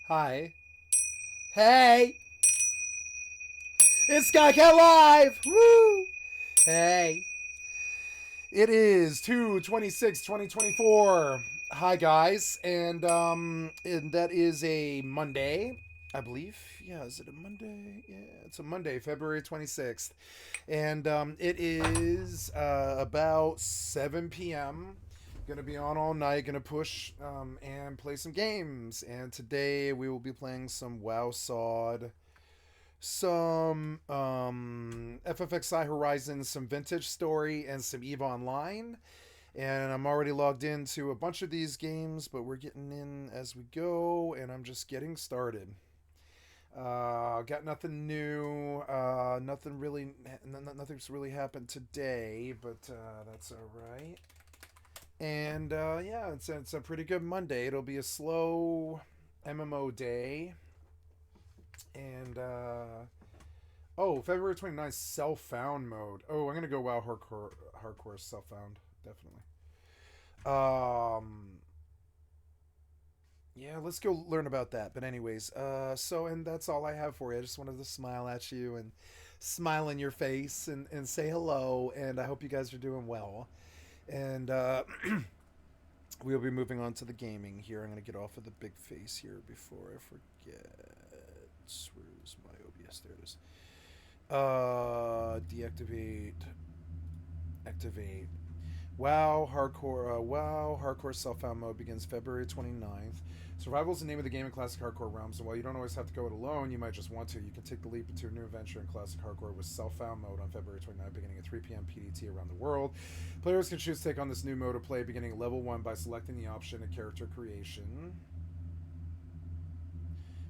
Hi. Hey! It's skycat.live! Woo! Hey. It is 2/26/2024. Hi, guys. And that is a Monday, I believe. Yeah, is it a Monday? Yeah, it's a Monday, February 26th. And it is about 7 p.m. Gonna be on all night, gonna push and play some games. And today we will be playing some WoW SoD, some FFXI Horizon, some Vintage Story, and some EVE Online. And I'm already logged into a bunch of these games, but we're getting in as we go, and I'm just getting started. Got nothing new. Nothing's really happened today, but that's all right. And yeah, it's a pretty good Monday. It'll be a slow MMO day. And oh, February 29th, self-found mode. Oh, I'm gonna go WoW hardcore self-found, definitely. Um, yeah, let's go learn about that. But anyways, and that's all I have for you. I just wanted to smile at you and smile in your face and say hello. And I hope you guys are doing well. And we'll be moving on to the gaming here. I'm gonna get off of the big face here before I forget. Where's my OBS? There it is. Deactivate. Activate. WoW Hardcore Self-Found Mode begins February 29th. Survival is the name of the game in Classic Hardcore realms, and while you don't always have to go it alone, you might just want to. You can take the leap into a new adventure in Classic Hardcore with Self-Found Mode on February 29th, beginning at 3 p.m. PDT around the world. Players can choose to take on this new mode of play beginning at level 1 by selecting the option of character creation.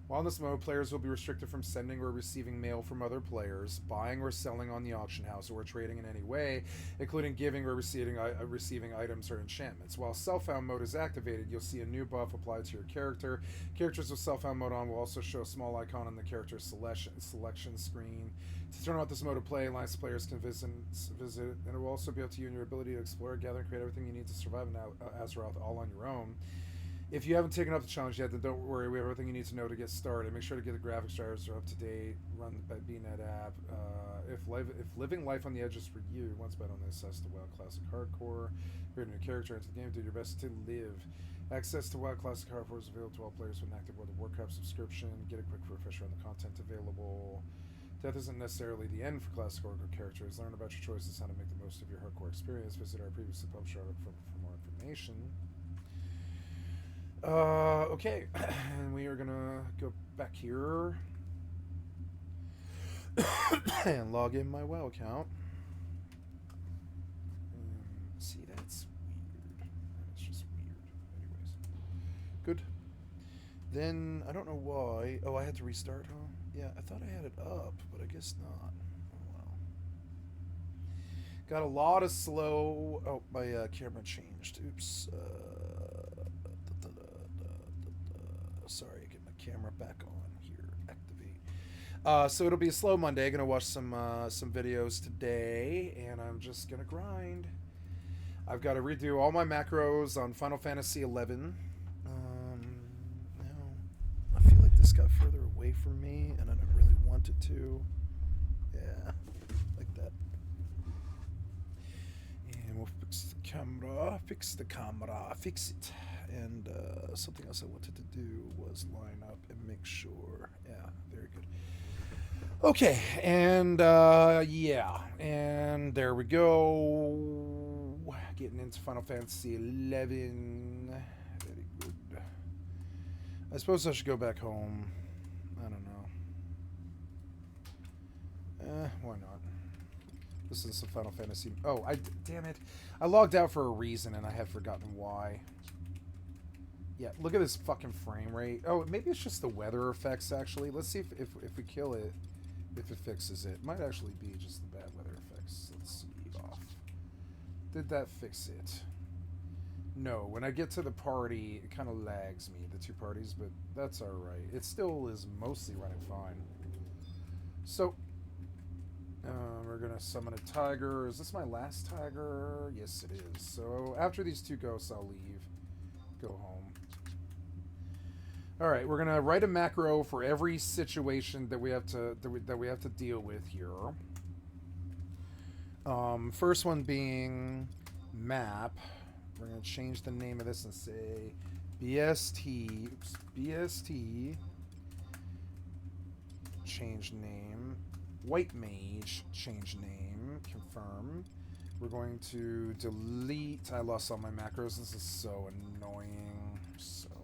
While in this mode, players will be restricted from sending or receiving mail from other players, buying or selling on the auction house, or trading in any way, including giving or receiving items or enchantments. While self-found mode is activated, you'll see a new buff applied to your character. Characters with self-found mode on will also show a small icon on the character selection screen. To turn on this mode of play, alliance players can visit, and it will also be up to you and your ability to explore, gather, and create everything you need to survive in Azeroth all on your own. If you haven't taken up the challenge yet, then don't worry. We have everything you need to know to get started. Make sure to get the graphics drivers are up to date. Run by BNet app. If living life on the edge is for you, once bet on this, access to WoW Classic Hardcore. Create a new character into the game. Do your best to live. Access to WoW Classic Hardcore is available to all players with an active World of Warcraft subscription. Get a quick refresher on the content available. Death isn't necessarily the end for Classic Hardcore characters. Learn about your choices, how to make the most of your hardcore experience. Visit our previously published article for more information. Okay, and we are gonna go back here and log in my WoW account. See, that's weird. It's just weird. Anyways, good. Then, I don't know why. Oh, I had to restart, huh? Yeah, I thought I had it up, but I guess not. Oh, well. Got a lot of slow... Oh, my camera changed. Oops. Sorry, get my camera back on here. Activate. So it'll be a slow Monday. Gonna watch some videos today, and I'm just gonna grind. I've got to redo all my macros on Final Fantasy XI. Now I feel like this got further away from me, and I don't really want it to. Yeah, like that. And we'll fix the camera. Fix it. And something else I wanted to do was line up and make sure. Yeah, very good. Okay, and yeah, and there we go. Getting into Final Fantasy XI. Very good. I suppose I should go back home. I don't know. Why not? This is some Final Fantasy. Oh, damn it! I logged out for a reason, and I have forgotten why. Yeah, look at this fucking frame rate. Oh, maybe it's just the weather effects, actually. Let's see if we kill it, if it fixes it. It might actually be just the bad weather effects. Let's see. Off. Did that fix it? No. When I get to the party, it kind of lags me, the two parties, but that's alright. It still is mostly running fine. So, we're going to summon a tiger. Is this my last tiger? Yes, it is. So, after these two ghosts, I'll leave. Go home. All right, we're gonna write a macro for every situation that we have to deal with here. First one being map. We're gonna change the name of this and say BST. Oops, BST. Change name. White Mage. Change name. Confirm. We're going to delete. I lost all my macros. This is so annoying. So annoying.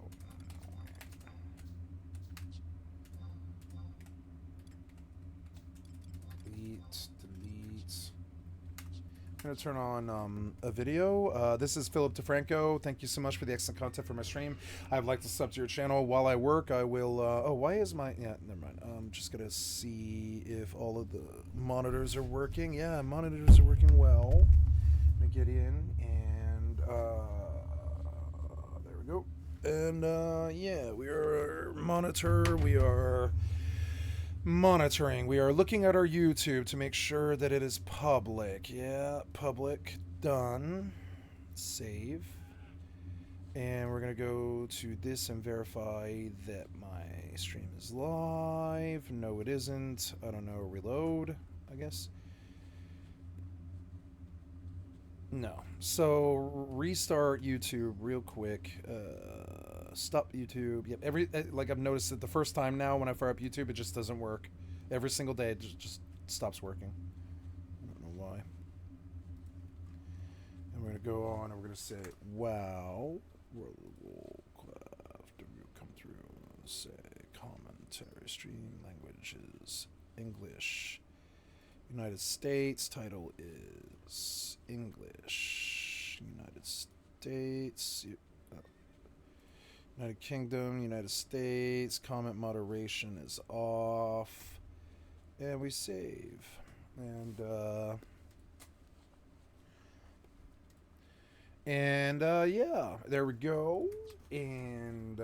Delete. I'm going to turn on a video. This is Philip DeFranco. Thank you so much for the excellent content for my stream. I'd like to sub to your channel while I work. I will... oh, why is my... Yeah, never mind. I'm just going to see if all of the monitors are working. Yeah, monitors are working well. Let me get in and... there we go. And, yeah, we are... We are... monitoring. We are looking at our YouTube to make sure that it is public. Yeah, public. Done. Save. And we're going to go to this and verify that my stream is live. No, it isn't. I don't know. Reload, I guess. No. So restart YouTube real quick. Stop YouTube. Yep. Like I've noticed that the first time now when I fire up YouTube, it just doesn't work. Every single day, it just stops working. I don't know why. And we're gonna go on and we're gonna say, "Wow, Warcraft." Come through and say, "Commentary stream languages English, United States." Title is English, United States. United Kingdom, United States, comment moderation is off, and we save, and yeah, there we go, and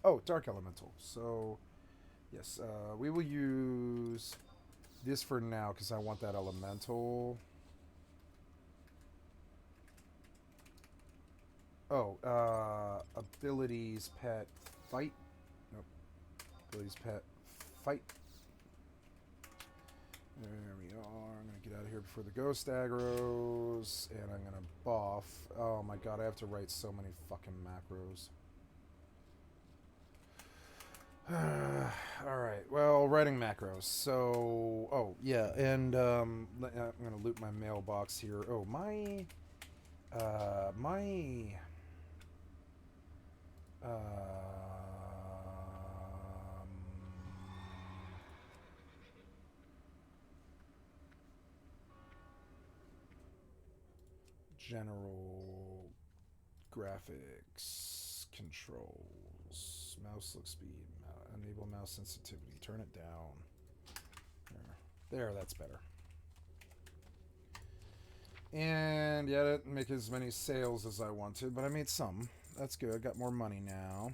oh, Dark Elemental, so yes, we will use this for now, because I want that Elemental. Oh, abilities pet fight. Nope. Abilities pet fight. There we are. I'm going to get out of here before the ghost aggroes. And I'm going to buff. Oh my god, I have to write so many fucking macros. Alright, well, writing macros. So, oh, yeah, and I'm going to loot my mailbox here. Oh, my general graphics controls, mouse look speed, enable mouse sensitivity, turn it down. There, that's better. And yeah, I didn't make as many sales as I wanted, but I made some. That's good. I got more money now.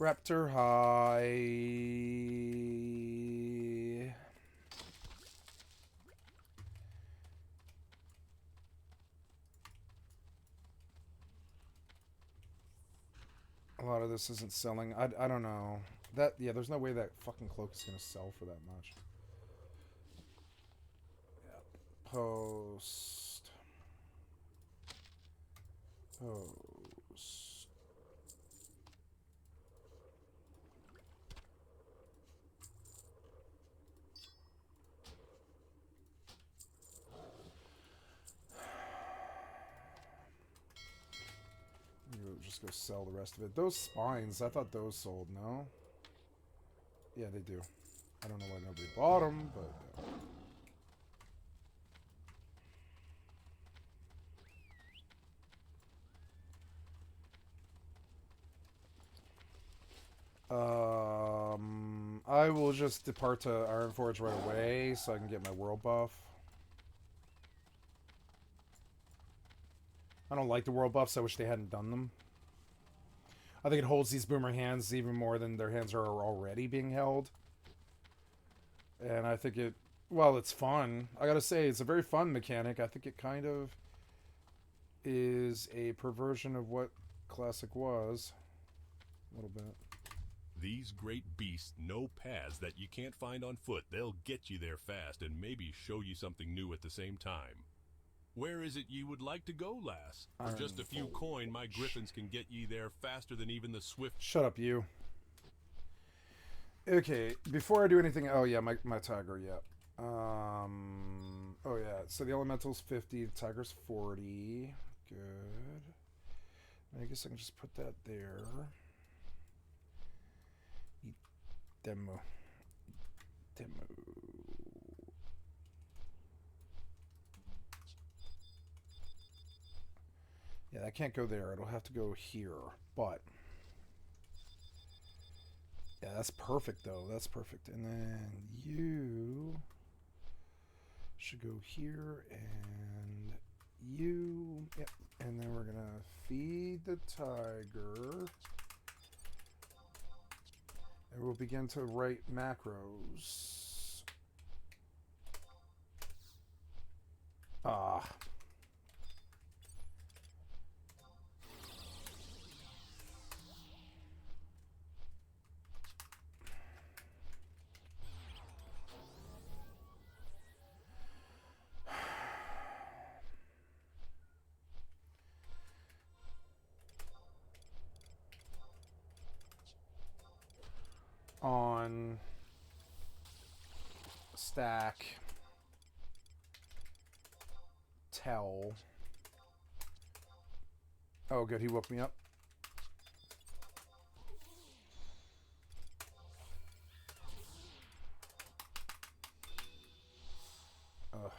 Raptor High. A lot of this isn't selling. I don't know. That, yeah, there's no way that fucking cloak is going to sell for that much. Yeah. Post. Just go sell the rest of it. Those spines, I thought those sold, no? Yeah, they do. I don't know why nobody bought them, but... I will just depart to Ironforge right away so I can get my world buff. I don't like the world buffs. I wish they hadn't done them. I think it holds these boomer hands even more than their hands are already being held. And I think it Well, it's fun. I gotta say, it's a very fun mechanic. I think it kind of is a perversion of what Classic was. A little bit. These great beasts know paths that you can't find on foot. They'll get you there fast and maybe show you something new at the same time. Where is it you would like to go, lass? For just a few coin, my griffins can get ye there faster than even the swift... Shut up, you. Okay, before I do anything... Oh, yeah, my tiger, yeah. Oh, yeah, so the elemental's 50, the tiger's 40. Good. I guess I can just put that there. Demo. Yeah, that can't go there. It'll have to go here. But yeah, that's perfect though. That's perfect. And then you should go here and you. Yep. And then we're gonna feed the tiger. And we'll begin to write macros. Ah. On stack tell. Oh, good. He woke me up. Ugh.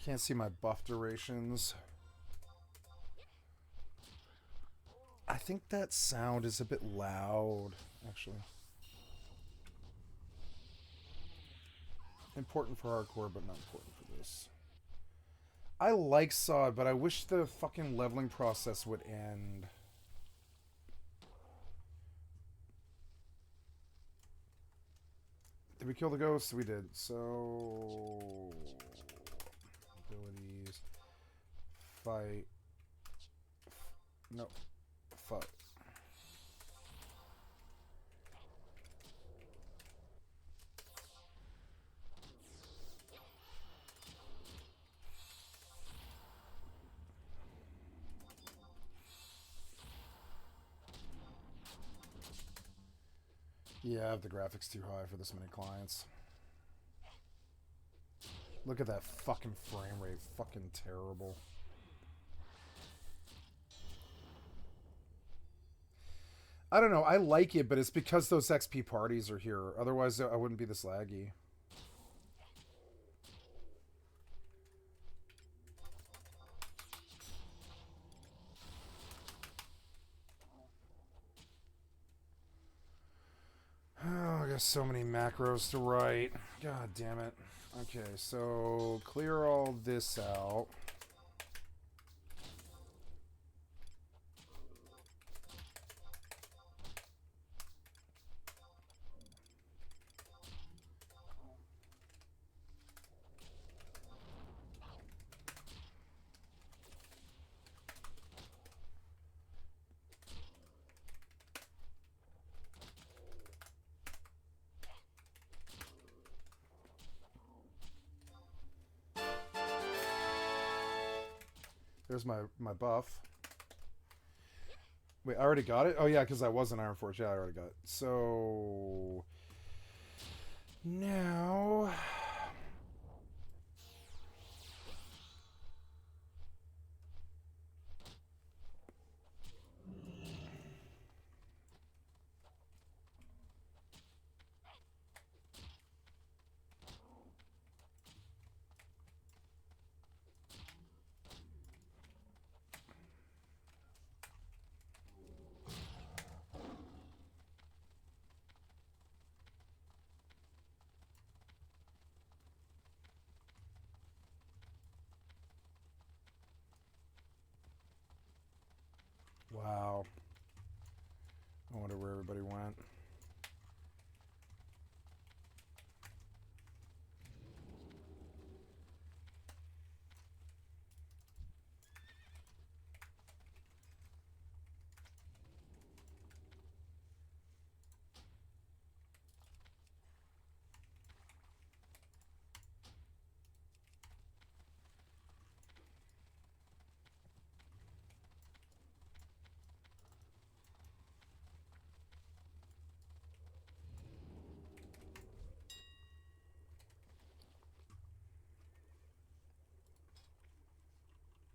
Can't see my buff durations. I think that sound is a bit loud, actually. Important for hardcore, but not important for this. I like SoD, but I wish the fucking leveling process would end. Did we kill the ghost? We did. So... abilities. Fight. No. Fight. Yeah, I have the graphics too high for this many clients. Look at that fucking frame rate. Fucking terrible. I don't know. I like it, but it's because those XP parties are here. Otherwise, I wouldn't be this laggy. Oh, I got so many macros to write. God damn it. Okay, so clear all this out. There's my buff. Wait, I already got it? Oh, yeah, because I was an Iron Forge. Yeah, I already got it. So... now... Wow. I wonder where everybody went.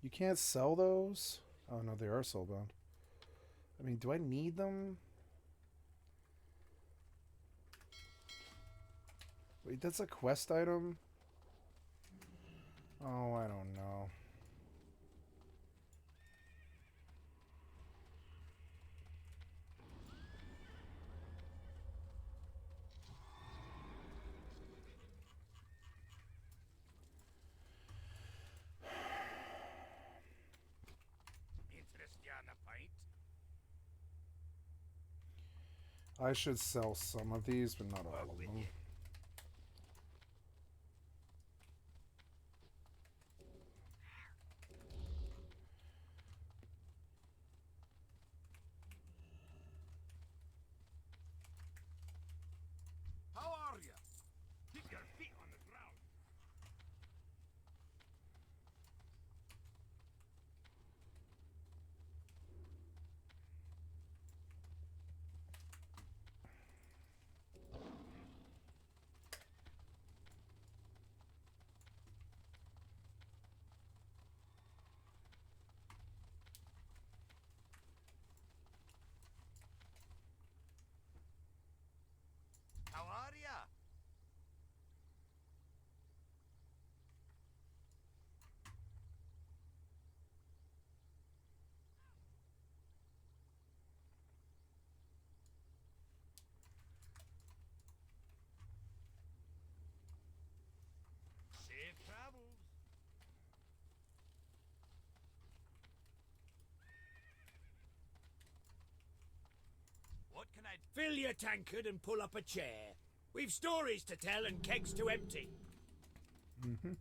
You can't sell those? Oh no, they are soulbound. I mean, do I need them? Wait, that's a quest item? Oh, I don't know. Interest you on a pint? I should sell some of these, but not all of them. How are you? Keep your feet on the ground. How are ya? Safe travels. What can I... Fill your tankard and pull up a chair. We've stories to tell and kegs to empty. Mm-hmm.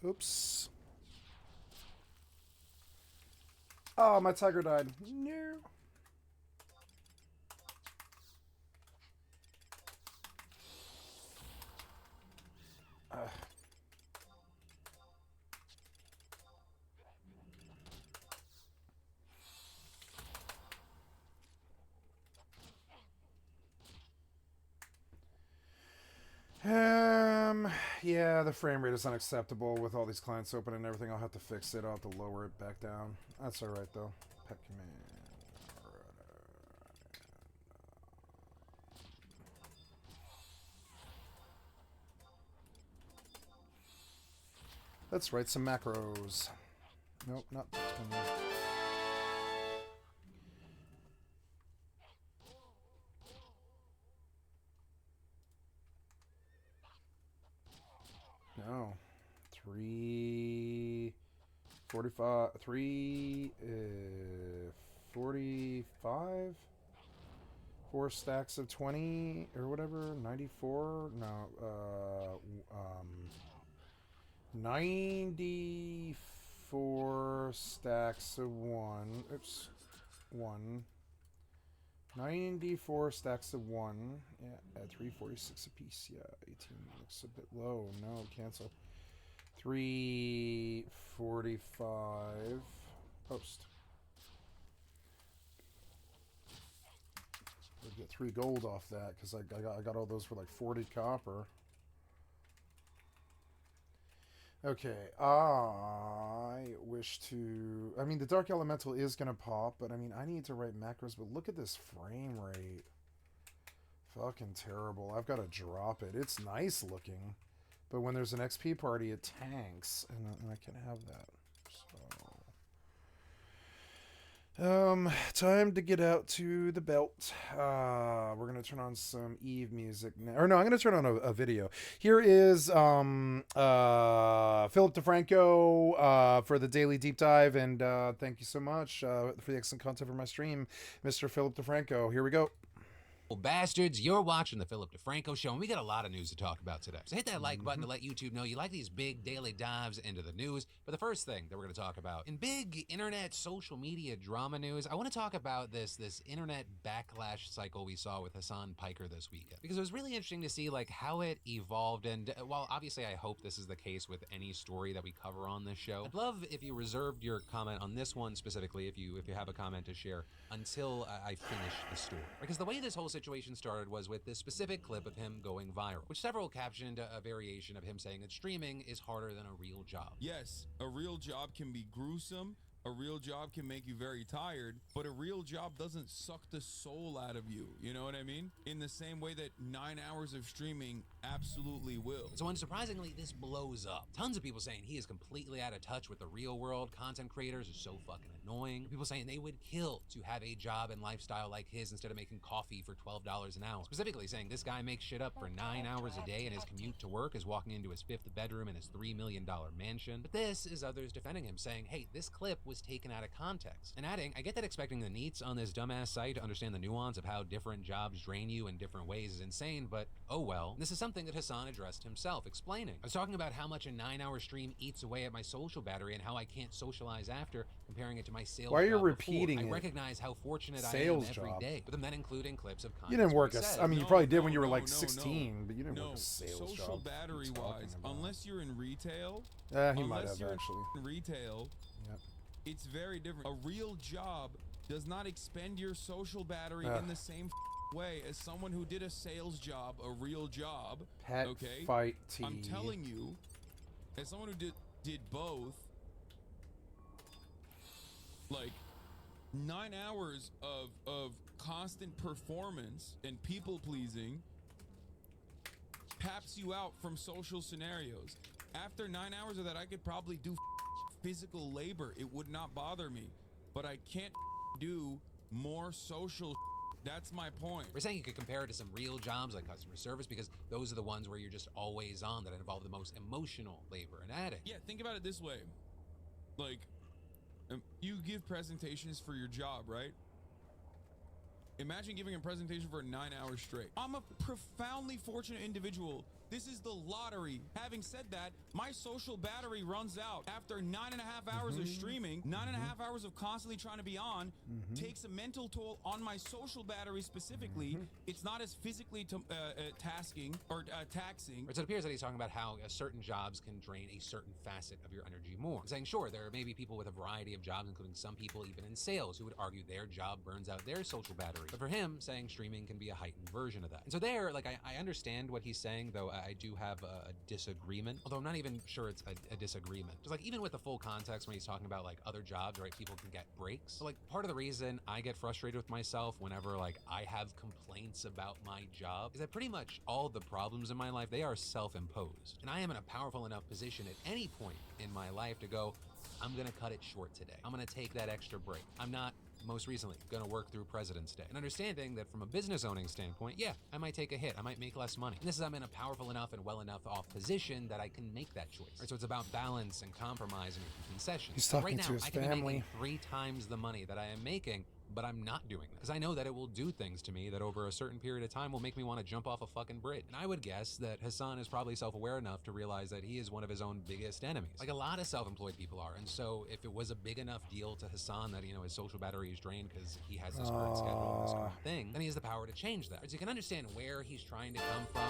Oops. Oh, my tiger died. No. Yeah, the frame rate is unacceptable with all these clients open and everything. I'll have to fix it. I'll have to lower it back down. That's alright, though. Pet command. Let's write some macros. Nope, not pet command. No. 345 45 4 stacks of 20 or whatever, 94, no, 94 stacks of 1, oops, 1, 94 stacks of 1, yeah, at 346 a piece, yeah, 18 looks a bit low, no, cancel. 345 post. I'll get 3 gold off that because I got all those for like 40 copper. Okay, I wish to... I mean, the Dark Elemental is going to pop, but I mean, I need to write macros, but look at this frame rate. Fucking terrible. I've got to drop it. It's nice looking, but when there's an XP party, it tanks, and I can have that. Time to get out to the belt. We're gonna turn on some EvE music now. Or no, I'm gonna turn on a video. Here is Philip DeFranco for the daily deep dive, and thank you so much for the excellent content for my stream, Mr. Philip DeFranco. Here we go. Bastards, you're watching the Philip DeFranco Show, and we got a lot of news to talk about today. So hit that like button to let YouTube know you like these big daily dives into the news. But the first thing that we're going to talk about, in big internet social media drama news, I want to talk about this internet backlash cycle we saw with Hassan Piker this weekend. Because it was really interesting to see like how it evolved, and while obviously I hope this is the case with any story that we cover on this show, I'd love if you reserved your comment on this one specifically, if you have a comment to share, until I finish the story. Because the way this whole situation started was with this specific clip of him going viral, which several captioned a variation of him saying that streaming is harder than a real job. Yes, a real job can be gruesome, a real job can make you very tired, but a real job doesn't suck the soul out of you, you know what I mean? In the same way that 9 hours of streaming absolutely will. So unsurprisingly, this blows up. Tons of people saying he is completely out of touch with the real world. Content creators are so fucking annoying. People saying they would kill to have a job and lifestyle like his instead of making coffee for $12 an hour. Specifically saying this guy makes shit up for 9 hours a day, and his commute to work is walking into his 5th bedroom in his $3 million mansion. But this is others defending him, saying, hey, this clip was taken out of context. And adding, I get that expecting the neets on this dumbass site to understand the nuance of how different jobs drain you in different ways is insane, but oh well. This is something that Hassan addressed himself, explaining. I was talking about how much a 9-hour stream eats away at my social battery and how I can't socialize after, comparing it to my sales job. Why are you repeating before. it? I recognize how fortunate Sales I am every job. day, but then including clips of content. You didn't work I mean, you probably did when you were like no, 16, but you didn't work a sales social job. battery wise, unless you're in retail, He might have you're actually. in retail, Yep. it's very different. A real job does not expend your social battery in the same way as someone who did a sales job, a real job. Pet okay? fight tea. I'm telling you, as someone who did both, like 9 hours of constant performance and people pleasing taps you out from social scenarios. After 9 hours of that, I could probably do physical labor. It would not bother me, but I can't do more social. That's my point. We're saying you could compare it to some real jobs like customer service because those are the ones where you're just always on, that involve the most emotional labor and adding. Yeah, think about it this way. Like, you give presentations for your job, right? Imagine giving a presentation for 9 hours straight. I'm a profoundly fortunate individual. This is the lottery. Having said that, my social battery runs out after 9.5 hours of streaming. 9.5 hours of constantly trying to be on takes a mental toll on my social battery specifically. It's not as physically tasking or taxing. So it appears that he's talking about how certain jobs can drain a certain facet of your energy more. Saying, sure, there are maybe people with a variety of jobs, including some people even in sales, who would argue their job burns out their social battery. But for him, saying streaming can be a heightened version of that. And so there, like, I understand what he's saying, though I do have a disagreement, although I'm not even sure it's a disagreement. Just like, even with the full context when he's talking about like other jobs, right, people can get breaks. So like, part of the reason I get frustrated with myself whenever like I have complaints about my job is that pretty much all the problems in my life, they are self-imposed. And I am in a powerful enough position at any point in my life to go, I'm gonna cut it short today. I'm gonna take that extra break. I'm not, most recently, gonna work through President's Day. And understanding that from a business owning standpoint, yeah, I might take a hit, I might make less money. And this is, I'm in a powerful enough and well enough off position that I can make that choice. Right, so it's about balance and compromise and concessions. He's talking right now, to his I can family. be making 3 times the money that I am making, but I'm not doing that because I know that it will do things to me that over a certain period of time will make me want to jump off a fucking bridge. And I would guess that Hassan is probably self-aware enough to realize that he is one of his own biggest enemies. Like a lot of self-employed people are. And so if it was a big enough deal to Hassan that, you know, his social battery is drained because he has this current schedule and this current thing, then he has the power to change that. So you can understand where he's trying to come from.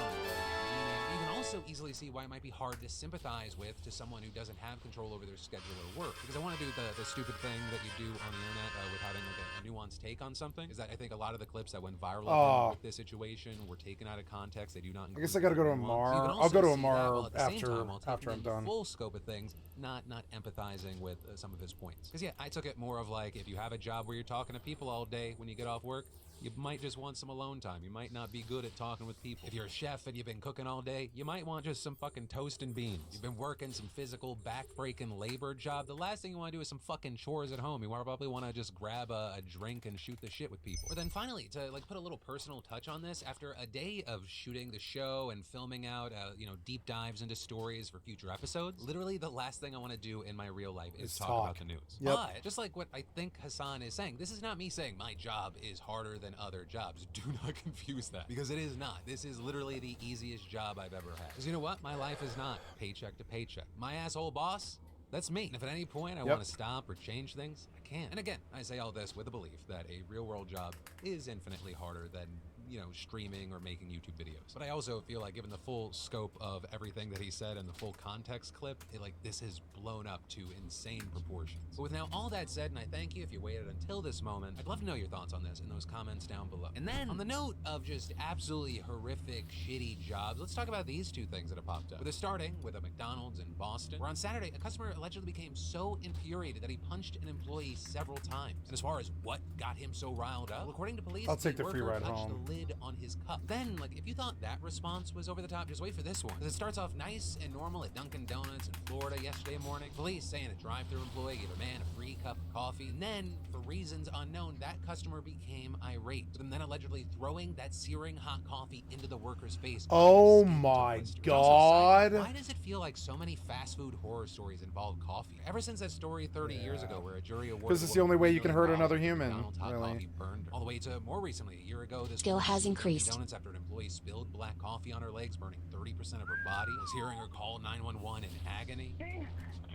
You can also easily see why it might be hard to sympathize with to someone who doesn't have control over their schedule or work. Because I want to do the stupid thing that you do on the internet with having like a nuanced take on something. Is that I think a lot of the clips that went viral of him with this situation were taken out of context. They do not. I guess I gotta go to Amar. I'll go to Amar after I'm done. The full scope of things, not empathizing with some of his points. Because yeah, I took it more of like if you have a job where you're talking to people all day when you get off work, you might just want some alone time. You might not be good at talking with people. If you're a chef and you've been cooking all day, you might want just some fucking toast and beans. You've been working some physical, back-breaking labor job. The last thing you want to do is some fucking chores at home. You probably want to just grab a drink and shoot the shit with people. But then finally, to like put a little personal touch on this, after a day of shooting the show and filming out, you know, deep dives into stories for future episodes, literally the last thing I want to do in my real life is talk about the news. Yep. But just like what I think Hassan is saying, this is not me saying my job is harder than other jobs. Do not confuse that, because it is not. This is literally the easiest job I've ever had. Because you know what? My life is not paycheck to paycheck. My asshole boss, that's me. And if at any point I want to stop or change things, I can. And again, I say all this with the belief that a real world job is infinitely harder than, you know, streaming or making YouTube videos. But I also feel like given the full scope of everything that he said and the full context clip, this has blown up to insane proportions. But with now all that said, and I thank you if you waited until this moment, I'd love to know your thoughts on this in those comments down below. And then on the note of just absolutely horrific, shitty jobs, let's talk about these two things that have popped up. With it starting with a McDonald's in Boston, where on Saturday, a customer allegedly became so infuriated that he punched an employee several times. And as far as what got him so riled up, well, according to police, I'll take the free ride touched home. the lid on his cup. Then, like, if you thought that response was over the top, just wait for this one. Because it starts off nice and normal at Dunkin' Donuts in Florida yesterday morning. Police saying a drive-thru employee gave a man a free cup of coffee. And then, for reasons unknown, that customer became irate. With him then allegedly throwing that searing hot coffee into the worker's face. Oh my God. Why does it feel like so many fast food horror stories involve coffee? Ever since that story 30 years ago where a jury awarded... Because it's the only way you can hurt another human, McDonald's hot really. coffee burned her. All the way to more recently, a year ago, this Skill woman has sued Dunkin' increased. Donuts after an employee spilled black coffee on her legs, burning 30% of her body. Was hearing her call 911 in agony. He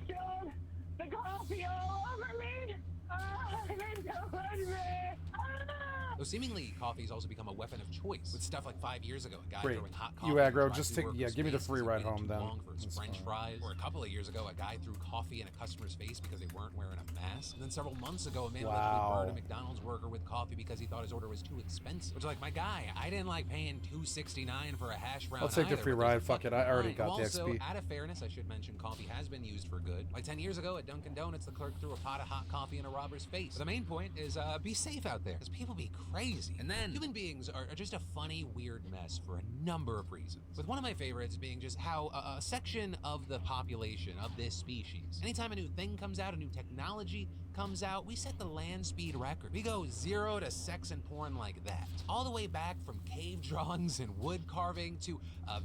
spilled the coffee all over me. They killed me. Though seemingly, coffee's also become a weapon of choice. With stuff like 5 years ago, a guy Great. throwing hot coffee. You in a aggro, drive-thru just take, worker's yeah, give me the face free because ride he waited home too then. long for his That's French fine. fries. Or a couple of years ago, a guy threw coffee in a customer's face because they weren't wearing a mask. And then several months ago, a man allegedly burned a McDonald's worker with coffee because he thought his order was too expensive. Which, like, my guy, I didn't like paying $2.69 for a hash brown. I'll take the free but there's ride. a Fuck it. fucking I already line. got the Also, XP. out of fairness, I should mention coffee has been used for good. Like 10 years ago at Dunkin' Donuts, the clerk threw a pot of hot coffee in a robber's face. But the main point is be safe out there, because people be crazy. And then human beings are just a funny, weird mess for a number of reasons. With one of my favorites being just how a section of the population of this species, anytime a new thing comes out, a new technology comes out, we set the land speed record. We go 0 to sex and porn like that. All the way back from cave drawings and wood carving to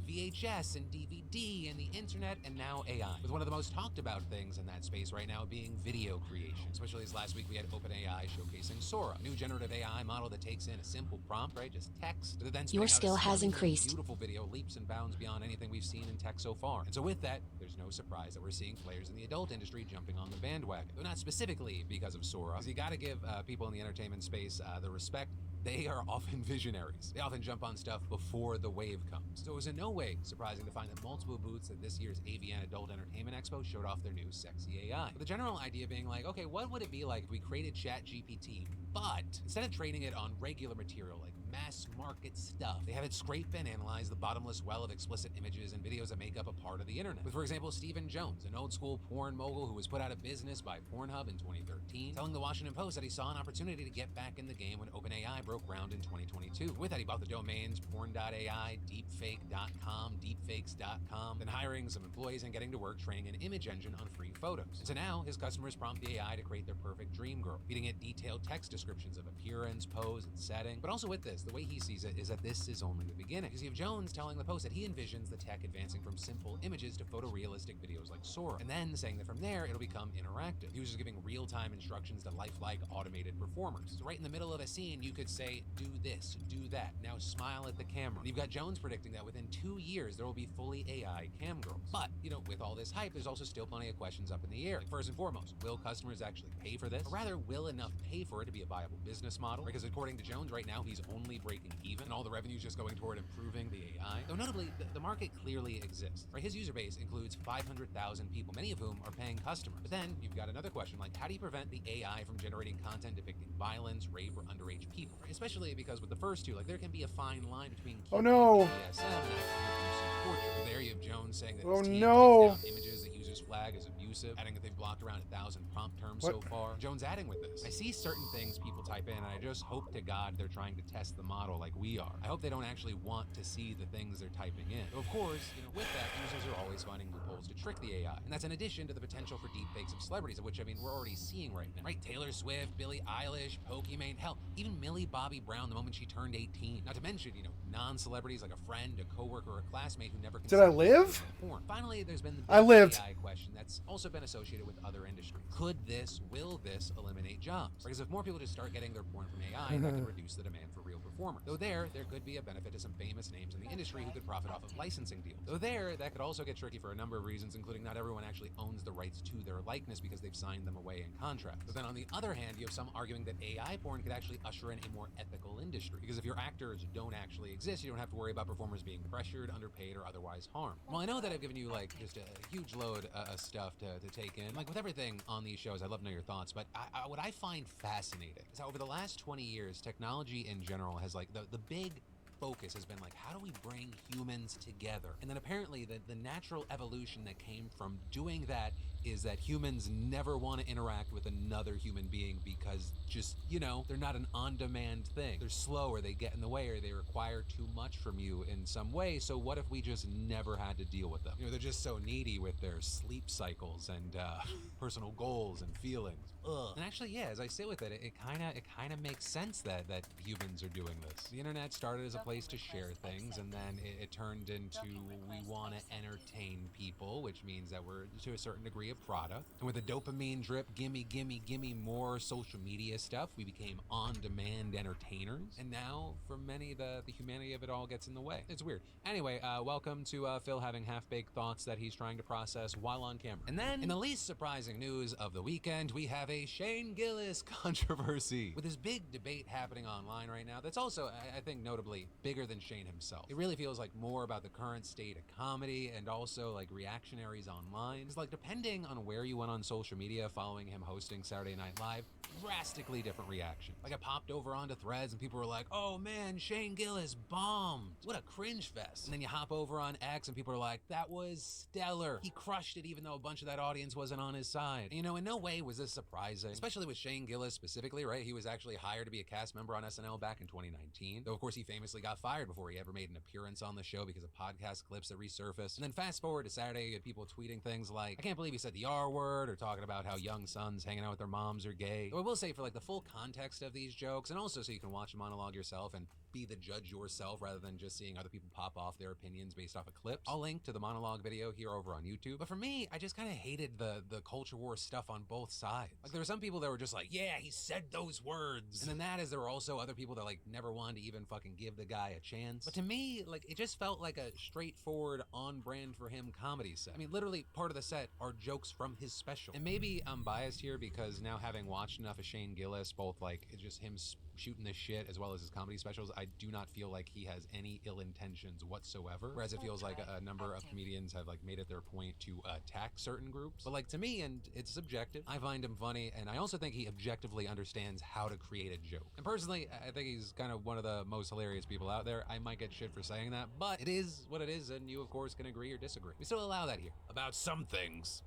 VHS and DVD and the internet and now AI. With one of the most talked about things in that space right now being video creation. Especially as last week we had OpenAI showcasing Sora, a new generative AI model that takes in a simple prompt, right? Just text. But then Your skill has increased. Beautiful video, leaps and bounds beyond anything we've seen in tech so far. And so with that, there's no surprise that we're seeing players in the adult industry jumping on the bandwagon. Though not specifically because of Sora, because you gotta give people in the entertainment space the respect. They are often visionaries. They often jump on stuff before the wave comes. So it was in no way surprising to find that multiple booths at this year's AVN Adult Entertainment Expo showed off their new sexy AI. With the general idea being like, okay, what would it be like if we created ChatGPT, but instead of training it on regular material like mass market stuff, they have it scrape and analyze the bottomless well of explicit images and videos that make up a part of the internet. With, for example, Stephen Jones, an old school porn mogul who was put out of business by Pornhub in 2013, telling the Washington Post that he saw an opportunity to get back in the game when OpenAI broke ground in 2022. With that, he bought the domains porn.ai, deepfake.com, deepfakes.com, then hiring some employees and getting to work training an image engine on free photos. And so now his customers prompt the AI to create their perfect dream girl. feeding it detailed text descriptions of appearance, pose, and setting. But also with this, the way he sees it is that this is only the beginning. Because you have Jones telling the Post that he envisions the tech advancing from simple images to photorealistic videos like Sora, and then saying that from there it'll become interactive. Users giving real-time instructions to lifelike automated performers. So right in the middle of a scene, you could say, do this, do that, now smile at the camera. And you've got Jones predicting that within 2 years there will be fully AI cam girls. But, you know, with all this hype, there's also still plenty of questions up in the air. Like, first and foremost, will customers actually pay for this? Or rather, will enough pay for it to be a viable business model? Because according to Jones right now, he's only breaking even, and all the revenue's just going toward improving the AI. Though notably, the market clearly exists. Right? His user base includes 500,000 people, many of whom are paying customers. But then you've got another question, like how do you prevent the AI from generating content depicting violence, rape, or underage people? Right? Especially because with the first two, like there can be a fine line between Oh no! BDSM and actually abuse and torture. There you have Jones saying that Oh his team no! takes down images that users flag as abusive, adding that they've blocked around 1,000 prompt terms so far. Jones adding with this, I see certain things people type in and I just hope to God they're trying to test the model like we are. I hope they don't actually want to see the things they're typing in. Though of course, you know, with that, users are always finding loopholes to trick the AI. And that's in addition to the potential for deepfakes of celebrities, of which, I mean, we're already seeing right now. Right? Taylor Swift, Billie Eilish, Pokimane, hell, even Millie Bobby Brown the moment she turned 18. Not to mention, you know, non-celebrities like a friend, a coworker, or a classmate who never Did I considered live? porn. Finally, there's been the I lived. AI question that's also been associated with other industries. Will this eliminate jobs? Because if more people just start getting their porn from AI, that could reduce the demand for real performers. Though there could be a benefit to some famous names in the industry who could profit off of licensing deals. Though that could also get tricky for a number of reasons, including not everyone actually owns the rights to their likeness because they've signed them away in contracts. But then on the other hand, you have some arguing that AI porn could actually usher in a more ethical industry. Because if your actors don't actually exist, you don't have to worry about performers being pressured, underpaid, or otherwise harmed. Well, I know that I've given you like just a huge load of stuff to take in. Like with everything on these shows, I'd love to know your thoughts, but what I find fascinating is how over the last 20 years, technology in general has like the big focus has been like, how do we bring humans together? And then apparently the natural evolution that came from doing that is that humans never want to interact with another human being because just, you know, they're not an on-demand thing. They're slow or they get in the way or they require too much from you in some way. So what if we just never had to deal with them? You know, they're just so needy with their sleep cycles and personal goals and feelings. Ugh. And actually, yeah, as I sit with it, it kind of makes sense that humans are doing this. The internet started as a place to share things, and then it turned into we want to entertain people, which means that we're to a certain degree a product. And with the dopamine drip, gimme more social media stuff, we became on-demand entertainers. And now, for many, the humanity of it all gets in the way. It's weird. Anyway, welcome to Phil having half-baked thoughts that he's trying to process while on camera. And then, in the least surprising news of the weekend, we have a Shane Gillis controversy. With this big debate happening online right now, that's also, I think, notably bigger than Shane himself. It really feels like more about the current state of comedy and also like reactionaries online. It's like depending on where you went on social media following him hosting Saturday Night Live, drastically different reaction. Like I popped over onto Threads and people were like, oh man, Shane Gillis bombed. What a cringe fest. And then you hop over on X and people are like, that was stellar. He crushed it even though a bunch of that audience wasn't on his side. And, you know, in no way was this surprising, especially with Shane Gillis specifically, right? He was actually hired to be a cast member on SNL back in 2019. Though of course he famously got fired before he ever made an appearance on the show because of podcast clips that resurfaced. And then fast forward to Saturday, you had people tweeting things like, I can't believe he said the R word, or talking about how young sons hanging out with their moms are gay. Though I will say for like the full context of these jokes, and also so you can watch the monologue yourself and be the judge yourself rather than just seeing other people pop off their opinions based off of clips, I'll link to the monologue video here over on YouTube. But for me, I just kind of hated the culture war stuff on both sides. Like there were some people that were just like, yeah, he said those words. And then that is there were also other people that like never wanted to even fucking give the guy a chance. But to me, like it just felt like a straightforward on brand for him comedy set. I mean, literally part of the set are jokes from his special. And maybe I'm biased here because now having watched enough of Shane Gillis, both like it's just him shooting this shit as well as his comedy specials, I do not feel like he has any ill intentions whatsoever. Whereas it feels like a number of comedians have like made it their point to attack certain groups. But like to me, and it's subjective, I find him funny, and I also think he objectively understands how to create a joke. And personally, I think he's kind of one of the most hilarious people out there. I might get shit for saying that, but it is what it is, and you of course can agree or disagree. We still allow that here. About some things.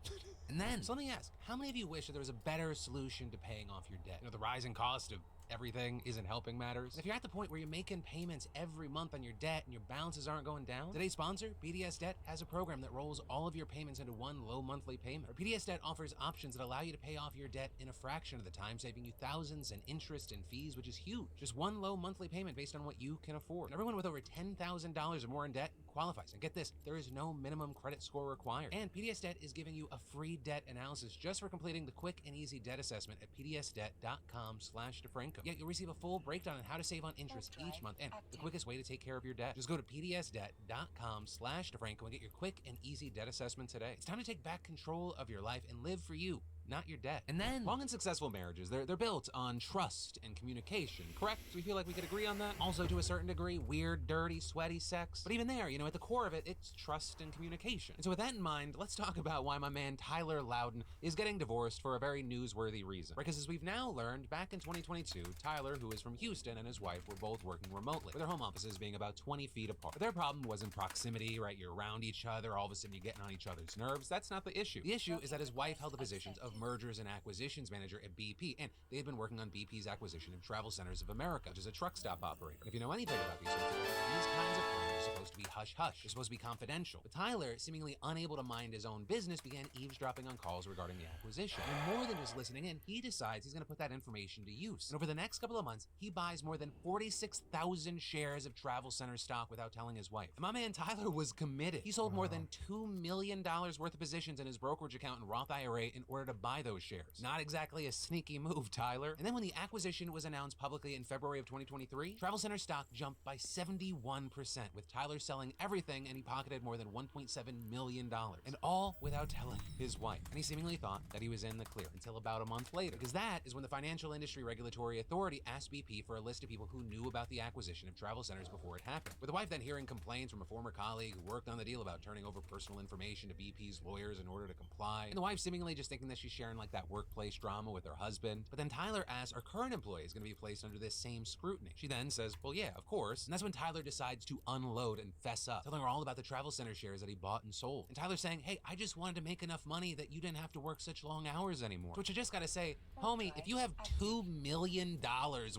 And then, so let me ask, how many of you wish that there was a better solution to paying off your debt? You know, the rising cost of everything isn't helping matters. And if you're at the point where you're making payments every month on your debt and your balances aren't going down, today's sponsor, PDS Debt, has a program that rolls all of your payments into one low monthly payment. Or PDS Debt offers options that allow you to pay off your debt in a fraction of the time, saving you thousands in interest and fees, which is huge. Just one low monthly payment based on what you can afford. And everyone with over $10,000 or more in debt qualifies. And get this, there is no minimum credit score required. And PDS Debt is giving you a free debt analysis just for completing the quick and easy debt assessment at pdsdebt.com/DeFranco. Yet you'll receive a full breakdown on how to save on interest each month and the quickest way to take care of your debt. Just go to pdsdebt.com/DeFranco and get your quick and easy debt assessment today. It's time to take back control of your life and live for you, not your debt. And then, long and successful marriages, they're built on trust and communication, correct? So we feel like we could agree on that. Also, to a certain degree, weird, dirty, sweaty sex. But even there, you know, at the core of it, it's trust and communication. And so with that in mind, let's talk about why my man Tyler Loudon is getting divorced for a very newsworthy reason. Because as we've now learned, back in 2022, Tyler, who is from Houston, and his wife were both working remotely, with their home offices being about 20 feet apart. But their problem wasn't proximity, right? You're around each other, all of a sudden you're getting on each other's nerves. That's not the issue. The issue is that his wife held the positions of mergers and acquisitions manager at BP, and they had been working on BP's acquisition of Travel Centers of America, which is a truck stop operator. And if you know anything about these sorts of things, these kinds of plans are supposed to be hush-hush. They're supposed to be confidential. But Tyler, seemingly unable to mind his own business, began eavesdropping on calls regarding the acquisition. And more than just listening in, he decides he's going to put that information to use. And over the next couple of months, he buys more than 46,000 shares of Travel Center stock without telling his wife. And my man Tyler was committed. He sold more than $2 million worth of positions in his brokerage account and Roth IRA in order to buy those shares. Not exactly a sneaky move, Tyler. And then when the acquisition was announced publicly in February of 2023, Travel Center stock jumped by 71%, with Tyler selling everything, and he pocketed more than $1.7 million. And all without telling his wife. And he seemingly thought that he was in the clear until about a month later, because that is when the Financial Industry Regulatory Authority asked BP for a list of people who knew about the acquisition of Travel Centers before it happened. With the wife then hearing complaints from a former colleague who worked on the deal about turning over personal information to BP's lawyers in order to comply, and the wife seemingly just thinking that she's sharing like that workplace drama with her husband. But then Tyler asks, our current employee is going to be placed under this same scrutiny. She then says, well, yeah, of course. And that's when Tyler decides to unload and fess up, telling her all about the Travel Center shares that he bought and sold. And Tyler's saying, hey, I just wanted to make enough money that you didn't have to work such long hours anymore. To which I just gotta say, homie, if you have $2 million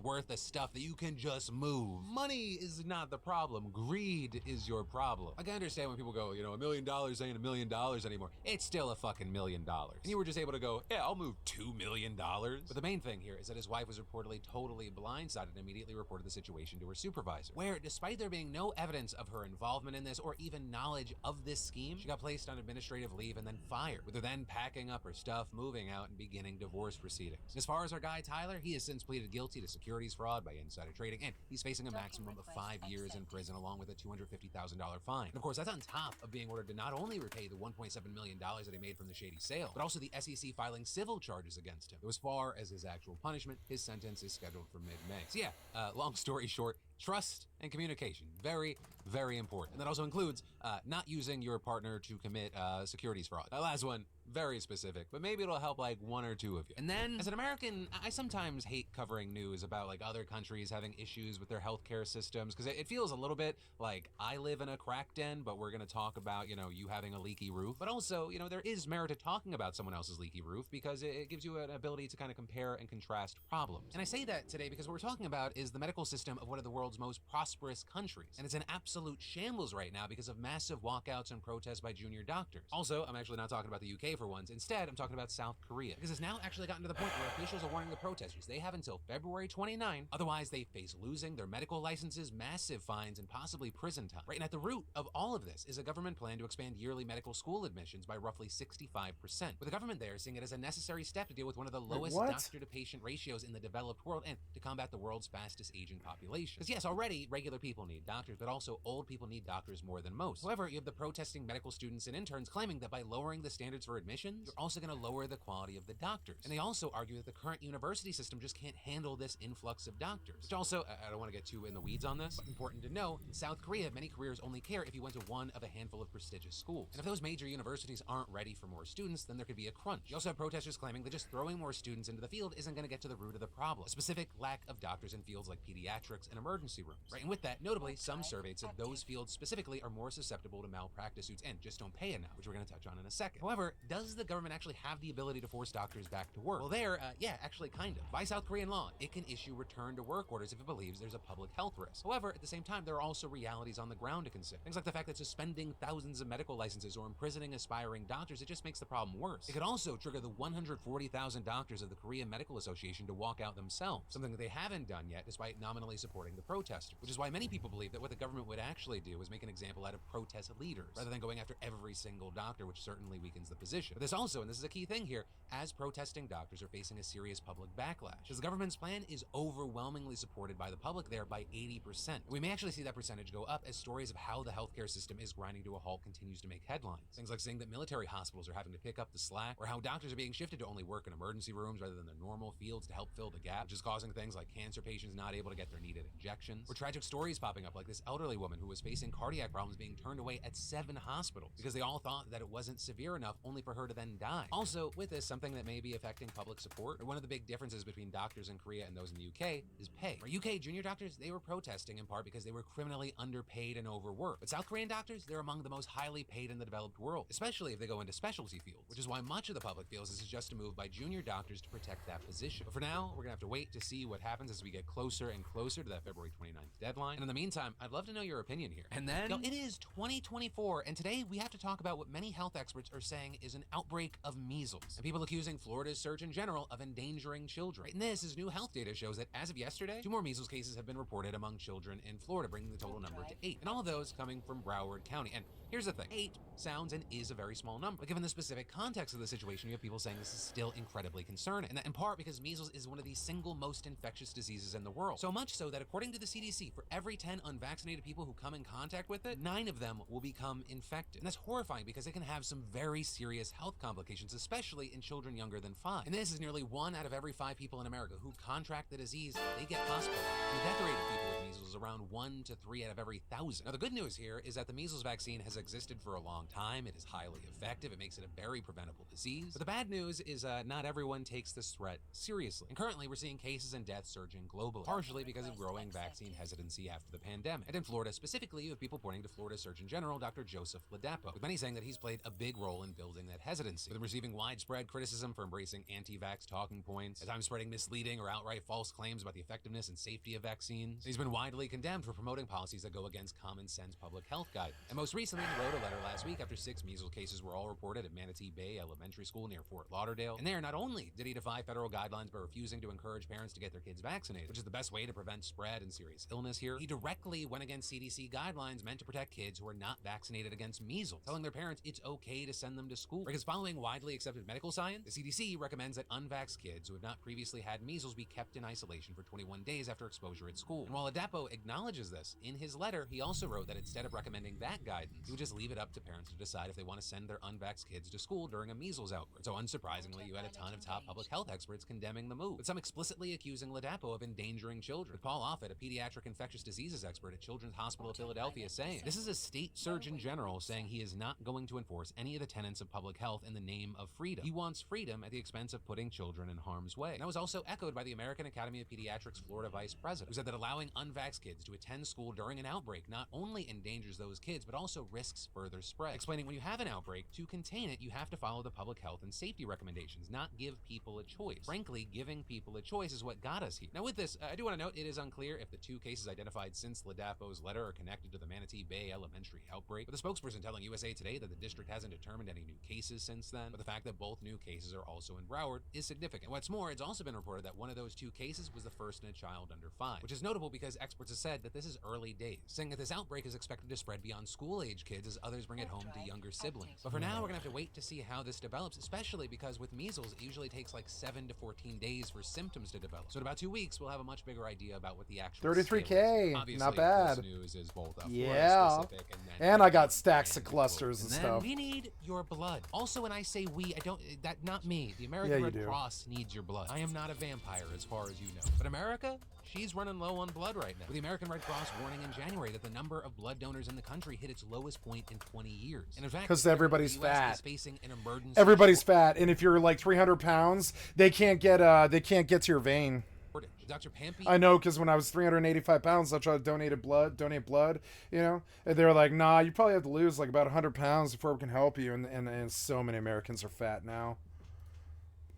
worth of stuff that you can just move, money is not the problem. Greed is your problem. I can understand when people go, you know, $1 million ain't $1 million anymore. It's still a fucking $1 million. And you were just able to go, yeah, I'll move $2 million. But the main thing here is that his wife was reportedly totally blindsided and immediately reported the situation to her supervisor, where despite there being no evidence of her involvement in this or even knowledge of this scheme, she got placed on administrative leave and then fired, with her then packing up her stuff, moving out, and beginning divorce proceedings. As far as our guy Tyler, he has since pleaded guilty to securities fraud by insider trading, and he's facing a maximum of 5 years in prison along with a $250,000 fine. And of course, that's on top of being ordered to not only repay the $1.7 million that he made from the shady sale, but also the SEC filing civil charges against him. As far as his actual punishment, his sentence is scheduled for mid-May. So yeah, long story short, trust and communication, very, very important. And that also includes not using your partner to commit securities fraud. That last one, very specific, but maybe it'll help like one or two of you. And then, as an American, I sometimes hate covering news about like other countries having issues with their healthcare systems, because it feels a little bit like I live in a crack den, but we're gonna talk about, you know, you having a leaky roof. But also, you know, there is merit to talking about someone else's leaky roof, because it gives you an ability to kind of compare and contrast problems. And I say that today because what we're talking about is the medical system of one of the world's most prosperous countries. And it's an absolute shambles right now because of massive walkouts and protests by junior doctors. Also, I'm actually not talking about the UK for once. Instead, I'm talking about South Korea, because it's now actually gotten to the point where officials are warning the protesters they have until February 29, otherwise they face losing their medical licenses, massive fines, and possibly prison time. Right, and at the root of all of this is a government plan to expand yearly medical school admissions by roughly 65%, with the government there seeing it as a necessary step to deal with one of the lowest doctor-to-patient ratios in the developed world and to combat the world's fastest aging population. Because yes, already regular people need doctors, but also old people need doctors more than most. However, you have the protesting medical students and interns claiming that by lowering the standards for admissions, you're also going to lower the quality of the doctors. And they also argue that the current university system just can't handle this influx of doctors. Which also, I don't want to get too in the weeds on this, but important to know, in South Korea, many careers only care if you went to one of a handful of prestigious schools. And if those major universities aren't ready for more students, then there could be a crunch. You also have protesters claiming that just throwing more students into the field isn't going to get to the root of the problem, a specific lack of doctors in fields like pediatrics and emergency rooms. Right, and with that, notably, some surveys said those fields specifically are more susceptible to malpractice suits and just don't pay enough, which we're going to touch on in a second. However, does the government actually have the ability to force doctors back to work? Well, yeah, actually kind of. By South Korean law, it can issue return to work orders if it believes there's a public health risk. However, at the same time, there are also realities on the ground to consider. Things like the fact that suspending thousands of medical licenses or imprisoning aspiring doctors, it just makes the problem worse. It could also trigger the 140,000 doctors of the Korean Medical Association to walk out themselves, something that they haven't done yet despite nominally supporting the protesters, which is why many people believe that what the government would actually do is make an example out of protest leaders, rather than going after every single doctor, which certainly weakens the position. But this also, and this is a key thing here, as protesting doctors are facing a serious public backlash, because the government's plan is overwhelmingly supported by the public there by 80%. We may actually see that percentage go up as stories of how the healthcare system is grinding to a halt continues to make headlines. Things like saying that military hospitals are having to pick up the slack, or how doctors are being shifted to only work in emergency rooms rather than the normal fields to help fill the gap, which is causing things like cancer patients not able to get their needed injections, or tragic stories popping up like this elderly woman who was facing cardiac problems being turned away at 7 hospitals because they all thought that it wasn't severe enough, only for her to then die. Also, with this, something that may be affecting public support, or one of the big differences between doctors in Korea and those in the UK, is pay. For UK junior doctors, they were protesting in part because they were criminally underpaid and overworked. But South Korean doctors, they're among the most highly paid in the developed world, especially if they go into specialty fields, which is why much of the public feels this is just a move by junior doctors to protect that position. But for now, we're gonna have to wait to see what happens as we get closer and closer to that February 29th deadline. And in the meantime, I'd love to know your opinion here. And then, it is 2024, and today we have to talk about what many health experts are saying is an outbreak of measles, and people accusing Florida's Surgeon General of endangering children. And this is new health data shows that as of yesterday, 2 more measles cases have been reported among children in Florida, bringing the total number to 8. And all of those coming from Broward County. And here's the thing, 8 sounds and is a very small number, but given the specific context of the situation, you have people saying this is still incredibly concerning, and that in part because measles is one of the single most infectious diseases in the world. So much so that according to the CDC, for every 10 unvaccinated people who come in contact with it, 9 of them will become infected. And that's horrifying because it can have some very serious health complications, especially in children younger than 5. And this is nearly 1 out of every 5 people in America who contract the disease, they get hospitalized. And the death rate of people with measles is around 1 to 3 out of every 1,000. Now the good news here is that the measles vaccine has existed for a long time. It is highly effective. It makes it a very preventable disease. But the bad news is not everyone takes this threat seriously. And currently we're seeing cases and deaths surging globally, partially because of growing vaccine hesitancy after the pandemic. And in Florida specifically, you have people pointing to Florida Surgeon General Dr. Joseph Ladapo, with many saying that he's played a big role in building that hesitancy, with him receiving widespread criticism for embracing anti-vax talking points, at times spreading misleading or outright false claims about the effectiveness and safety of vaccines. He's been widely condemned for promoting policies that go against common sense public health guidance. And most recently, he wrote a letter last week after 6 measles cases were all reported at Manatee Bay Elementary School near Fort Lauderdale. And there, not only did he defy federal guidelines by refusing to encourage parents to get their kids vaccinated, which is the best way to prevent spread and serious illness here, he directly went against CDC guidelines meant to protect kids who are not vaccinated against measles, telling their parents it's okay to send them to school. Because following widely accepted medical science, the CDC recommends that unvaxxed kids who have not previously had measles be kept in isolation for 21 days after exposure at school. And while Ladapo acknowledges this, in his letter, he also wrote that instead of recommending that guidance, he would just leave it up to parents to decide if they want to send their unvaxxed kids to school during a measles outbreak. So unsurprisingly, you had a ton of top public health experts condemning the move, with some explicitly accusing Ladapo of endangering children. With Paul Offit, a pediatric infectious diseases expert at Children's Hospital of Philadelphia, saying, this is a state surgeon general saying he is not going to enforce any of the tenets of public health in the name of freedom. He wants freedom at the expense of putting children in harm's way. And that was also echoed by the American Academy of Pediatrics Florida Vice President, who said that allowing unvaxxed kids to attend school during an outbreak not only endangers those kids, but also risks further spread. Explaining when you have an outbreak, to contain it, you have to follow the public health and safety recommendations, not give people a choice. Frankly, giving people a choice is what got us here. Now with this, I do want to note it is unclear if the 2 cases identified since Ladapo's letter are connected to the Manatee Bay Elementary outbreak, with the spokesperson telling USA Today that the district hasn't determined any new cases since then, but the fact that both new cases are also in Broward is significant. What's more, it's also been reported that one of those 2 cases was the first in a child under 5, which is notable because experts have said that this is early days, saying that this outbreak is expected to spread beyond school-age kids as others bring it home to younger siblings. But for now, we're gonna have to wait to see how this develops, especially because with measles, it usually takes like 7 to 14 days for symptoms to develop. So in about 2 weeks, we'll have a much bigger idea about what the actual 33K, obviously, not bad. This news is both Yeah, Florida-specific and and I got stacks of clusters and then stuff. we need your blood. Also, when I say we, I don't, that not me. The American Red Cross needs your blood. I am not a vampire as far as you know. But America, she's running low on blood right now, with the American Red Cross warning in January that the number of blood donors in the country hit its lowest point in 20 years. And in fact, because everybody's the US fat. is facing an emergency. Everybody's fat, and if you're like 300 pounds, they can't get to your vein. shortage. Dr. Pampy... I know, because when I was 385 pounds, I tried to donate blood, you know? And they were like, nah, you probably have to lose like about 100 pounds before we can help you. And so many Americans are fat now.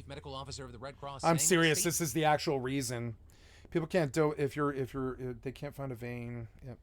Medical officer of the Red Cross... I'm serious. This is the actual reason. People can't do... If they can't find a vein... Yep.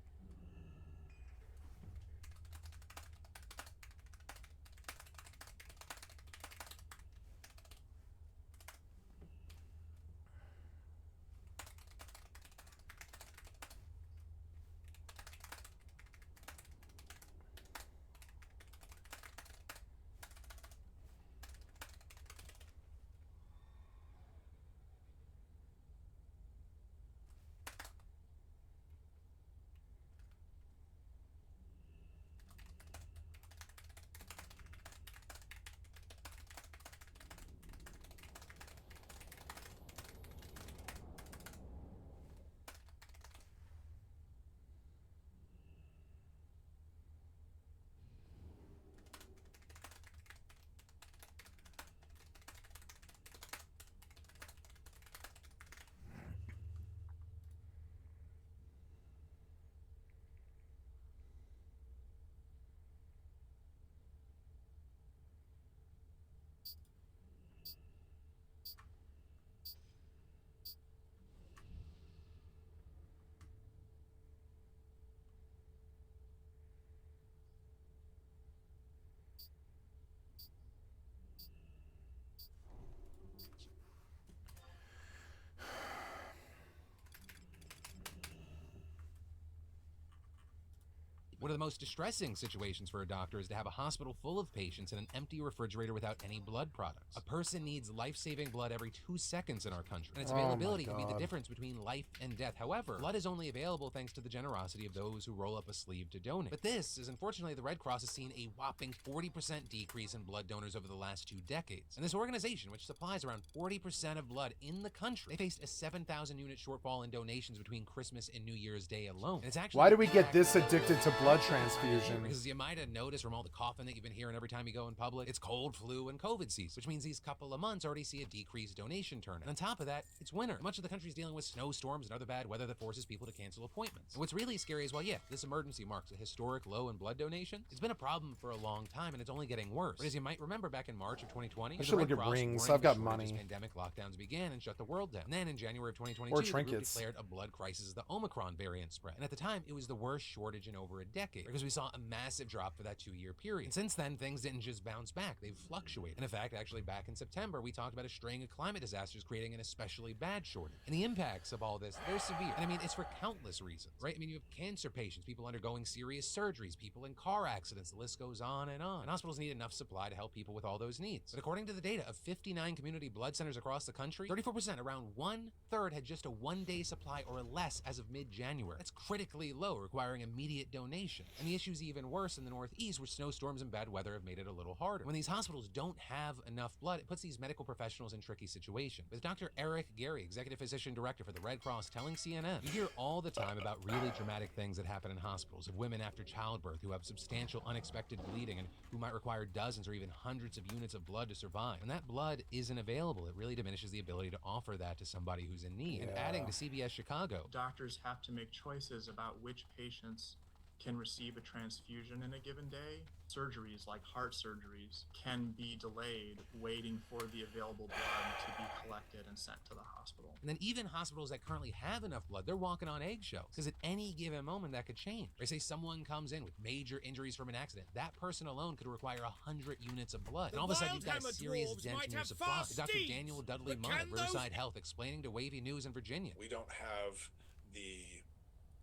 One of the most distressing situations for a doctor is to have a hospital full of patients and an empty refrigerator without any blood products. A person needs life-saving blood every 2 seconds in our country, and its availability can be the difference between life and death. However, blood is only available thanks to the generosity of those who roll up a sleeve to donate. But this is unfortunately the Red Cross has seen a whopping 40% decrease in blood donors over the last 2 decades. And this organization, which supplies around 40% of blood in the country, they faced a 7,000 unit shortfall in donations between Christmas and New Year's Day alone. And it's actually Why do we get this addicted to blood transfusion? Because you might have noticed from all the coughing that you've been hearing every time you go in public, it's cold, flu, and COVID season, which means these couple of months already see a decreased donation turnout. And on top of that, it's winter. Much of the country is dealing with snowstorms and other bad weather that forces people to cancel appointments. And what's really scary is, well, yeah, this emergency marks a historic low in blood donation. It's been a problem for a long time, and it's only getting worse. But as you might remember, back in March of 2020, I should look at rings. I've got money. Pandemic lockdowns began and shut the world down. And then in January of 2022, Or the group trinkets. declared a blood crisis as the Omicron variant spread. And at the time, it was the worst shortage in over a decade, because we saw a massive drop for that 2-year period. And since then, things didn't just bounce back, they've fluctuated. And in fact, actually back in September, we talked about a string of climate disasters creating an especially bad shortage. And the impacts of all this, they're severe. And I mean, it's for countless reasons, right? I mean, you have cancer patients, people undergoing serious surgeries, people in car accidents, the list goes on. And hospitals need enough supply to help people with all those needs. But according to the data of 59 community blood centers across the country, 34%, around 1/3, had just a 1-day supply or less as of mid-January. That's critically low, requiring immediate donation. And the issue's even worse in the Northeast, where snowstorms and bad weather have made it a little harder. When these hospitals don't have enough blood, it puts these medical professionals in tricky situations. With Dr. Eric Gary, Executive Physician Director for the Red Cross, telling CNN, you hear all the time about really dramatic things that happen in hospitals, of women after childbirth who have substantial unexpected bleeding and who might require dozens or even hundreds of units of blood to survive. When that blood isn't available, it really diminishes the ability to offer that to somebody who's in need. And adding to CBS Chicago, doctors have to make choices about which patients can receive a transfusion in a given day. Surgeries like heart surgeries can be delayed waiting for the available blood to be collected and sent to the hospital. And then even hospitals that currently have enough blood, they're walking on eggshells, because at any given moment that could change. They say someone comes in with major injuries from an accident. That person alone could require 100 units of blood. And all of a sudden you've got a serious dent in your supply. Dr. Daniel Dudley Munn of Riverside Health explaining to Wavy News in Virginia. We don't have the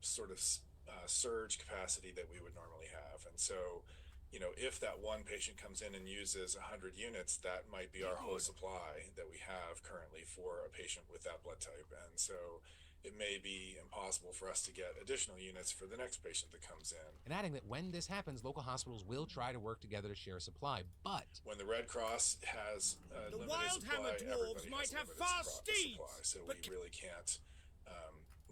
sort of surge capacity that we would normally have. And so, you know, if that one patient comes in and uses 100 units, that might be our whole supply that we have currently for a patient with that blood type. And so it may be impossible for us to get additional units for the next patient that comes in. And adding that when this happens, local hospitals will try to work together to share supply, but when the Red Cross has limited supply, everybody has limited supply. So we really can't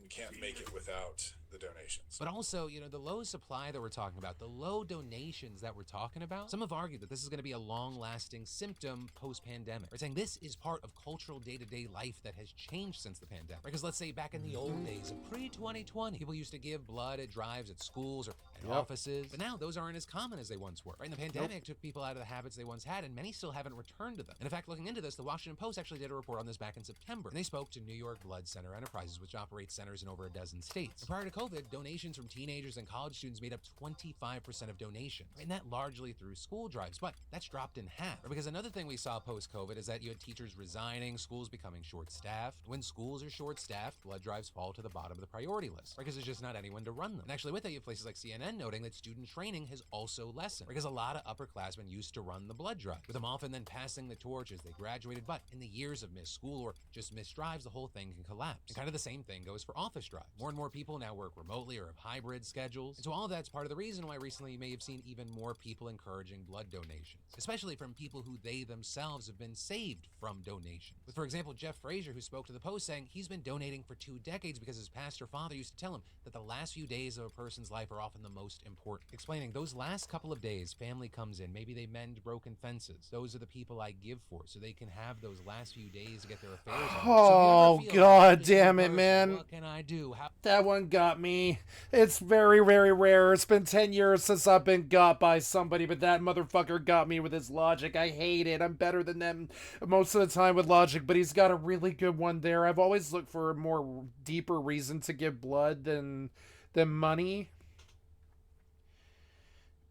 can't make it without the donations. But also, you know, the low supply that we're talking about, the low donations that we're talking about, some have argued that this is going to be a long-lasting symptom post-pandemic. They're saying this is part of cultural day-to-day life that has changed since the pandemic. Because let's say back in the old days of pre-2020, people used to give blood at drives at schools or at offices, but now those aren't as common as they once were. Right? And the pandemic took people out of the habits they once had, and many still haven't returned to them. And in fact, looking into this, the Washington Post actually did a report on this back in September, and they spoke to New York Blood Center Enterprises, which operates centers in over a dozen states. And prior to COVID, donations from teenagers and college students made up 25% of donations, right? And that largely through school drives, but that's dropped in half. Right? Because another thing we saw post-COVID is that you had teachers resigning, schools becoming short-staffed. When schools are short-staffed, blood drives fall to the bottom of the priority list, right? Because there's just not anyone to run them. And actually with that, you have places like CNN noting that student training has also lessened, because a lot of upperclassmen used to run the blood drive, with them often then passing the torch as they graduated, but in the years of missed school or just missed drives, the whole thing can collapse. And kind of the same thing goes for office drives. More and more people now work remotely or have hybrid schedules. And so all of that's part of the reason why recently you may have seen even more people encouraging blood donations, especially from people who they themselves have been saved from donation. With, for example, Jeff Frazier, who spoke to the Post, saying he's been donating for 2 decades because his pastor father used to tell him that the last few days of a person's life are often the most important. Explaining those last couple of days, family comes in, maybe they mend broken fences. Those are the people I give for, so they can have those last few days to get their affairs on. Oh, God damn it, man. What can I do? That one got me. It's very, very rare. It's been 10 years since I've been got by somebody, but that motherfucker got me with his logic. I hate it. I'm better than them most of the time with logic, but he's got a really good one there. I've always looked for a more deeper reason to give blood than money.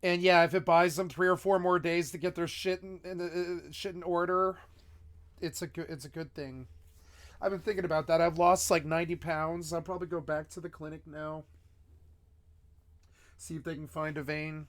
And yeah, if it buys them 3 or 4 more days to get their shit in order, it's a good thing. I've been thinking about that. I've lost like 90 pounds. I'll probably go back to the clinic now. See if they can find a vein.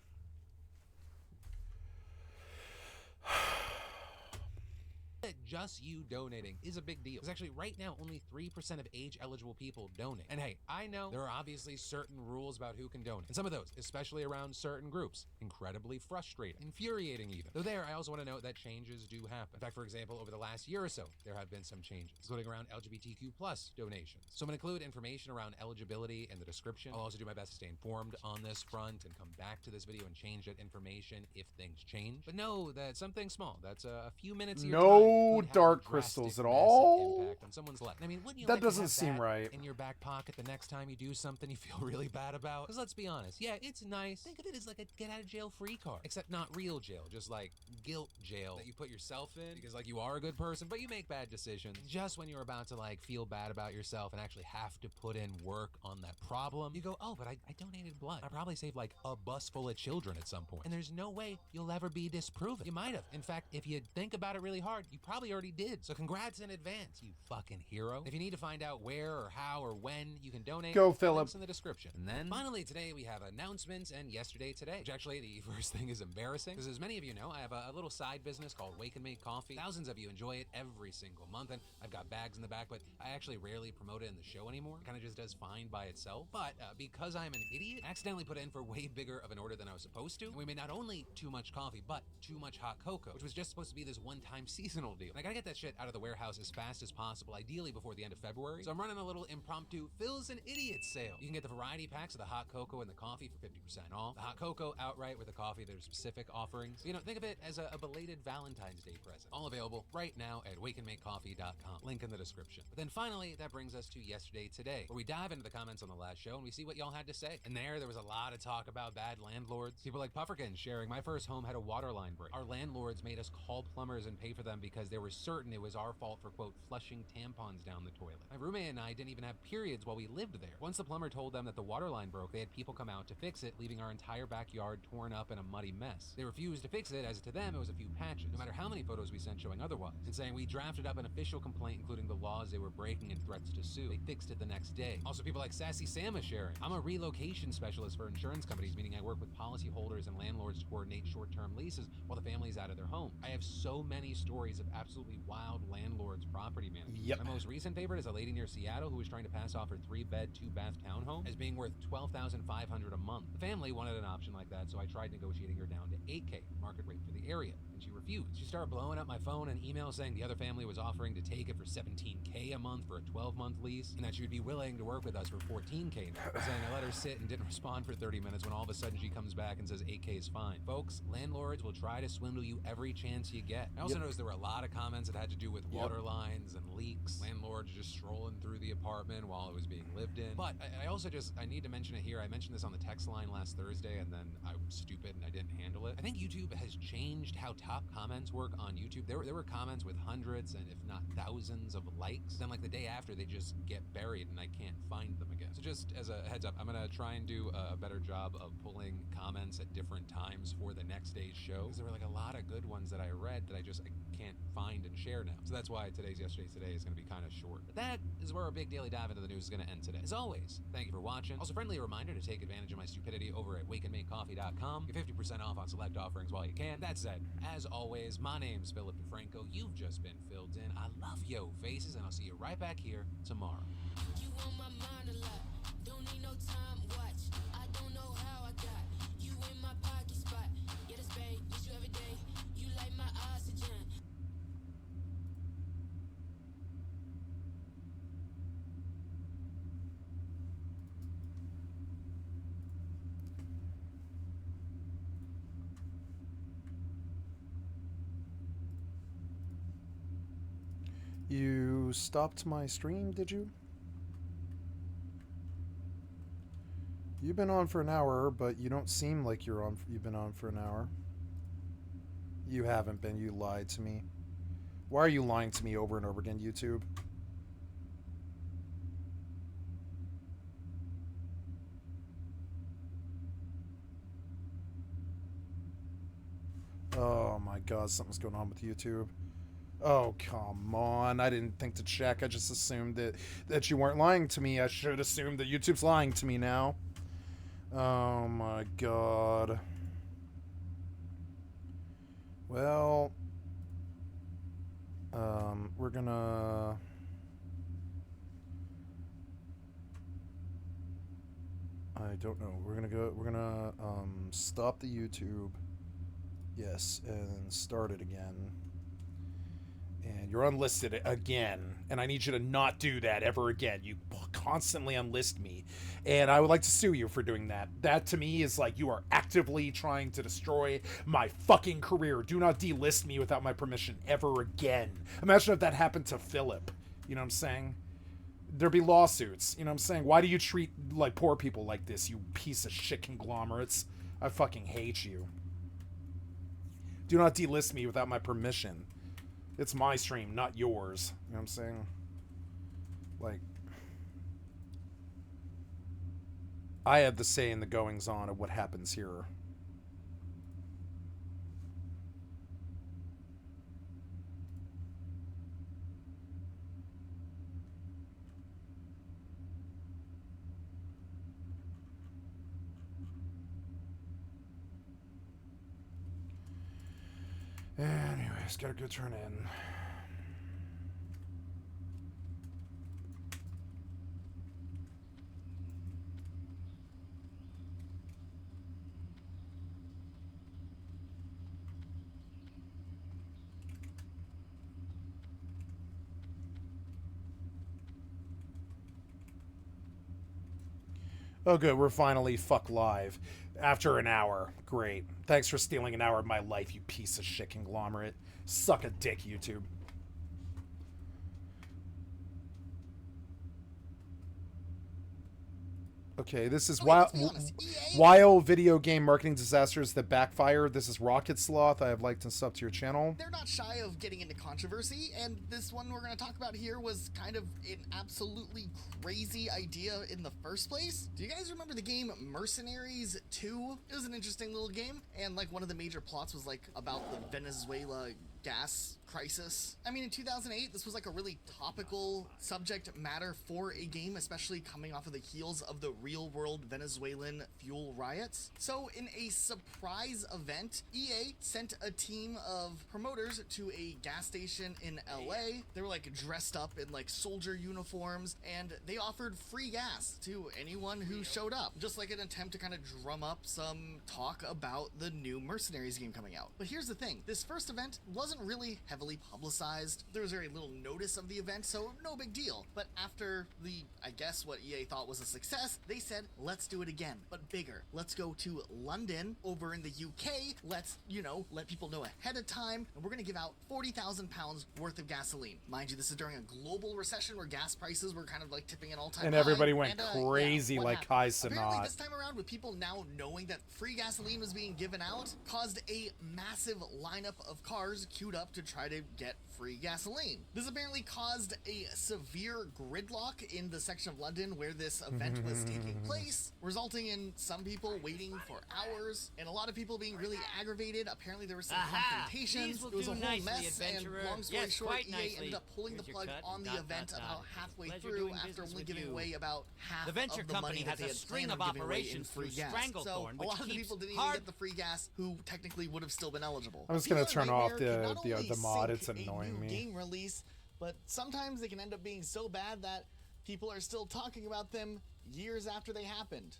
Just you donating is a big deal. Because actually right now, only 3% of age-eligible people donate. And hey, I know there are obviously certain rules about who can donate. And some of those, especially around certain groups, incredibly frustrating, infuriating even. Though there, I also want to note that changes do happen. In fact, for example, over the last year or so, there have been some changes, including around LGBTQ+ donations. So I'm going to include information around eligibility in the description. I'll also do my best to stay informed on this front and come back to this video and change that information if things change. But know that something small, that's a few minutes of your time, dark crystals at all? Impact on someone's life. I mean, wouldn't you that like doesn't to have seem that right in your back pocket the next time you do something you feel really bad about? Because let's be honest, yeah, it's nice. Think of it as like a get out of jail free card, except not real jail, just like guilt jail that you put yourself in because like you are a good person, but you make bad decisions. Just when you're about to like feel bad about yourself and actually have to put in work on that problem, you go, oh, but I donated blood. I probably saved like a bus full of children at some point, and there's no way you'll ever be disproven. You might have. In fact, if you think about it really hard, you probably already did. So congrats in advance, you fucking hero. If you need to find out where or how or when you can donate, go Philip. Links in the description. And then finally today we have announcements and yesterday today, which actually the first thing is embarrassing because as many of you know, I have a little side business called Wake and Make Coffee. Thousands of you enjoy it every single month, and I've got bags in the back, but I actually rarely promote it in the show anymore. It kind of just does fine by itself. But because I'm an idiot, I accidentally put in for way bigger of an order than I was supposed to. And we made not only too much coffee, but too much hot cocoa, which was just supposed to be this one-time seasonal deal. And I gotta get that shit out of the warehouse as fast as possible, ideally before the end of February. So I'm running a little impromptu Phil's and Idiots sale. You can get the variety packs of the hot cocoa and the coffee for 50% off. The hot cocoa outright with the coffee, there's specific offerings. You know, think of it as a belated Valentine's Day present. All available right now at wakeandmakecoffee.com. Link in the description. But then finally, that brings us to yesterday today, where we dive into the comments on the last show and we see what y'all had to say. And there was a lot of talk about bad landlords. People like Pufferkin sharing, my first home had a water line break. Our landlords made us call plumbers and pay for them because they were certain it was our fault for, quote, flushing tampons down the toilet. My roommate and I didn't even have periods while we lived there. Once the plumber told them that the water line broke, they had people come out to fix it, leaving our entire backyard torn up in a muddy mess. They refused to fix it, as to them it was a few patches, no matter how many photos we sent showing otherwise, and saying we drafted up an official complaint including the laws they were breaking and threats to sue. They fixed it the next day. Also people like Sassy Sam is sharing, I'm a relocation specialist for insurance companies, meaning I work with policyholders and landlords to coordinate short-term leases while the family is out of their home. I have so many stories of absolutely wild landlords, property managers. Yep. My most recent favorite is a lady near Seattle who was trying to pass off her 3-bed, 2-bath townhome as being worth $12,500 a month. The family wanted an option like that, so I tried negotiating her down to $8K, market rate for the area. and she refused. She started blowing up my phone and email saying the other family was offering to take it for $17K a month for a 12-month lease, and that she would be willing to work with us for $14K now. Saying I let her sit and didn't respond for 30 minutes when all of a sudden she comes back and says 8K is fine. Folks, landlords will try to swindle you every chance you get. I also noticed there were a lot of comments that had to do with water lines and leaks, landlords just strolling through the apartment while it was being lived in. But I need to mention it here. I mentioned this on the text line last Thursday, and then I was stupid and I didn't handle it. I think YouTube has changed how top comments work on YouTube. There were comments with hundreds and if not thousands of likes. Then like the day after, they just get buried and I can't find them again. So just as a heads up, I'm gonna try and do a better job of pulling comments at different times for the next day's show. Because there were like a lot of good ones that I read that I can't find and share now. So that's why today's Yesterday's Today is gonna be kind of short. But that is where our big daily dive into the news is gonna end today. As always, thank you for watching. Also, friendly reminder to take advantage of my stupidity over at wakeandmakecoffee.com. Get 50% off on select offerings while you can. That said, as always, my name's Philip DeFranco. You've just been filled in. I love yo faces, and I'll see you right back here tomorrow. You on my mind a lot. Don't need no time watch. I don't know how I got you in my pocket spot. Yeah, this babe, miss you every day. You like my oxygen. You stopped my stream, did you? You've been on for an hour, but you don't seem like you've been on for an hour. You haven't been. You lied to me. Why are you lying to me over and over again, YouTube? Oh my god, something's going on with YouTube. Oh, come on. I didn't think to check. I just assumed that you weren't lying to me. I should assume that YouTube's lying to me now. Oh my god. Well, we're gonna... I don't know. We're gonna stop the YouTube. Yes, and start it again. And you're unlisted again. And I need you to not do that ever again. You constantly unlist me. And I would like to sue you for doing that. That to me is like you are actively trying to destroy my fucking career. Do not delist me without my permission ever again. Imagine if that happened to Philip. You know what I'm saying? There'd be lawsuits. You know what I'm saying? Why do you treat like poor people like this, you piece of shit conglomerates? I fucking hate you. Do not delist me without my permission. It's my stream, not yours. You know what I'm saying? Like, I have the say in the goings-on of what happens here. Anyways, gotta go turn in. Oh good, we're finally live. After an hour. Great. Thanks for stealing an hour of my life, you piece of shit conglomerate. Suck a dick, YouTube. Okay, this is WoW video game marketing disasters that backfired. This is Rocket Sloth. I have liked and subbed to your channel. They're not shy of getting into controversy, and this one we're going to talk about here was kind of an absolutely crazy idea in the first place. Do you guys remember the game Mercenaries 2? It was an interesting little game, and like one of the major plots was like about the Venezuela gas crisis. I mean, in 2008, this was like a really topical subject matter for a game, especially coming off of the heels of the real-world Venezuelan fuel riots. So in a surprise event, EA sent a team of promoters to a gas station in LA. They were like dressed up in like soldier uniforms, and they offered free gas to anyone who showed up, just like an attempt to kind of drum up some talk about the new Mercenaries game coming out. But here's the thing, this first event wasn't really heavily publicized. There was very little notice of the event, so no big deal. But after the, I guess what EA thought was a success, they said, let's do it again, but bigger. Let's go to London over in the UK. Let's, you know, let people know ahead of time, and we're gonna give out 40,000 pounds worth of gasoline. Mind you, this is during a global recession where gas prices were kind of like tipping an all-time high. And everybody went crazy yeah, like Kai Apparently Cenat. this time around, with people now knowing that free gasoline was being given out, caused a massive lineup of cars queued up to try to get free gasoline. This apparently caused a severe gridlock in the section of London where this event was taking place, resulting in some people waiting for hours and a lot of people being really aggravated. Apparently there was some confrontations. It was a whole mess, and long story short, EA ended up pulling the plug on the event about halfway through after only giving away about half of the money that they had planned on giving away in free gas. So a lot of the people didn't even get the free gas who technically would have still been eligible. I'm just gonna turn off the mod. It's annoying me. Game release, but sometimes they can end up being so bad that people are still talking about them years after they happened.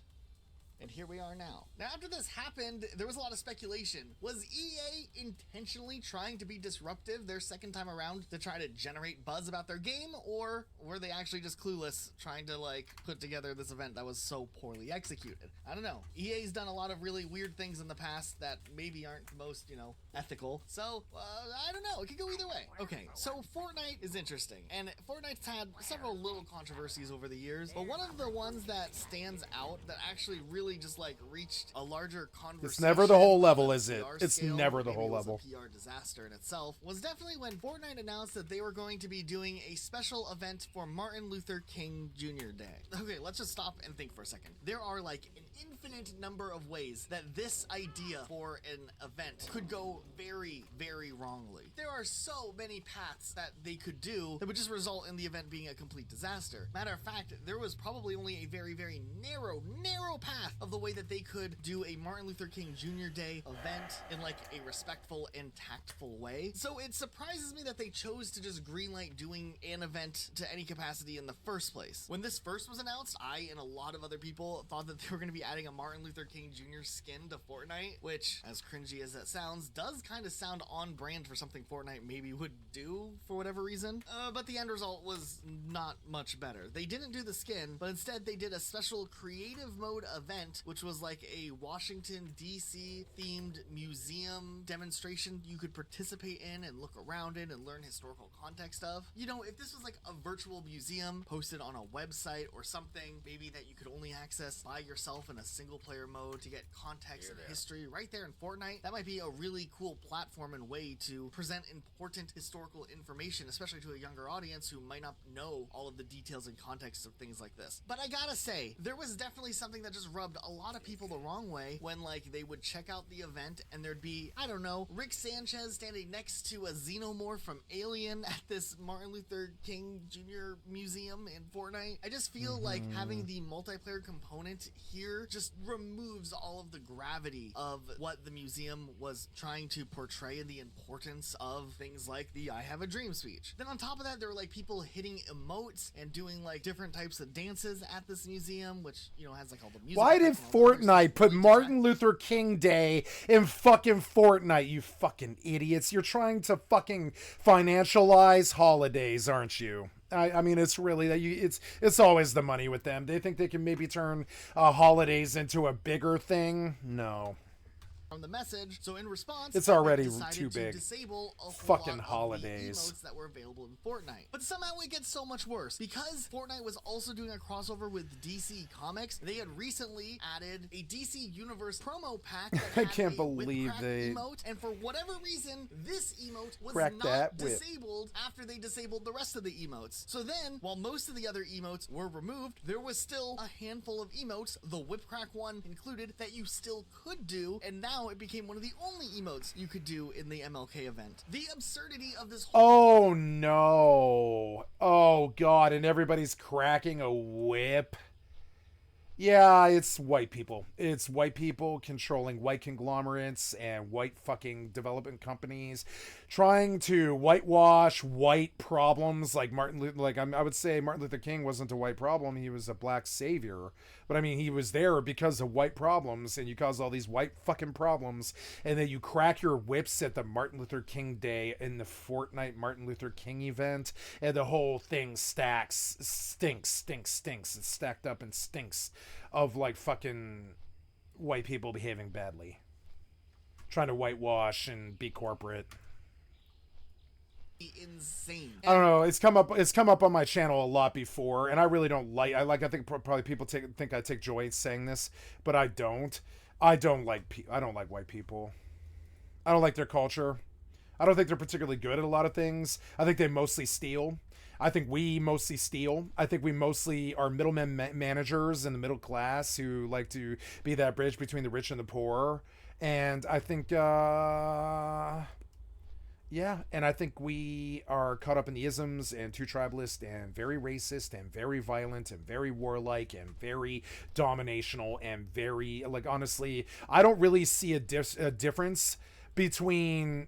And here we are now. Now, after this happened, there was a lot of speculation. Was EA intentionally trying to be disruptive their second time around to try to generate buzz about their game, or were they actually just clueless trying to like put together this event that was so poorly executed? I don't know. EA's done a lot of really weird things in the past that maybe aren't the most, you know, ethical. So, I don't know. It could go either way. Okay, so Fortnite is interesting, and Fortnite's had several little controversies over the years, but one of the ones that stands out that actually really just like reached a larger conversation. It's never the whole level, is it? It's never the whole level. PR disaster in itself was definitely when Fortnite announced that they were going to be doing a special event for Martin Luther King Jr. Day. Okay, let's just stop and think for a second. There are like an infinite number of ways that this idea for an event could go very, very wrongly. There are so many paths that they could do that would just result in the event being a complete disaster. Matter of fact, there was probably only a very, very narrow path of the way that they could do a Martin Luther King Jr. Day event in like a respectful and tactful way. So it surprises me that they chose to just greenlight doing an event to any capacity in the first place. When this first was announced, I and a lot of other people thought that they were going to be adding a Martin Luther King Jr. skin to Fortnite, which, as cringy as that sounds, does kind of sound on brand for something Fortnite maybe would do for whatever reason. But the end result was not much better. They didn't do the skin, but instead they did a special creative mode event, which was like a Washington, D.C. themed museum demonstration you could participate in and look around in and learn historical context of. You know, if this was like a virtual museum posted on a website or something, maybe that you could only access by yourself in a single player mode to get context and history right there in Fortnite, that might be a really cool platform and way to present important historical information, especially to a younger audience who might not know all of the details and context of things like this. But I gotta say, there was definitely something that just rubbed a lot of people the wrong way when like they would check out the event and there'd be, I don't know, Rick Sanchez standing next to a xenomorph from Alien at this Martin Luther King Jr. museum in Fortnite. I just feel like having the multiplayer component here just removes all of the gravity of what the museum was trying to portray and the importance of things like the I Have a Dream speech. Then on top of that, there were like people hitting emotes and doing like different types of dances at this museum, which, you know, has like all the music. Why did Fortnite put Martin Luther King Day in fucking Fortnite, you fucking idiots? You're trying to fucking financialize holidays, aren't you? I mean, it's really that it's always the money with them. They think they can maybe turn holidays into a bigger thing. No. From the message, so in response, it's already to too big. Disable a fucking lot holidays of the emotes that were available in Fortnite. But somehow it gets so much worse because Fortnite was also doing a crossover with DC Comics. They had recently added a DC Universe promo pack. That I can't believe they emote, and for whatever reason, this emote was Crack not disabled after they disabled the rest of the emotes. So then, while most of the other emotes were removed, there was still a handful of emotes, the whip crack one included, that you still could do, and now now it became one of the only emotes you could do in the MLK event. The absurdity of this whole Oh no. Oh god, and everybody's cracking a whip. Yeah, it's white people. It's white people controlling white conglomerates and white fucking development companies trying to whitewash white problems like I would say Martin Luther King wasn't a white problem. He was a black savior. But I mean, he was there because of white problems, and you cause all these white fucking problems, and then you crack your whips at the Martin Luther King Day in the Fortnite Martin Luther King event, and the whole thing stinks. It's stacked up and stinks of like fucking white people behaving badly, trying to whitewash and be corporate. Insane. I don't know. It's come up on my channel a lot before, and I really don't like. I think probably people think I take joy in saying this, but I don't. I don't like white people. I don't like their culture. I don't think they're particularly good at a lot of things. I think they mostly steal. I think we mostly steal. I think we mostly are middlemen managers in the middle class who like to be that bridge between the rich and the poor. And I think, yeah, and I think we are caught up in the isms and too tribalist and very racist and very violent and very warlike and very dominational and very, like, honestly, I don't really see a difference between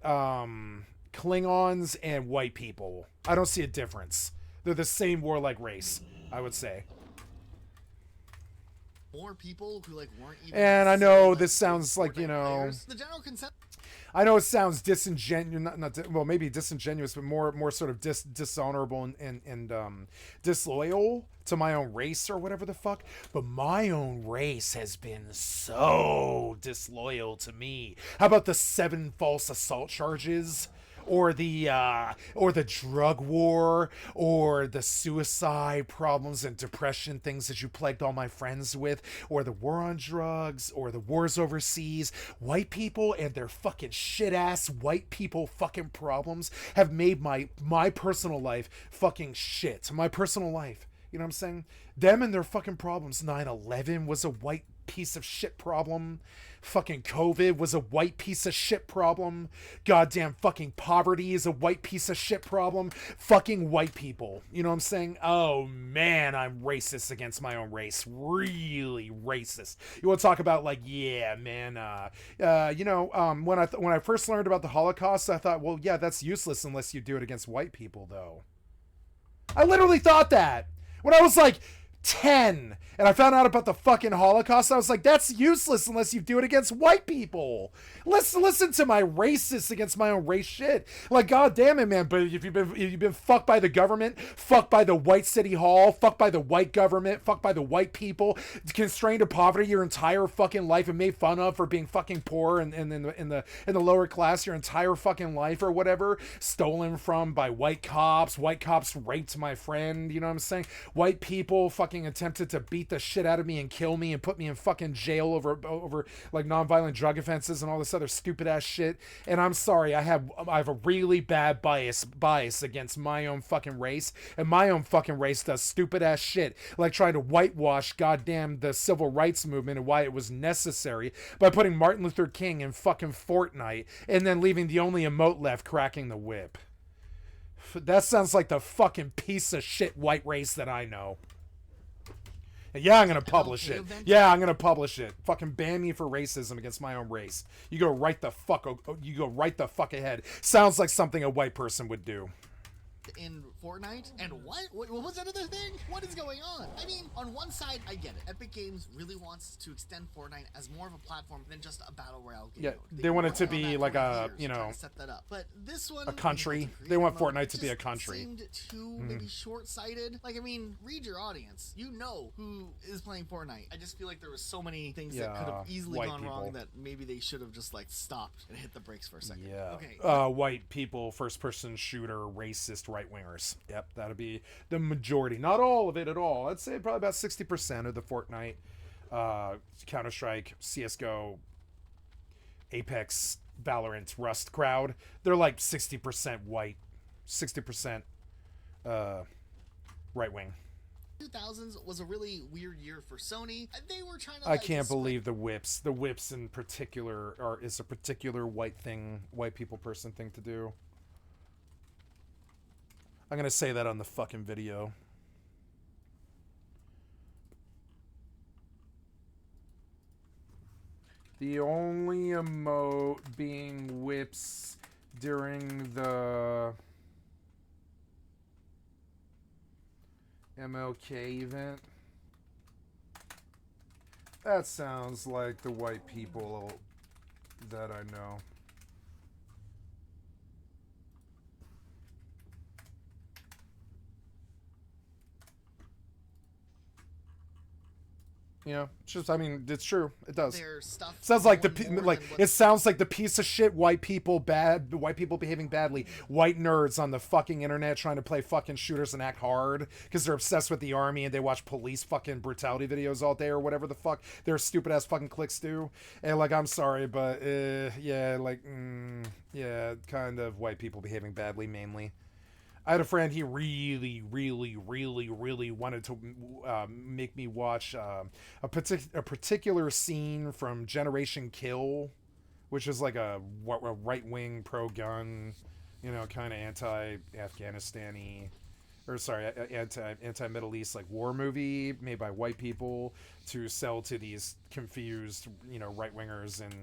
Klingons and white people. I don't see a difference. They're the same warlike race, I would say. More people who like weren't even. And I know this sounds like, you know, players. The general concept. I know it sounds disingenuous, well, maybe disingenuous, but more sort of dishonorable and disloyal to my own race or whatever the fuck. But my own race has been so disloyal to me. How about the 7 false assault charges? Or the drug war, or the suicide problems and depression things that you plagued all my friends with, or the war on drugs, or the wars overseas. White people and their fucking shit-ass white people fucking problems have made my personal life fucking shit. My personal life. You know what I'm saying? Them and their fucking problems. 9/11 was a white piece of shit problem. Fucking COVID was a white piece of shit problem. Goddamn fucking poverty is a white piece of shit problem. Fucking white people. You know what I'm saying? Oh man, I'm racist against my own race. Really racist. You want to talk about like, yeah, man, when I first learned about the Holocaust, I thought, well, yeah, that's useless unless you do it against white people, though. I literally thought that when I was like 10 and I found out about the fucking Holocaust. I was like, that's useless unless you do it against white people. Listen to my racist against my own race shit. Like, god damn it, man. But if you've been fucked by the government, fucked by the white city hall, fucked by the white government, fucked by the white people, constrained to poverty your entire fucking life and made fun of for being fucking poor and in the lower class your entire fucking life or whatever, stolen from by white cops raped my friend, you know what I'm saying? White people fucking attempted to beat the shit out of me and kill me and put me in fucking jail over like nonviolent drug offenses and all this other stupid ass shit. And I'm sorry, I have a really bad bias against my own fucking race, and my own fucking race does stupid ass shit like trying to whitewash goddamn the civil rights movement and why it was necessary by putting Martin Luther King in fucking Fortnite and then leaving the only emote left cracking the whip. That sounds like the fucking piece of shit white race that I know. Yeah, I'm gonna publish it. Yeah, I'm gonna publish it. Fucking ban me for racism against my own race. You go right the fuck ahead. Sounds like something a white person would do. In Fortnite? And what was that other thing? What is going on? I mean, on one side, I get it. Epic Games really wants to extend Fortnite as more of a platform than just a battle royale game. Yeah, they want it to be like a, you know, set that up. But this one, a country. They want Fortnite to be a country. Seemed too maybe short-sighted. Like, I mean, read your audience. You know who is playing Fortnite. I just feel like there was so many things that could have easily gone wrong that maybe they should have just like stopped and hit the brakes for a second. Yeah. Okay. White people, first-person shooter, racist right-wingers. Yep, that'll be the majority. Not all of it at all. I'd say probably about 60% of the Fortnite, Counter-Strike, CSGO, Apex, Valorant, Rust crowd. They're like 60% white, 60% right-wing. 2000s was a really weird year for Sony. They were trying to. I can't believe the whips. The whips in particular is a particular white people person thing to do. I'm gonna say that on the fucking video. The only emote being whips during the MLK event. That sounds like the white people that I know. Yeah, just I mean, it's true. It does. Their stuff sounds like it sounds like the piece of shit white people behaving badly, white nerds on the fucking internet trying to play fucking shooters and act hard because they're obsessed with the army and they watch police fucking brutality videos all day or whatever the fuck their stupid ass fucking clicks do. And like, I'm sorry, but yeah, like yeah, kind of white people behaving badly mainly. I had a friend, he really wanted to make me watch a particular scene from Generation Kill, which is like a right-wing pro-gun, you know, kind of anti-Afghanistan-y, or sorry, anti-Middle East like war movie made by white people to sell to these confused, you know, right-wingers and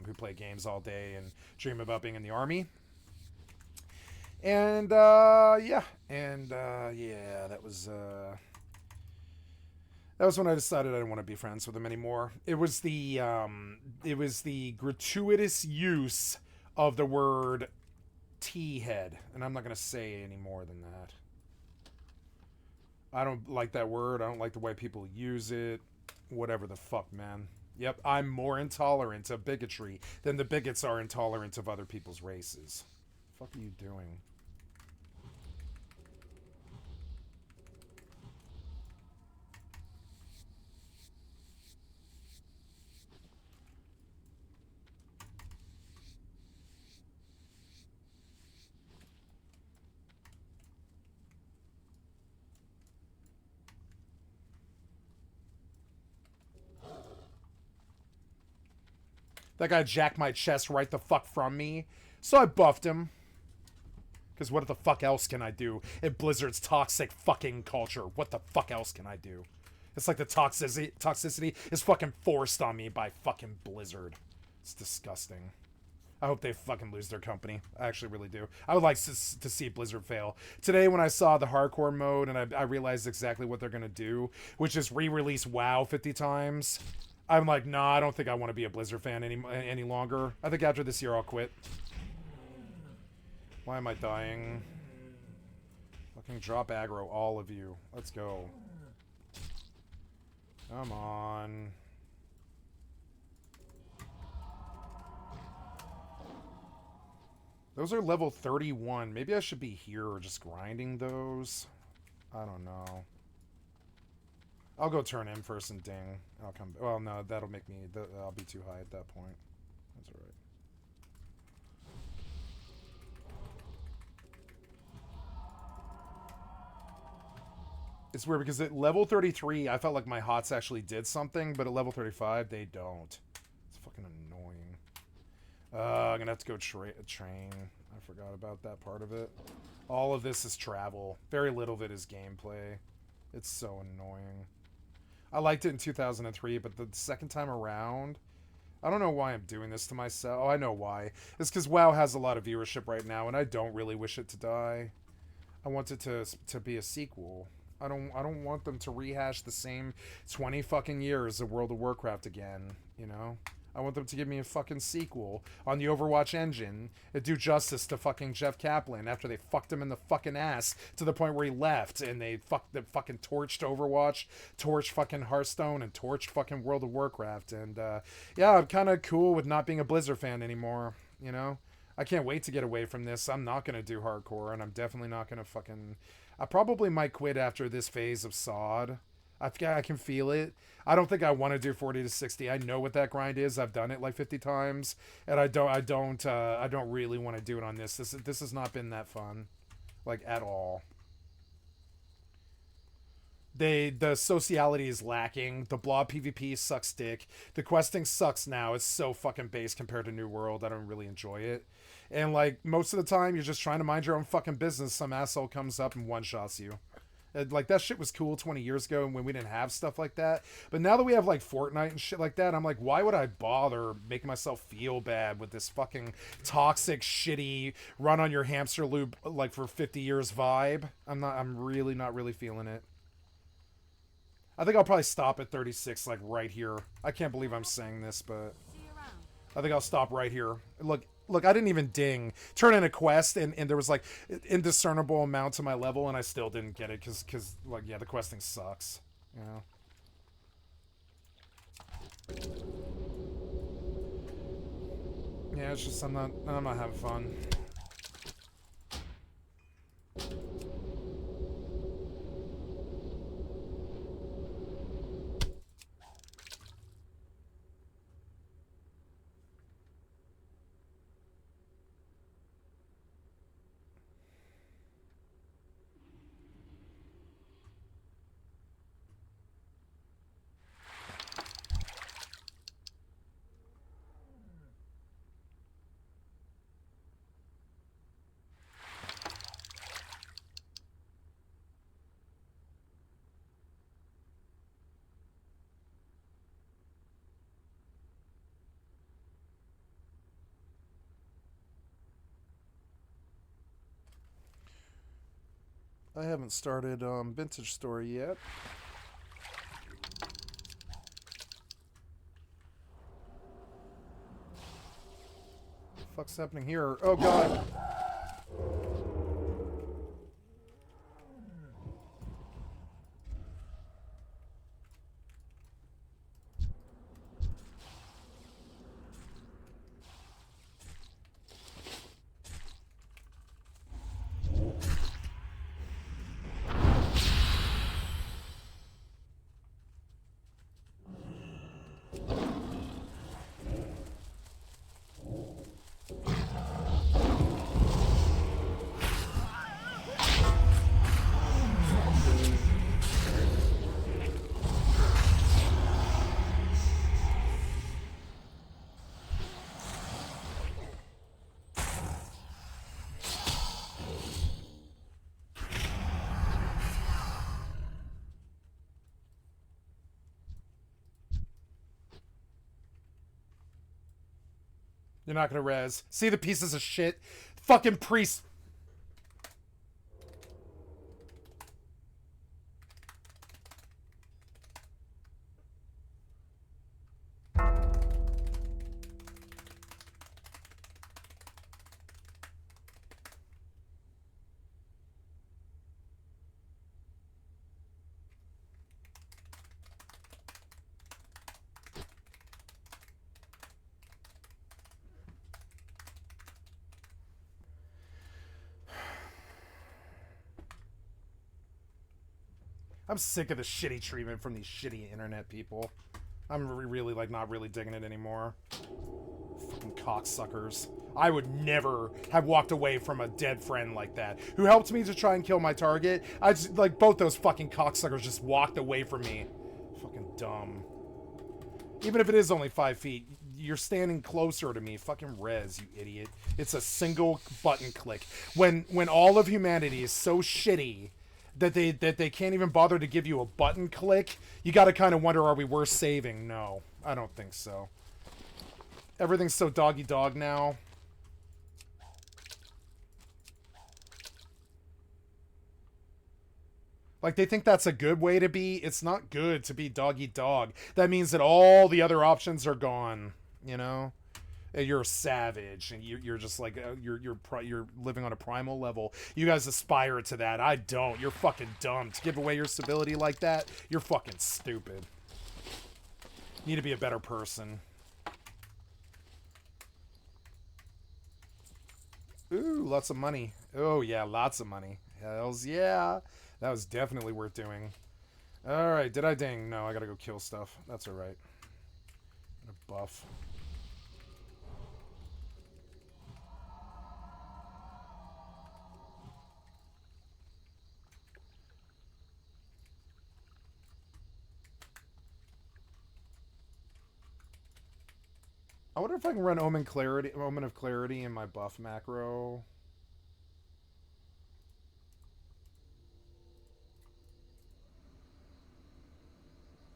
who play games all day and dream about being in the army. And yeah, that was when I decided I didn't want to be friends with him anymore. It was the gratuitous use of the word T-head, and I'm not gonna say any more than that. I don't like that word. I don't like the way people use it. Whatever the fuck, man. Yep, I'm more intolerant of bigotry than the bigots are intolerant of other people's races. What the fuck are you doing? That guy jacked my chest right the fuck from me. So I buffed him. Because what the fuck else can I do in Blizzard's toxic fucking culture? What the fuck else can I do? It's like the toxicity is fucking forced on me by fucking Blizzard. It's disgusting. I hope they fucking lose their company. I actually really do. I would like to see Blizzard fail. Today when I saw the hardcore mode and I realized exactly what they're going to do, which is re-release WoW 50 times... I'm like, nah, I don't think I want to be a Blizzard fan any longer. I think after this year I'll quit. Why am I dying? Fucking drop aggro, all of you. Let's go. Come on. Those are level 31. Maybe I should be here or just grinding those. I don't know. I'll go turn in first and ding. I'll come. Well, no, that'll make me. I'll be too high at that point. That's alright. It's weird because at level 33, I felt like my HOTS actually did something, but at level 35, they don't. It's fucking annoying. I'm gonna have to go train. I forgot about that part of it. All of this is travel. Very little of it is gameplay. It's so annoying. I liked it in 2003, but the second time around, I don't know why I'm doing this to myself. Oh, I know why. It's because WoW has a lot of viewership right now, and I don't really wish it to die. I want it to be a sequel. I don't want them to rehash the same 20 fucking years of World of Warcraft again, you know? I want them to give me a fucking sequel on the Overwatch engine and do justice to fucking Jeff Kaplan after they fucked him in the fucking ass to the point where he left and they fucking torched Overwatch, torched fucking Hearthstone, and torched fucking World of Warcraft. And yeah, I'm kind of cool with not being a Blizzard fan anymore, you know? I can't wait to get away from this. I'm not going to do hardcore, and I'm definitely not going to fucking... I probably might quit after this phase of SoD. I can feel it. I don't think I want to do 40 to 60. I know what that grind is. I've done it like 50 times, and I don't really want to do it on this. This has not been that fun, like at all. the sociality is lacking. The blob PvP sucks dick. The questing sucks now. It's so fucking base compared to New World. I don't really enjoy it. And like most of the time, you're just trying to mind your own fucking business. Some asshole comes up and one shots you. Like that shit was cool 20 years ago when we didn't have stuff like that. But now that we have like Fortnite and shit like that, I'm like, why would I bother making myself feel bad with this fucking toxic, shitty, run on your hamster loop like for 50 years vibe? I'm really not really feeling it. I think I'll probably stop at 36, like right here. I can't believe I'm saying this, but I think I'll stop right here. Look, I didn't even ding. Turn in a quest, and there was, like, indiscernible amount to my level, and I still didn't get it, because, like, yeah, the questing sucks, you know? Yeah, it's just, I'm not having fun. I haven't started Vintage Story yet. What the fuck's happening here? Oh god! You're not gonna res. See the pieces of shit? Fucking priest. I'm sick of the shitty treatment from these shitty internet people. I'm really, like, not really digging it anymore. Fucking cocksuckers. I would never have walked away from a dead friend like that, who helped me to try and kill my target. I just, like, both those fucking cocksuckers just walked away from me. Fucking dumb. Even if it is only 5 feet, you're standing closer to me. Fucking res, you idiot. It's a single button click. When all of humanity is so shitty that they can't even bother to give you a button click, you gotta kind of wonder, are we worth saving? No, I don't think so. Everything's so doggy dog now. Like, they think that's a good way to be. It's not good to be doggy dog. That means that all the other options are gone, you know? You're a savage, and you're just like, you're living on a primal level. You guys aspire to that. I don't. You're fucking dumb. To give away your stability like that, you're fucking stupid. You need to be a better person. Ooh, lots of money. Oh, yeah, lots of money. Hells yeah. That was definitely worth doing. Alright, did I ding? No, I gotta go kill stuff. That's alright. Buff. I wonder if I can run Omen of Clarity in my buff macro.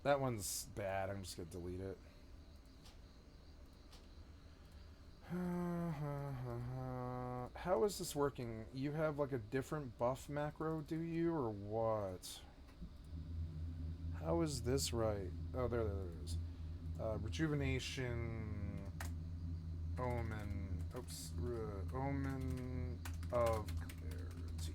That one's bad. I'm just gonna delete it. How is this working? You have like a different buff macro, do you, or what? How is this right? Oh, there it is. Rejuvenation, Omen, oops, Omen of Clarity.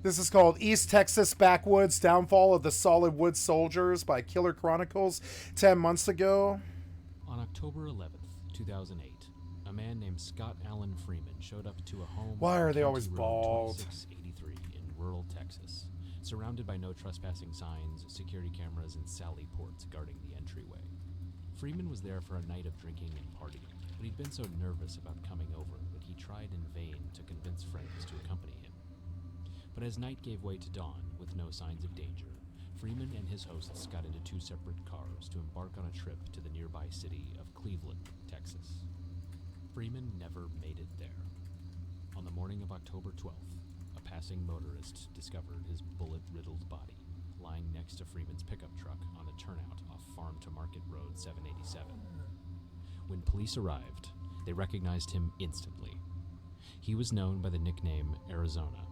This is called East Texas Backwoods Downfall of the Solid Wood Soldiers by Killer Chronicles 10 months ago. On October 11th, 2008, a man named Scott Allen Freeman showed up to a home. Why are they always bald? 2683 in rural Texas, surrounded by no trespassing signs, security cameras, and sally ports guarding the entryway. Freeman was there for a night of drinking and partying, but he'd been so nervous about coming over that he tried in vain to convince friends to accompany him. But as night gave way to dawn, with no signs of danger, Freeman and his hosts got into two separate cars to embark on a trip to the nearby city of Cleveland, Texas. Freeman never made it there. On the morning of October 12th, a passing motorist discovered his bullet-riddled body lying next to Freeman's pickup truck on a turnout off Farm to Market Road 787. When police arrived, they recognized him instantly. He was known by the nickname Arizona,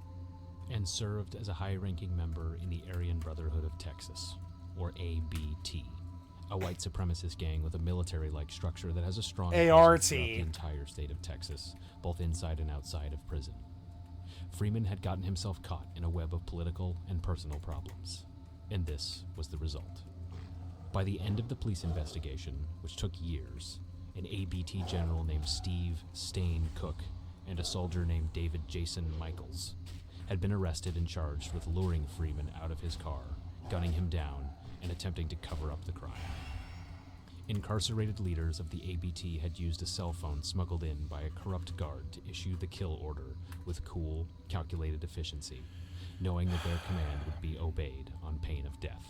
and served as a high-ranking member in the Aryan Brotherhood of Texas, or ABT, a white supremacist gang with a military-like structure that has a strong presence throughout the entire state of Texas, both inside and outside of prison. Freeman had gotten himself caught in a web of political and personal problems, and this was the result. By the end of the police investigation, which took years, an ABT general named Steve Stain Cook and a soldier named David Jason Michaels had been arrested and charged with luring Freeman out of his car, gunning him down, and attempting to cover up the crime. Incarcerated leaders of the ABT had used a cell phone smuggled in by a corrupt guard to issue the kill order with cool, calculated efficiency, knowing that their command would be obeyed on pain of death.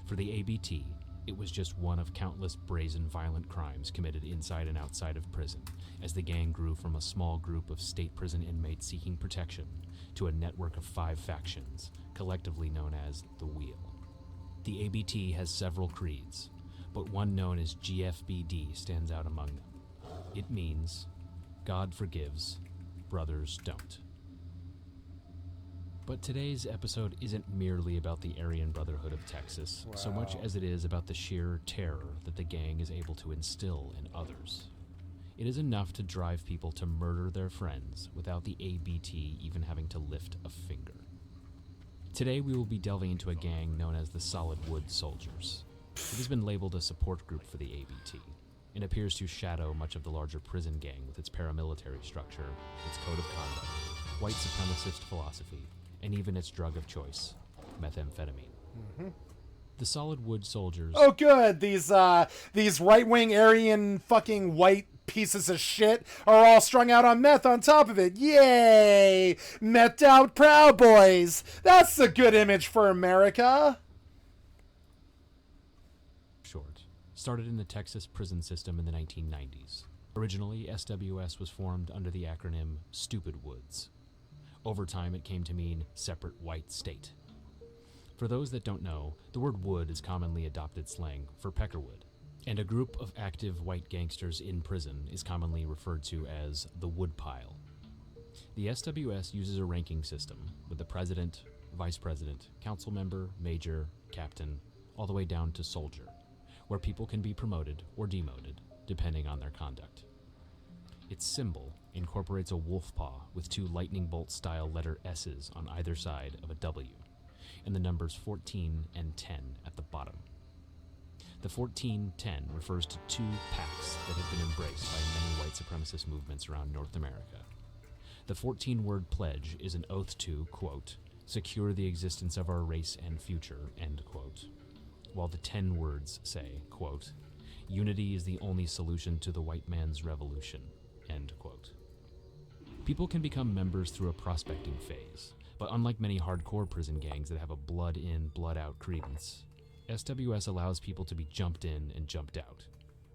For the ABT, it was just one of countless brazen violent crimes committed inside and outside of prison, as the gang grew from a small group of state prison inmates seeking protection to a network of 5 factions, collectively known as the Wheel. The ABT has several creeds, but one known as GFBD stands out among them. It means, God forgives, brothers don't. But today's episode isn't merely about the Aryan Brotherhood of Texas, so much as it is about the sheer terror that the gang is able to instill in others. It is enough to drive people to murder their friends without the ABT even having to lift a finger. Today we will be delving into a gang known as the Solid Wood Soldiers. It has been labeled a support group for the ABT, and appears to shadow much of the larger prison gang with its paramilitary structure, its code of conduct, white supremacist philosophy, and even its drug of choice, methamphetamine. The Solid Wood Soldiers... Oh, good! These right-wing Aryan fucking white pieces of shit are all strung out on meth on top of it. Yay! Methed out Proud Boys! That's a good image for America! Started in the Texas prison system in the 1990s. Originally, SWS was formed under the acronym Stupid Woods. Over time, it came to mean Separate White State. For those that don't know, the word wood is commonly adopted slang for peckerwood, and a group of active white gangsters in prison is commonly referred to as the woodpile. The SWS uses a ranking system with the president, vice president, council member, major, captain, all the way down to soldier, where people can be promoted or demoted, depending on their conduct. Its symbol incorporates a wolf paw with two lightning bolt-style letter S's on either side of a W, and the numbers 14 and 10 at the bottom. The 1410 refers to two pacts that have been embraced by many white supremacist movements around North America. The 14-word pledge is an oath to, quote, secure the existence of our race and future, end quote, while the 10 words say, quote, unity is the only solution to the white man's revolution, end quote. People can become members through a prospecting phase, but unlike many hardcore prison gangs that have a blood-in, blood-out credence, SWS allows people to be jumped in and jumped out,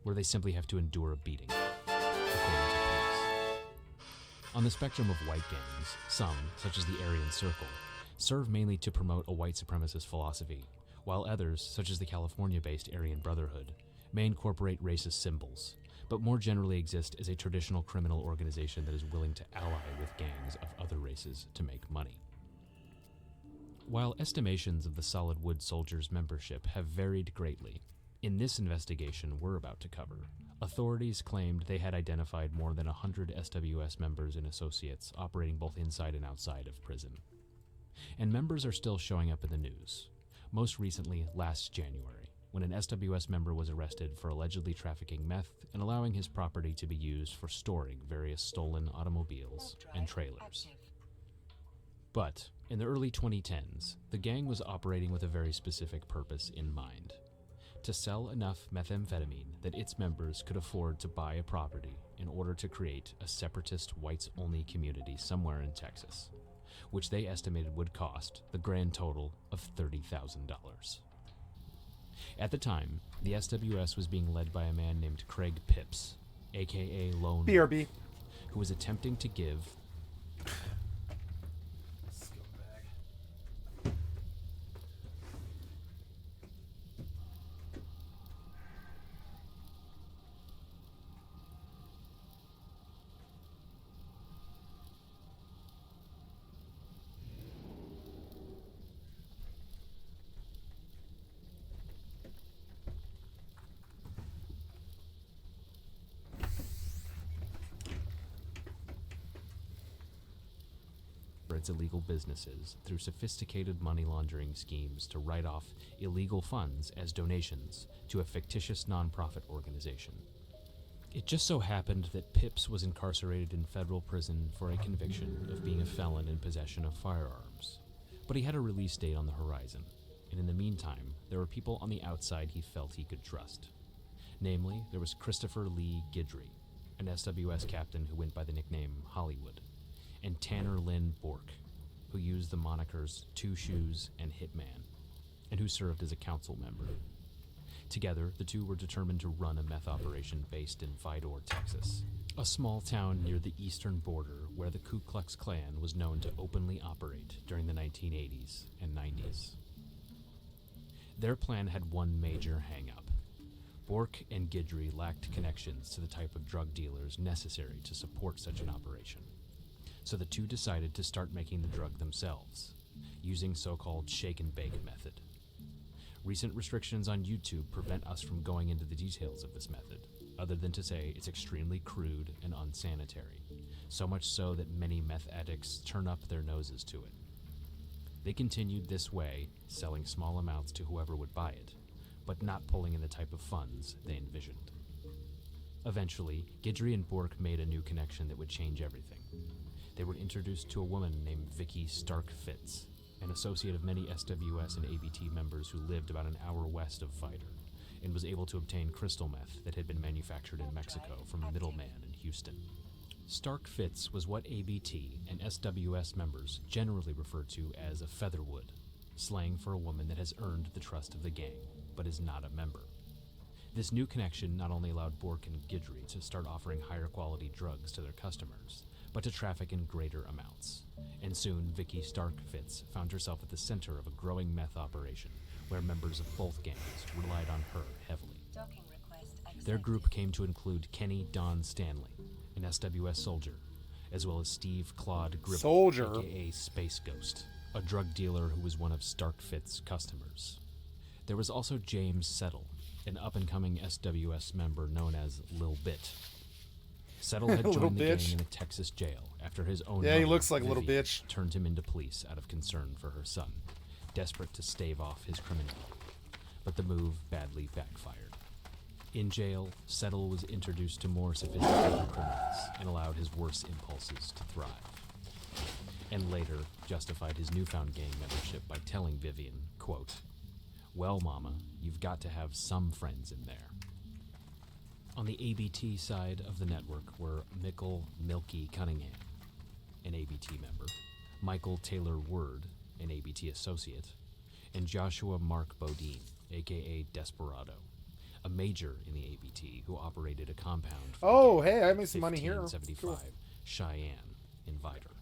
where they simply have to endure a beating, according to police. On the spectrum of white gangs, some, such as the Aryan Circle, serve mainly to promote a white supremacist philosophy, while others, such as the California-based Aryan Brotherhood, may incorporate racist symbols, but more generally exist as a traditional criminal organization that is willing to ally with gangs of other races to make money. While estimations of the Solid Wood Soldiers' membership have varied greatly, in this investigation we're about to cover, authorities claimed they had identified more than 100 SWS members and associates operating both inside and outside of prison. And members are still showing up in the news. Most recently, last January, when an SWS member was arrested for allegedly trafficking meth and allowing his property to be used for storing various stolen automobiles and trailers. But in the early 2010s, the gang was operating with a very specific purpose in mind: to sell enough methamphetamine that its members could afford to buy a property in order to create a separatist whites-only community somewhere in Texas, which they estimated would cost the grand total of $30,000. At the time, the SWS was being led by a man named Craig Pips, aka Lone BRB, who was attempting to give its illegal businesses through sophisticated money laundering schemes to write off illegal funds as donations to a fictitious nonprofit organization. It just so happened that Pips was incarcerated in federal prison for a conviction of being a felon in possession of firearms, but he had a release date on the horizon, and in the meantime, there were people on the outside he felt he could trust. Namely, there was Christopher Lee Guidry, an SWS captain who went by the nickname Hollywood, and Tanner Lynn Bork, who used the monikers Two Shoes and Hitman, and who served as a council member. Together, the two were determined to run a meth operation based in Vidor, Texas, a small town near the eastern border where the Ku Klux Klan was known to openly operate during the 1980s and 90s. Their plan had one major hang-up: Bork and Guidry lacked connections to the type of drug dealers necessary to support such an operation. So the two decided to start making the drug themselves, using so-called shake and bake method. Recent restrictions on YouTube prevent us from going into the details of this method, other than to say it's extremely crude and unsanitary, so much so that many meth addicts turn up their noses to it. They continued this way, selling small amounts to whoever would buy it, but not pulling in the type of funds they envisioned. Eventually, Guidry and Bork made a new connection that would change everything. They were introduced to a woman named Vicky Stark-Fitz, an associate of many SWS and ABT members who lived about an hour west of Fighter, and was able to obtain crystal meth that had been manufactured in Mexico from a middleman in Houston. Stark-Fitz was what ABT and SWS members generally refer to as a featherwood, slang for a woman that has earned the trust of the gang, but is not a member. This new connection not only allowed Bork and Guidry to start offering higher quality drugs to their customers, but to traffic in greater amounts. And soon, Vicky Stark-Fitz found herself at the center of a growing meth operation, where members of both gangs relied on her heavily. Their group came to include Kenny Don Stanley, an SWS soldier, as well as Steve Claude Gribble, aka Space Ghost, a drug dealer who was one of Stark-Fitz's customers. There was also James Settle, an up-and-coming SWS member known as Lil Bit. Settle had joined the gang in a Texas jail after his own mother, he looks like a little Vivian, bitch, turned him into police out of concern for her son, desperate to stave off his criminality. But the move badly backfired. In jail, Settle was introduced to more sophisticated criminals and allowed his worst impulses to thrive. And later justified his newfound gang membership by telling Vivian, quote, "Well, Mama, you've got to have some friends in there." On the ABT side of the network were Mickle Milky Cunningham, an ABT member, Michael Taylor Word, an ABT associate, and Joshua Mark Bodine, aka Desperado, a major in the ABT who operated a compound for hey, I made some money here. 1575 Cool. Cheyenne in Vidor.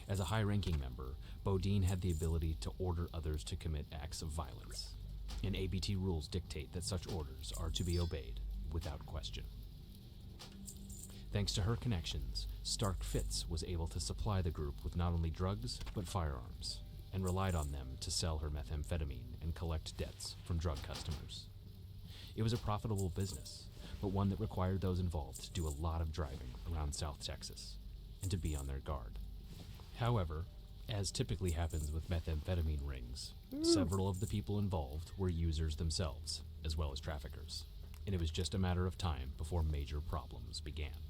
As a high-ranking member, Bodine had the ability to order others to commit acts of violence, and ABT rules dictate that such orders are to be obeyed without question. Thanks to her connections, Stark-Fitz was able to supply the group with not only drugs, but firearms, and relied on them to sell her methamphetamine and collect debts from drug customers. It was a profitable business, but one that required those involved to do a lot of driving around South Texas, and to be on their guard. However, as typically happens with methamphetamine rings, several of the people involved were users themselves, as well as traffickers, and it was just a matter of time before major problems began.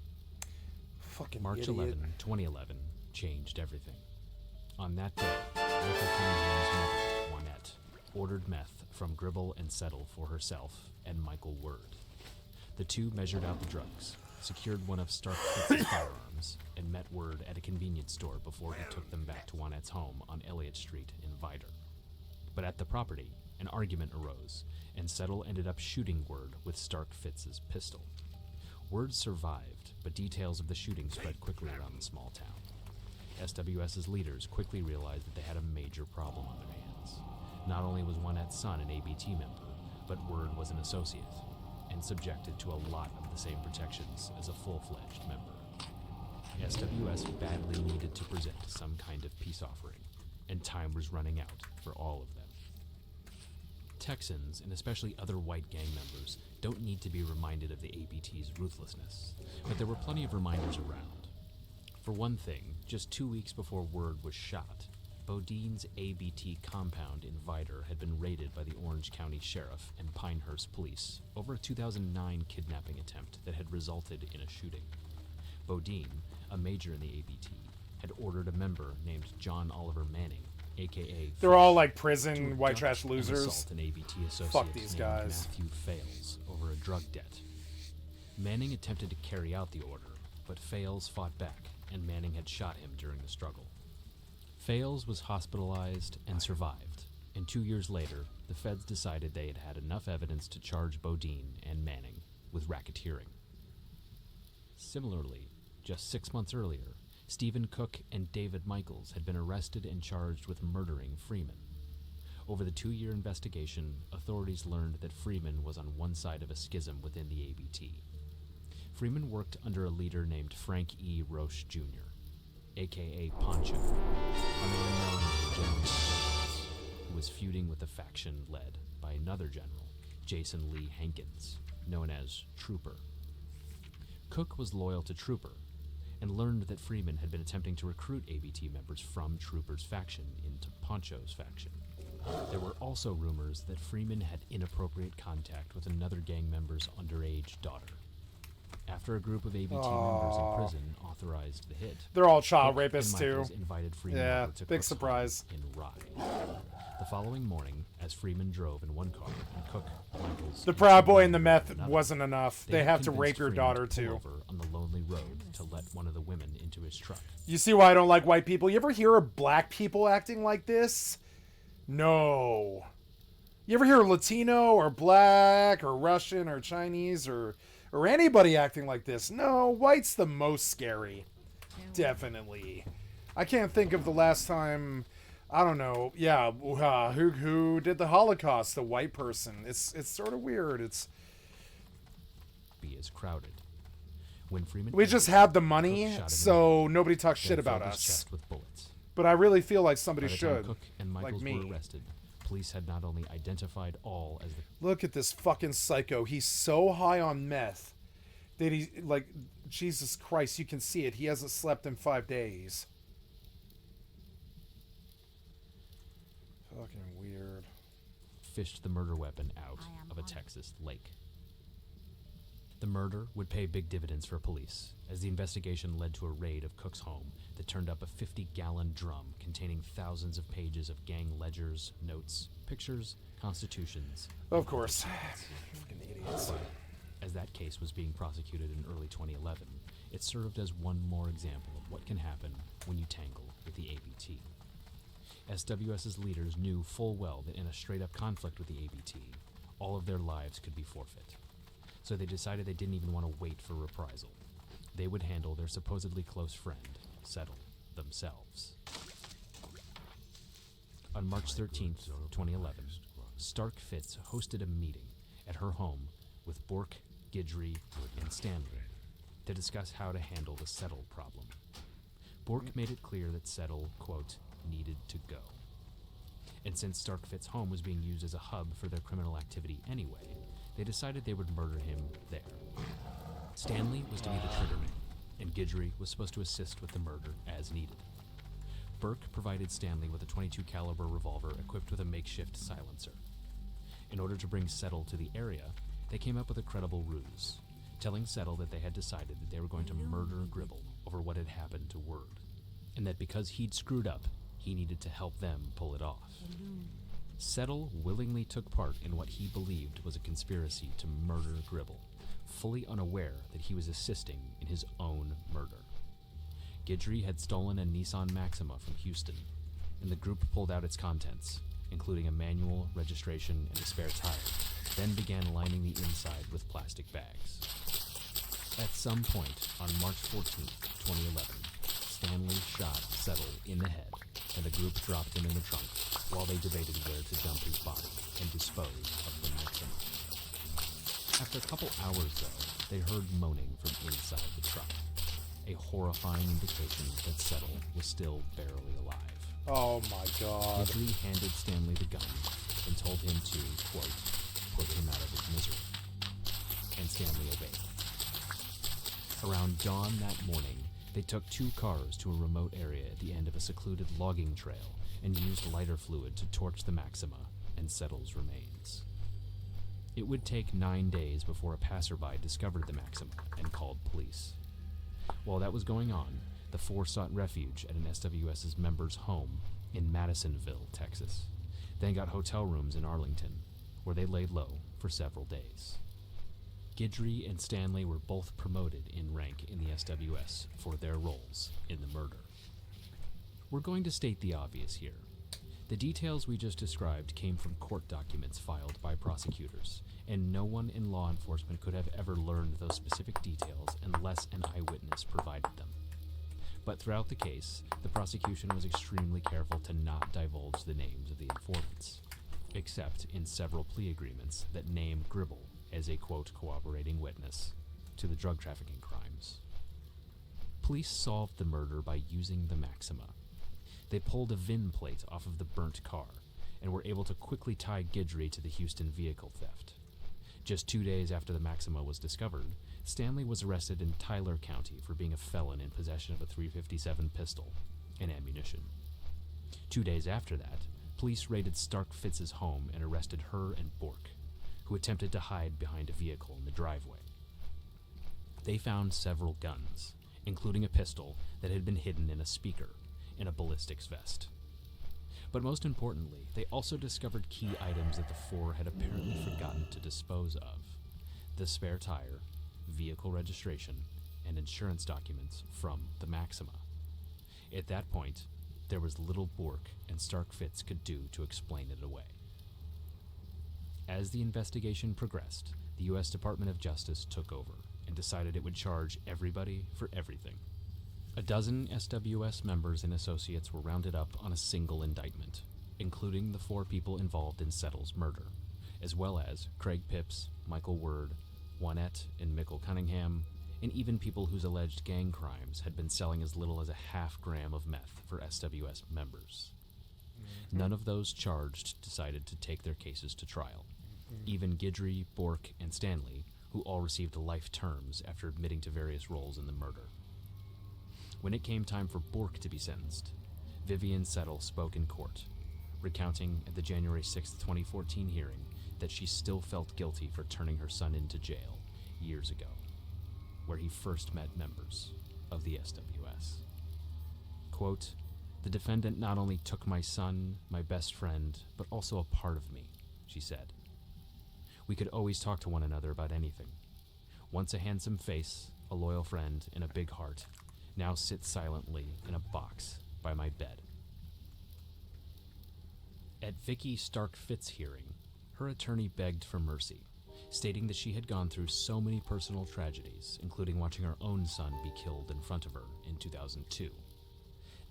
Fucking March idiot. 11, 2011 changed everything. On that day, Michael Cunningham's mother, Juanette, ordered meth from Gribble and Settle for herself and Michael Word. The two measured out the drugs, secured one of Stark-Fitz's firearms, and met Word at a convenience store before he took them back to Juanette's home on Elliott Street in Vidor. But at the property, an argument arose, and Settle ended up shooting Word with Stark-Fitz's pistol. Word survived, but details of the shooting spread quickly around the small town. SWS's leaders quickly realized that they had a major problem on their hands. Not only was Juanette's son an ABT member, but Word was an associate, and subjected to a lot of the same protections as a full-fledged member. SWS badly needed to present some kind of peace offering, and time was running out for all of them. Texans, and especially other white gang members, don't need to be reminded of the ABT's ruthlessness, but there were plenty of reminders around. For one thing, just 2 weeks before Word was shot, Bodine's ABT compound in Vidor had been raided by the Orange County Sheriff and Pinehurst Police over a 2009 kidnapping attempt that had resulted in a shooting. Bodine, a major in the ABT, had ordered a member named John Oliver Manning, aka They're all like prison white trash losers. Assault an ABT associate Fuck these named guys. Matthew Fales over a drug debt. Manning attempted to carry out the order, but Fales fought back, and Manning had shot him during the struggle. Fales was hospitalized and survived, and 2 years later, the feds decided they had had enough evidence to charge Bodine and Manning with racketeering. Similarly, just 6 months earlier, Stephen Cook and David Michaels had been arrested and charged with murdering Freeman. Over the 2-year investigation, authorities learned that Freeman was on one side of a schism within the ABT. Freeman worked under a leader named Frank E. Roche Jr., aka Poncho, a man known as the General Jones, who was feuding with a faction led by another general, Jason Lee Hankins, known as Trooper. Cook was loyal to Trooper and learned that Freeman had been attempting to recruit ABT members from Trooper's faction into Poncho's faction. There were also rumors that Freeman had inappropriate contact with another gang member's underage daughter. After a group of ABT members in prison authorized the hit, they're all child Cook rapists and too. Michaels invited Freeman Yeah, over to big Cook's surprise. home in Rye. The following morning, as Freeman drove in one car and Cook, Michaels, The and Proud Boy Freeman and the in meth another, wasn't enough. They had have to convinced rape your Freeman daughter to pull too. over on the lonely road to let one of the women into his truck. You see why I don't like white people? You ever hear of black people acting like this? No. You ever hear Latino or black or Russian or Chinese or anybody acting like this? No, white's the most scary. Definitely. I can't think of the last time, I don't know, yeah, who did the Holocaust, the white person. It's sort of weird. Be as crowded. When Freeman We just have the money, Cook shot him in so the nobody talks then shit about filled his us. chest with bullets. But I really feel like somebody By the time should. Cook and Michaels Like me. were arrested, police had not only identified all as the Look at this fucking psycho. He's so high on meth that he, like, Jesus Christ, you can see it. He hasn't slept in 5 days. Fucking weird. fished the murder weapon out of a Texas lake. The murder would pay big dividends for police, as the investigation led to a raid of Cook's home that turned up a 50-gallon drum containing thousands of pages of gang ledgers, notes, pictures, constitutions. Of course. Fucking idiots. But as that case was being prosecuted in early 2011, it served as one more example of what can happen when you tangle with the ABT. SWS's leaders knew full well that in a straight-up conflict with the ABT, all of their lives could be forfeit. So they decided they didn't even want to wait for reprisal. They would handle their supposedly close friend, Settle, themselves. On March 13th, 2011, Stark Fitz hosted a meeting at her home with Bork, Guidry, and Stanley to discuss how to handle the Settle problem. Bork made it clear that Settle, quote, needed to go. And since Stark Fitz's home was being used as a hub for their criminal activity anyway, they decided they would murder him there. Stanley was to be the triggerman, and Guidry was supposed to assist with the murder as needed. Burke provided Stanley with a .22 caliber revolver equipped with a makeshift silencer. In order to bring Settle to the area, they came up with a credible ruse, telling Settle that they had decided that they were going to murder Gribble over what had happened to Word, and that because he'd screwed up, he needed to help them pull it off. Settle willingly took part in what he believed was a conspiracy to murder Gribble, fully unaware that he was assisting in his own murder. Guidry had stolen a Nissan Maxima from Houston, and the group pulled out its contents, including a manual, registration, and a spare tire, then began lining the inside with plastic bags. At some point on March 14th, 2011, Stanley shot Settle in the head, and the group dropped him in the trunk while they debated where to dump his body and dispose of the Maxima. After a couple hours, though, they heard moaning from inside the truck, a horrifying indication that Settle was still barely alive. Oh my god. Guidry handed Stanley the gun and told him to, quote, put him out of his misery. And Stanley obeyed. Around dawn that morning, they took 2 cars to a remote area at the end of a secluded logging trail and used lighter fluid to torch the Maxima and Settle's remains. It would take 9 days before a passerby discovered the Maxima and called police. While that was going on, the 4 sought refuge at an SWS's member's home in Madisonville, Texas, then got hotel rooms in Arlington, where they laid low for several days. Guidry and Stanley were both promoted in rank in the SWS for their roles in the murder. We're going to state the obvious here. The details we just described came from court documents filed by prosecutors, and no one in law enforcement could have ever learned those specific details unless an eyewitness provided them. But throughout the case, the prosecution was extremely careful to not divulge the names of the informants. except in several plea agreements that name Gribble as a, quote, cooperating witness to the drug trafficking crimes. Police solved the murder by using the Maxima. They pulled a VIN plate off of the burnt car and were able to quickly tie Guidry to the Houston vehicle theft. Just 2 days after the Maxima was discovered, Stanley was arrested in Tyler County for being a felon in possession of a .357 pistol and ammunition. 2 days after that, police raided Stark Fitz's home and arrested her and Bork, who attempted to hide behind a vehicle in the driveway. They found several guns, including a pistol that had been hidden in a speaker and a ballistics vest. But most importantly, they also discovered key items that the four had apparently forgotten to dispose of: the spare tire, vehicle registration, and insurance documents from the Maxima. At that point, there was little Bork and Stark Fitz could do to explain it away. As the investigation progressed, the U.S. Department of Justice took over and decided it would charge everybody for everything. A dozen SWS members and associates were rounded up on a single indictment, including the 4 people involved in Settle's murder, as well as Craig Pips, Michael Word, Juanette and Mickle Cunningham, and even people whose alleged gang crimes had been selling as little as a half gram of meth for SWS members. None of those charged decided to take their cases to trial. Even Guidry, Bork, and Stanley, who all received life terms after admitting to various roles in the murder. When it came time for Bork to be sentenced, Vivian Settle spoke in court, recounting at the January 6, 2014 hearing that she still felt guilty for turning her son into jail years ago, where he first met members of the SWS. Quote, "The defendant not only took my son, my best friend, but also a part of me," she said. "We could always talk to one another about anything. Once a handsome face, a loyal friend, and a big heart, now sits silently in a box by my bed." At Vicky Stark Fitz hearing, her attorney begged for mercy, stating that she had gone through so many personal tragedies, including watching her own son be killed in front of her in 2002.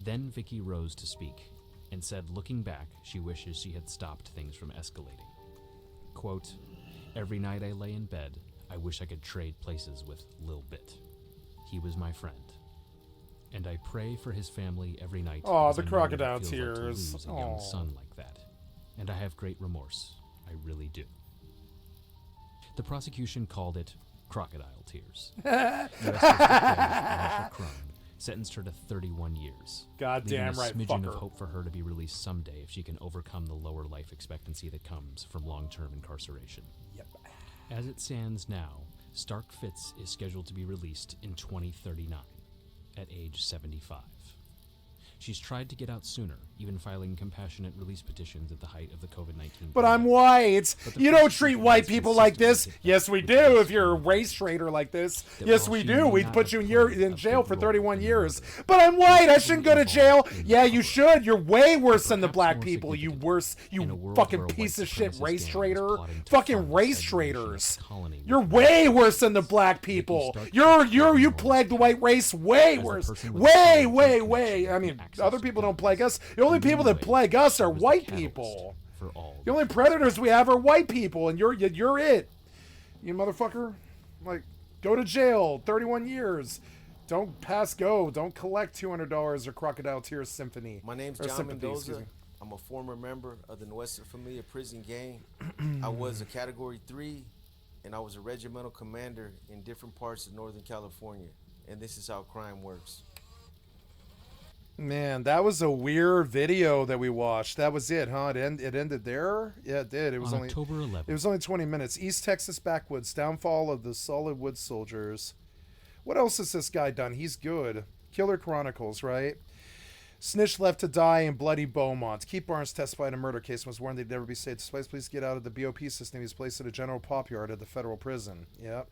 Then Vicky rose to speak and said, looking back, she wishes she had stopped things from escalating. Quote, "Every night I lay in bed, I wish I could trade places with Lil Bit. He was my friend. And I pray for his family every night. Oh, because the I know crocodile what it feels like to tears. lose a young Aw. son like that. And I have great remorse. I really do." The prosecution called it crocodile tears. U.S. District Judge Marsha Crone sentenced her to 31 years. Goddamn leaving right, a smidgen fucker. of hope for her to be released someday if she can overcome the lower life expectancy that comes from long-term incarceration. Yep. As it stands now, Stark Fitz is scheduled to be released in 2039, at age 75. She's tried to get out sooner, even filing compassionate release petitions at the height of the COVID-19 But I'm pandemic. white. But the You don't prosecution treat white has people like this. consistently Yes, we with do. the If you're a race traitor like this, that yes, while we she do. may We'd not put have you in played in a jail big for role 31 in the years. murder, But I'm white. I she's shouldn't been go to jail. involved in Yeah, the you uproar. should. You're way worse than the Perhaps black more people. You significant, worse. in a You world fucking where piece white of shit supremacist race gangs traitor. plotting to Fucking fund the race segregation of traitors. the colony You're with way white worse than the supremacists. black Vicky people. Stark You Fitz was plague the white race way As the worse. person with Way, the way, connection way. I and mean, access other to people don't guns. plague us. The only In people many that plague us ways, are she was the white catalyst people. for all The only this predators we have are white people, and you're it. You motherfucker. Like, go to jail. 31 years. Don't pass go. Don't collect $200 or Crocodile Tears Symphony. My name's Or John sympathy, excuse Mendoza. me. I'm a former member of the Nuestra Familia prison gang. I was a Category 3, and I was a regimental commander in different parts of Northern California. And this is how crime works. Man, that was a weird video that we watched. That was it, huh? It ended there? Yeah, it did. It was On only October 11th. It was only 20 minutes. East Texas backwoods, downfall of the Solid Wood Soldiers. What else has this guy done? He's good. Killer Chronicles, right? Snitch left to die in bloody Beaumont. Keith Barnes testified in a murder case and was warned they'd never be saved. Despite police get out of the BOP system, he was placed in a general pop yard at the federal prison. Yep.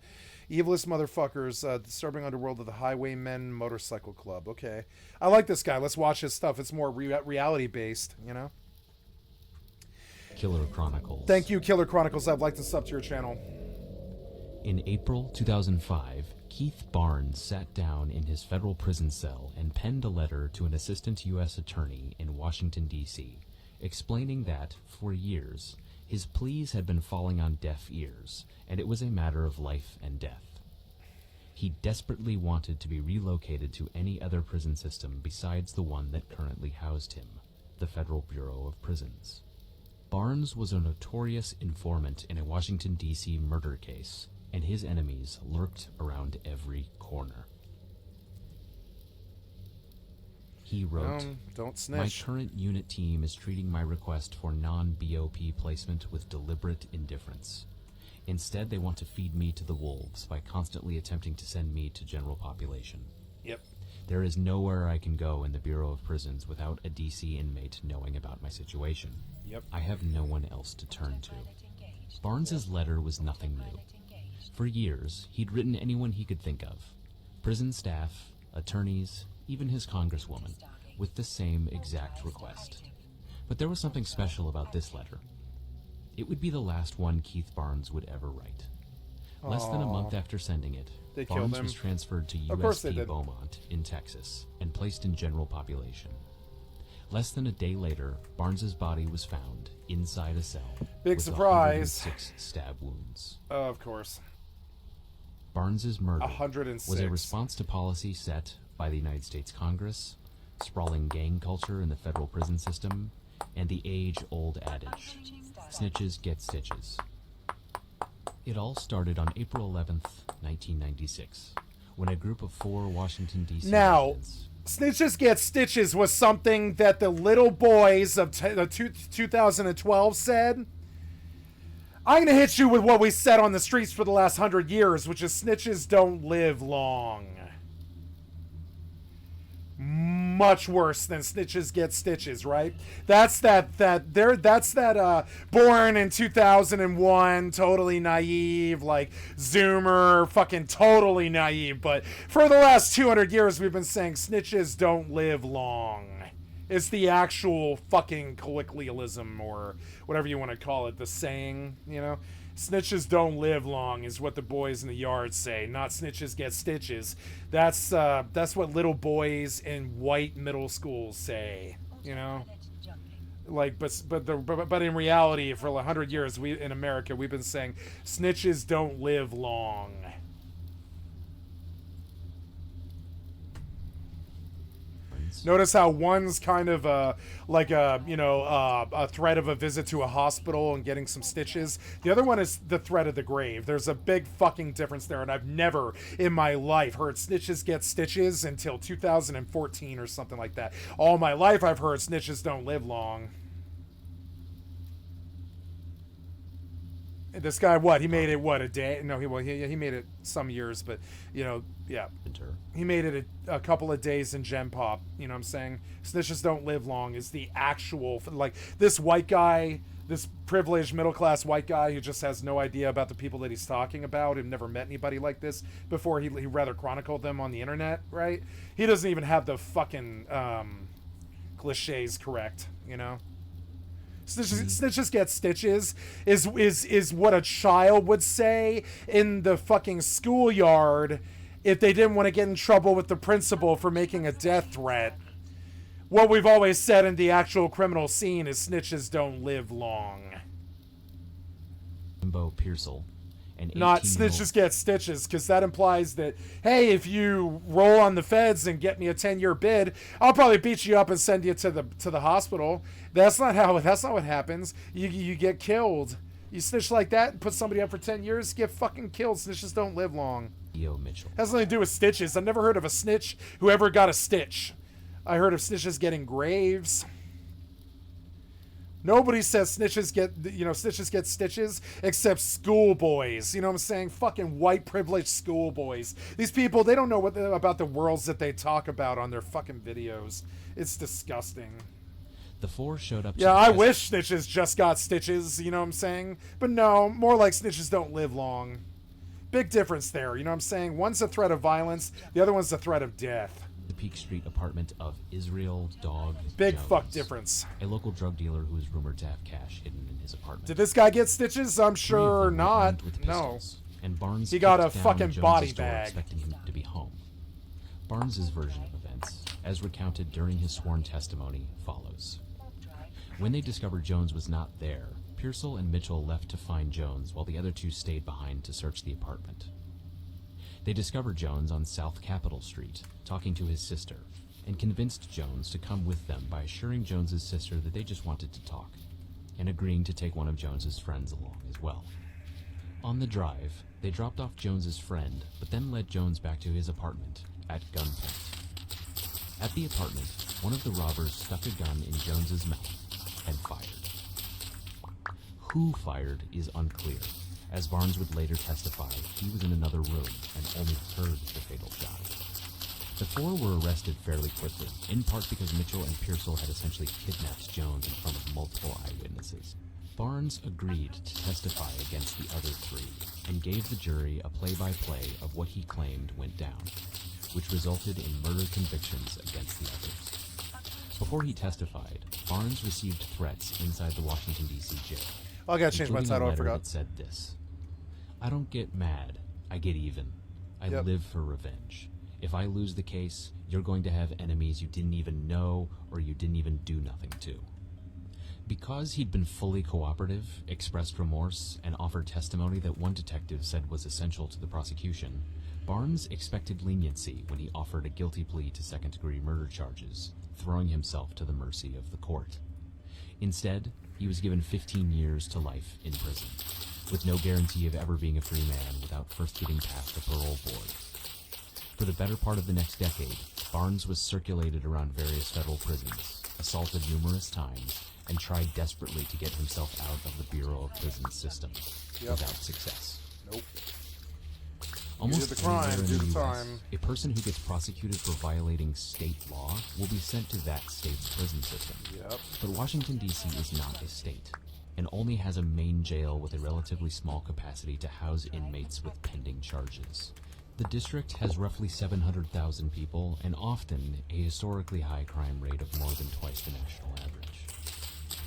Evilest motherfuckers, disturbing underworld of the Highwaymen Motorcycle Club. Okay. I like this guy. Let's watch his stuff. It's more reality based, you know? Killer Chronicles. Thank you, Killer Chronicles. I'd like to sub to your channel. In April 2005, Keith Barnes sat down in his federal prison cell and penned a letter to an assistant U.S. attorney in Washington, D.C., explaining that, for years, his pleas had been falling on deaf ears, and it was a matter of life and death. He desperately wanted to be relocated to any other prison system besides the one that currently housed him, the Federal Bureau of Prisons. Barnes was a notorious informant in a Washington, D.C. murder case, and his enemies lurked around every corner. He wrote, don't snitch. My current unit team is treating my request for non-BOP placement with deliberate indifference. Instead, they want to feed me to the wolves by constantly attempting to send me to general population. Yep. There is nowhere I can go in the Bureau of Prisons without a DC inmate knowing about my situation. Yep. I have no one else to turn to. Barnes's letter was nothing new. For years, he'd written anyone he could think of. Prison staff, attorneys, even his congresswoman, with the same exact request. But there was something special about this letter. It would be the last one Keith Barnes would ever write. Less than a month after sending it, Barnes was transferred to USP Beaumont in Texas and placed in general population. Less than a day later, Barnes's body was found inside a cell. Big with surprise. 106 stab wounds. Of course. Barnes's murder 106. was a response to policy set by the United States Congress, sprawling gang culture in the federal prison system, and the age-old adage, snitches get stitches. It all started on April 11th, 1996, when a group of 4 Washington, D.C. residents... Snitches Get Stitches was something that the little boys of 2012 said. I'm going to hit you with what we said on the streets for the last 100 years, which is snitches don't live long. Much worse than snitches get stitches, right? That's that born in 2001, totally naive, like Zoomer, fucking totally naive. But for the last 200 years, we've been saying snitches don't live long. It's the actual fucking colloquialism, or whatever you want to call it, the saying, you know? Snitches don't live long is what the boys in the yard say, not snitches get stitches. That's what little boys in white middle schools say, you know? Like, but in reality, for 100 years, we in America, we've been saying snitches don't live long. Notice how one's kind of like a threat of a visit to a hospital and getting some stitches. The other one is the threat of the grave. There's a big fucking difference there, and I've never in my life heard snitches get stitches until 2014 or something like that. All my life I've heard snitches don't live long. This guy, what? He made it, what, a day? No, he made it some years, but, you know, yeah. He made it a couple of days in Gen Pop, you know what I'm saying? Snitches don't live long is the actual, like, this white guy, this privileged middle-class white guy who just has no idea about the people that he's talking about and never met anybody like this before. He rather chronicled them on the internet, right? He doesn't even have the fucking cliches correct, you know? Snitches get stitches is what a child would say in the fucking schoolyard if they didn't want to get in trouble with the principal for making a death threat. What we've always said in the actual criminal scene is snitches don't live long. Jimbo Pearsall, not snitches get stitches, because that implies that, hey, if you roll on the feds and get me a 10-year bid, I'll probably beat you up and send you to the hospital. That's not what happens. You get killed. You snitch like that and put somebody up for 10 years, get fucking killed. Snitches don't live long. Mitchell. Has nothing to do with stitches. I've never heard of a snitch who ever got a stitch. I heard of snitches getting graves. Nobody says snitches get stitches except schoolboys. You know what I'm saying? Fucking white privileged schoolboys. These people, they don't know about the worlds that they talk about on their fucking videos. It's disgusting. The 4 showed up. Yeah, I wish snitches just got stitches, you know what I'm saying? But no, more like snitches don't live long. Big difference there, you know what I'm saying? One's a threat of violence, the other one's a threat of death. The Peak Street apartment of Israel Dog Big Jones, fuck difference. A local drug dealer who is rumored to have cash hidden in his apartment. Did this guy get stitches? I'm sure not. No. And Barnes he got a kicked down fucking Jones's body door bag. expecting him to be home. Barnes's version of events, as recounted during his sworn testimony, follows. When they discovered Jones was not there, Pearsall and Mitchell left to find Jones while the other two stayed behind to search the apartment. They discovered Jones on South Capitol Street, talking to his sister, and convinced Jones to come with them by assuring Jones's sister that they just wanted to talk, and agreeing to take one of Jones's friends along as well. On the drive, they dropped off Jones's friend, but then led Jones back to his apartment at gunpoint. At the apartment, one of the robbers stuck a gun in Jones's mouth and fired. Who fired is unclear, as Barnes would later testify he was in another room and only heard the fatal shot. The four were arrested fairly quickly, in part because Mitchell and Pearsall had essentially kidnapped Jones in front of multiple eyewitnesses. Barnes agreed to testify against the other three and gave the jury a play-by-play of what he claimed went down, which resulted in murder convictions against the others. Before he testified, Barnes received threats inside the Washington, D.C. jail. Oh, I gotta change my title, I forgot. That said this: "I don't get mad, I get even. I live for revenge. If I lose the case, you're going to have enemies you didn't even know or you didn't even do nothing to." Because he'd been fully cooperative, expressed remorse, and offered testimony that one detective said was essential to the prosecution, Barnes expected leniency when he offered a guilty plea to second-degree murder charges, throwing himself to the mercy of the court. Instead, he was given 15 years to life in prison, with no guarantee of ever being a free man without first getting past a parole board. For the better part of the next decade, Barnes was circulated around various federal prisons, assaulted numerous times, and tried desperately to get himself out of the Bureau of Prisons system, without success. Nope. Almost do the crime, anywhere in do the the US, time. a person who gets prosecuted for violating state law will be sent to that state's prison system. Yep. But Washington, D.C. is not a state, and only has a main jail with a relatively small capacity to house inmates with pending charges. The district has roughly 700,000 people, and often a historically high crime rate of more than twice the national average.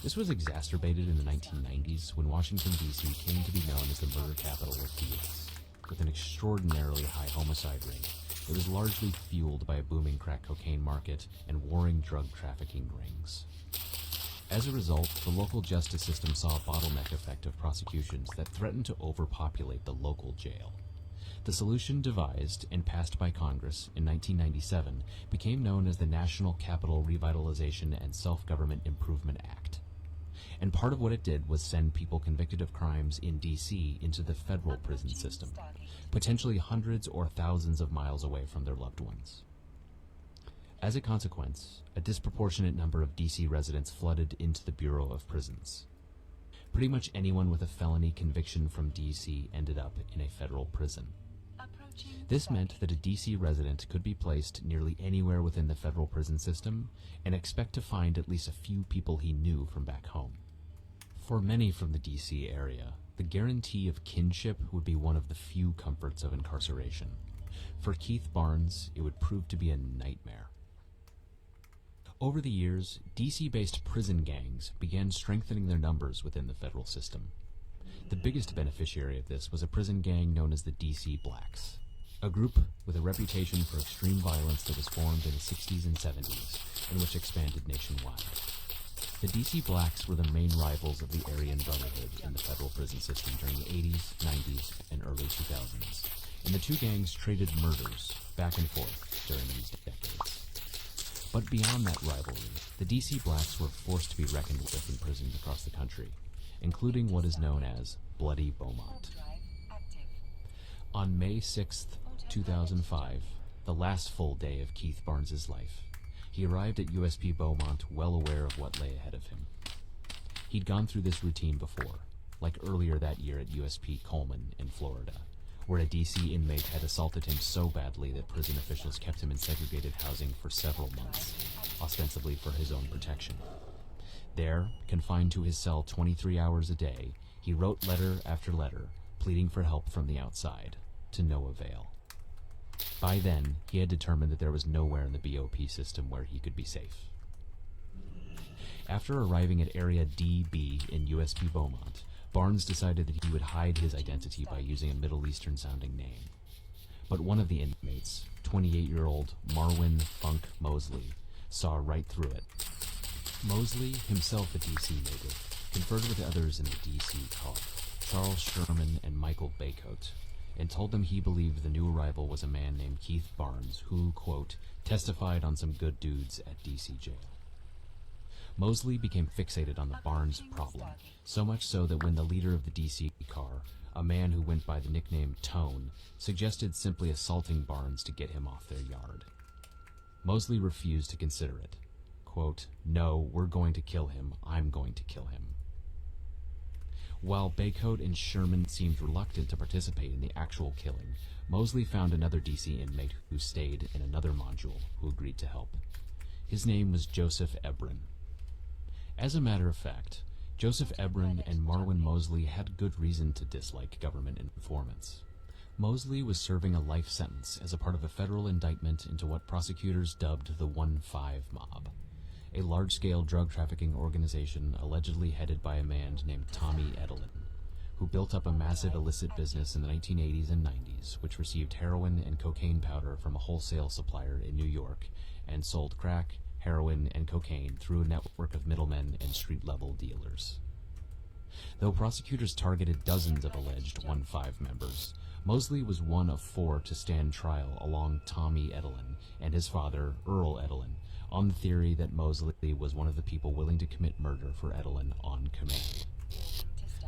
This was exacerbated in the 1990s when Washington, D.C. came to be known as the murder capital of the U.S., with an extraordinarily high homicide rate that was largely fueled by a booming crack cocaine market and warring drug trafficking rings. As a result, the local justice system saw a bottleneck effect of prosecutions that threatened to overpopulate the local jail. The solution devised and passed by Congress in 1997 became known as the National Capital Revitalization and Self-Government Improvement Act. And part of what it did was send people convicted of crimes in D.C. into the federal prison system, potentially hundreds or thousands of miles away from their loved ones. As a consequence, a disproportionate number of D.C. residents flooded into the Bureau of Prisons. Pretty much anyone with a felony conviction from D.C. ended up in a federal prison. This meant that a D.C. resident could be placed nearly anywhere within the federal prison system and expect to find at least a few people he knew from back home. For many from the D.C. area, the guarantee of kinship would be one of the few comforts of incarceration. For Keith Barnes, it would prove to be a nightmare. Over the years, DC-based prison gangs began strengthening their numbers within the federal system. The biggest beneficiary of this was a prison gang known as the DC Blacks, a group with a reputation for extreme violence that was formed in the 60s and 70s, and which expanded nationwide. The DC Blacks were the main rivals of the Aryan Brotherhood in the federal prison system during the 80s, 90s, and early 2000s, and the two gangs traded murders back and forth during these decades. But beyond that rivalry, the DC Blacks were forced to be reckoned with in prisons across the country, including what is known as Bloody Beaumont. On May 6th, 2005, the last full day of Keith Barnes' life, he arrived at USP Beaumont well aware of what lay ahead of him. He'd gone through this routine before, like earlier that year at USP Coleman in Florida, where a DC inmate had assaulted him so badly that prison officials kept him in segregated housing for several months, ostensibly for his own protection. There, confined to his cell 23 hours a day, he wrote letter after letter, pleading for help from the outside, to no avail. By then, he had determined that there was nowhere in the BOP system where he could be safe. After arriving at Area DB in USP Beaumont, Barnes decided that he would hide his identity by using a Middle Eastern-sounding name. But one of the inmates, 28-year-old Marwin Funk Mosley, saw right through it. Mosley, himself a DC native, conferred with others in the DC car, Charles Sherman and Michael Baycoat, and told them he believed the new arrival was a man named Keith Barnes who, quote, testified on some good dudes at DC jail. Mosley became fixated on the Barnes problem, so much so that when the leader of the DC car, a man who went by the nickname Tone, suggested simply assaulting Barnes to get him off their yard. Mosley refused to consider it. Quote, no, we're going to kill him. I'm going to kill him. While Baycoat and Sherman seemed reluctant to participate in the actual killing, Mosley found another DC inmate who stayed in another module who agreed to help. His name was Joseph Ebron. As a matter of fact, Joseph Ebron and Marwin Mosley had good reason to dislike government informants. Mosley was serving a life sentence as a part of a federal indictment into what prosecutors dubbed the 1-5 Mob, a large-scale drug trafficking organization allegedly headed by a man named Tommy Edelin, who built up a massive illicit business in the 1980s and 90s, which received heroin and cocaine powder from a wholesale supplier in New York and sold crack, heroin, and cocaine through a network of middlemen and street-level dealers. Though prosecutors targeted dozens of alleged 1-5 members, Mosley was one of 4 to stand trial along Tommy Edelin and his father, Earl Edelin, on the theory that Mosley was one of the people willing to commit murder for Edelin on command.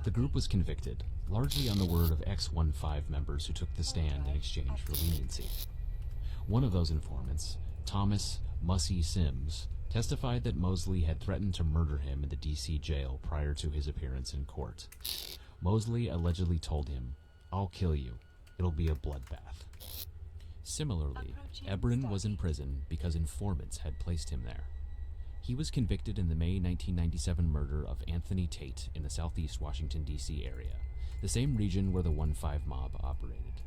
The group was convicted, largely on the word of ex-1-5 members who took the stand in exchange for leniency. One of those informants, Thomas Mussy Sims, testified that Mosley had threatened to murder him in the DC jail prior to his appearance in court. Mosley allegedly told him, "I'll kill you. It'll be a bloodbath." Similarly, Ebron was in prison because informants had placed him there. He was convicted in the May 1997 murder of Anthony Tate in the southeast Washington, D.C. area, the same region where the 1-5 mob operated.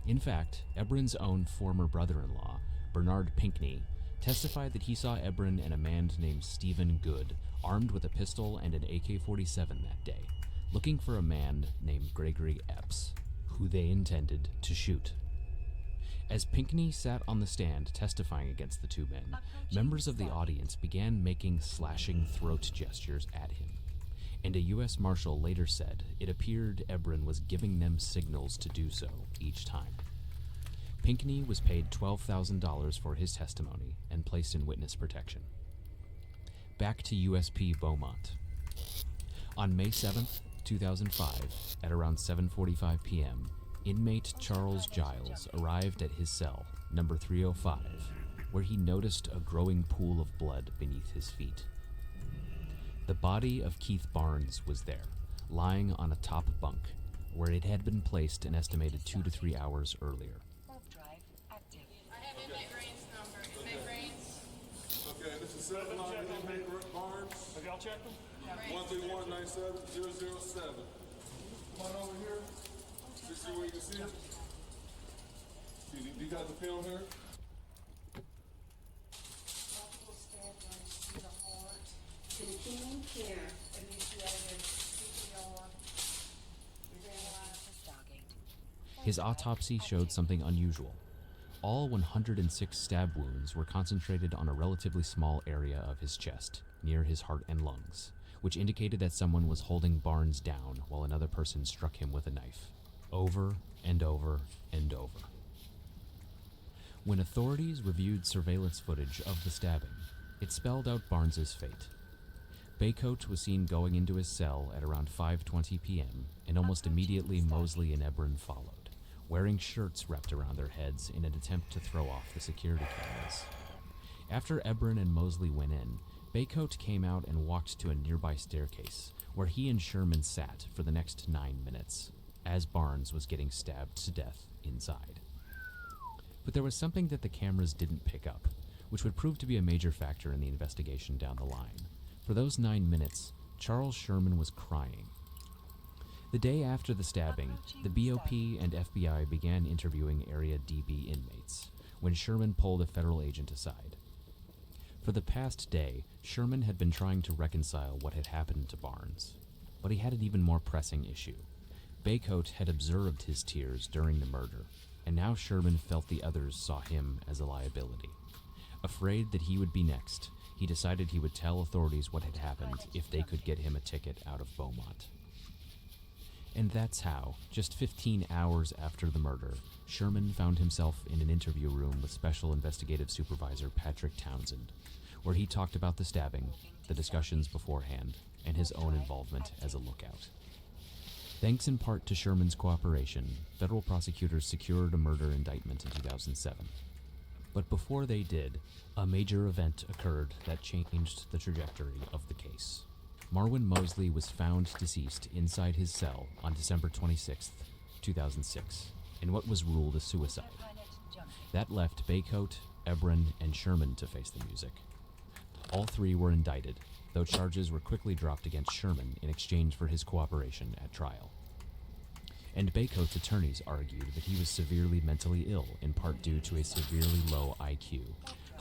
In fact, Ebron's own former brother-in-law, Bernard Pinkney, testified that he saw Ebron and a man named Stephen Good armed with a pistol and an AK-47 that day, looking for a man named Gregory Epps, who they intended to shoot. As Pinkney sat on the stand testifying against the two men, members of the audience began making slashing throat gestures at him, and a U.S. Marshal later said it appeared Ebron was giving them signals to do so each time. Pinkney was paid $12,000 for his testimony and placed in witness protection. Back to USP Beaumont. On May 7th, 2005, at around 7:45 p.m., inmate Charles Giles arrived at his cell, number 305, where he noticed a growing pool of blood beneath his feet. The body of Keith Barnes was there, lying on a top bunk, where it had been placed an estimated 2 to 3 hours earlier. Okay, this is 7-9 inmate Barnes. Have y'all checked them? 131-97-007. Come on over here. Just see where you can see it. You got the film here? Multiple stab wounds to the heart. Continuing care. Initiated CPR. His autopsy showed something unusual. All 106 stab wounds were concentrated on a relatively small area of his chest, near his heart and lungs, which indicated that someone was holding Barnes down while another person struck him with a knife, over and over and over. When authorities reviewed surveillance footage of the stabbing, it spelled out Barnes's fate. Baycoat was seen going into his cell at around 5:20 p.m., and almost immediately Mosley and Ebron followed, wearing shirts wrapped around their heads in an attempt to throw off the security cameras. After Ebron and Mosley went in, Baycoat came out and walked to a nearby staircase, where he and Sherman sat for the next 9 minutes, as Barnes was getting stabbed to death inside. But there was something that the cameras didn't pick up, which would prove to be a major factor in the investigation down the line. For those 9 minutes, Charles Sherman was crying. The day after the stabbing, the BOP and FBI began interviewing Area DB inmates, when Sherman pulled a federal agent aside. For the past day, Sherman had been trying to reconcile what had happened to Barnes, but he had an even more pressing issue. Baycoat had observed his tears during the murder, and now Sherman felt the others saw him as a liability. Afraid that he would be next, he decided he would tell authorities what had happened if they could get him a ticket out of Beaumont. And that's how, just 15 hours after the murder, Sherman found himself in an interview room with Special Investigative Supervisor Patrick Townsend, where he talked about the stabbing, the discussions beforehand, and his own involvement as a lookout. Thanks in part to Sherman's cooperation, federal prosecutors secured a murder indictment in 2007. But before they did, a major event occurred that changed the trajectory of the case. Marwin Mosley was found deceased inside his cell on December 26, 2006, in what was ruled a suicide. That left Baycoat, Ebron, and Sherman to face the music. All three were indicted, though charges were quickly dropped against Sherman in exchange for his cooperation at trial. And Baycoat's attorneys argued that he was severely mentally ill, in part due to a severely low IQ,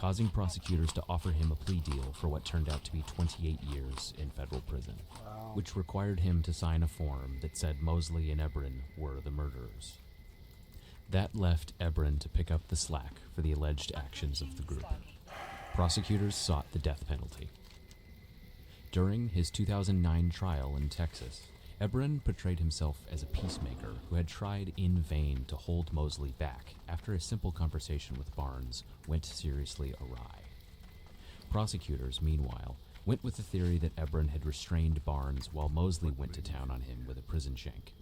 causing prosecutors to offer him a plea deal for what turned out to be 28 years in federal prison, which required him to sign a form that said Mosley and Ebron were the murderers. That left Ebron to pick up the slack for the alleged actions of the group. Prosecutors sought the death penalty. During his 2009 trial in Texas, Ebron portrayed himself as a peacemaker who had tried in vain to hold Mosley back after a simple conversation with Barnes went seriously awry. Prosecutors, meanwhile, went with the theory that Ebron had restrained Barnes while Mosley went to town on him with a prison shank.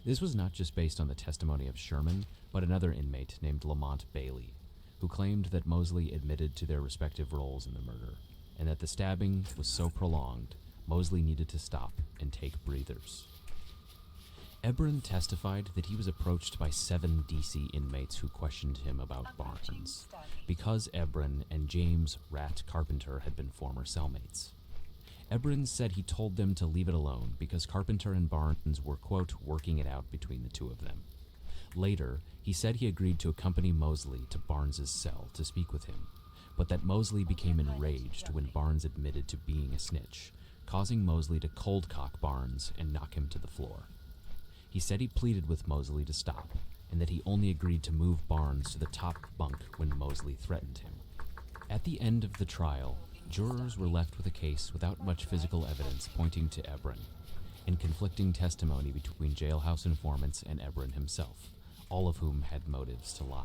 This was not just based on the testimony of Sherman, but another inmate named Lamont Bailey, who claimed that Mosley admitted to their respective roles in the murder, and that the stabbing was so prolonged, Mosley needed to stop and take breathers. Ebron testified that he was approached by 7 DC inmates who questioned him about Barnes, because Ebron and James Rat Carpenter had been former cellmates. Ebron said he told them to leave it alone because Carpenter and Barnes were, quote, working it out between the two of them. Later, he said he agreed to accompany Mosley to Barnes's cell to speak with him, but that Mosley became enraged when Barnes admitted to being a snitch, causing Mosley to cold-cock Barnes and knock him to the floor. He said he pleaded with Mosley to stop, and that he only agreed to move Barnes to the top bunk when Mosley threatened him. At the end of the trial, jurors were left with a case without much physical evidence pointing to Ebron, and conflicting testimony between jailhouse informants and Ebron himself, all of whom had motives to lie.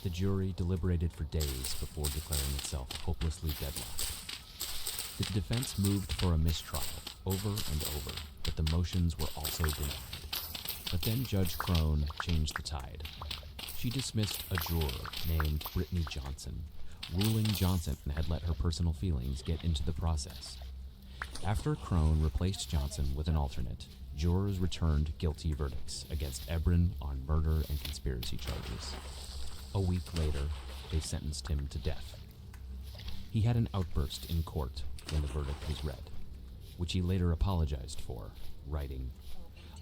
The jury deliberated for days before declaring itself hopelessly deadlocked. The defense moved for a mistrial over and over, but the motions were also denied. But then Judge Crone changed the tide. She dismissed a juror named Brittany Johnson, ruling Johnson had let her personal feelings get into the process. After Crone replaced Johnson with an alternate, jurors returned guilty verdicts against Ebron on murder and conspiracy charges. A week later, they sentenced him to death. He had an outburst in court when the verdict was read, which he later apologized for, writing,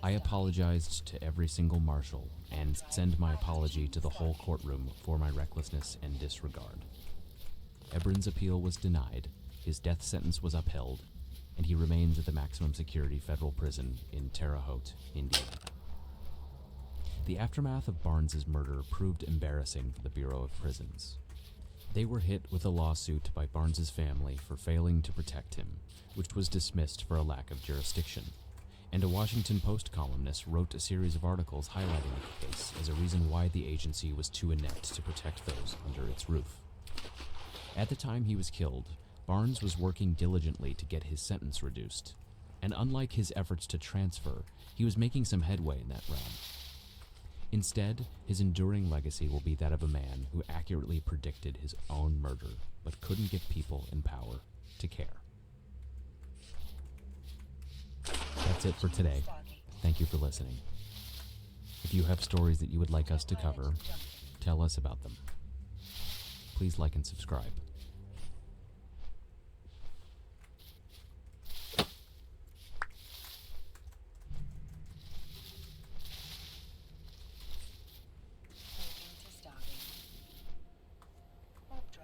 "I apologized to every single marshal and send my apology to the whole courtroom for my recklessness and disregard." Ebron's appeal was denied, his death sentence was upheld, and he remains at the maximum security federal prison in Terre Haute, Indiana. The aftermath of Barnes's murder proved embarrassing for the Bureau of Prisons. They were hit with a lawsuit by Barnes's family for failing to protect him, which was dismissed for a lack of jurisdiction, and a Washington Post columnist wrote a series of articles highlighting the case as a reason why the agency was too inept to protect those under its roof. At the time he was killed, Barnes was working diligently to get his sentence reduced, and unlike his efforts to transfer, he was making some headway in that realm. Instead, his enduring legacy will be that of a man who accurately predicted his own murder, but couldn't get people in power to care. That's it for today. Thank you for listening. If you have stories that you would like us to cover, tell us about them. Please like and subscribe.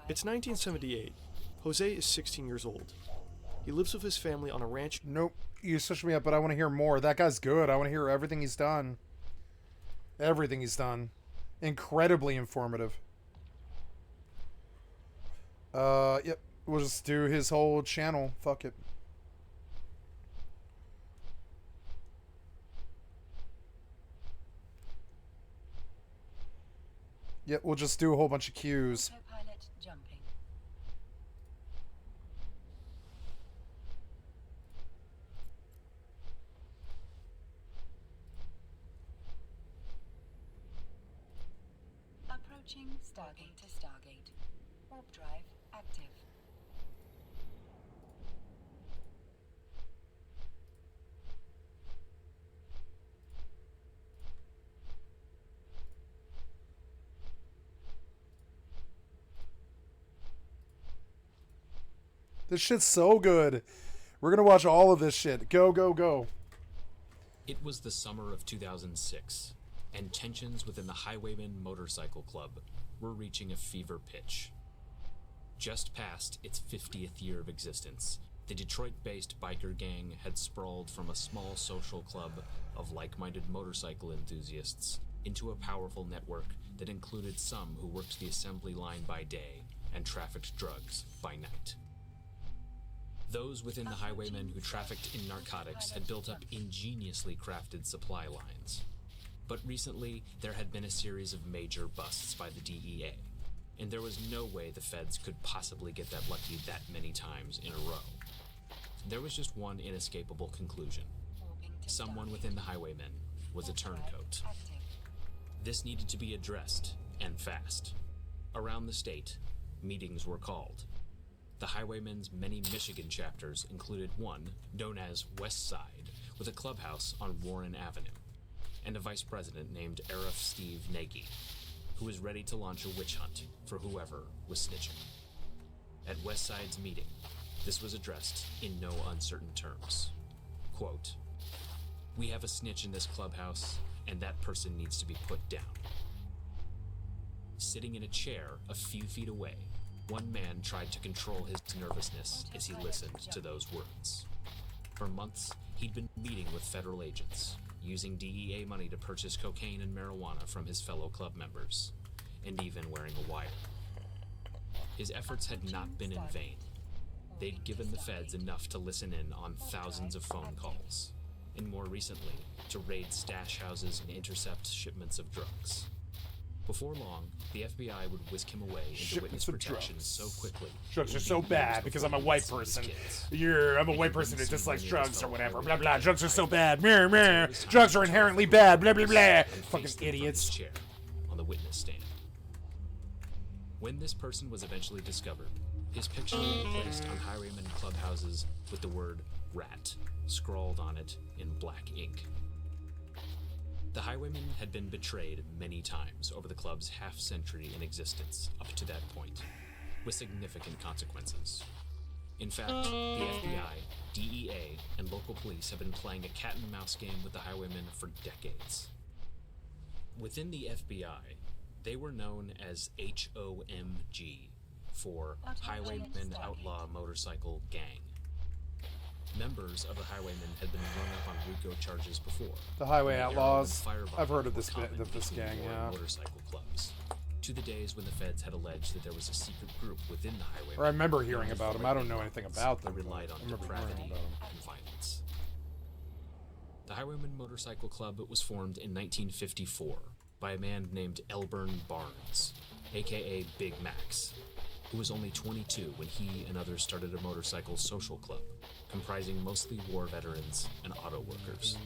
It's 1978. Jose is 16 years old. He lives with his family on a ranch. Nope. You switched me up, but I want to hear more. That guy's good. I want to hear everything he's done. Everything he's done. Incredibly informative. Yep. We'll just do his whole channel. Fuck it. Yep, we'll just do a whole bunch of cues. Autopilot jumping. Approaching Stargate to Stargate. Warp drive active. This shit's so good. We're gonna watch all of this shit. Go, go, go. It was the summer of 2006, and tensions within the Highwaymen Motorcycle Club were reaching a fever pitch. Just past its 50th year of existence, the Detroit-based biker gang had sprawled from a small social club of like-minded motorcycle enthusiasts into a powerful network that included some who worked the assembly line by day and trafficked drugs by night. Those within the Highwaymen who trafficked in narcotics had built up ingeniously crafted supply lines. But recently, there had been a series of major busts by the DEA, and there was no way the feds could possibly get that lucky that many times in a row. There was just one inescapable conclusion. Someone within the Highwaymen was a turncoat. This needed to be addressed, and fast. Around the state, meetings were called. The Highwaymen's many Michigan chapters included one, known as West Side, with a clubhouse on Warren Avenue, and a vice president named Arif Steve Nagy, who was ready to launch a witch hunt for whoever was snitching. At West Side's meeting, this was addressed in no uncertain terms. Quote, "We have a snitch in this clubhouse, and that person needs to be put down." Sitting in a chair a few feet away, one man tried to control his nervousness as he listened to those words. For months, he'd been meeting with federal agents, using DEA money to purchase cocaine and marijuana from his fellow club members, and even wearing a wire. His efforts had not been in vain. They'd given the feds enough to listen in on thousands of phone calls, and more recently, to raid stash houses and intercept shipments of drugs. Before long, the FBI would whisk him away into witness protection so quickly. Drugs are so bad because I'm a white person. I'm a white person who dislikes drugs or whatever. Blah blah. Drugs are so bad. Meh, meh. Drugs are inherently bad. Blah blah blah. Fucking idiots. Chair on the witness stand. When this person was eventually discovered, his picture would be placed on Highwaymen clubhouses with the word "rat" scrawled on it in black ink. The Highwaymen had been betrayed many times over the club's half-century in existence up to that point, with significant consequences. In fact, the FBI, DEA, and local police have been playing a cat-and-mouse game with the Highwaymen for decades. Within the FBI, they were known as HOMG, for Highwaymen Outlaw Motorcycle Gang. Members of the Highwaymen had been rung up on RICO charges before. The Highway Outlaws. I've heard of this gang, yeah. Motorcycle clubs. To the days when the feds had alleged that there was a secret group within the Highwaymen. Or I remember hearing about them. I don't know anything about them. Relied on depravity and violence. The Highwaymen Motorcycle Club was formed in 1954 by a man named Elburn Barnes, aka Big Max, who was only 22 when he and others started a motorcycle social club, comprising mostly war veterans and auto workers.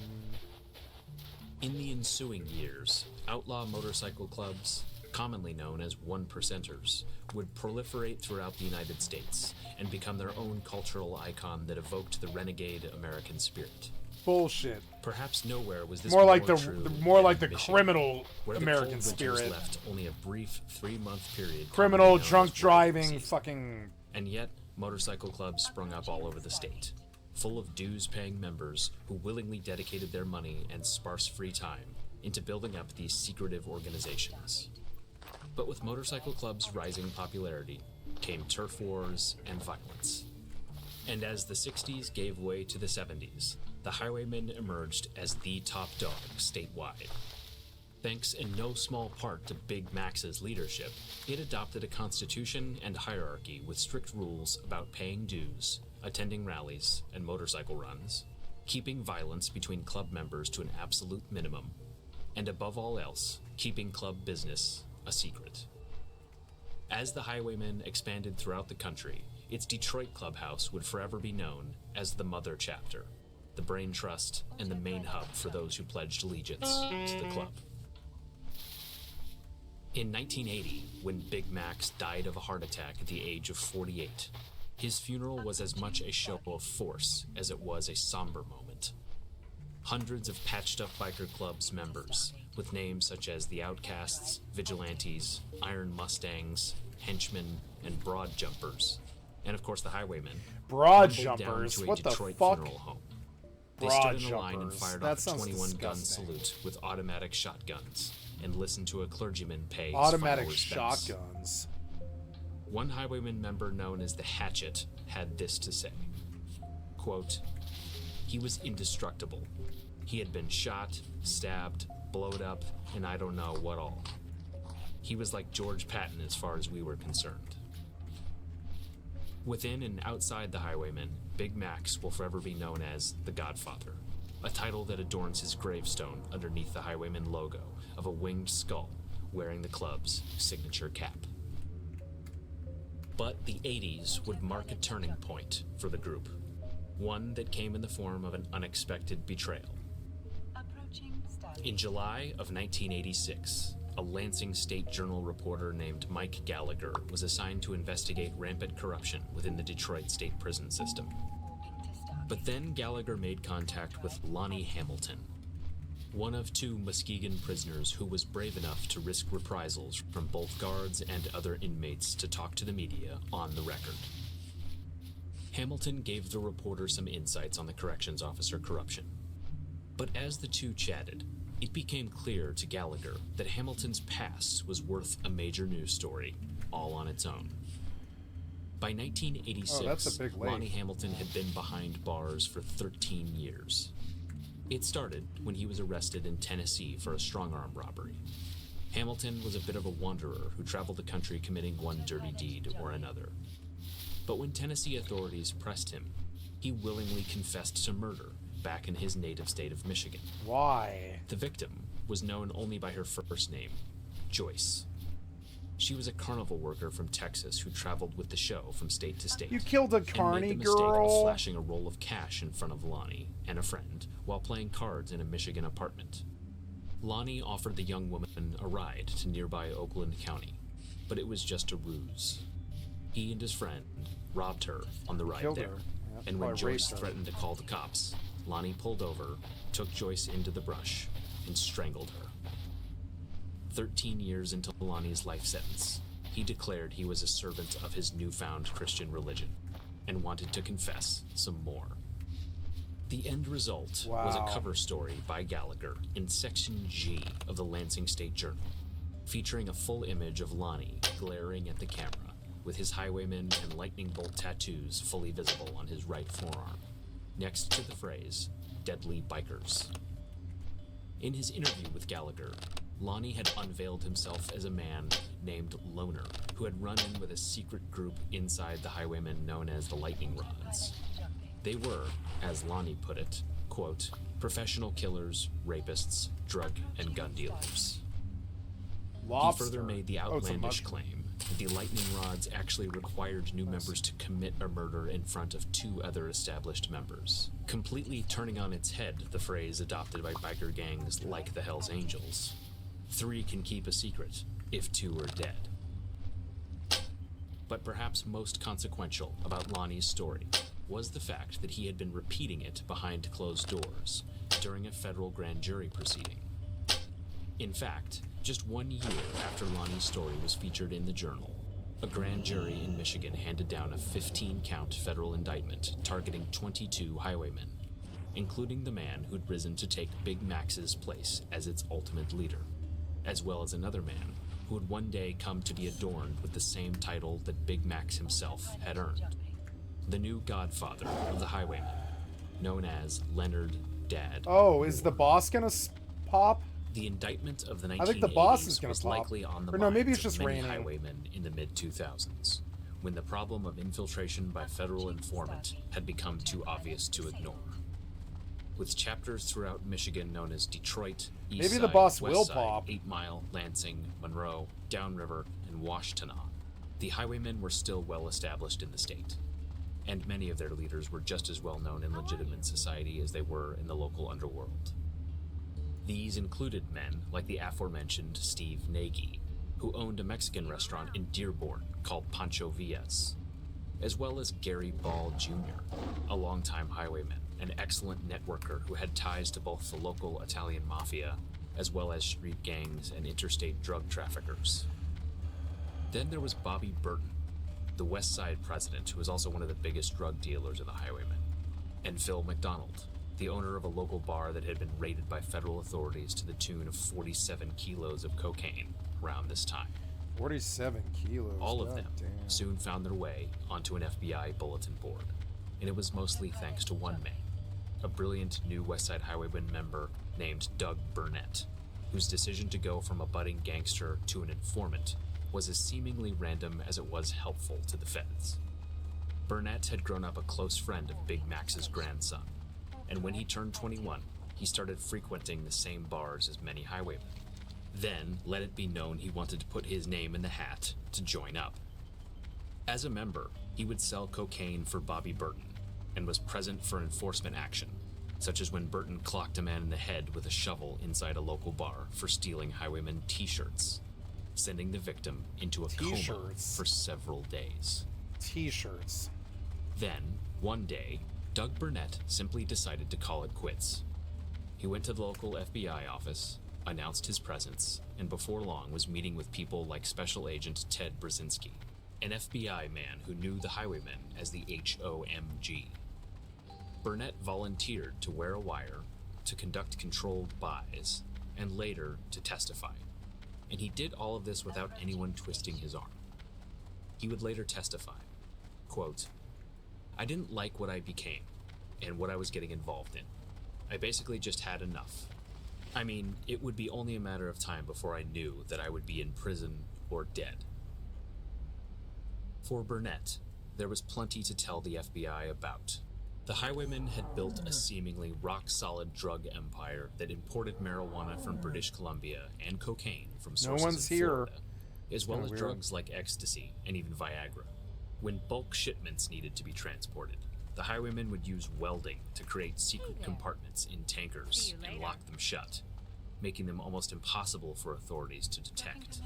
In the ensuing years, outlaw motorcycle clubs, commonly known as one-percenters, would proliferate throughout the United States and become their own cultural icon that evoked the renegade American spirit. Bullshit. Perhaps nowhere was this more like the true more like the Michigan, criminal where the American cold winters spirit. left only a brief 3-month period. Criminal, drunk driving, fucking. And yet, motorcycle clubs sprung up all over the state, full of dues-paying members who willingly dedicated their money and sparse free time into building up these secretive organizations. But with motorcycle clubs' rising popularity came turf wars and violence. And as the 60s gave way to the 70s, the Highwaymen emerged as the top dog statewide. Thanks in no small part to Big Mac's leadership, it adopted a constitution and hierarchy with strict rules about paying dues, attending rallies and motorcycle runs, keeping violence between club members to an absolute minimum, and above all else, keeping club business a secret. As the Highwaymen expanded throughout the country, its Detroit clubhouse would forever be known as the Mother Chapter, the brain trust and the main hub for those who pledged allegiance to the club. In 1980, when Big Max died of a heart attack at the age of 48, his funeral was as much a show of force as it was a somber moment. Hundreds of patched-up biker clubs members, with names such as the Outcasts, Vigilantes, Iron Mustangs, Henchmen, and Broad Jumpers, and of course the Highwaymen, Broad tumbled down Jumpers? to a What the Detroit fuck? funeral home. They Broad stood in a line and Jumpers. fired That off a sounds 21-gun disgusting. salute with automatic shotguns, and listened to a clergyman pay his Automatic final respects. shotguns. One Highwayman member known as the Hatchet had this to say, quote, "He was indestructible. He had been shot, stabbed, blowed up, and I don't know what all. He was like George Patton as far as we were concerned." Within and outside the Highwaymen, Big Max will forever be known as the Godfather, a title that adorns his gravestone underneath the Highwayman logo of a winged skull wearing the club's signature cap. But the 80s would mark a turning point for the group, one that came in the form of an unexpected betrayal. In July of 1986, a Lansing State Journal reporter named Mike Gallagher was assigned to investigate rampant corruption within the Detroit State Prison System. But then Gallagher made contact with Lonnie Hamilton, one of two Muskegon prisoners who was brave enough to risk reprisals from both guards and other inmates to talk to the media on the record. Hamilton gave the reporter some insights on the corrections officer corruption. But as the two chatted, it became clear to Gallagher that Hamilton's past was worth a major news story, all on its own. By 1986, Oh, that's a big leap. Lonnie Hamilton had been behind bars for 13 years. It started when he was arrested in Tennessee for a strong-arm robbery. Hamilton was a bit of a wanderer who traveled the country committing one dirty deed or another. But when Tennessee authorities pressed him, he willingly confessed to murder back in his native state of Michigan. Why? The victim was known only by her first name, Joyce. She was a carnival worker from Texas who traveled with the show from state to state. You killed a and carny made the mistake girl? of flashing a roll of cash in front of Lonnie and a friend while playing cards in a Michigan apartment. Lonnie offered the young woman a ride to nearby Oakland County, but it was just a ruse. He and his friend robbed her on the ride Killed there, her. Yeah, and when probably Joyce raped her. threatened to call the cops, Lonnie pulled over, took Joyce into the brush, and strangled her. 13 years into Lonnie's life sentence, he declared he was a servant of his newfound Christian religion and wanted to confess some more. The end result was a Wow. cover story by Gallagher in Section G of the Lansing State Journal, featuring a full image of Lonnie glaring at the camera, with his highwayman and lightning bolt tattoos fully visible on his right forearm, next to the phrase, "Deadly Bikers." In his interview with Gallagher, Lonnie had unveiled himself as a man named Loner, who had run in with a secret group inside the highwaymen known as the Lightning Rods. They were, as Lonnie put it, quote, "professional killers, rapists, drug and gun dealers." Lobster. He further made the Oh, it's a outlandish mushroom. claim that the Lightning Rods actually required new members to commit a murder in front of two other established members, completely turning on its head the phrase adopted by biker gangs like the Hells Angels: "Three can keep a secret if two are dead." But perhaps most consequential about Lonnie's story was the fact that he had been repeating it behind closed doors during a federal grand jury proceeding. In fact, just 1 year after Lonnie's story was featured in the Journal, a grand jury in Michigan handed down a 15-count federal indictment targeting 22 highwaymen, including the man who'd risen to take Big Max's place as its ultimate leader, as well as another man who would one day come to be adorned with the same title that Big Max himself had earned: the new godfather of the highwaymen, known as Leonard Dad. Oh, is the boss gonna pop? The indictment of the 1980s I think the boss is gonna was pop. likely on the Or no, maybe minds it's just of many raining. highwaymen in the mid-2000s, when the problem of infiltration by federal informant had become too obvious to ignore. With chapters throughout Michigan known as Detroit, East Maybe the Side, boss West will Side, pop. 8 Mile, Lansing, Monroe, Downriver, and Washtenaw, the highwaymen were still well established in the state, and many of their leaders were just as well known in legitimate society as they were in the local underworld. These included men like the aforementioned Steve Nagy, who owned a Mexican restaurant in Dearborn called Pancho Villas, as well as Gary Ball Jr., a longtime highwayman, an excellent networker who had ties to both the local Italian mafia as well as street gangs and interstate drug traffickers. Then there was Bobby Burton, the West Side president who was also one of the biggest drug dealers of the highwaymen, and Phil McDonald, the owner of a local bar that had been raided by federal authorities to the tune of 47 kilos of cocaine around this time. 47 kilos. All of God them damn. soon found their way onto an FBI bulletin board, and it was mostly thanks to one man, a brilliant new West Side Highwayman member named Doug Burnett, whose decision to go from a budding gangster to an informant was as seemingly random as it was helpful to the feds. Burnett had grown up a close friend of Big Max's grandson, and when he turned 21, he started frequenting the same bars as many highwaymen. Then, let it be known he wanted to put his name in the hat to join up. As a member, he would sell cocaine for Bobby Burton, and was present for enforcement action, such as when Burton clocked a man in the head with a shovel inside a local bar for stealing highwayman t-shirts, sending the victim into a coma for several days. T-shirts. Then, one day, Doug Burnett simply decided to call it quits. He went to the local FBI office, announced his presence, and before long was meeting with people like Special Agent Ted Brzezinski, an FBI man who knew the highwaymen as the HOMG. Burnett volunteered to wear a wire, to conduct controlled buys, and later to testify. And he did all of this without anyone twisting his arm. He would later testify, quote, "I didn't like what I became and what I was getting involved in. I basically just had enough. I mean, it would be only a matter of time before I knew that I would be in prison or dead." For Burnett, there was plenty to tell the FBI about. The highwaymen had built a seemingly rock-solid drug empire that imported marijuana from British Columbia and cocaine from sources one's in here. Florida, as well as Kinda weird. drugs like ecstasy and even Viagra. When bulk shipments needed to be transported, the highwaymen would use welding to create secret compartments in tankers and lock them shut, making them almost impossible for authorities to detect.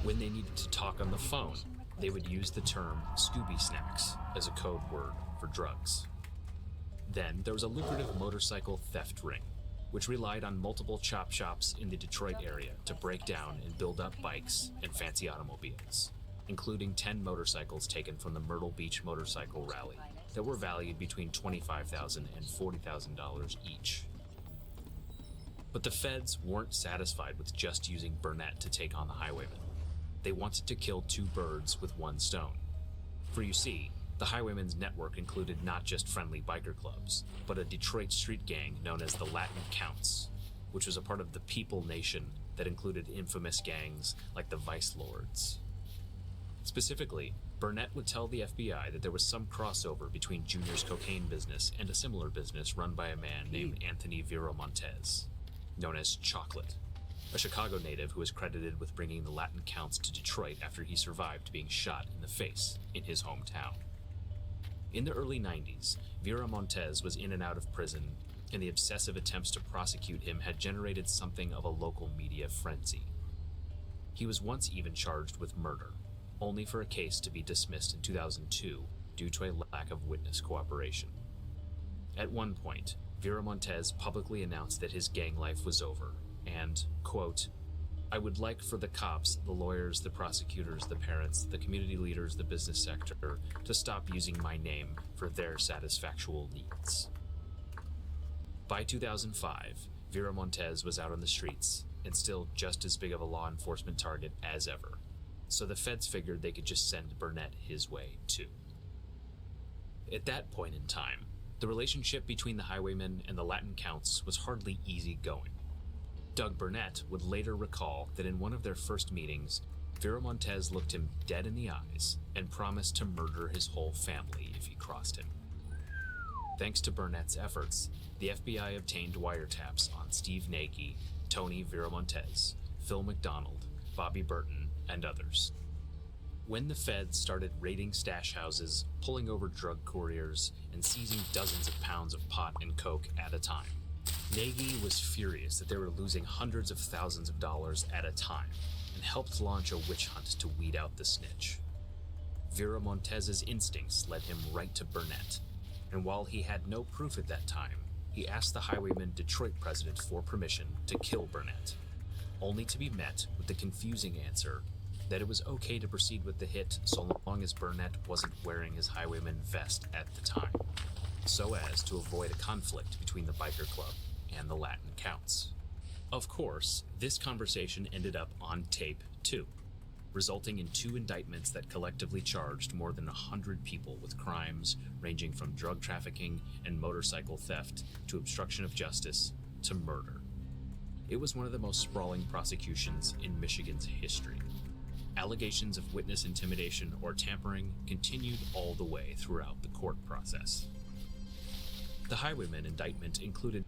When they needed to talk on the phone, they would use the term Scooby Snacks as a code word for drugs. Then there was a lucrative motorcycle theft ring, which relied on multiple chop shops in the Detroit area to break down and build up bikes and fancy automobiles, including 10 motorcycles taken from the Myrtle Beach Motorcycle Rally that were valued between $25,000 and $40,000 each. But the feds weren't satisfied with just using Burnett to take on the highwaymen. They wanted to kill two birds with one stone. For you see, the highwaymen's network included not just friendly biker clubs, but a Detroit street gang known as the Latin Counts, which was a part of the People Nation that included infamous gangs like the Vice Lords. Specifically, Burnett would tell the FBI that there was some crossover between Junior's cocaine business and a similar business run by a man named Anthony Viramontes, known as Chocolate, a Chicago native who was credited with bringing the Latin Counts to Detroit after he survived being shot in the face in his hometown. In the early 90s, Viramontes was in and out of prison, and the obsessive attempts to prosecute him had generated something of a local media frenzy. He was once even charged with murder, only for a case to be dismissed in 2002 due to a lack of witness cooperation. At one point, Viramontes publicly announced that his gang life was over, and, quote, "I would like for the cops, the lawyers, the prosecutors, the parents, the community leaders, the business sector to stop using my name for their satisfactual needs." By 2005, Viramontes was out on the streets and still just as big of a law enforcement target as ever, so the feds figured they could just send Burnett his way too. At that point in time, the relationship between the highwaymen and the Latin Counts was hardly easy going. Doug Burnett would later recall that in one of their first meetings, Vera Montez looked him dead in the eyes and promised to murder his whole family if he crossed him. Thanks to Burnett's efforts, the FBI obtained wiretaps on Steve Nagy, Tony Viramontes, Phil McDonald, Bobby Burton, and others. When the feds started raiding stash houses, pulling over drug couriers, and seizing dozens of pounds of pot and coke at a time, Nagy was furious that they were losing hundreds of thousands of dollars at a time and helped launch a witch hunt to weed out the snitch. Vera Montez's instincts led him right to Burnett, and while he had no proof at that time, he asked the Highwayman Detroit president for permission to kill Burnett, only to be met with the confusing answer that it was okay to proceed with the hit so long as Burnett wasn't wearing his Highwayman vest at the time, so as to avoid a conflict between the biker club and the Latin counts. Of course, this conversation ended up on tape too, resulting in 2 indictments that collectively charged more than 100 people with crimes ranging from drug trafficking and motorcycle theft to obstruction of justice to murder. It was one of the most sprawling prosecutions in Michigan's history. Allegations of witness intimidation or tampering continued all the way throughout the court process. The Highwayman indictment included...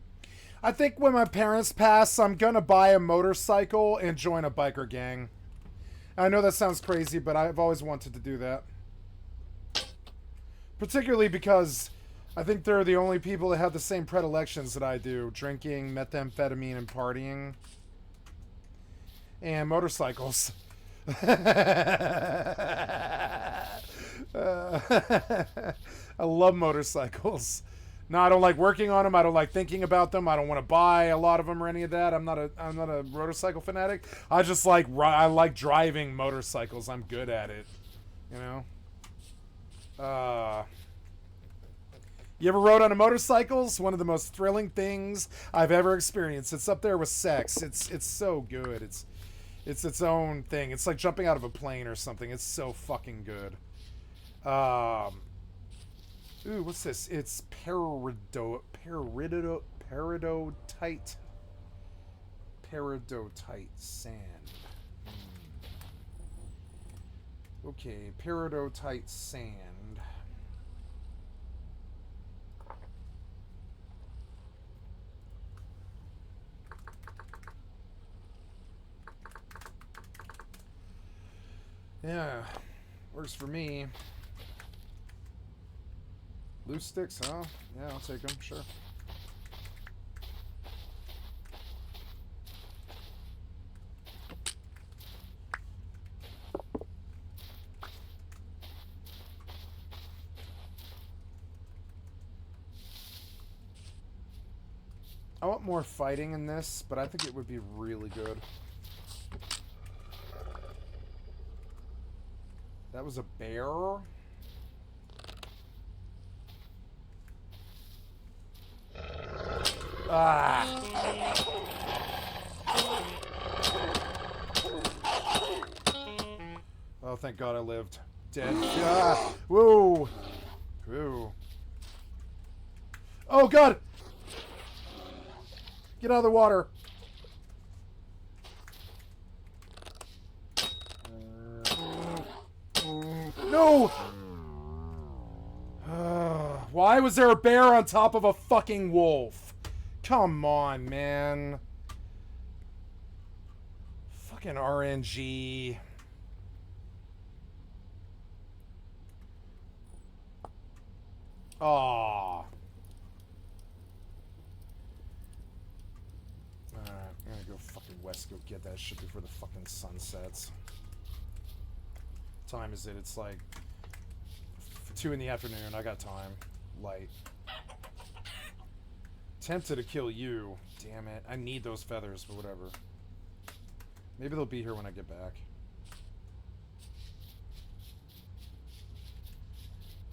I think when my parents pass, I'm gonna buy a motorcycle and join a biker gang. I know that sounds crazy, but I've always wanted to do that. Particularly because I think they're the only people that have the same predilections that I do. Drinking, methamphetamine, and partying. And motorcycles. I love motorcycles. No, I don't like working on them. I don't like thinking about them. I don't want to buy a lot of them or any of that. I'm not a motorcycle fanatic. I just like driving motorcycles. I'm good at it. You know? You ever rode on a motorcycle? It's one of the most thrilling things I've ever experienced. It's up there with sex. It's so good. It's its own thing. It's like jumping out of a plane or something. It's so fucking good. Ooh, what's this? It's peridotite. Peridotite sand. Okay, peridotite sand. Yeah, works for me. Loose sticks, huh? Yeah, I'll take them, sure. I want more fighting in this, but I think it would be really good. That was a bear? Ah! Oh, thank God I lived. Dead. Ah! Whoa! Whoa. Oh, God! Get out of the water. No! Why was there a bear on top of a fucking wolf? Come on, man. Fucking RNG. Aww. Alright, I'm gonna go fucking west, go get that shit before the fucking sun sets. What time is it? It's like 2 in the afternoon. I got time. Light. Tempted to kill you. Damn it. I need those feathers, but whatever. Maybe they'll be here when I get back.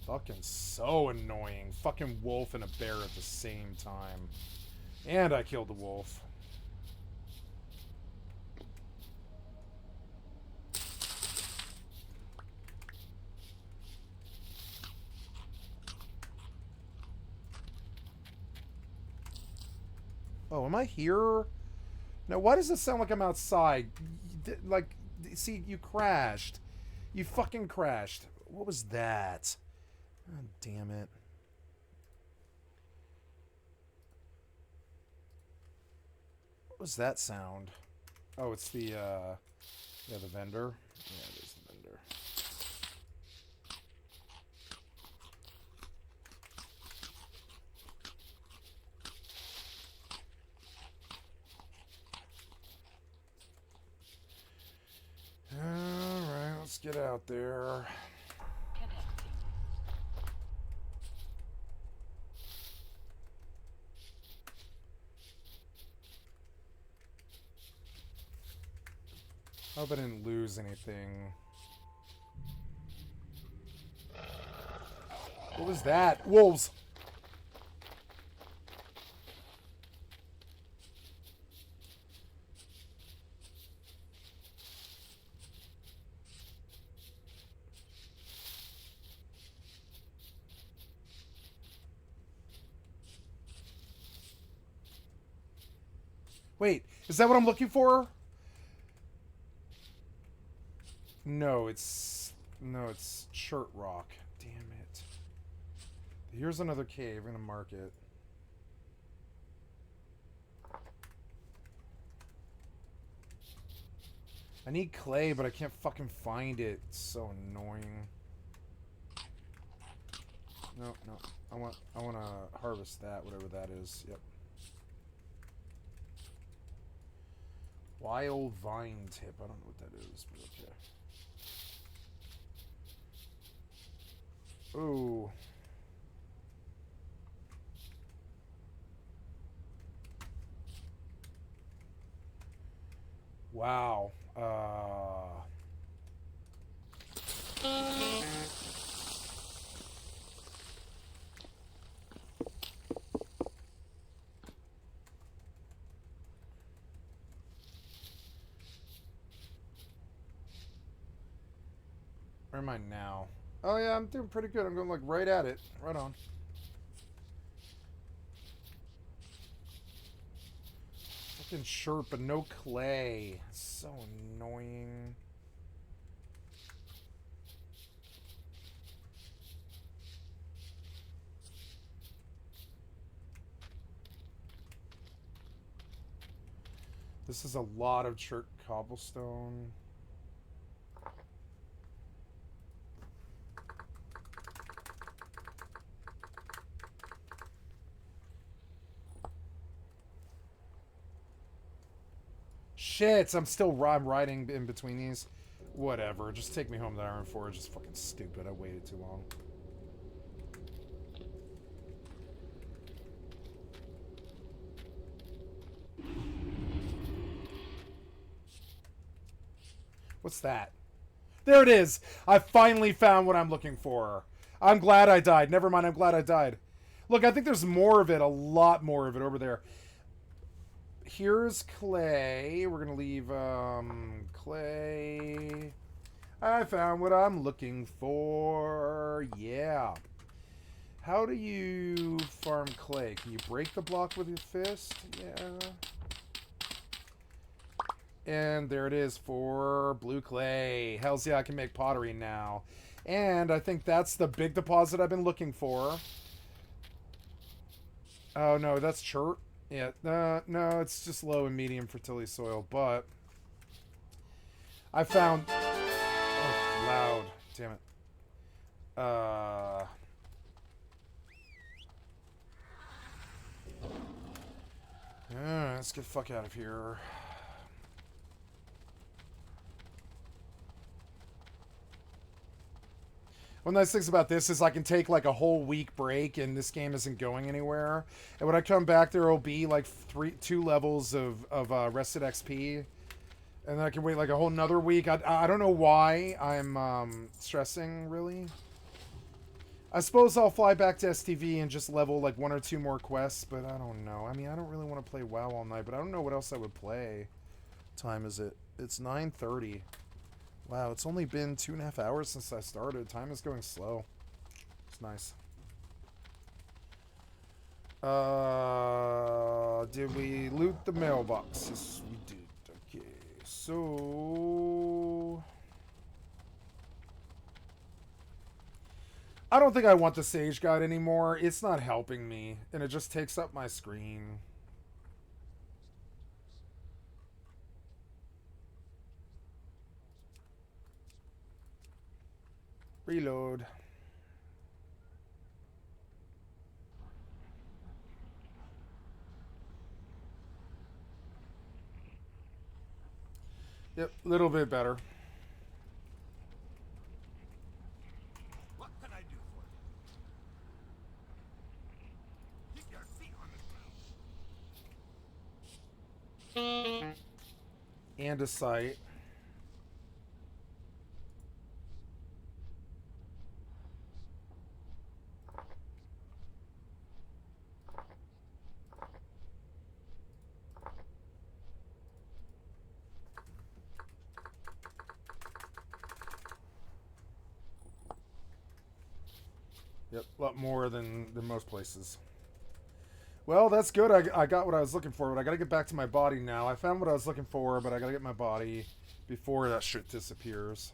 Fucking so annoying. Fucking wolf and a bear at the same time. And I killed the wolf. Oh, am I here? Now, why does it sound like I'm outside? Like, see, you crashed. You fucking crashed. What was that? Oh, damn it. What was that sound? Oh, it's the, yeah, the vendor. Yeah, it is the vendor. Alright, let's get out there. I hope I didn't lose anything. What was that? Wolves! Wait, is that what I'm looking for? No, it's Shirt Rock. Damn it. Here's another cave. I'm gonna mark it. I need clay, but I can't fucking find it. It's so annoying. No. I want to harvest that, whatever that is. Yep. Wild vine tip. I don't know what that is, but okay. Ooh. Wow. Where am I now? Oh yeah, I'm doing pretty good. I'm going like right at it. Right on. Fucking shirt, but no clay. So annoying. This is a lot of chert cobblestone. Shit, I'm riding in between these. Whatever, just take me home to Iron Forge. It's fucking stupid. I waited too long. What's that? There it is! I finally found what I'm looking for. I'm glad I died. Never mind, I'm glad I died. Look, I think there's more of it, a lot more of it over there. Here's clay. We're gonna leave clay. I found what I'm looking for. Yeah. How do you farm clay? Can you break the block with your fist? Yeah. And there it is for blue clay. Hells yeah, I can make pottery now. And I think that's the big deposit I've been looking for. Oh no, that's chert. Yeah, no, it's just low and medium fertility soil, but I found... Oh, loud. Damn it. Let's get the fuck out of here. One of the nice things about this is I can take like a whole week break and this game isn't going anywhere. And when I come back, there will be like 2 levels of rested XP. And then I can wait like a whole nother week. I don't know why I'm stressing, really. I suppose I'll fly back to STV and just level like 1 or 2 more quests, but I don't know. I mean, I don't really want to play WoW all night, but I don't know what else I would play. What time is it? It's 9:30. Wow, it's only been 2.5 hours since I started. Time is going slow. It's nice. Did we loot the mailbox? Yes, we did. Okay, so I don't think I want the Sage Guide anymore. It's not helping me, and it just takes up my screen. Reload. Yep, a little bit better. What can I do for you? Keep your feet on the ground. And a sight. Yep, a lot more than most places. Well, that's good. I got what I was looking for, but I gotta get back to my body now. I found what I was looking for, but I gotta get my body before that shit disappears.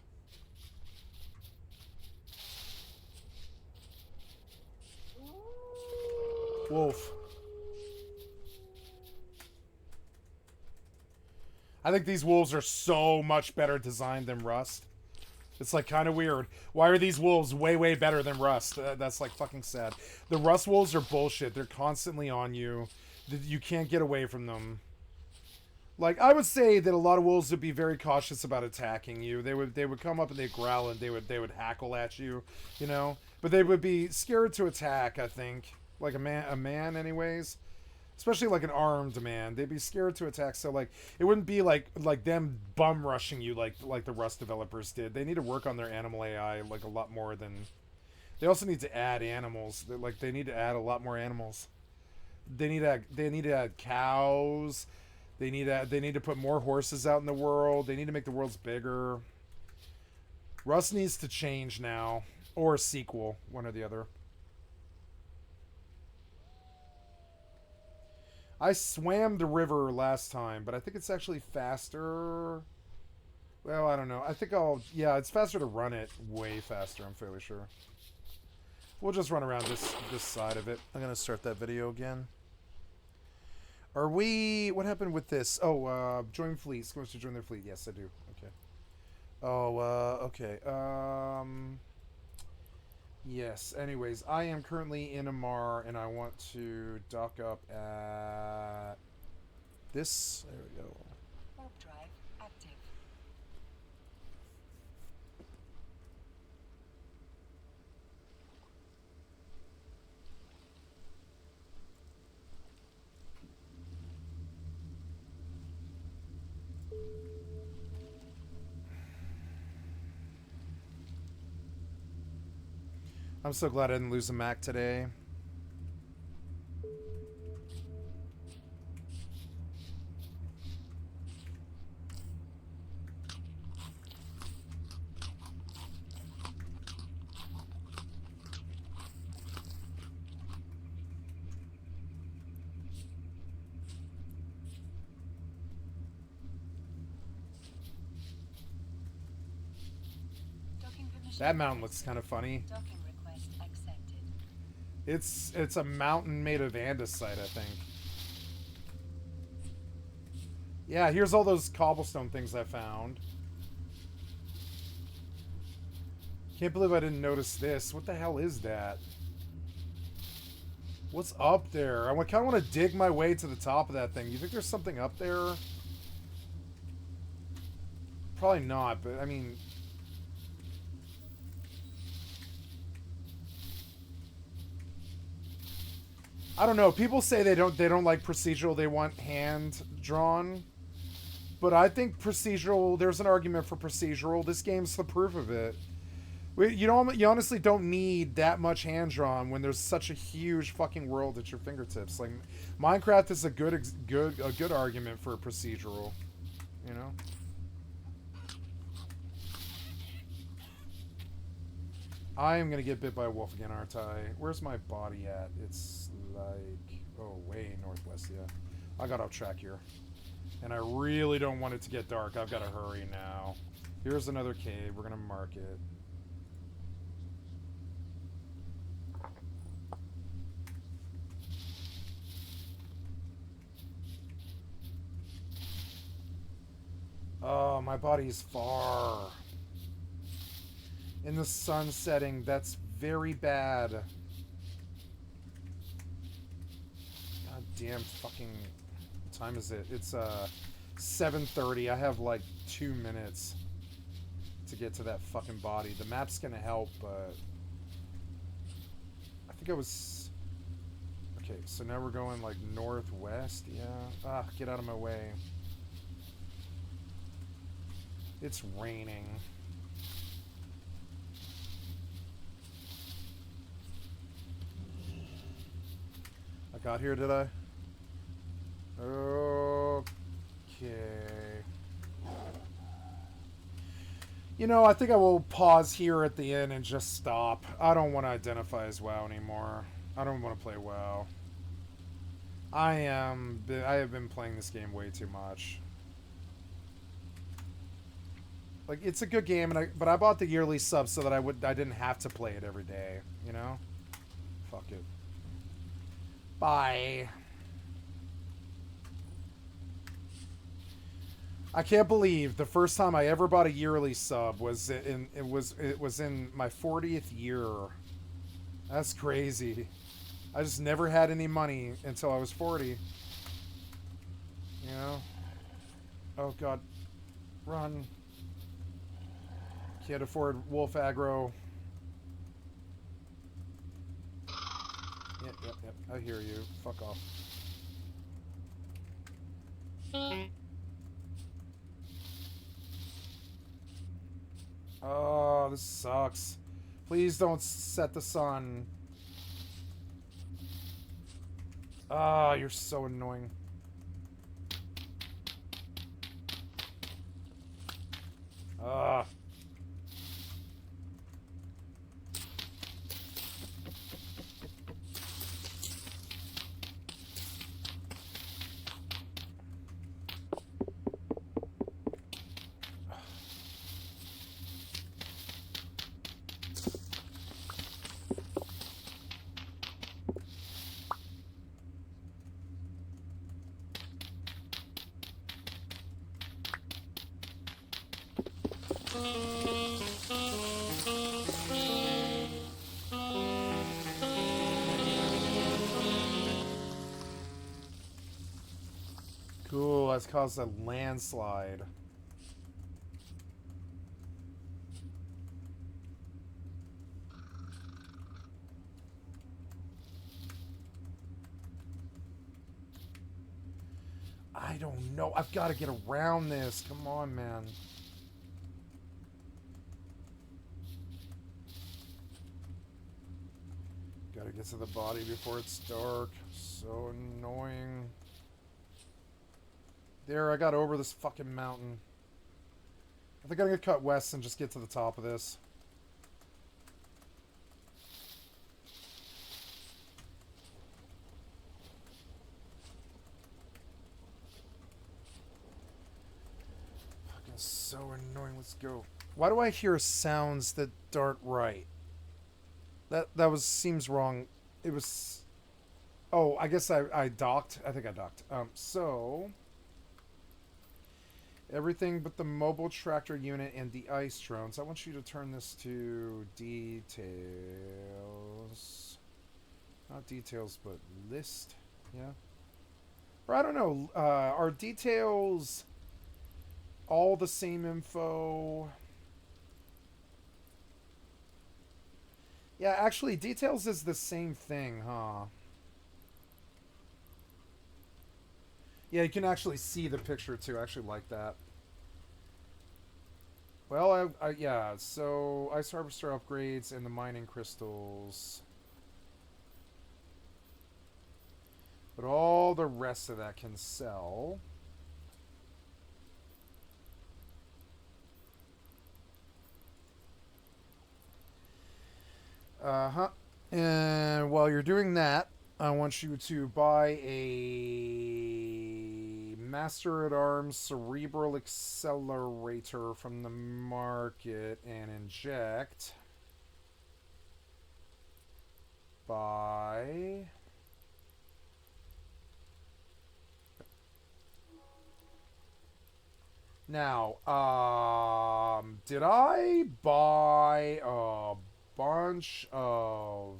Wolf. I think these wolves are so much better designed than Rust. It's like kind of weird. Why are these wolves way better than Rust? That's like fucking sad. The Rust wolves are bullshit. They're constantly on you. You can't get away from them. Like, I would say that a lot of wolves would be very cautious about attacking you. They would come up and they'd growl and they would hackle at you, you know? But they would be scared to attack, I think. Like a man anyways. Especially like an armed man. They'd be scared to attack, so like it wouldn't be like them bum rushing you like the Rust developers did. They need to work on their animal AI like a lot more than. They also need to add animals. They need to add a lot more animals. They need to add cows. They need to put more horses out in the world. They need to make the worlds bigger. Rust needs to change now, or a sequel, one or the other. I swam the river last time, but I think it's actually faster. Well, I don't know. I think yeah, it's faster to run it. Way faster, I'm fairly sure. We'll just run around this side of it. I'm going to start that video again. What happened with this? Oh, join fleet. Supposed to join their fleet. Yes, I do. Okay. Oh, okay. Yes, anyways, I am currently in Amar, and I want to dock up at this. There we go. Warp drive active. I'm so glad I didn't lose a Mac today. That mountain looks kind of funny. It's a mountain made of andesite, I think. Yeah, here's all those cobblestone things I found. Can't believe I didn't notice this. What the hell is that? What's up there? I kind of want to dig my way to the top of that thing. You think there's something up there? Probably not, but I mean... I don't know. People say they don't like procedural. They want hand drawn. But I think procedural. There's an argument for procedural. This game's the proof of it. You honestly don't need that much hand drawn when there's such a huge fucking world at your fingertips. Like Minecraft is a good argument for procedural. You know. I am gonna get bit by a wolf again, aren't I? Where's my body at? It's like Oh, way northwest, yeah. I got off track here. And I really don't want it to get dark. I've got to hurry now. Here's another cave. We're going to mark it. Oh, my body's far. In the sun setting, that's very bad. God damn fucking... What time is it? It's 7:30. I have like 2 minutes to get to that fucking body. The map's gonna help, but... I think I was... Okay, so now we're going like northwest, yeah. Ah, get out of my way. It's raining. I got here, did I? Okay. You know, I think I will pause here at the end and just stop. I don't want to identify as WoW anymore. I don't want to play WoW. I have been playing this game way too much. Like, it's a good game, but I bought the yearly sub so that I didn't have to play it every day, you know? Fuck it. Bye. I can't believe the first time I ever bought a yearly sub was in my 40th year. That's crazy. I just never had any money until I was 40. You know? Oh god. Run. Can't afford wolf aggro. Yep. I hear you. Fuck off. Oh, this sucks. Please don't set the sun. Ah, you're so annoying. Ah. Cool, that's caused a landslide. I don't know. I've got to get around this. Come on, man. Gotta get to the body before it's dark. So annoying. There, I got over this fucking mountain. I think I'm gonna cut west and just get to the top of this. Fucking so annoying. Let's go. Why do I hear sounds that aren't right? That seems wrong. It was... Oh, I guess I docked. I think I docked. So... Everything but the mobile tractor unit and the ice drones. I want you to turn this to details. Not details, but list. Yeah. Or I don't know. Are details all the same info? Yeah, actually, details is the same thing, huh? Yeah, you can actually see the picture, too. I actually like that. Well, yeah, so ice harvester upgrades and the mining crystals. But all the rest of that can sell. Uh-huh. And while you're doing that, I want you to buy a Master at Arms Cerebral Accelerator from the market and inject. Buy. Now, did I buy a bunch of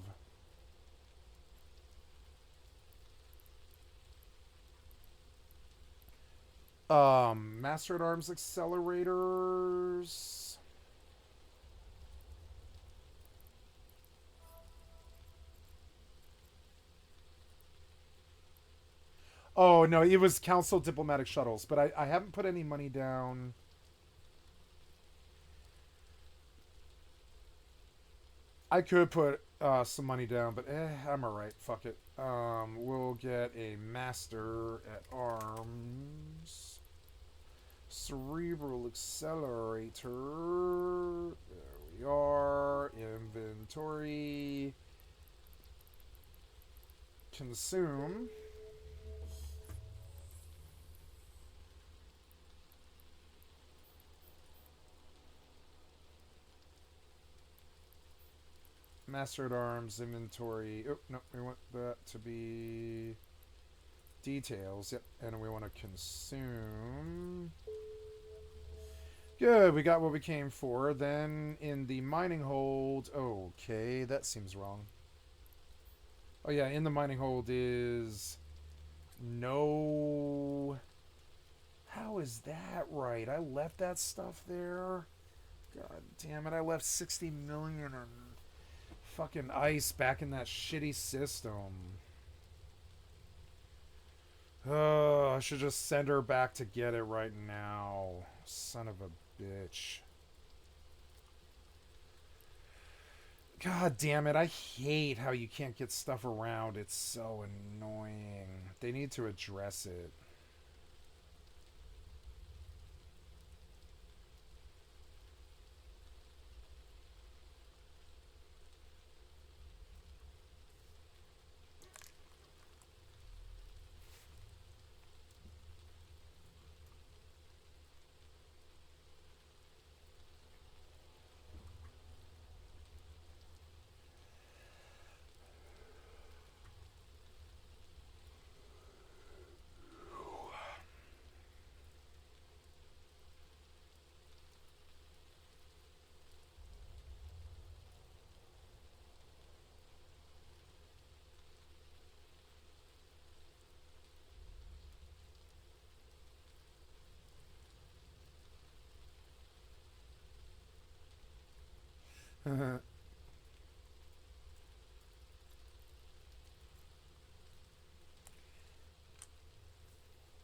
Master at Arms accelerators? Oh, no, it was Council Diplomatic Shuttles, but I haven't put any money down. I could put some money down, but I'm alright. Fuck it. We'll get a Master at Arms Cerebral Accelerator. There we are. Inventory. Consume. Master at Arms inventory. Oh, no, we want that to be details. Yep, and we want to consume. Good, we got what we came for. Then in the mining hold, okay, that seems wrong. Oh yeah, in the mining hold is no. How is that right? I left that stuff there. God damn it! I left 60 million on fucking ice back in that shitty system. Oh, I should just send her back to get it right now. Son of a bitch. God damn it, I hate how you can't get stuff around. It's so annoying. They need to address it.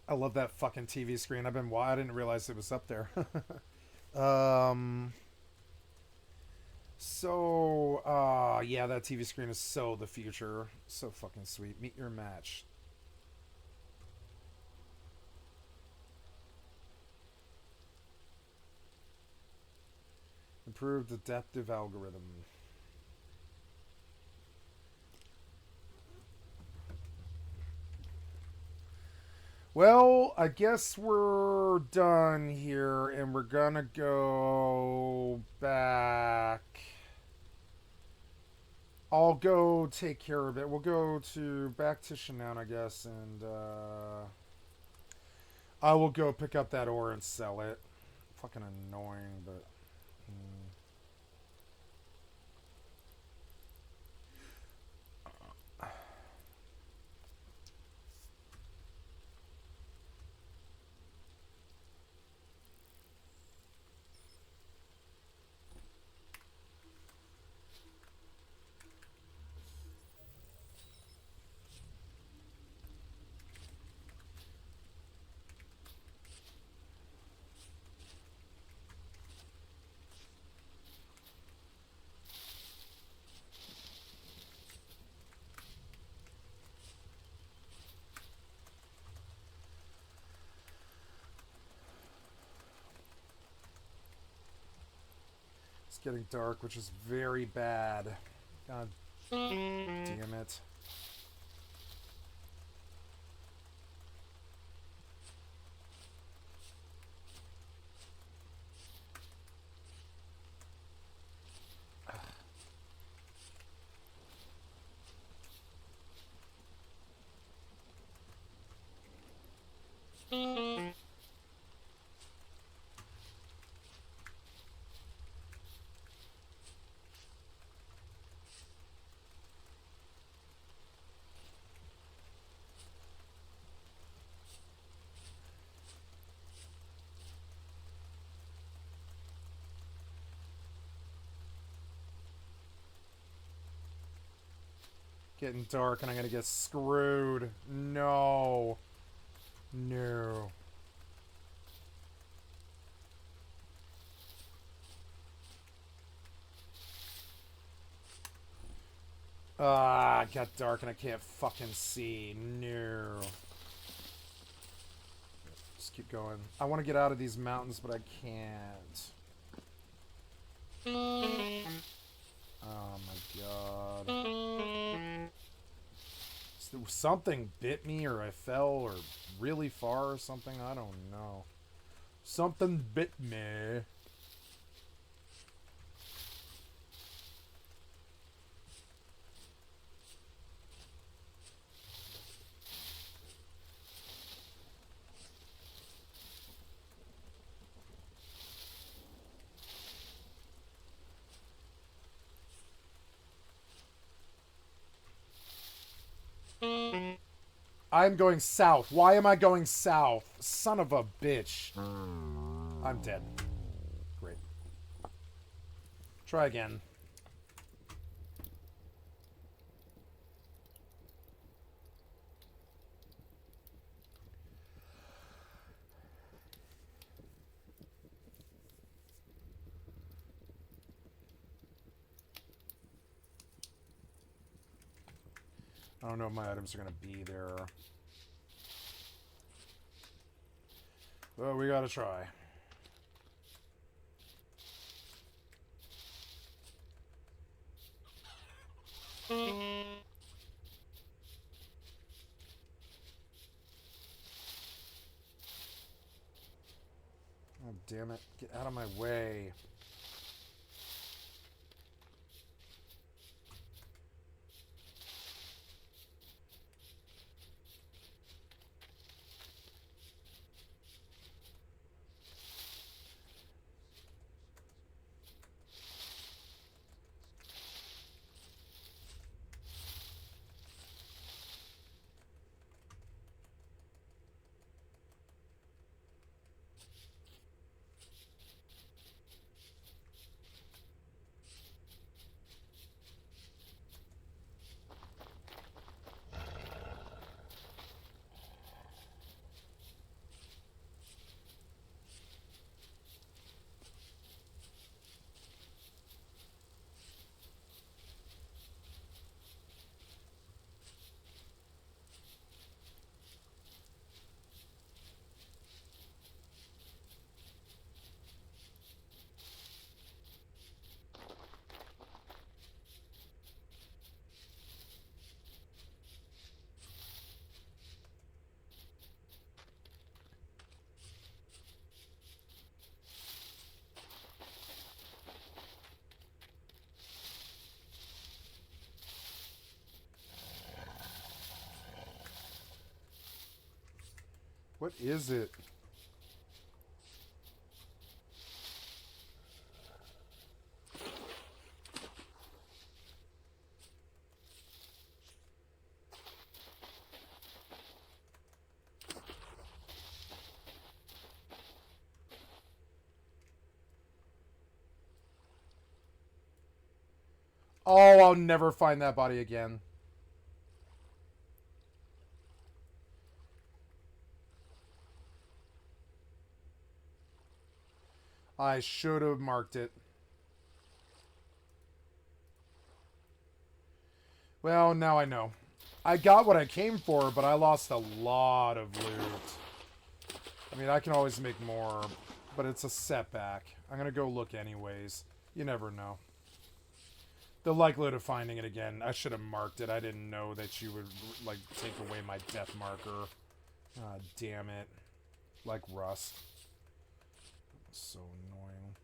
I love that fucking TV screen. I didn't realize it was up there. Yeah, that TV screen is so the future. So fucking sweet. Meet your match. Improved adaptive algorithm. Well, I guess we're done here, and we're gonna go back. I'll go take care of it. We'll go back to Shannon, I guess, and I will go pick up that ore and sell it. Fucking annoying, but. It's getting dark, which is very bad. God damn it. Getting dark and I'm gonna get screwed. No. No. Ah, it got dark and I can't fucking see. No. Just keep going. I want to get out of these mountains, but I can't. Oh my god. Something bit me or I fell or really far or something. I don't know. Something bit me. I'm going south. Why am I going south? Son of a bitch. I'm dead. Great. Try again. I don't know if my items are going to be there. Well, we got to try. Oh, damn it. Get out of my way. What is it? Oh, I'll never find that body again. I should have marked it. Well, now I know. I got what I came for, but I lost a lot of loot. I mean, I can always make more, but it's a setback. I'm going to go look anyways. You never know. The likelihood of finding it again, I should have marked it. I didn't know that you would, like, take away my death marker. Ah, damn it. Like rust. So annoying.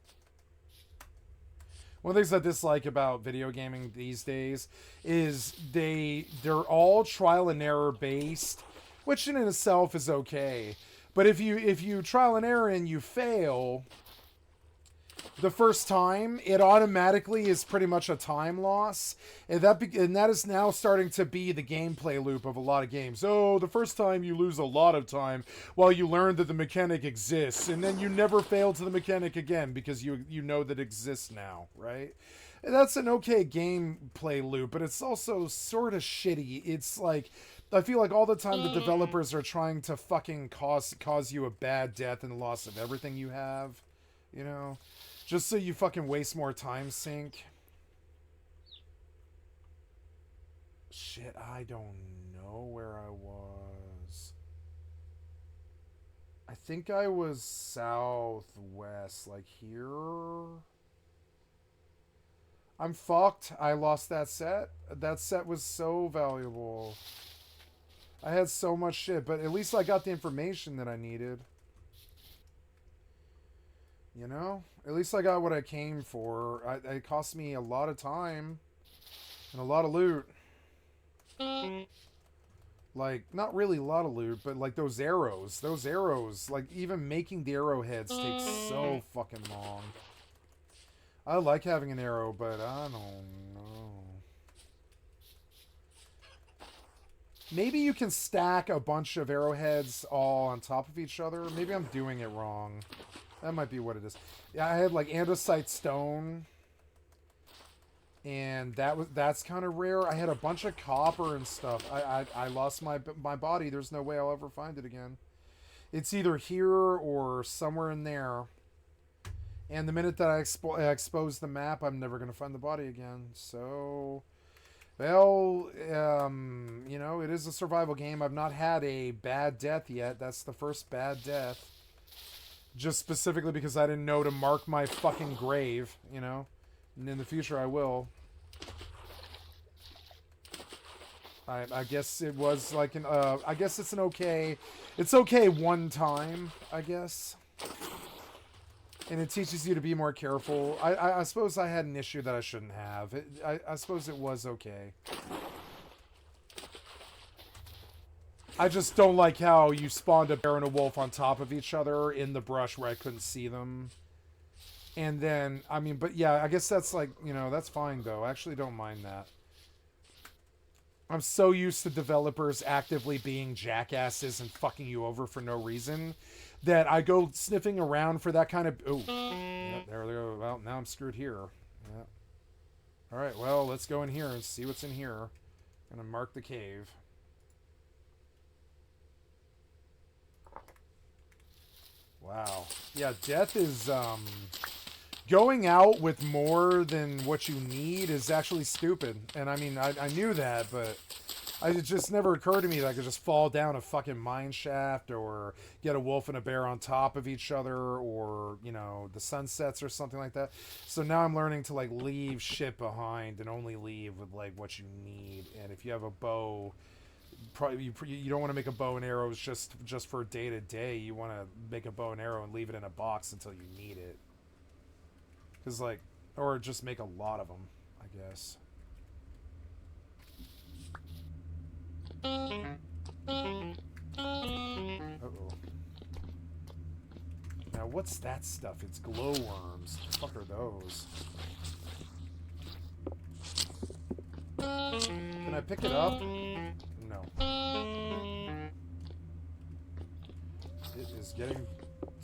One of the things I dislike about video gaming these days is they're all trial and error based, which in itself is okay. But if you trial and error and you fail, the first time, it automatically is pretty much a time loss, and that is now starting to be the gameplay loop of a lot of games. Oh, the first time you lose a lot of time while you learn that the mechanic exists, and then you never fail to the mechanic again because you know that it exists now, right? And that's an okay gameplay loop, but it's also sort of shitty. It's like, I feel like all the time the developers are trying to fucking cause you a bad death and loss of everything you have, you know? Just so you fucking waste more time, Sync. Shit, I don't know where I was. I think I was southwest, like here. I'm fucked. I lost that set. That set was so valuable. I had so much shit, but at least I got the information that I needed. You know? At least I got what I came for. It cost me a lot of time. And a lot of loot. Like, not really a lot of loot, but like those arrows. Those arrows, like even making the arrowheads takes so fucking long. I like having an arrow, but I don't know. Maybe you can stack a bunch of arrowheads all on top of each other. Maybe I'm doing it wrong. That might be what it is. Yeah, I had like andesite stone, and that's kind of rare. I had a bunch of copper and stuff. I lost my body. There's no way I'll ever find it again. It's either here or somewhere in there. And the minute that I expose the map, I'm never gonna find the body again. So, well, you know, it is a survival game. I've not had a bad death yet. That's the first bad death. Just specifically because I didn't know to mark my fucking grave, you know? And in the future I will. I guess it was like an, I guess it's an okay... It's okay one time, I guess. And it teaches you to be more careful. I suppose I had an issue that I shouldn't have. I suppose it was okay. I just don't like how you spawned a bear and a wolf on top of each other in the brush where I couldn't see them. And then, I mean, but yeah, I guess that's like, you know, that's fine though. I actually don't mind that. I'm so used to developers actively being jackasses and fucking you over for no reason that I go sniffing around for that kind of... Oh, yeah, there we go. Well, now I'm screwed here. Yeah. Alright, well, let's go in here and see what's in here. I'm gonna mark the cave. Wow. Yeah, death is, going out with more than what you need is actually stupid. And I mean, I knew that, but it just never occurred to me that I could just fall down a fucking mine shaft or get a wolf and a bear on top of each other or, you know, the sunsets or something like that. So now I'm learning to, like, leave shit behind and only leave with, like, what you need. And if you have a bow... Probably you don't want to make a bow and arrows just for day to day. You want to make a bow and arrow and leave it in a box until you need it. Cause like, or just make a lot of them, I guess. Uh-oh. Now what's that stuff? It's glowworms. What the fuck are those? Can I pick it up? No. It is getting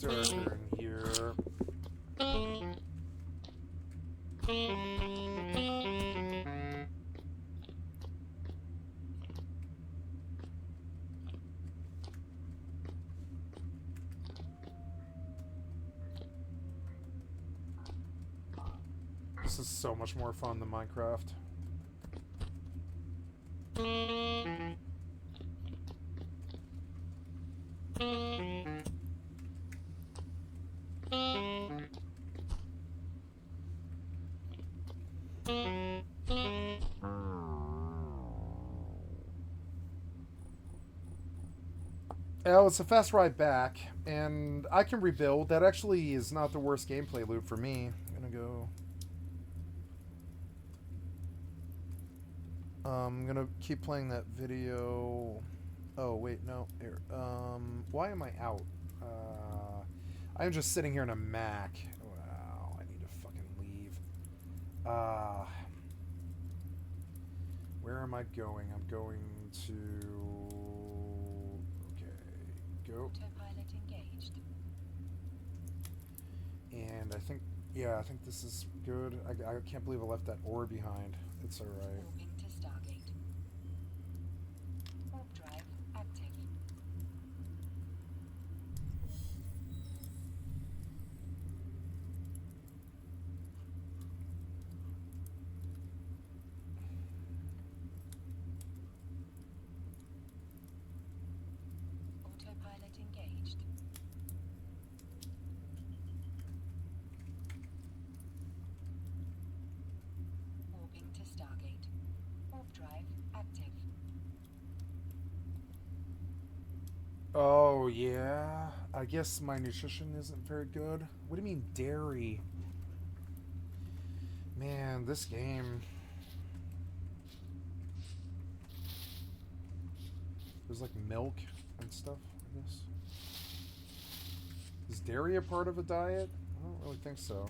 darker in here. This is so much more fun than Minecraft. Well, it's a fast ride back, and I can rebuild. That actually is not the worst gameplay loop for me. I'm gonna go... I'm gonna keep playing that video... Oh, wait, no. Here. Why am I out? I'm just sitting here in a Mac. Wow, I need to Where am I going? I'm going to... Okay, go. Autopilot engaged. And I think, yeah, I think this is good. I can't believe I left that ore behind. It's alright. Warping to Stargate. Warp drive active. Autopilot engaged. Warping to Stargate. Warp drive active. Oh, yeah. I guess my nutrition isn't very good. What do you mean, dairy? Man, this game... There's like milk and stuff, I guess. Is dairy a part of a diet? I don't really think so.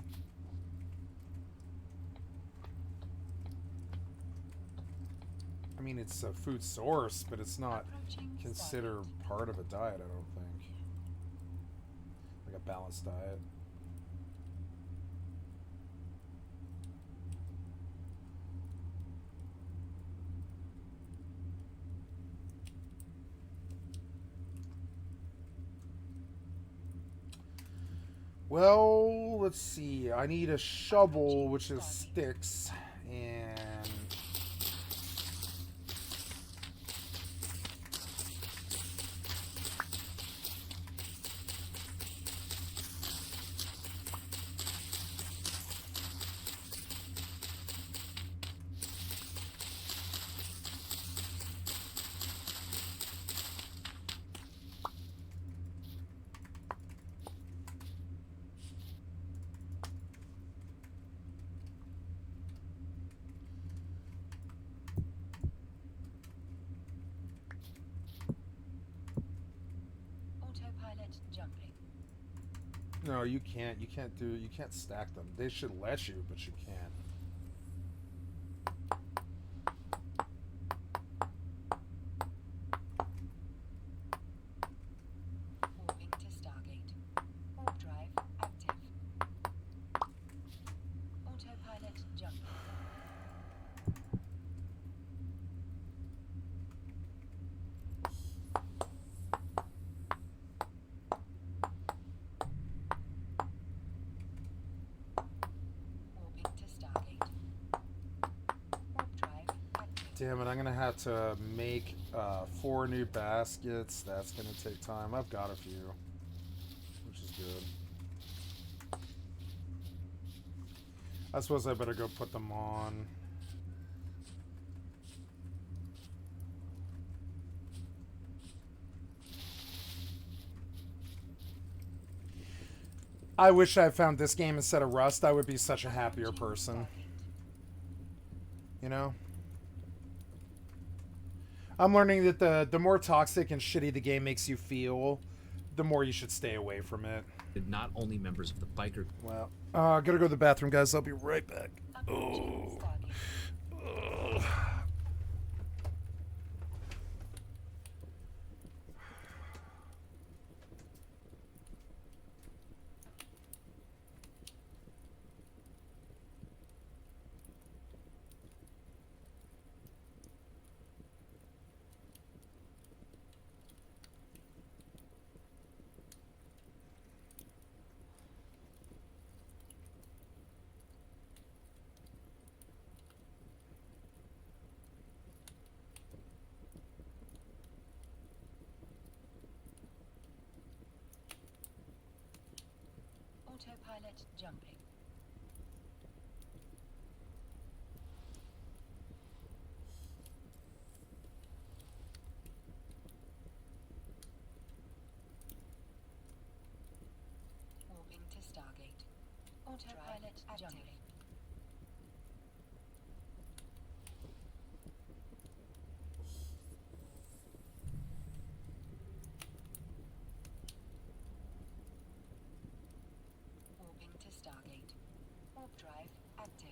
I mean, it's a food source, but it's not considered part of a diet, I don't think. Like a balanced diet. Well, let's see. I need a shovel, which is sticks, and... Autopilot jumping. No, you can't. You can't stack them. They should let you, but you can't. Warping to Stargate. Warp drive active. Autopilot jumping. Warping to Stargate. Warp drive active. Damn it, I'm gonna have to make 4 new baskets. That's gonna take time. I've got a few, which is good. I suppose I better go put them on. I wish I found this game instead of Rust. I would be such a happier person. You know? I'm learning that the more toxic and shitty the game makes you feel, the more you should stay away from it. Not only members of the biker. Well, gotta go to the bathroom, guys. I'll be right back. Oh. Ugh. Autopilot jumping. Warping to Stargate. Autopilot jumping. Warping to Stargate. Warp drive active.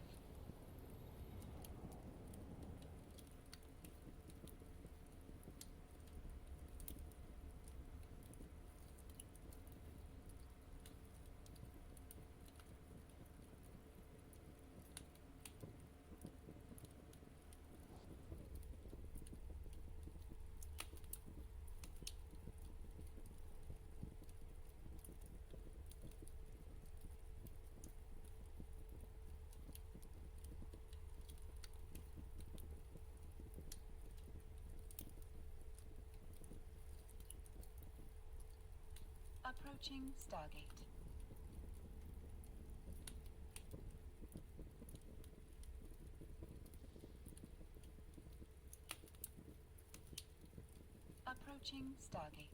Approaching Stargate. Approaching Stargate.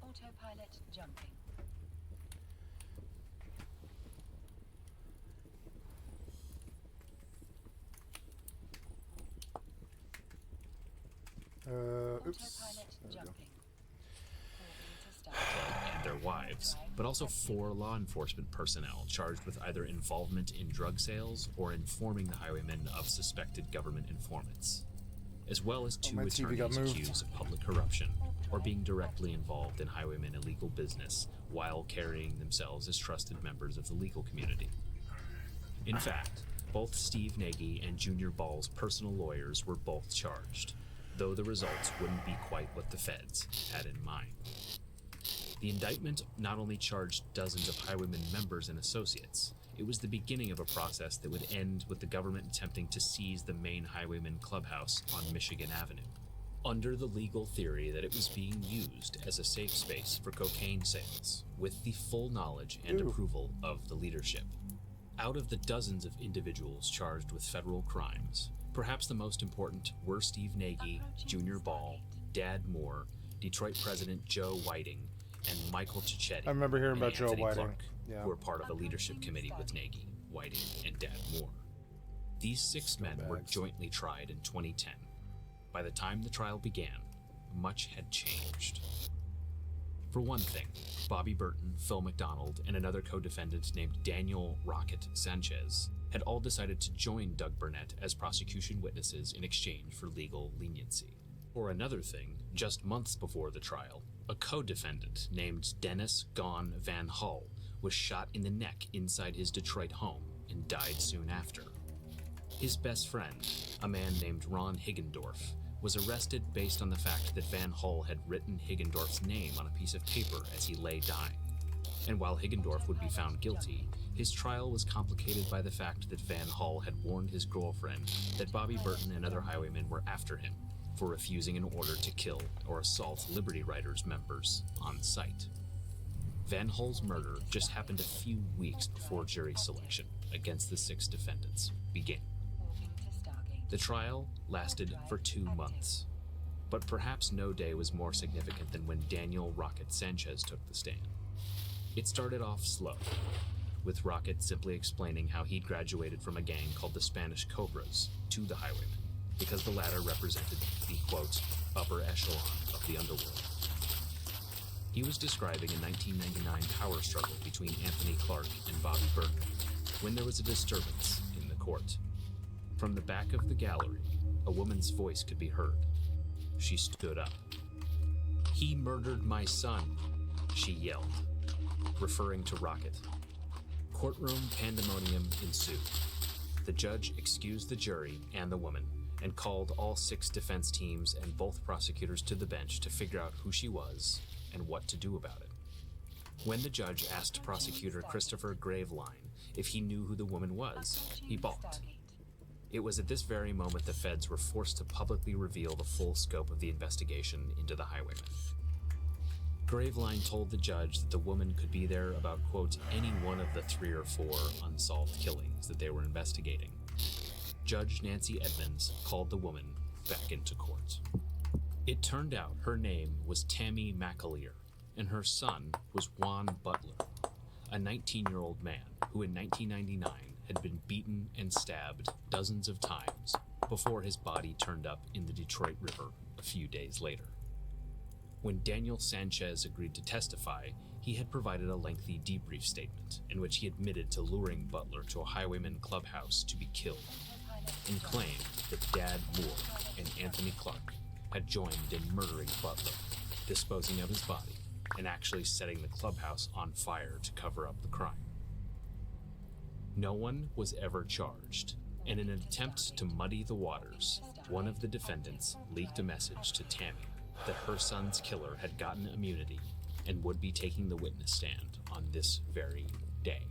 Autopilot jumping. Oops. Autopilot There we go. jumping. And their wives, but also 4 law enforcement personnel charged with either involvement in drug sales or informing the highwaymen of suspected government informants, as well as 2 my TV got attorneys moved. accused of public corruption or being directly involved in highwaymen illegal business while carrying themselves as trusted members of the legal community. In fact, both Steve Nagy and Junior Ball's personal lawyers were both charged, though the results wouldn't be quite what the feds had in mind. The indictment not only charged dozens of highwaymen members and associates, it was the beginning of a process that would end with the government attempting to seize the main highwayman clubhouse on Michigan Avenue, under the legal theory that it was being used as a safe space for cocaine sales, with the full knowledge and approval of the leadership. Out of the dozens of individuals charged with federal crimes, perhaps the most important were Steve Nagy, Junior Ball, Dad Moore, Detroit President Joe Whiting, and Michael Cicchetti. I remember hearing and about Joe Anthony Whiting. Clark, Yeah. who were part of a leadership committee with Nagy, Whiting, and Dad Moore. These 6 men were jointly tried in 2010. By the time the trial began, much had changed. For one thing, Bobby Burton, Phil McDonald, and another co-defendant named Daniel Rocket Sanchez had all decided to join Doug Burnett as prosecution witnesses in exchange for legal leniency. For another thing, just months before the trial, a co-defendant named Dennis Gone Van Hull was shot in the neck inside his Detroit home and died soon after. His best friend, a man named Ron Higgendorf, was arrested based on the fact that Van Hull had written Higgendorf's name on a piece of paper as he lay dying. And while Higgendorf would be found guilty, his trial was complicated by the fact that Van Hull had warned his girlfriend that Bobby Burton and other highwaymen were after him for refusing an order to kill or assault Liberty Riders members on site. Van Hull's murder just happened a few weeks before jury selection against the 6 defendants began. The trial lasted for 2 months, but perhaps no day was more significant than when Daniel Rocket Sanchez took the stand. It started off slow, with Rocket simply explaining how he'd graduated from a gang called the Spanish Cobras to the highwaymen, because the latter represented the, quote, upper echelon of the underworld. He was describing a 1999 power struggle between Anthony Clark and Bobby Burton, when there was a disturbance in the court. From the back of the gallery, a woman's voice could be heard. She stood up. "He murdered my son," she yelled, referring to Rocket. Courtroom pandemonium ensued. The judge excused the jury and the woman and called all 6 defense teams and both prosecutors to the bench to figure out who she was and what to do about it. When the judge asked prosecutor Christopher Graveline if he knew who the woman was, he balked. It was at this very moment the feds were forced to publicly reveal the full scope of the investigation into the highwaymen. Graveline told the judge that the woman could be there about, quote, any one of the 3 or 4 unsolved killings that they were investigating. Judge Nancy Edmonds called the woman back into court. It turned out her name was Tammy McAleer, and her son was Juan Butler, a 19-year-old man who in 1999 had been beaten and stabbed dozens of times before his body turned up in the Detroit River a few days later. When Daniel Sanchez agreed to testify, he had provided a lengthy debrief statement in which he admitted to luring Butler to a highwayman clubhouse to be killed, and claimed that Dad Moore and Anthony Clark had joined in murdering Butler, disposing of his body, and actually setting the clubhouse on fire to cover up the crime. No one was ever charged. In an attempt to muddy the waters, one of the defendants leaked a message to Tammy that her son's killer had gotten immunity and would be taking the witness stand on this very day.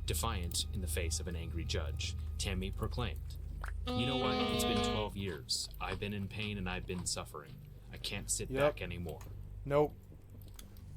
Defiant in the face of an angry judge, Tammy proclaimed, "You know what? It's been 12 years. I've been in pain and I've been suffering. I can't sit back anymore." Nope.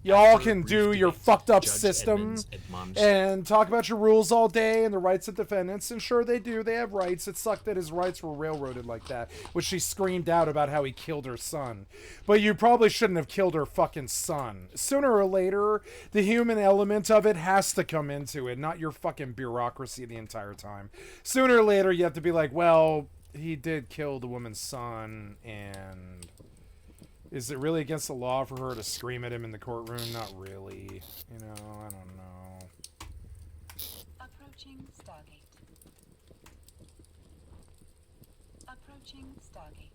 Y'all After a can brief do your debate, fucked up Judge system Edmonds admonished and talk about your rules all day and the rights of defendants. And sure, they do. They have rights. It sucked that his rights were railroaded like that, which she screamed out about how he killed her son. But you probably shouldn't have killed her fucking son. Sooner or later, the human element of it has to come into it, not your fucking bureaucracy the entire time. Sooner or later, you have to be like, well, he did kill the woman's son, and... is it really against the law for her to scream at him in the courtroom? Not really. You know, I don't know. Approaching Stargate. Approaching Stargate.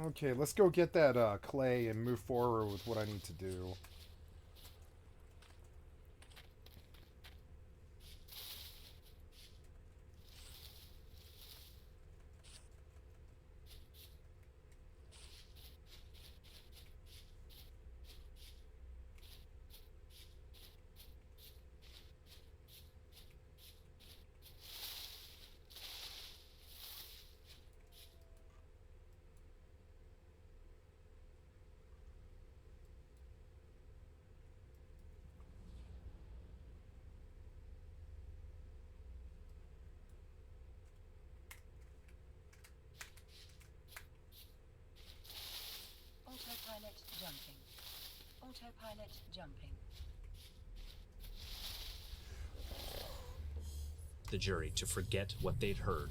Okay, let's go get that clay and move forward with what I need to do. Autopilot jumping. Autopilot jumping. the jury to forget what they'd heard,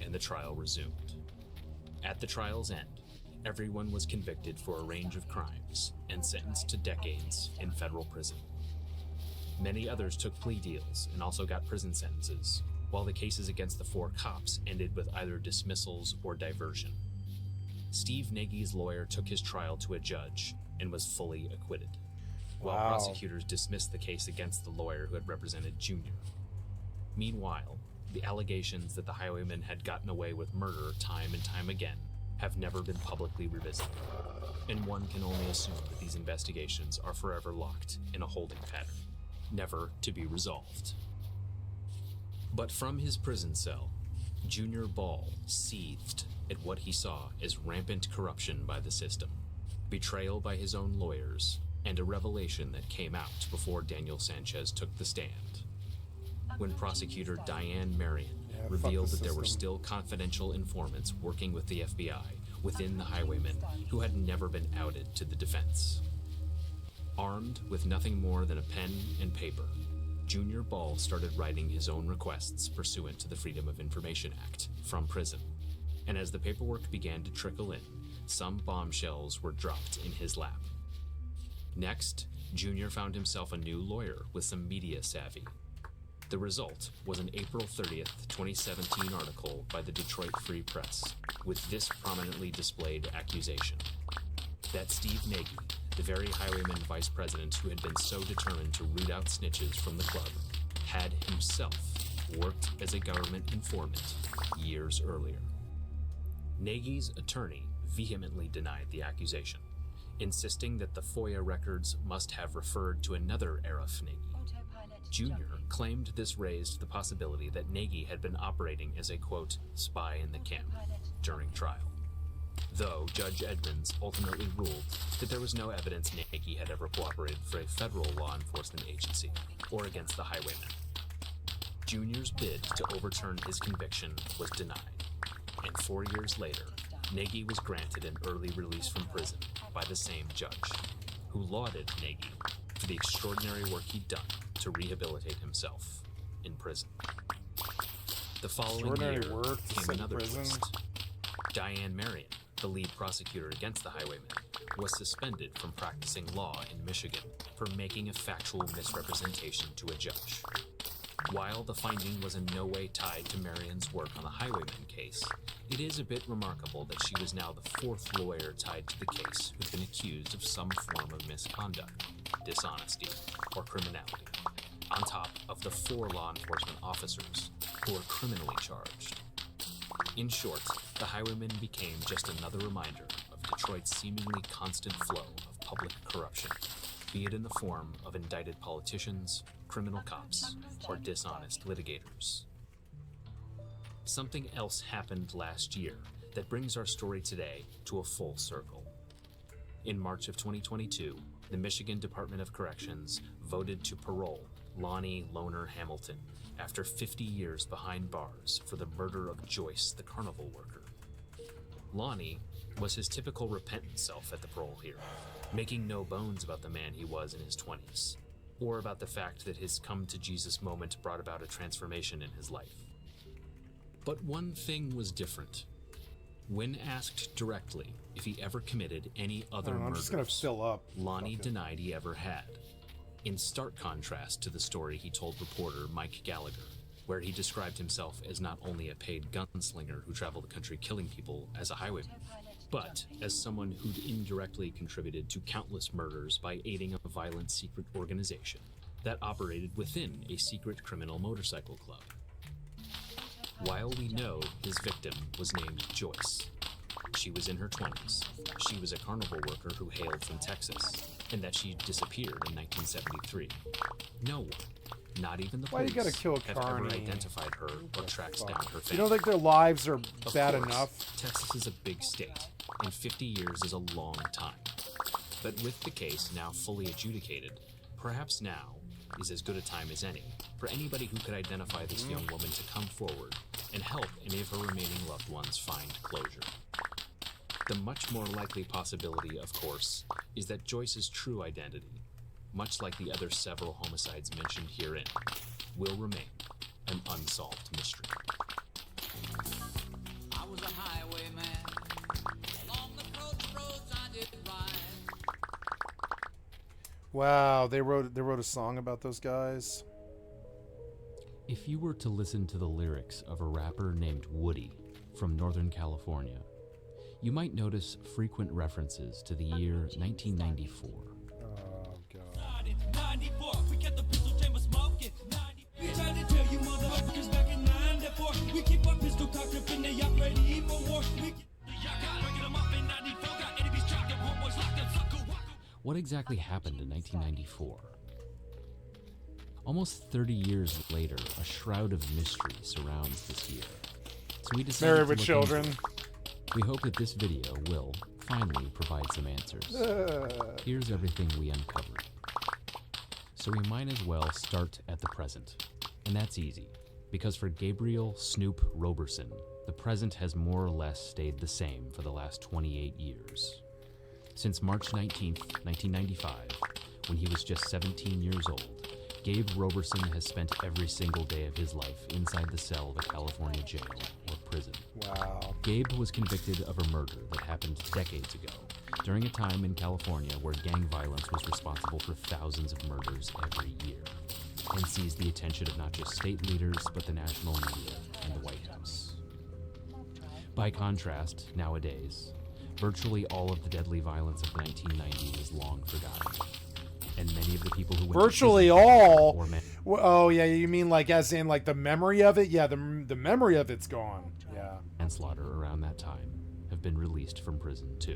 and the trial resumed. At the trial's end, everyone was convicted for a range of crimes and sentenced to decades in federal prison. Many others took plea deals and also got prison sentences, while the cases against the 4 cops ended with either dismissals or diversion. Steve Nagy's lawyer took his trial to a judge and was fully acquitted, while Wow. prosecutors dismissed the case against the lawyer who had represented Junior. Meanwhile, the allegations that the highwayman had gotten away with murder time and time again have never been publicly revisited, and one can only assume that these investigations are forever locked in a holding pattern, never to be resolved. But from his prison cell, Junior Ball seethed at what he saw as rampant corruption by the system, betrayal by his own lawyers, and a revelation that came out before Daniel Sanchez took the stand. When prosecutor Diane Marion revealed that there were still confidential informants working with the FBI within the highwaymen who had never been outed to the defense. Armed with nothing more than a pen and paper, Junior Ball started writing his own requests pursuant to the Freedom of Information Act from prison, and as the paperwork began to trickle in, some bombshells were dropped in his lap. Next, Junior found himself a new lawyer with some media savvy. The result was an April 30th, 2017 article by the Detroit Free Press with this prominently displayed accusation: that Steve Nagy, the very highwayman vice president who had been so determined to root out snitches from the club, had himself worked as a government informant years earlier. Nagy's attorney vehemently denied the accusation, insisting that the FOIA records must have referred to another Arif Nagy. Junior claimed this raised the possibility that Nagy had been operating as a, quote, spy in the camp during trial, though Judge Edmonds ultimately ruled that there was no evidence Nagy had ever cooperated for a federal law enforcement agency or against the highwaymen. Junior's bid to overturn his conviction was denied, and 4 years later, Nagy was granted an early release from prison by the same judge, who lauded Nagy for the extraordinary work he'd done to rehabilitate himself in prison. The following Extraordinary year work to came set in another prison. twist. Diane Marion, the lead prosecutor against the highwayman, was suspended from practicing law in Michigan for making a factual misrepresentation to a judge. While the finding was in no way tied to Marion's work on the highwayman case, it is a bit remarkable that she was now the fourth lawyer tied to the case who'd been accused of some form of misconduct, dishonesty, or criminality, on top of the 4 law enforcement officers who were criminally charged. In short, the highwayman became just another reminder of Detroit's seemingly constant flow of public corruption, be it in the form of indicted politicians, criminal cops, or dishonest litigators. Something else happened last year that brings our story today to a full circle. In March of 2022, the Michigan Department of Corrections voted to parole Lonnie Loner Hamilton after 50 years behind bars for the murder of Joyce, the carnival worker. Lonnie was his typical repentant self at the parole hearing, making no bones about the man he was in his 20s, or about the fact that his come-to-Jesus moment brought about a transformation in his life. But one thing was different. When asked directly if he ever committed any other I'm murders, just gonna fill up. Lonnie denied he ever had, in stark contrast to the story he told reporter Mike Gallagher, where he described himself as not only a paid gunslinger who traveled the country killing people as a highwayman, but as someone who'd indirectly contributed to countless murders by aiding a violent secret organization that operated within a secret criminal motorcycle club. While we know his victim was named Joyce, she was in her 20s, she was a carnival worker who hailed from Texas, and that she disappeared in 1973. No one, not even the Why you police, gotta kill have ever Carney? identified her or tracked down her family. You don't think their lives are Of bad course, enough? Texas is a big state, and 50 years is a long time. But with the case now fully adjudicated, perhaps now is as good a time as any for anybody who could identify this young woman to come forward and help any of her remaining loved ones find closure. The much more likely possibility, of course, is that Joyce's true identity, much like the other several homicides mentioned herein, will remain an unsolved mystery. I was a highwayman. Along the roads I did ride. Wow, they wrote a song about those guys. If you were to listen to the lyrics of a rapper named Woody from Northern California, you might notice frequent references to the year 1994. Oh, God. 94, we kept the pistol chamber smoking. We tried to tell you motherfuckers back in 94. We keep our pistol cocked up in the yacht ready for war. We get the yacht got breaking them up in 94. Got enemies tracked and homeboys locked up. Sucker walk. What exactly happened in 1994? Almost 30 years later, a shroud of mystery surrounds this year. So we decided Married to with look children. into it. We hope that this video will finally provide some answers. Here's everything we uncovered. So we might as well start at the present. And that's easy, because for Gabriel Snoop Roberson, the present has more or less stayed the same for the last 28 years. Since March 19th, 1995, when he was just 17 years old, Gabe Roberson has spent every single day of his life inside the cell of a California jail or prison. Wow. Gabe was convicted of a murder that happened decades ago, during a time in California where gang violence was responsible for thousands of murders every year, and seized the attention of not just state leaders, but the national media and the White House. By contrast, nowadays, virtually all of the deadly violence of the 1990s is long forgotten. And many of the people who went Virtually to prison all. or Oh yeah, you mean like as in like the memory of it? Yeah, the memory of it's gone. Yeah. manslaughter around that time have been released from prison too.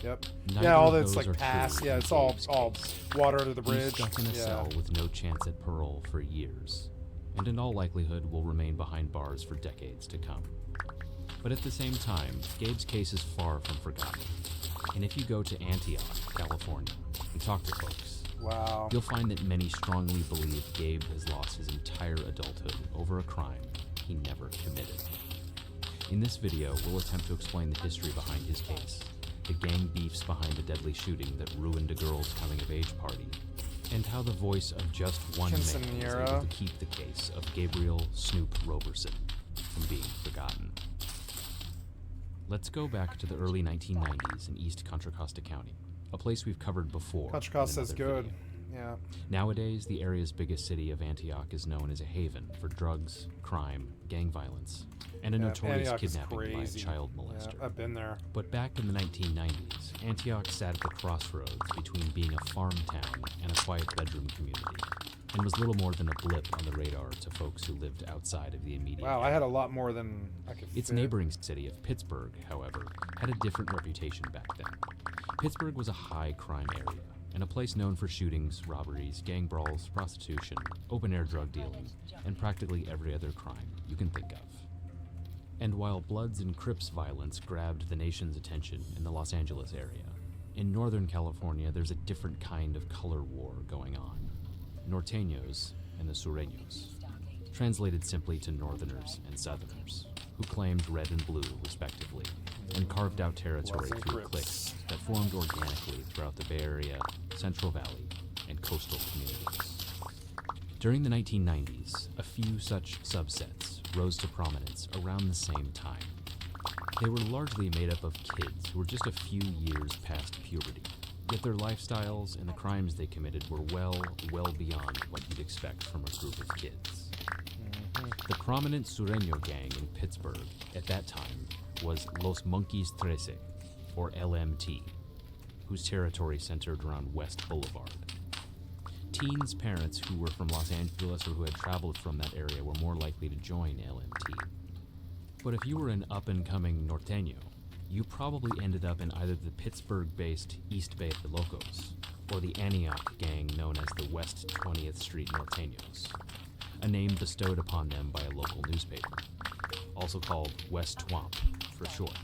Yep. Neither yeah, all of that's those like are past. true Yeah, in it's all Gabe's case. water under the He's bridge. stuck in a yeah. cell with no chance at parole for years, and in all likelihood will remain behind bars for decades to come. But at the same time, Gabe's case is far from forgotten. And if you go to Antioch, California, and talk to folks, wow, you'll find that many strongly believe Gabe has lost his entire adulthood over a crime he never committed. In this video, we'll attempt to explain the history behind his case, the gang beefs behind the deadly shooting that ruined a girl's coming-of-age party, and how the voice of just one man was able to keep the case of Gabriel Snoop Roberson from being forgotten. Let's go back to the early 1990s in East Contra Costa County, a place we've covered before. Contra Costa's good. Yeah. Nowadays, the area's biggest city of Antioch is known as a haven for drugs, crime, gang violence, and a notorious Antioch is kidnapping by a crazy. child molester. Yeah, I've been there. But back in the 1990s, Antioch sat at the crossroads between being a farm town and a quiet bedroom community, and was little more than a blip on the radar to folks who lived outside of the immediate Wow, area. I had a lot more than I could Its fit. neighboring city of Pittsburgh, however, had a different reputation back then. Pittsburgh was a high crime area, and a place known for shootings, robberies, gang brawls, prostitution, open-air drug dealing, and practically every other crime you can think of. And while Bloods and Crips violence grabbed the nation's attention in the Los Angeles area, in Northern California there's a different kind of color war going on. Norteños and the Sureños, translated simply to Northerners and Southerners, who claimed red and blue respectively, and carved out territory through cliques that formed organically throughout the Bay Area, Central Valley, and coastal communities. During the 1990s, a few such subsets rose to prominence around the same time. They were largely made up of kids who were just a few years past puberty, yet their lifestyles and the crimes they committed were well beyond what you'd expect from a group of kids. The prominent Sureño gang in Pittsburgh at that time was Los Monkeys Trece, or LMT, whose territory centered around West Boulevard. Teens' parents who were from Los Angeles or who had traveled from that area were more likely to join LMT. But if you were an up-and-coming norteño, you probably ended up in either the Pittsburgh-based East Bay Locos or the Antioch gang known as the West 20th Street Norteños, a name bestowed upon them by a local newspaper, also called West Twomp for short.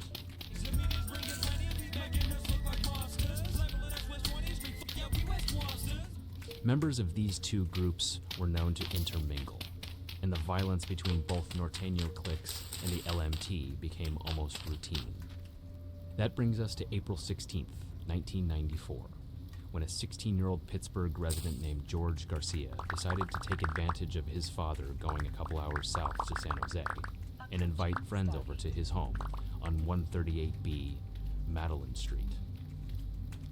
Members of these two groups were known to intermingle, and the violence between both Norteño cliques and the LMT became almost routine. That brings us to April 16th, 1994, when a 16-year-old Pittsburgh resident named George Garcia decided to take advantage of his father going a couple hours south to San Jose and invite friends over to his home on 138B Madeline Street.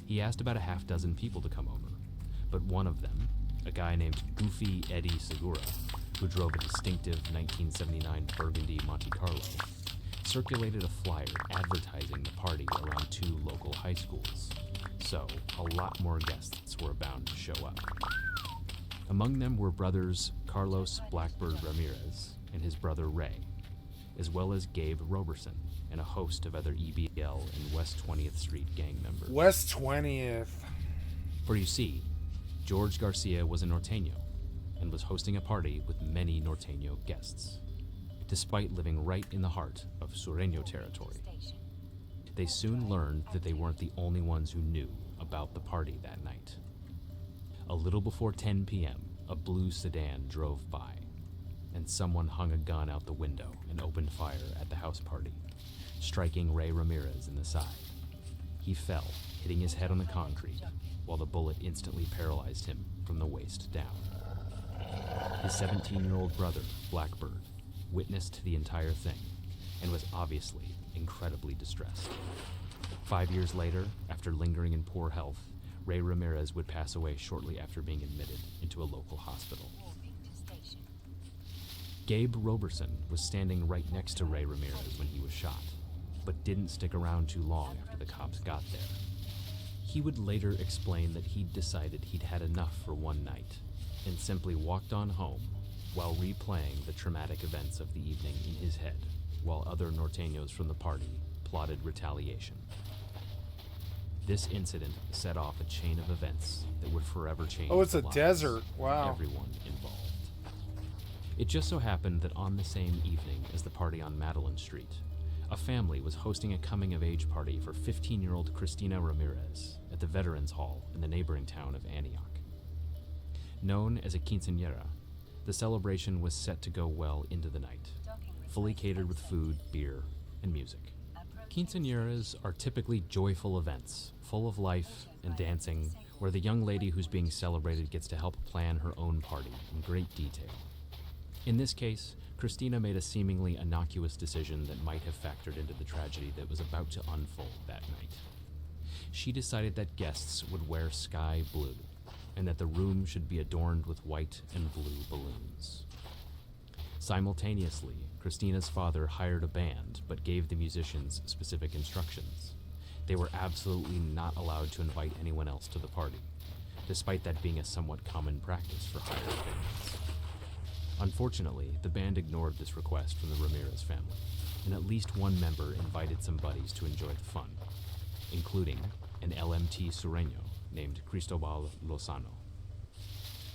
He asked about a half dozen people to come over, but one of them, a guy named Goofy Eddie Segura, who drove a distinctive 1979 Burgundy Monte Carlo, circulated a flyer advertising the party around two local high schools, so a lot more guests were bound to show up. Among them were brothers Carlos Blackbird Ramirez and his brother Ray, as well as Gabe Roberson and a host of other EBL and West 20th Street gang members. West 20th. For you see, George Garcia was a norteño and was hosting a party with many norteño guests, despite living right in the heart of Sureño territory. They soon learned that they weren't the only ones who knew about the party that night. A little before 10 p.m., a blue sedan drove by, and someone hung a gun out the window and opened fire at the house party, striking Ray Ramirez in the side. He fell, hitting his head on the concrete, while the bullet instantly paralyzed him from the waist down. His 17-year-old brother, Blackbird, witnessed the entire thing and was obviously incredibly distressed. 5 years later, after lingering in poor health, Ray Ramirez would pass away shortly after being admitted into a local hospital. Gabe Roberson was standing right next to Ray Ramirez when he was shot, but didn't stick around too long after the cops got there. He would later explain that he'd decided he'd had enough for one night and simply walked on home while replaying the traumatic events of the evening in his head, while other norteños from the party plotted retaliation. This incident set off a chain of events that would forever change Oh, it's the a lives desert. of Wow. everyone involved. It just so happened that on the same evening as the party on Madeline Street, a family was hosting a coming-of-age party for 15-year-old Cristina Ramirez at the Veterans Hall in the neighboring town of Antioch. Known as a quinceañera, the celebration was set to go well into the night, fully catered with food, beer, and music. Quinceañeras are typically joyful events, full of life and dancing, where the young lady who's being celebrated gets to help plan her own party in great detail. In this case, Christina made a seemingly innocuous decision that might have factored into the tragedy that was about to unfold that night. She decided that guests would wear sky blue, and that the room should be adorned with white and blue balloons. Simultaneously, Christina's father hired a band, but gave the musicians specific instructions. They were absolutely not allowed to invite anyone else to the party, despite that being a somewhat common practice for hired bands. Unfortunately, the band ignored this request from the Ramirez family, and at least one member invited some buddies to enjoy the fun, including an LMT Sureño named Cristobal Lozano.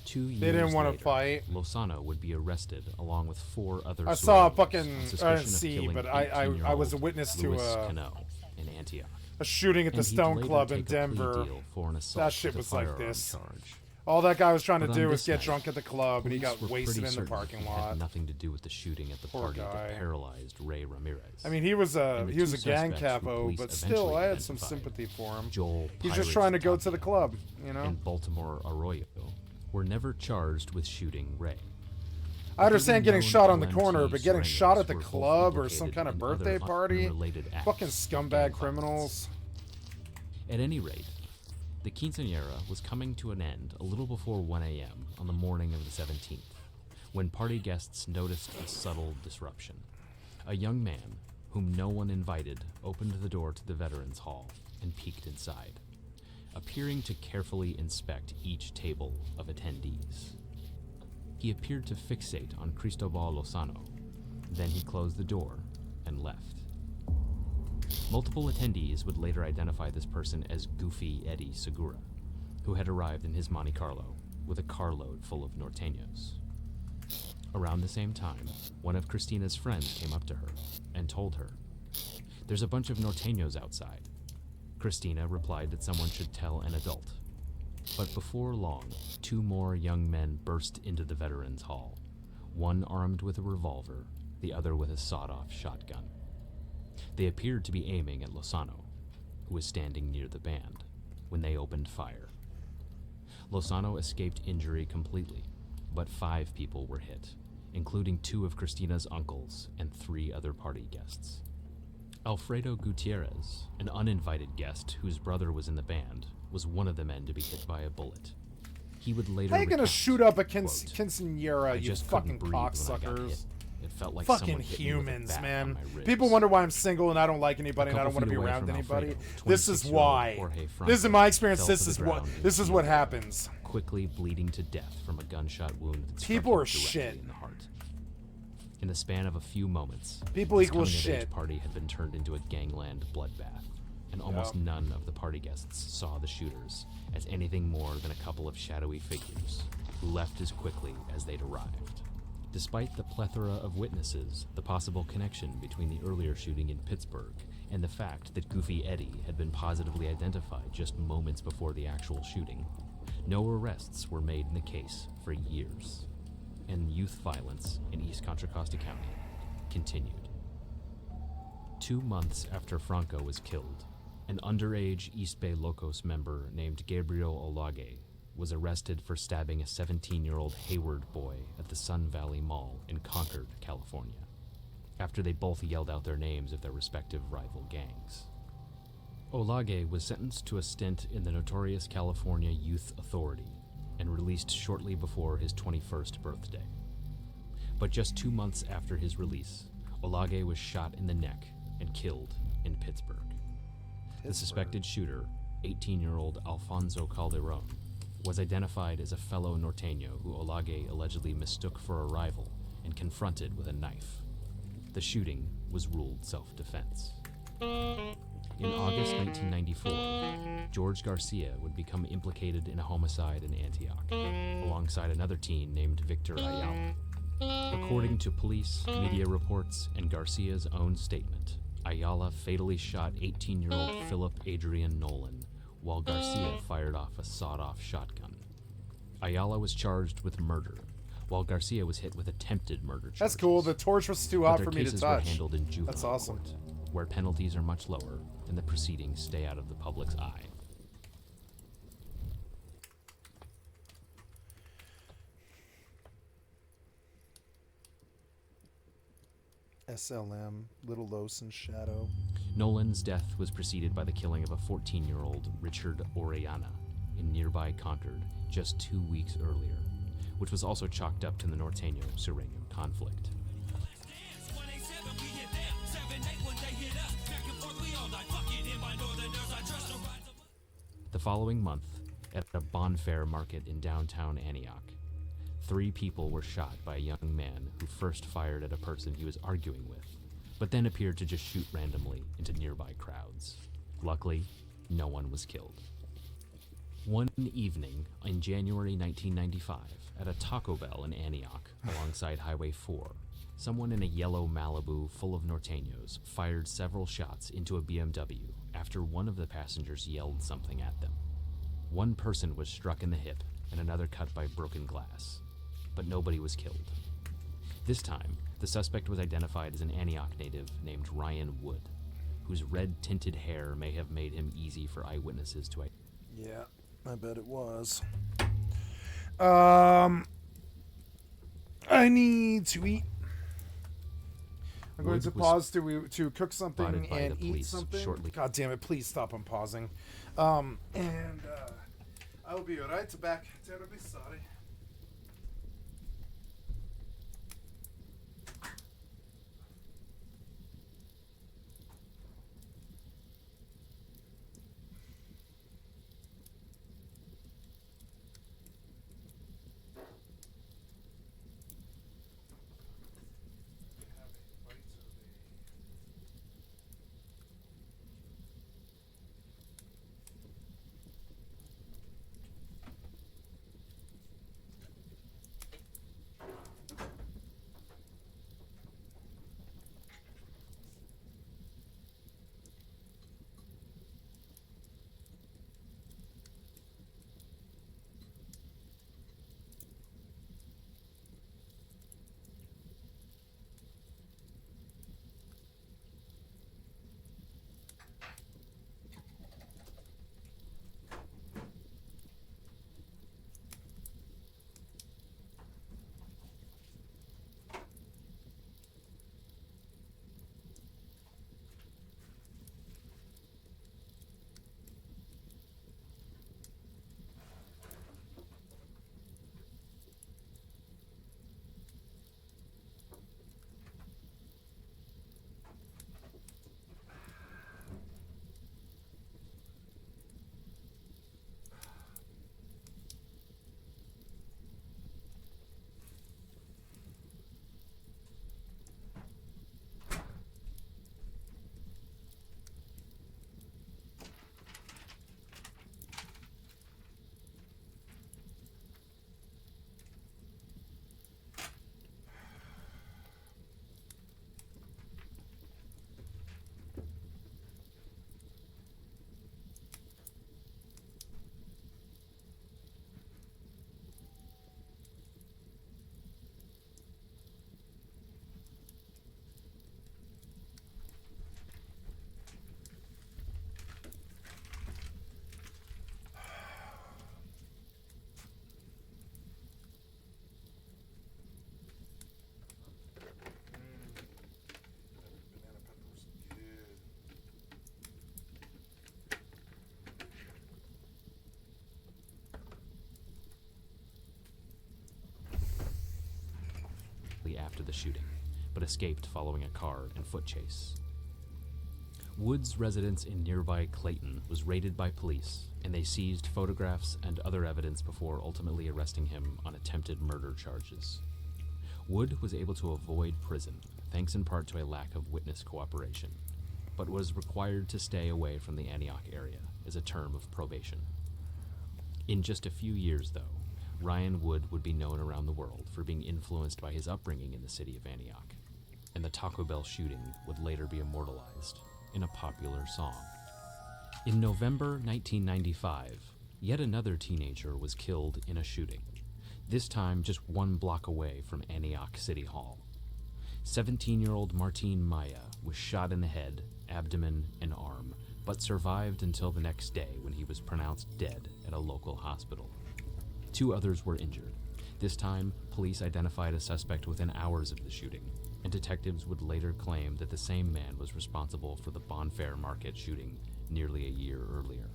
2 years They didn't want to later, fight. Lozano would be arrested along with 4 other I saw a Sureños fucking, on I suspicion didn't of see, killing but I was a 18-year-old witness to Luis a Cano in Antioch. shooting at the And he'd Stone later Club in take a plea Denver. deal for an assault That shit with a was like firearm this. charge. All that guy was trying to But on do was this get night, drunk at the club, and he police got were wasted pretty in the certain parking he lot. had nothing to do with the shooting at the Poor party guy. that paralyzed Ray Ramirez. I mean, he was a And the he was two a gang suspects who capo, police but still, eventually I had some identified, sympathy for him. Joel He's just Pirates trying to go Tapia to the club, you know. and Baltimore Arroyo were never charged with shooting Ray. I understand getting Other shot on the LMT corner, but getting shot at the Sureños were both club or some implicated kind of in birthday other party, unrelated acts fucking of scumbag gang criminals. At any rate, the quinceañera was coming to an end a little before 1 a.m. on the morning of the 17th, when party guests noticed a subtle disruption. A young man, whom no one invited, opened the door to the Veterans Hall and peeked inside, appearing to carefully inspect each table of attendees. He appeared to fixate on Cristobal Lozano. Then he closed the door and left. Multiple attendees would later identify this person as Goofy Eddie Segura, who had arrived in his Monte Carlo with a carload full of norteños. Around the same time, one of Christina's friends came up to her and told her, "There's a bunch of norteños outside." Christina replied that someone should tell an adult. But before long, 2 more young men burst into the Veterans Hall, one armed with a revolver, the other with a sawed-off shotgun. They appeared to be aiming at Lozano, who was standing near the band, when they opened fire. Lozano escaped injury completely, but 5 people were hit, including 2 of Christina's uncles and 3 other party guests. Alfredo Gutierrez, an uninvited guest whose brother was in the band, was one of the men to be hit by a bullet. He would later How you gonna recount, shoot up a quote, quinceañera, "I you just fucking couldn't breathe when I got cocksuckers? hit. It felt like Fucking someone hit me with a humans, bat on man. my ribs." People wonder why I'm single and I don't like anybody A and I don't couple want to feet be away around from anybody. Alfredo, This is 26-year-old why. Jorge This is Franco my experience. fell This to the is ground what. in This is the what field, happens. quickly bleeding to death from a gunshot wound that struck People him are directly shit. in the heart. In the span of a few moments, People this equals coming-of-age shit. party had been turned into a gangland bloodbath, and almost none of the party guests saw the shooters as anything more than a couple of shadowy figures who left as quickly as they'd arrived. Despite the plethora of witnesses, the possible connection between the earlier shooting in Pittsburgh and the fact that Goofy Eddie had been positively identified just moments before the actual shooting, no arrests were made in the case for years, and youth violence in East Contra Costa County continued. 2 months after Franco was killed, an underage East Bay Locos member named Gabriel Olage was arrested for stabbing a 17-year-old Hayward boy at the Sun Valley Mall in Concord, California, after they both yelled out their names of their respective rival gangs. Olage was sentenced to a stint in the notorious California Youth Authority and released shortly before his 21st birthday. But just 2 months after his release, Olage was shot in the neck and killed in Pittsburgh. The suspected shooter, 18-year-old Alfonso Calderon, was identified as a fellow norteño who Olage allegedly mistook for a rival and confronted with a knife. The shooting was ruled self-defense. In August 1994, George Garcia would become implicated in a homicide in Antioch, alongside another teen named Victor Ayala. According to police, media reports, and Garcia's own statement, Ayala fatally shot 18-year-old Philip Adrian Nolan, while Garcia fired off a sawed-off shotgun. Ayala was charged with murder, while Garcia was hit with attempted murder charges. That's cool. The torch was too But hot their for me to cases were touch. handled in juvenile That's awesome. court, where penalties are much lower and the proceedings stay out of the public's eye. SLM, Little Los and Shadow. Nolan's death was preceded by the killing of a 14-year-old Richard Orellana in nearby Concord just 2 weeks earlier, which was also chalked up to the Norteño-Sureño conflict. The following month, at a bonfire market in downtown Antioch, 3 people were shot by a young man who first fired at a person he was arguing with, but then appeared to just shoot randomly into nearby crowds. Luckily, no one was killed. One evening in January 1995, at a Taco Bell in Antioch alongside Highway 4, someone in a yellow Malibu full of Norteños fired several shots into a BMW after one of the passengers yelled something at them. One person was struck in the hip and another cut by broken glass, but nobody was killed. This time, the suspect was identified as an Antioch native named Ryan Wood, whose red-tinted hair may have made him easy for eyewitnesses to identify. Yeah, I bet it was. I need to eat. I'm going to pause to cook something and eat something. Shortly. God damn it, please stop on pausing. And I'll be right back. Terribly sorry. after the shooting, but escaped following a car and foot chase. Wood's residence in nearby Clayton was raided by police, and they seized photographs and other evidence before ultimately arresting him on attempted murder charges. Wood was able to avoid prison, thanks in part to a lack of witness cooperation, but was required to stay away from the Antioch area as a term of probation. In just a few years, though, Ryan Wood would be known around the world for being influenced by his upbringing in the city of Antioch, and the Taco Bell shooting would later be immortalized in a popular song. In November 1995, yet another teenager was killed in a shooting, this time just 1 block away from Antioch City Hall. 17-year-old Martin Maya was shot in the head, abdomen, and arm, but survived until the next day when he was pronounced dead at a local hospital. 2 others were injured. This time, police identified a suspect within hours of the shooting, and detectives would later claim that the same man was responsible for the Bonfair Market shooting nearly a year earlier.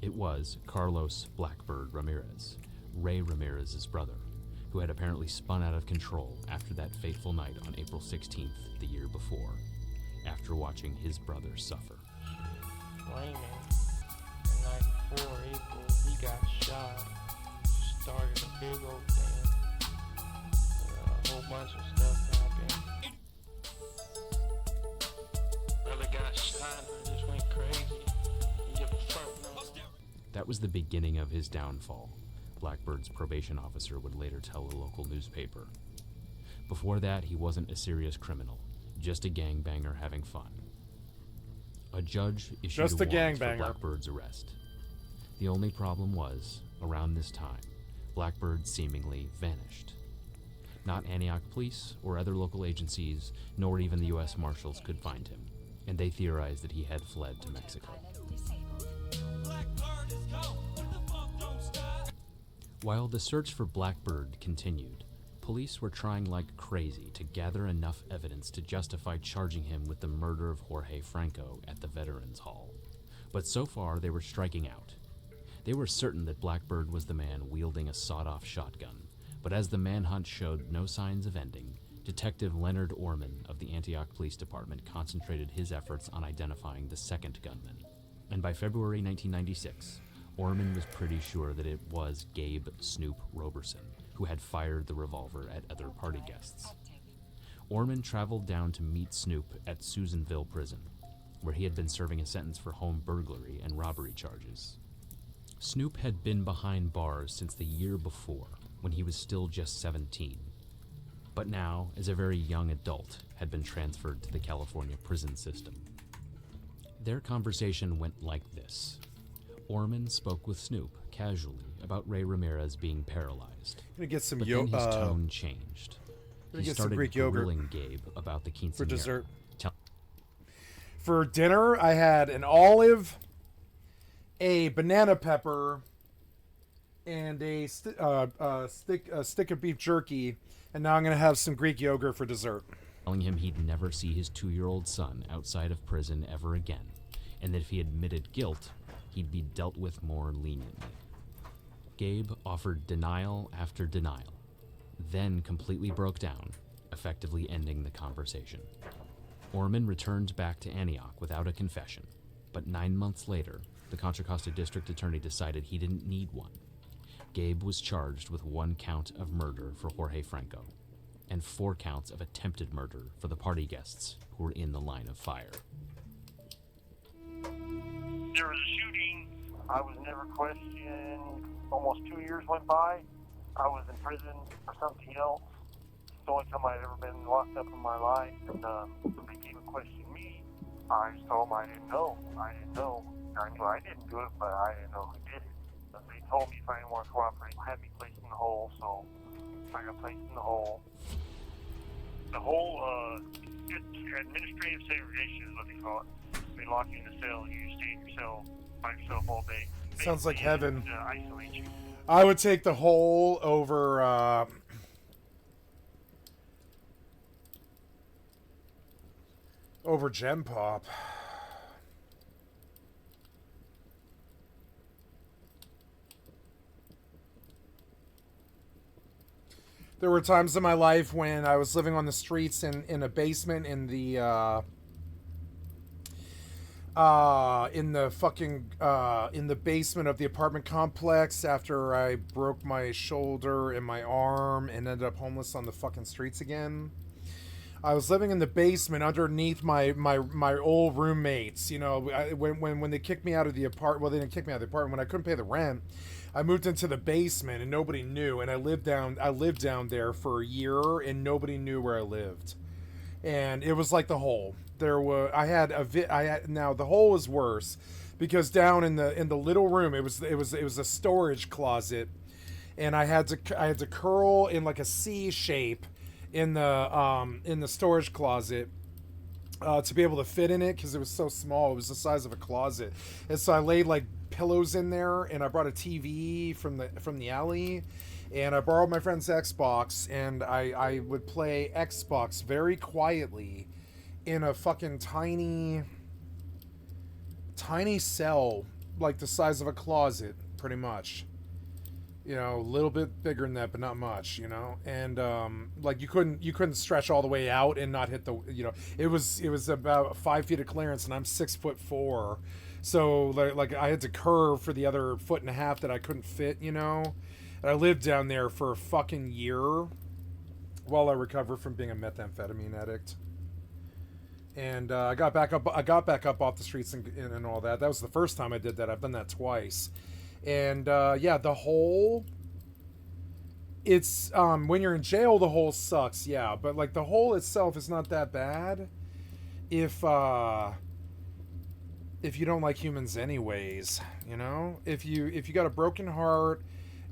It was Carlos Blackbird Ramirez, Ray Ramirez's brother, who had apparently spun out of control after that fateful night on April 16th the year before, after watching his brother suffer. Raymond, the night before April, he got shot. Started a big old thing. A whole bunch of stuff happened. Brother got shot and just went crazy. He give a fuck no. That was the beginning of his downfall, Blackbird's probation officer would later tell a local newspaper. Before that, he wasn't a serious criminal, just a gangbanger having fun. A judge issued Just a a warrant for gangbanger. Blackbird's arrest. The only problem was, around this time, Blackbird seemingly vanished. Not Antioch police or other local agencies, nor even the U.S. Marshals could find him, and they theorized that he had fled to Mexico. While the search for Blackbird continued, police were trying like crazy to gather enough evidence to justify charging him with the murder of Jorge Franco at the Veterans Hall. But so far, they were striking out. They were certain that Blackbird was the man wielding a sawed-off shotgun, but as the manhunt showed no signs of ending, Detective Leonard Orman of the Antioch Police Department concentrated his efforts on identifying the second gunman. And by February 1996, Orman was pretty sure that it was Gabe Snoop Roberson, who had fired the revolver at other party guests. Orman traveled down to meet Snoop at Susanville Prison, where he had been serving a sentence for home burglary and robbery charges. Snoop had been behind bars since the year before, when he was still just 17, but now, as a very young adult, had been transferred to the California prison system. Their conversation went like this. Orman spoke with Snoop casually about Ray Ramirez being paralyzed. Gonna get some but then his tone changed. He get some started Greek yogurt grilling Gabe about the quinceañera. for dessert. For dinner, I had an olive, a banana pepper, and a stick of beef jerky, and now I'm gonna have some Greek yogurt for dessert. Telling him he'd never see his 2-year-old son outside of prison ever again, and that if he admitted guilt, he'd be dealt with more leniently. Gabe offered denial after denial, then completely broke down, effectively ending the conversation. Orman returned back to Antioch without a confession, but 9 months later, the Contra Costa District Attorney decided he didn't need one. Gabe was charged with 1 count of murder for Jorge Franco, and 4 counts of attempted murder for the party guests who were in the line of fire. There was a shooting. I was never questioned. Almost 2 years went by. I was in prison for something else. It's the only time I've ever been locked up in my life. And they came and questioned me. I just told them I didn't know. I knew I didn't do it, but I didn't know who did it. But they told me if I didn't want to cooperate, had me placed in the hole. So I got placed in the hole. The whole administrative segregation is what they call it. They lock you in the cell and you stay in your cell by yourself all day. Sounds like heaven. Isolate you. I would take the hole over Gem Pop. There were times in my life when I was living on the streets in a basement in the basement of the apartment complex after I broke my shoulder and my arm and ended up homeless on the fucking streets again. I was living in the basement underneath my old roommates. You know, when they kicked me out of the apartment, well, they didn't kick me out of the apartment. When I couldn't pay the rent, I moved into the basement and nobody knew. And I lived down there for a year and nobody knew where I lived. And it was like the hole. Now the hole is worse because down in the little room, it was a storage closet, and I had to curl in like a C shape in the storage closet to be able to fit in it because it was so small. It was the size of a closet, and so I laid like pillows in there, and I brought a TV from the alley, And I borrowed my friend's Xbox, and I would play Xbox very quietly in a fucking tiny cell, like the size of a closet, pretty much. You know, a little bit bigger than that, but not much, you know. And like you couldn't stretch all the way out and not hit the, you know, it was about 5 feet of clearance, and I'm 6'4", so like I had to curve for the other 1.5 feet that I couldn't fit, you know. And I lived down there for a fucking year while I recovered from being a methamphetamine addict. And I got back up off the streets and all that. That was the first time I did that. I've done that twice. And yeah, the hole, it's when you're in jail, the hole sucks, yeah, but like the hole itself is not that bad if you don't like humans anyways, you know. If you got a broken heart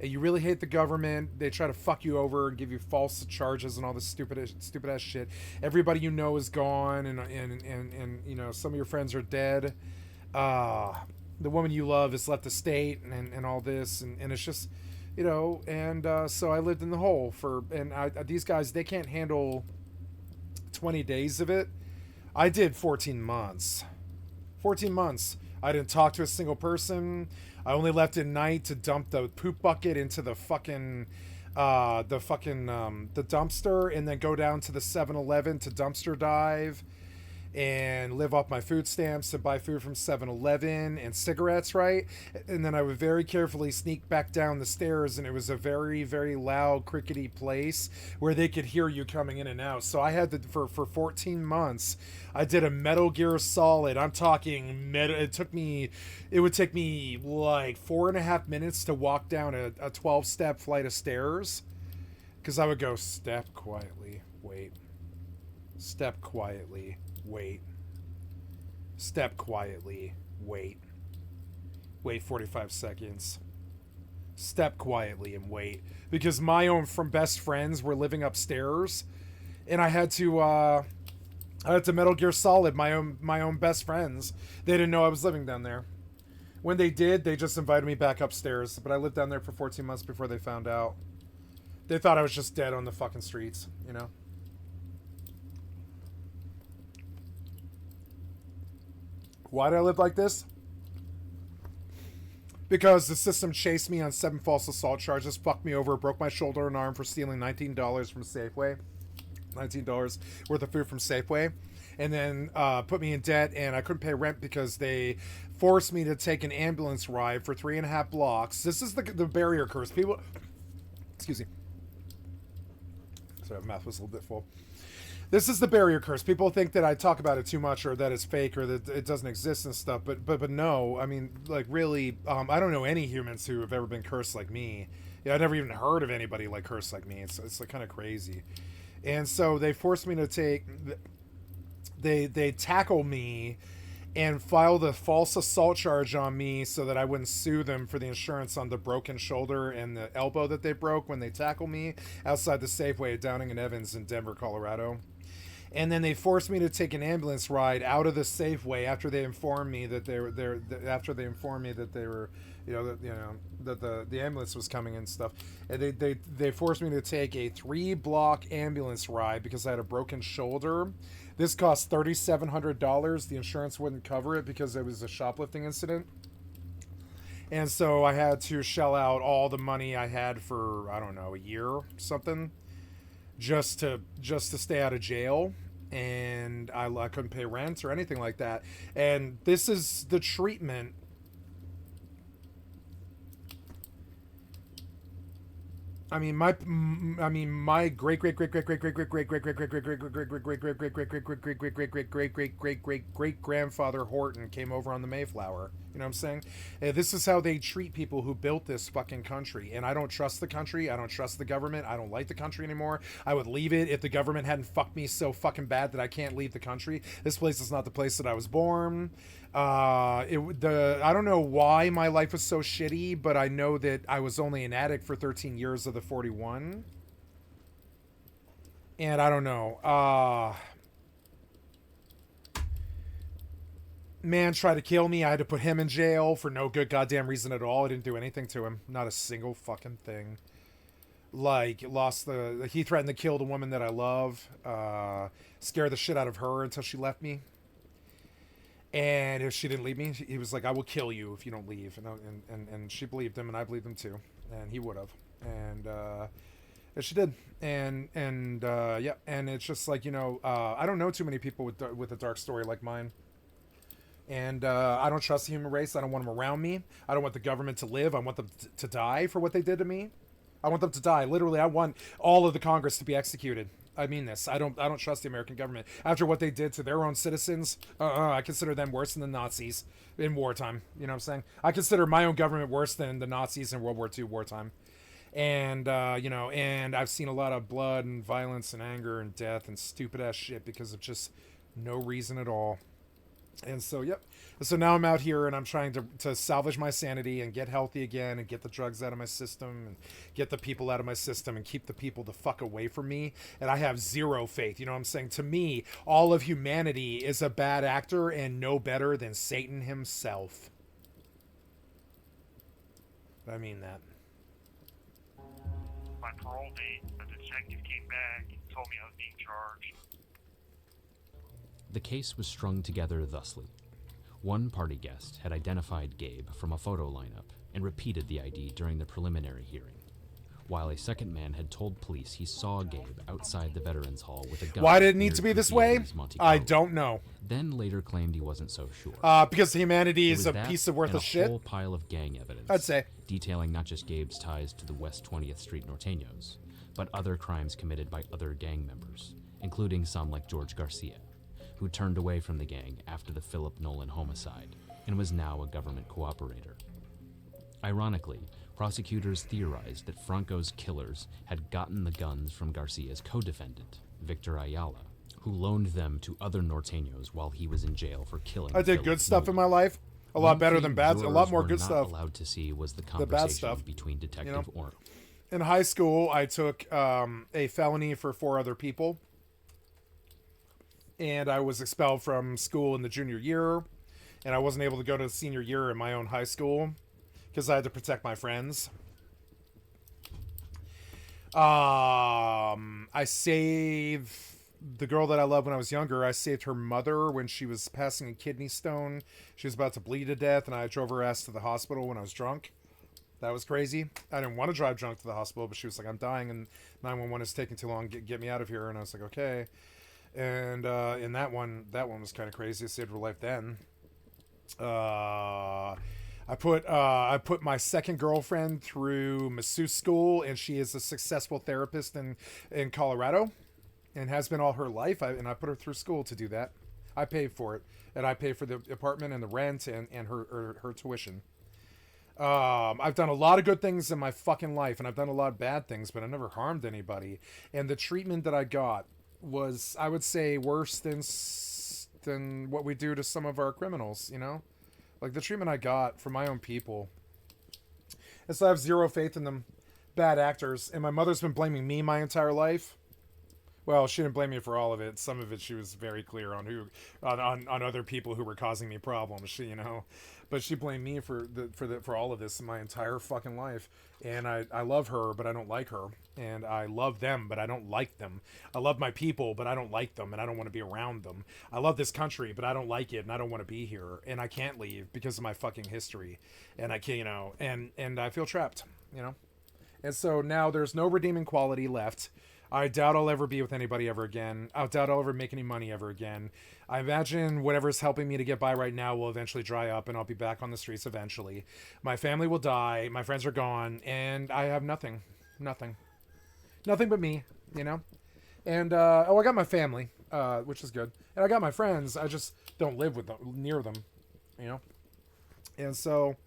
and you really hate the government, they try to fuck you over and give you false charges and all this stupid ass shit. Everybody you know is gone, and you know, some of your friends are dead. The woman you love has left the state, and all this, and it's just, you know. And so I lived in the hole these guys, they can't handle 20 days of it. I did 14 months. 14 months. I didn't talk to a single person. I only left at night to dump the poop bucket into the fucking the dumpster, and then go down to the 7-Eleven to dumpster dive and live off my food stamps and buy food from 7-Eleven and cigarettes, right? And then I would very carefully sneak back down the stairs, and it was a very, very loud, crickety place where they could hear you coming in and out. So I had to, for 14 months, I did a Metal Gear Solid. I'm talking, it would take me like 4.5 minutes to walk down a 12-step flight of stairs, because I would go step quietly, wait. Step quietly, wait. Step quietly, wait. Wait 45 seconds. Step quietly and wait. Because my own best friends were living upstairs, and I had to Metal Gear Solid my own best friends. They didn't know I was living down there. When they did, they just invited me back upstairs. But I lived down there for 14 months before they found out. They thought I was just dead on the fucking streets, you know? Why did I live like this? Because the system chased me on 7 false assault charges, fucked me over, broke my shoulder and arm for stealing $19 from Safeway. $19 worth of food from Safeway. And then put me in debt, and I couldn't pay rent because they forced me to take an ambulance ride for 3.5 blocks. This is the barrier curse. People... Excuse me. Sorry, my mouth was a little bit full. This is the barrier curse. People think that I talk about it too much, or that it's fake, or that it doesn't exist and stuff. But no, I mean, like, really, I don't know any humans who have ever been cursed like me. Yeah, I never even heard of anybody like cursed like me. It's like kind of crazy. And so they forced me to take. They tackle me and filed a false assault charge on me so that I wouldn't sue them for the insurance on the broken shoulder and the elbow that they broke when they tackled me outside the Safeway at Downing and Evans in Denver, Colorado. And then they forced me to take an ambulance ride out of the Safeway after they informed me that they were that the ambulance was coming and stuff. And they forced me to take a 3-block ambulance ride because I had a broken shoulder. This cost $3,700. The insurance wouldn't cover it because it was a shoplifting incident. And so I had to shell out all the money I had for, I don't know, a year or something, just to stay out of jail. And I couldn't pay rent or anything like that. And this is the treatment. I mean, my great grandfather Horton came over on the Mayflower. You know what I'm saying? This is how they treat people who built this fucking country. And I don't trust the country. I don't trust the government. I don't like the country anymore. I would leave it if the government hadn't fucked me so fucking bad that I can't leave the country. This place is not the place that I was born. I don't know why my life was so shitty, but I know that I was only an addict for 13 years of the 41. And I don't know. Man tried to kill me. I had to put him in jail for no good goddamn reason at all. I didn't do anything to him. Not a single fucking thing. Like, he threatened to kill the woman that I love, scare the shit out of her until she left me. And if she didn't leave me, he was like, I will kill you if you don't leave. And she believed him, and I believed him too. And he would have. And she did. And yeah. And it's just like, you know, I don't know too many people with a dark story like mine. And I don't trust the human race. I don't want them around me. I don't want the government to live. I want them to die for what they did to me. I want them to die. Literally, I want all of the Congress to be executed. I mean this. I don't trust the American government after what they did to their own citizens. I consider them worse than the Nazis in wartime. You know what I'm saying? I consider my own government worse than the Nazis in World War II wartime. And you know, and I've seen a lot of blood and violence and anger and death and stupid ass shit because of just no reason at all. And so, yep. So now I'm out here and I'm trying to salvage my sanity and get healthy again and get the drugs out of my system and get the people out of my system and keep the people the fuck away from me. And I have zero faith. You know what I'm saying? To me, all of humanity is a bad actor and no better than Satan himself. I mean that. My parole date, the detective came back and told me I was being charged. The case was strung together thusly. One party guest had identified Gabe from a photo lineup and repeated the ID during the preliminary hearing, while a second man had told police he saw Gabe outside the Veterans Hall with a gun. Why did it need to be this way? I don't know. Then later claimed he wasn't so sure. Because humanity is a piece of worthless shit. A whole pile of gang evidence, I'd say, detailing not just Gabe's ties to the West 20th Street Norteños, but other crimes committed by other gang members, including some like George Garcia, who turned away from the gang after the Philip Nolan homicide and was now a government cooperator. Ironically, prosecutors theorized that Franco's killers had gotten the guns from Garcia's co-defendant, Victor Ayala, who loaned them to other Norteños while he was in jail for killing. I did Philip good stuff Nolan. in my life. A lot better than bad. A lot more were good not stuff. Allowed to see was the bad conversation stuff between Detective Orm. In high school, I took a felony for 4 other people. And I was expelled from school in the junior year. And I wasn't able to go to the senior year in my own high school because I had to protect my friends. I saved the girl that I loved when I was younger. I saved her mother when she was passing a kidney stone. She was about to bleed to death, and I drove her ass to the hospital when I was drunk. That was crazy. I didn't want to drive drunk to the hospital, but she was like, I'm dying, and 911 is taking too long. Get me out of here. And I was like, okay. And in that one was kind of crazy. I saved her life then. I put my second girlfriend through masseuse school, and she is a successful therapist in Colorado, and has been all her life. I put her through school to do that. I paid for it, and I pay for the apartment and the rent and her tuition. I've done a lot of good things in my fucking life, and I've done a lot of bad things, but I never harmed anybody. And the treatment that I got was, I would say, worse than what we do to some of our criminals, you know? Like, the treatment I got from my own people. And so I have zero faith in them. Bad actors. And my mother's been blaming me my entire life. Well, she didn't blame me for all of it. Some of it she was very clear on on other people who were causing me problems, you know. But she blamed me for all of this in my entire fucking life. And I love her, but I don't like her. And I love them, but I don't like them. I love my people, but I don't like them, and I don't want to be around them. I love this country, but I don't like it, and I don't want to be here. And I can't leave because of my fucking history. And I can't, you know, and I feel trapped, you know. And so now there's no redeeming quality left. I doubt I'll ever be with anybody ever again. I doubt I'll ever make any money ever again. I imagine whatever's helping me to get by right now will eventually dry up, and I'll be back on the streets eventually. My family will die, my friends are gone, and I have nothing. Nothing but me, you know? And, I got my family, which is good. And I got my friends, I just don't live with them, near them, you know? And so,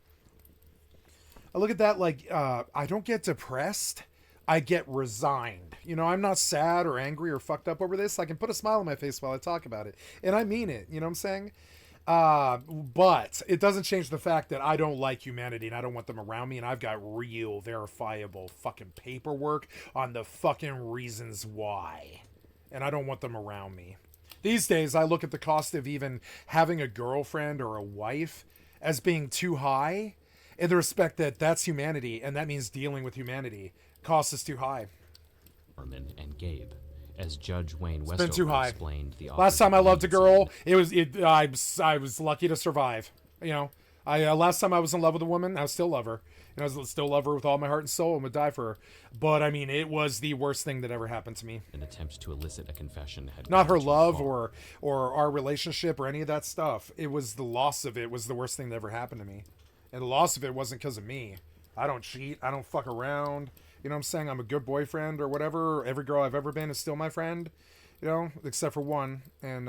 I look at that like, I don't get depressed. I get resigned. You know, I'm not sad or angry or fucked up over this. I can put a smile on my face while I talk about it. And I mean it. You know what I'm saying? But it doesn't change the fact that I don't like humanity and I don't want them around me. And I've got real, verifiable fucking paperwork on the fucking reasons why. And I don't want them around me. These days, I look at the cost of even having a girlfriend or a wife as being too high, in the respect that that's humanity, and that means dealing with humanity. Cost is too high. And Gabe, as Judge Wayne It's been Westover too high. explained. The Last time I loved a girl, I was lucky to survive. You know, last time I was in love with a woman, I still love her. You know, I still love her with all my heart and soul and would die for her. But I mean, it was the worst thing that ever happened to me. An attempt to elicit a confession had Not her gone too love far. or our relationship or any of that stuff. It was the loss of it was the worst thing that ever happened to me. And the loss of it wasn't because of me. I don't cheat. I don't fuck around. You know what I'm saying? I'm a good boyfriend or whatever. Every girl I've ever been is still my friend. You know, except for one. And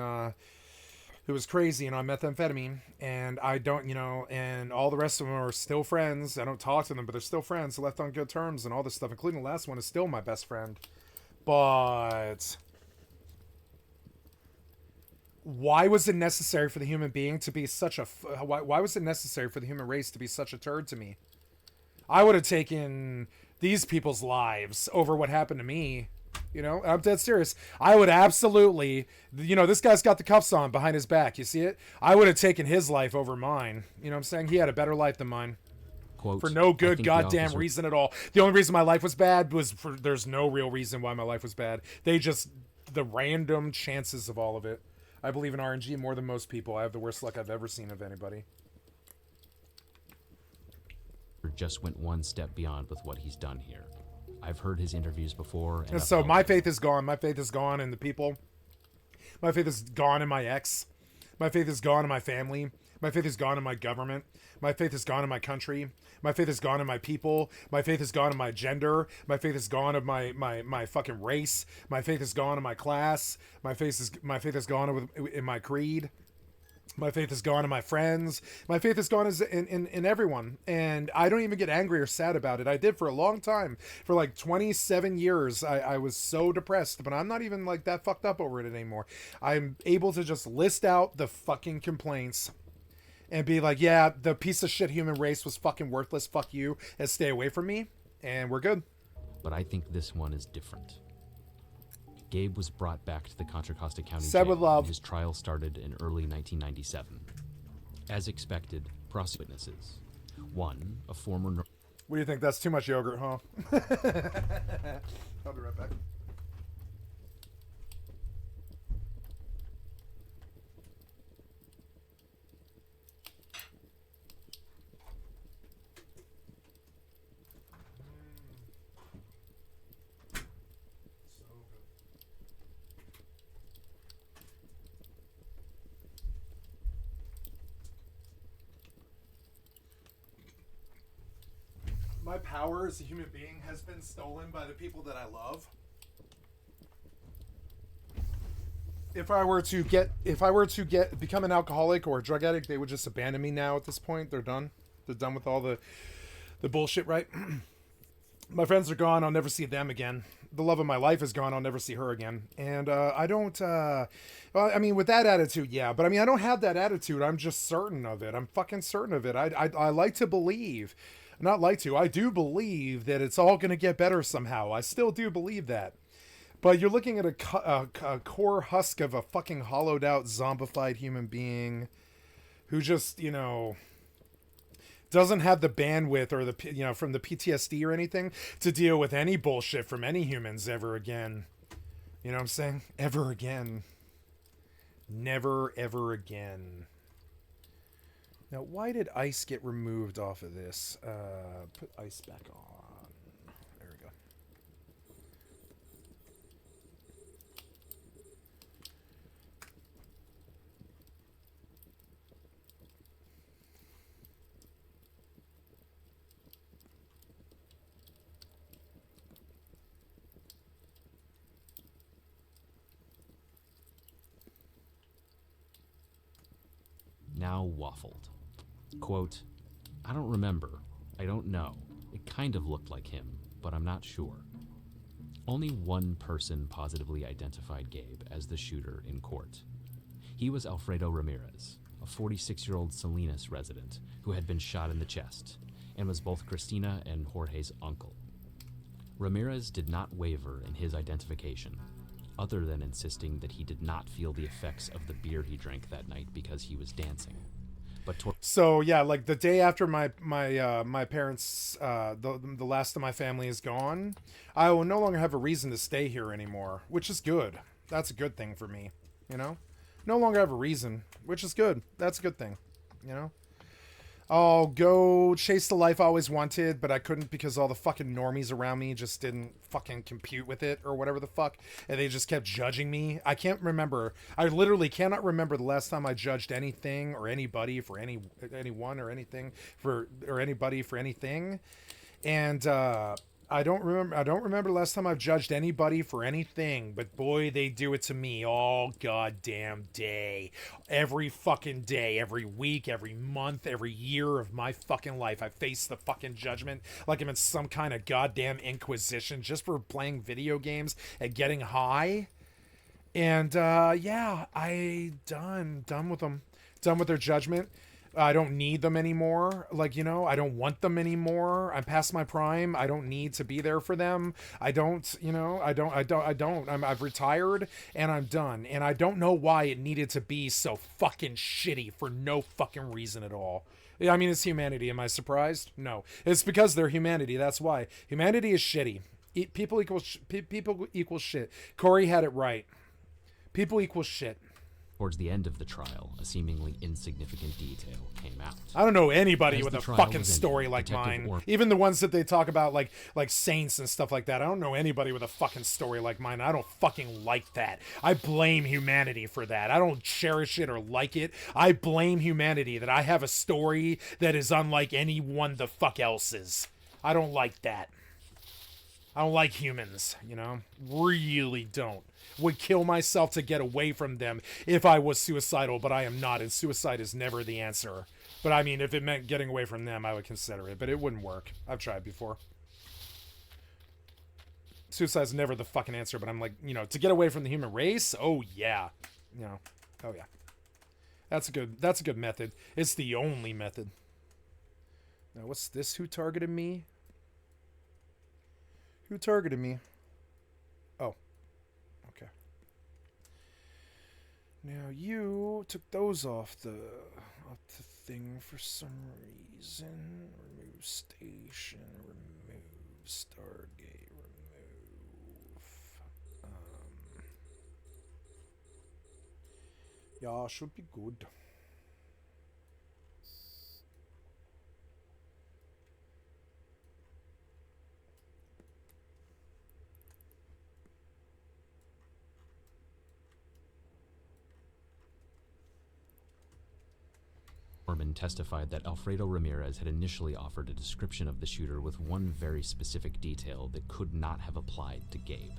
it was crazy, and on methamphetamine. And I don't, you know, and all the rest of them are still friends. I don't talk to them, but they're still friends. Left on good terms and all this stuff, including the last one is still my best friend. But why was it necessary for the human being to be such a... Why was it necessary for the human race to be such a turd to me? I would have taken these people's lives over what happened to me. You know, I'm dead serious. I would absolutely... You know, this guy's got the cuffs on behind his back. You see it? I would have taken his life over mine. You know what I'm saying? He had a better life than mine. Quote, for no "I good think the goddamn officer- reason at all. The only reason my life was bad was for... There's no real reason why my life was bad. They just... The random chances of all of it. I believe in RNG more than most people. I have the worst luck I've ever seen of anybody. Just went one step beyond with what he's done here. I've heard his interviews before. And so my faith is gone. My faith is gone in the people. My faith is gone in my ex. My faith is gone in my family. My faith is gone in my government. My faith is gone in my country. My faith is gone in my people. My faith is gone in my gender. My faith is gone in my fucking race. My faith is gone in my class. My faith is gone in my creed. My faith is gone in my friends. My faith is gone in everyone. And I don't even get angry or sad about it. I did for a long time. For like 27 years, I was so depressed. But I'm not even like that fucked up over it anymore. I'm able to just list out the fucking complaints and be like, yeah, the piece of shit human race was fucking worthless. Fuck you. And stay away from me. And we're good. But I think this one is different. Gabe was brought back to the Contra Costa County Said with Jail, love. and his trial started in early 1997. As expected, prosecutors witnesses. One, a former... What do you think? That's too much yogurt, huh? I'll be right back. My power as a human being has been stolen by the people that I love. If I were to become an alcoholic or a drug addict, they would just abandon me now at this point. They're done. They're done with all the bullshit, right? My friends are gone. I'll never see them again. The love of my life is gone. I'll never see her again. And I don't, well, I mean, with that attitude, yeah. But I mean, I don't have that attitude. I'm just certain of it. I'm fucking certain of it. I like to believe. Not like to. I do believe that it's all going to get better somehow. I still do believe that. But you're looking at a core husk of a fucking hollowed out, zombified human being who just, you know, doesn't have the bandwidth or the, you know, from the PTSD or anything to deal with any bullshit from any humans ever again. You know what I'm saying? Ever again. Never, ever again. Now, why did ice get removed off of this? Put ice back on. There we go. Now waffled. Quote, I don't remember. I don't know. It kind of looked like him, but I'm not sure. Only one person positively identified Gabe as the shooter in court. He was Alfredo Ramirez, a 46-year-old Salinas resident who had been shot in the chest and was both Christina and Jorge's uncle. Ramirez did not waver in his identification, other than insisting that he did not feel the effects of the beer he drank that night because he was dancing. but So yeah, like the day after my parents, the last of my family is gone, I will no longer have a reason to stay here anymore, which is good. That's a good thing for me, you know. No longer have a reason, which is good. That's a good thing, you know. I'll go chase the life I always wanted, but I couldn't because all the fucking normies around me just didn't fucking compute with it or whatever the fuck, and they just kept judging me. I can't remember. I literally cannot remember the last time I judged anything or anybody for anyone or anything or anybody for anything, and I don't remember the last time I've judged anybody for anything, but boy, they do it to me all goddamn day. Every fucking day, every week, every month, every year of my fucking life, I face the fucking judgment like I'm in some kind of goddamn inquisition just for playing video games and getting high. And yeah, done with them. Done with their judgment. I don't need them anymore. Like, you know, I don't want them anymore. I'm past my prime. I don't need to be there for them. I don't, you know, I've retired and I'm done. And I don't know why it needed to be so fucking shitty for no fucking reason at all. I mean, it's humanity. Am I surprised? No. It's because they're humanity. That's why. Humanity is shitty. People equal shit. Corey had it right. People equal shit. Towards the end of the trial, a seemingly insignificant detail came out. I don't know anybody As with the a trial fucking was ended, story like Detective mine. Even the ones that they talk about, like saints and stuff like that. I don't know anybody with a fucking story like mine. I don't fucking like that. I blame humanity for that. I don't cherish it or like it. I blame humanity that I have a story that is unlike anyone the fuck else's. I don't like that. I don't like humans, you know? Really don't. Would kill myself to get away from them if I was suicidal, but I am not, and suicide is never the answer. But I mean, if it meant getting away from them, I would consider it, but it wouldn't work. I've tried before. Suicide's never the fucking answer, but I'm like, you know, to get away from the human race? Oh yeah. You know, oh yeah. That's a good method. It's the only method. Now what's this? Who targeted me? Who targeted me? Oh. Okay. Now you took those off the thing for some reason. Remove station, remove Stargate, remove. Yeah, should be good. Foreman testified that Alfredo Ramirez had initially offered a description of the shooter with one very specific detail that could not have applied to Gabe.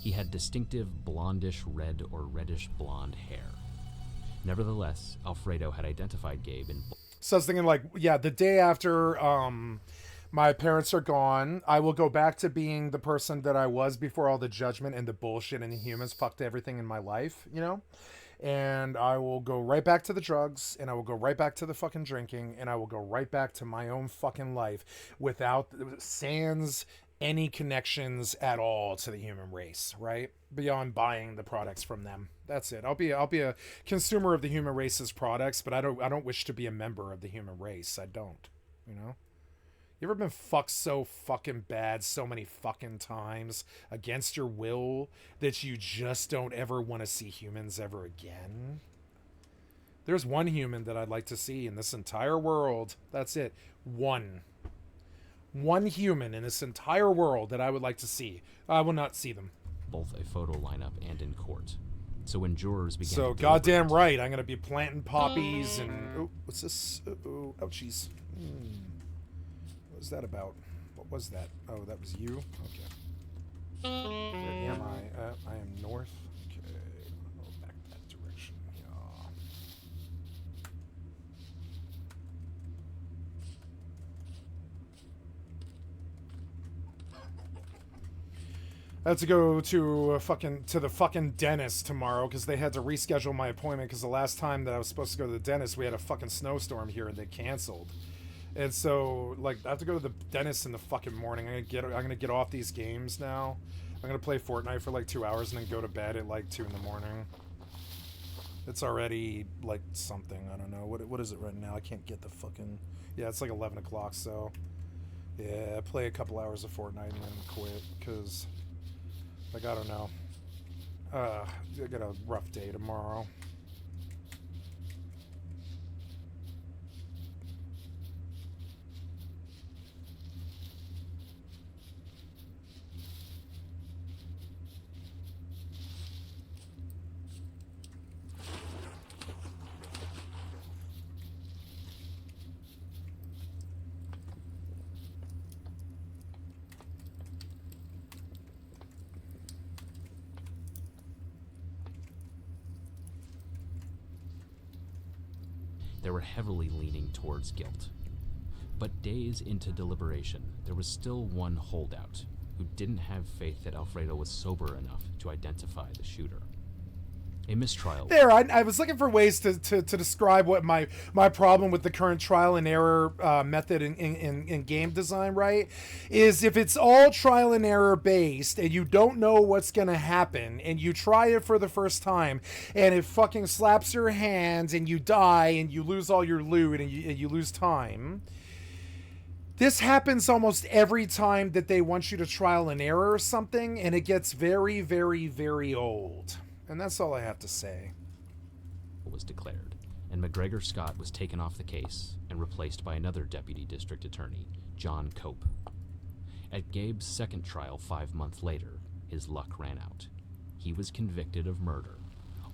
He had distinctive blondish red or reddish blonde hair. Nevertheless, Alfredo had identified Gabe in... So I was thinking, like, yeah, the day after my parents are gone, I will go back to being the person that I was before all the judgment and the bullshit and the humans fucked everything in my life, you know? And I will go right back to the drugs, and I will go right back to the fucking drinking, and I will go right back to my own fucking life without sans any connections at all to the human race, right? Beyond buying the products from them. That's it. I'll be a consumer of the human race's products, but I don't wish to be a member of the human race. I don't, you know? You ever been fucked so fucking bad so many fucking times against your will that you just don't ever want to see humans ever again? There's one human that I'd like to see in this entire world. That's it. One human in this entire world that I would like to see. I will not see them. Both a photo lineup and in court. So when jurors began So to goddamn right, I'm going to be planting poppies and... Oh, what's this? Oh, jeez. What was that about? What was that? Oh, that was you? Okay. Where am I? I am north. Okay. I'll go back that direction. Yeah. I have to go to the fucking dentist tomorrow because they had to reschedule my appointment because the last time that I was supposed to go to the dentist, we had a fucking snowstorm here and they canceled. And so, like, I have to go to the dentist in the fucking morning. I'm gonna get off these games now. I'm gonna play Fortnite for like 2 hours and then go to bed at like 2 in the morning. It's already like something. I don't know. What is it right now? I can't get the fucking... Yeah, it's like 11 o'clock, so... Yeah, play a couple hours of Fortnite and then quit, because... Like, I don't know. I got a rough day tomorrow. They were heavily leaning towards guilt. But days into deliberation, there was still one holdout who didn't have faith that Alfredo was sober enough to identify the shooter. A mistrial. There, I was looking for ways to describe what my problem with the current trial and error method in game design, right? Is if it's all trial and error based and you don't know what's going to happen and you try it for the first time and it fucking slaps your hands and you die and you lose all your loot and you lose time. This happens almost every time that they want you to trial and error or something, and it gets very, very, very old. And that's all I have to say. Was declared, and McGregor Scott was taken off the case and replaced by another deputy district attorney, John Cope. At Gabe's second trial 5 months later, his luck ran out. He was convicted of murder,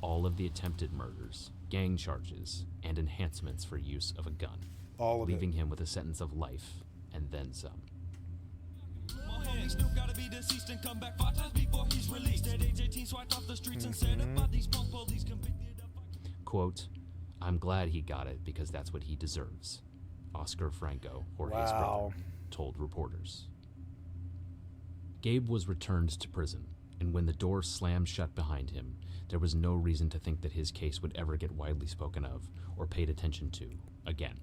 all of the attempted murders, gang charges, and enhancements for use of a gun, all of leaving him with a sentence of life and then some. Still gotta be deceased and come back 5 times before he's released. At age 18, swiped off the streets and said about these punk police convicted of... Quote, "I'm glad he got it because that's what he deserves," Oscar Franco, Jorge's brother, told reporters. Gabe was returned to prison, and when the door slammed shut behind him, there was no reason to think that his case would ever get widely spoken of or paid attention to again.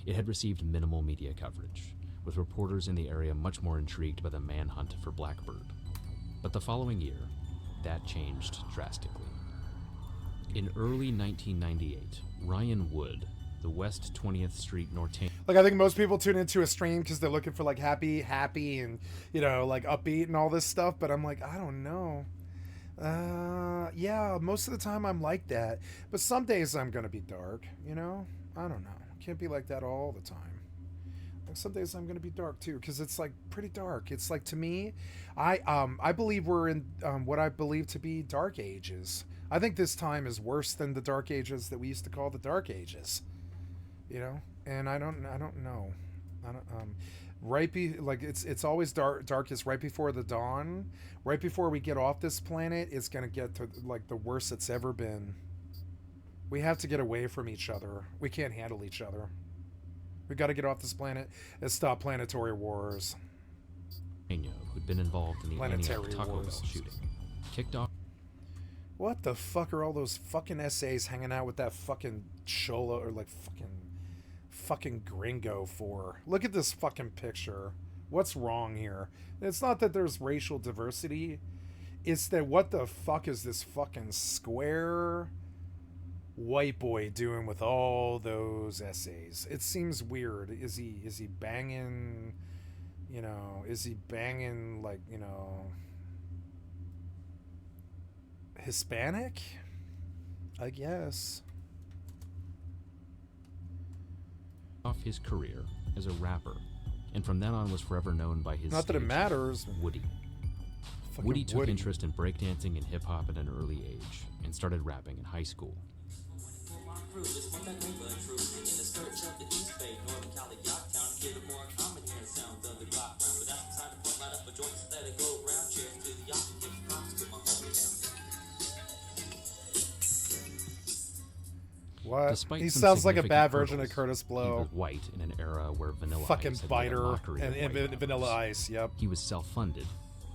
It had received minimal media coverage, with reporters in the area much more intrigued by the manhunt for Blackbird. But the following year, that changed drastically. In early 1998, Ryan Wood, the West 20th Street Nortane... Like, I think most people tune into a stream because they're looking for, like, happy, and, you know, like, upbeat and all this stuff, but I'm like, I don't know. Yeah, most of the time I'm like that, but some days I'm gonna be dark, you know? I don't know. Can't be like that all the time. Like some days I'm gonna be dark too, because it's like pretty dark. It's like, to me, I believe we're in what I believe to be dark ages. I think this time is worse than the dark ages that we used to call the dark ages. You know, and I don't know. It's always darkest right before the dawn, right before we get off this planet. It's gonna get to like the worst it's ever been. We have to get away from each other. We can't handle each other. We got to get off this planet and stop planetary wars. Who'd been involved in the planetary Taco wars Bell shooting, kicked off. What the fuck are all those fucking essays hanging out with that fucking cholo or like fucking gringo for? Look at this fucking picture. What's wrong here? It's not that there's racial diversity. It's that what the fuck is this fucking square white boy doing with all those essays? It seems weird. Is he banging, you know, is he banging like, you know, Hispanic? I guess. Off his career as a rapper, and from then on was forever known by his not that it matters. Woody. Fucking Woody took Woody. interest in breakdancing and hip-hop at an early age and started rapping in high school. What? Despite He some sounds like a significant bad version hurdles, of Curtis he Blow. was white in an era where Vanilla Fucking Ice had made a biter mockery of and white Vanilla rappers. Ice. Yep. He was self-funded.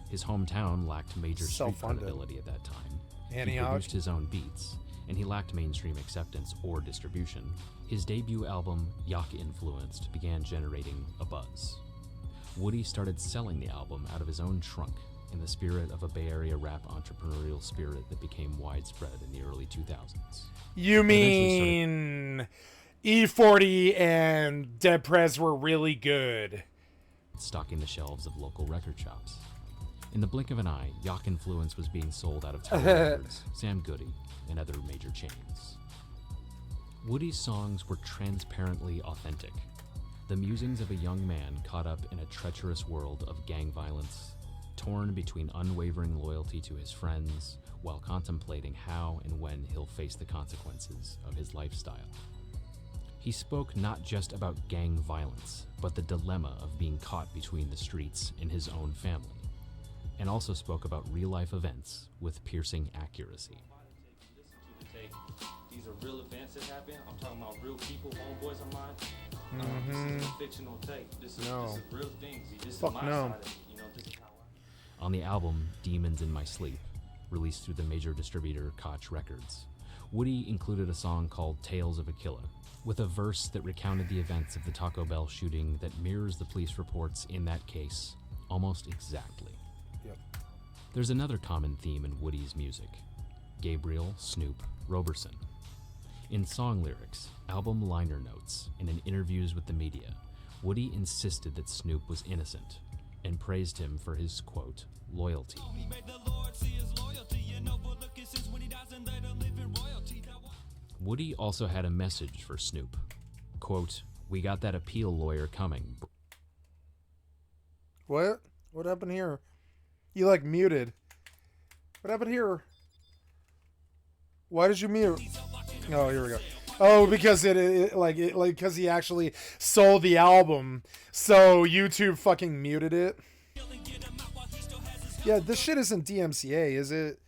His hometown lacked major street Self-funded. credibility at that time. He Antioch. produced his own beats, and he lacked mainstream acceptance or distribution. His debut album, Yak Influenced, began generating a buzz. Woody started selling the album out of his own trunk in the spirit of a Bay Area rap entrepreneurial spirit that became widespread in the early 2000s. You mean E40 and Dead Prez were really good? Stocking the shelves of local record shops. In the blink of an eye, Yacht Influence was being sold out of Tower Records, Sam Goody, and other major chains. Woody's songs were transparently authentic. The musings of a young man caught up in a treacherous world of gang violence, torn between unwavering loyalty to his friends while contemplating how and when he'll face the consequences of his lifestyle. He spoke not just about gang violence, but the dilemma of being caught between the streets and his own family, and also spoke about real-life events with piercing accuracy. These are real events that happen. I'm talking about real people, homeboys of mine. This is a fictional tape. This is real things. This is my side of it. You know, this is how On the album Demons in My Sleep, released through the major distributor Koch Records, Woody included a song called Tales of a Killer, with a verse that recounted the events of the Taco Bell shooting that mirrors the police reports in that case almost exactly. Yep. There's another common theme in Woody's music: Gabriel Snoop Roberson. In song lyrics, album liner notes, and in interviews with the media, Woody insisted that Snoop was innocent and praised him for his, quote, loyalty. Woody also had a message for Snoop. Quote, "We got that appeal lawyer coming." What? What happened here? You like muted. What happened here? Why did you mute? Oh, here we go. Oh, because because he actually sold the album, so YouTube fucking muted it. Yeah, this shit isn't DMCA, is it?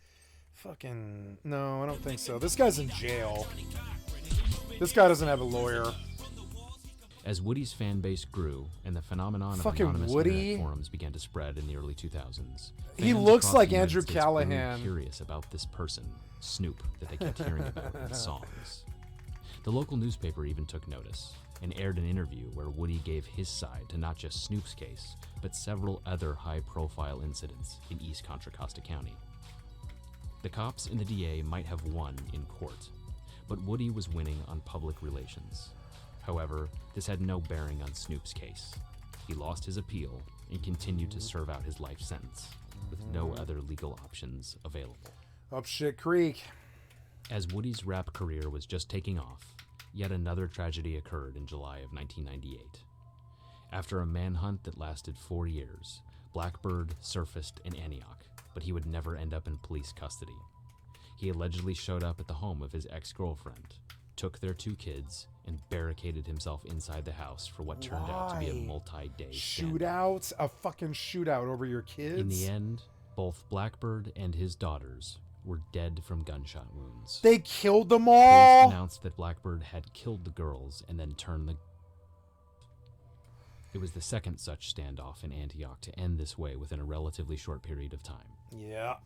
Fucking no, I don't think so. This guy's in jail. This guy doesn't have a lawyer. As Woody's fan base grew and the phenomenon of Fucking anonymous Woody. internet forums began to spread in the early 2000s, He fans looks across like the United Andrew States grew Callahan. curious about this person, Snoop, that they kept hearing about in songs. The local newspaper even took notice and aired an interview where Woody gave his side to not just Snoop's case, but several other high-profile incidents in East Contra Costa County. The cops and the DA might have won in court, but Woody was winning on public relations. However, this had no bearing on Snoop's case. He lost his appeal and continued to serve out his life sentence, with no other legal options available. Up shit creek. As Woody's rap career was just taking off, yet another tragedy occurred in July of 1998. After a manhunt that lasted 4 years, Blackbird surfaced in Antioch, but he would never end up in police custody. He allegedly showed up at the home of his ex-girlfriend, took their 2 kids, and barricaded himself inside the house for what turned out to be a Why? multi-day Shootouts? A fucking shootout over your kids? In the end, both Blackbird and his daughters were dead from gunshot wounds. They killed them Police all? announced that Blackbird had killed the girls and then turned the... It was the second such standoff in Antioch to end this way within a relatively short period of time. Yeah.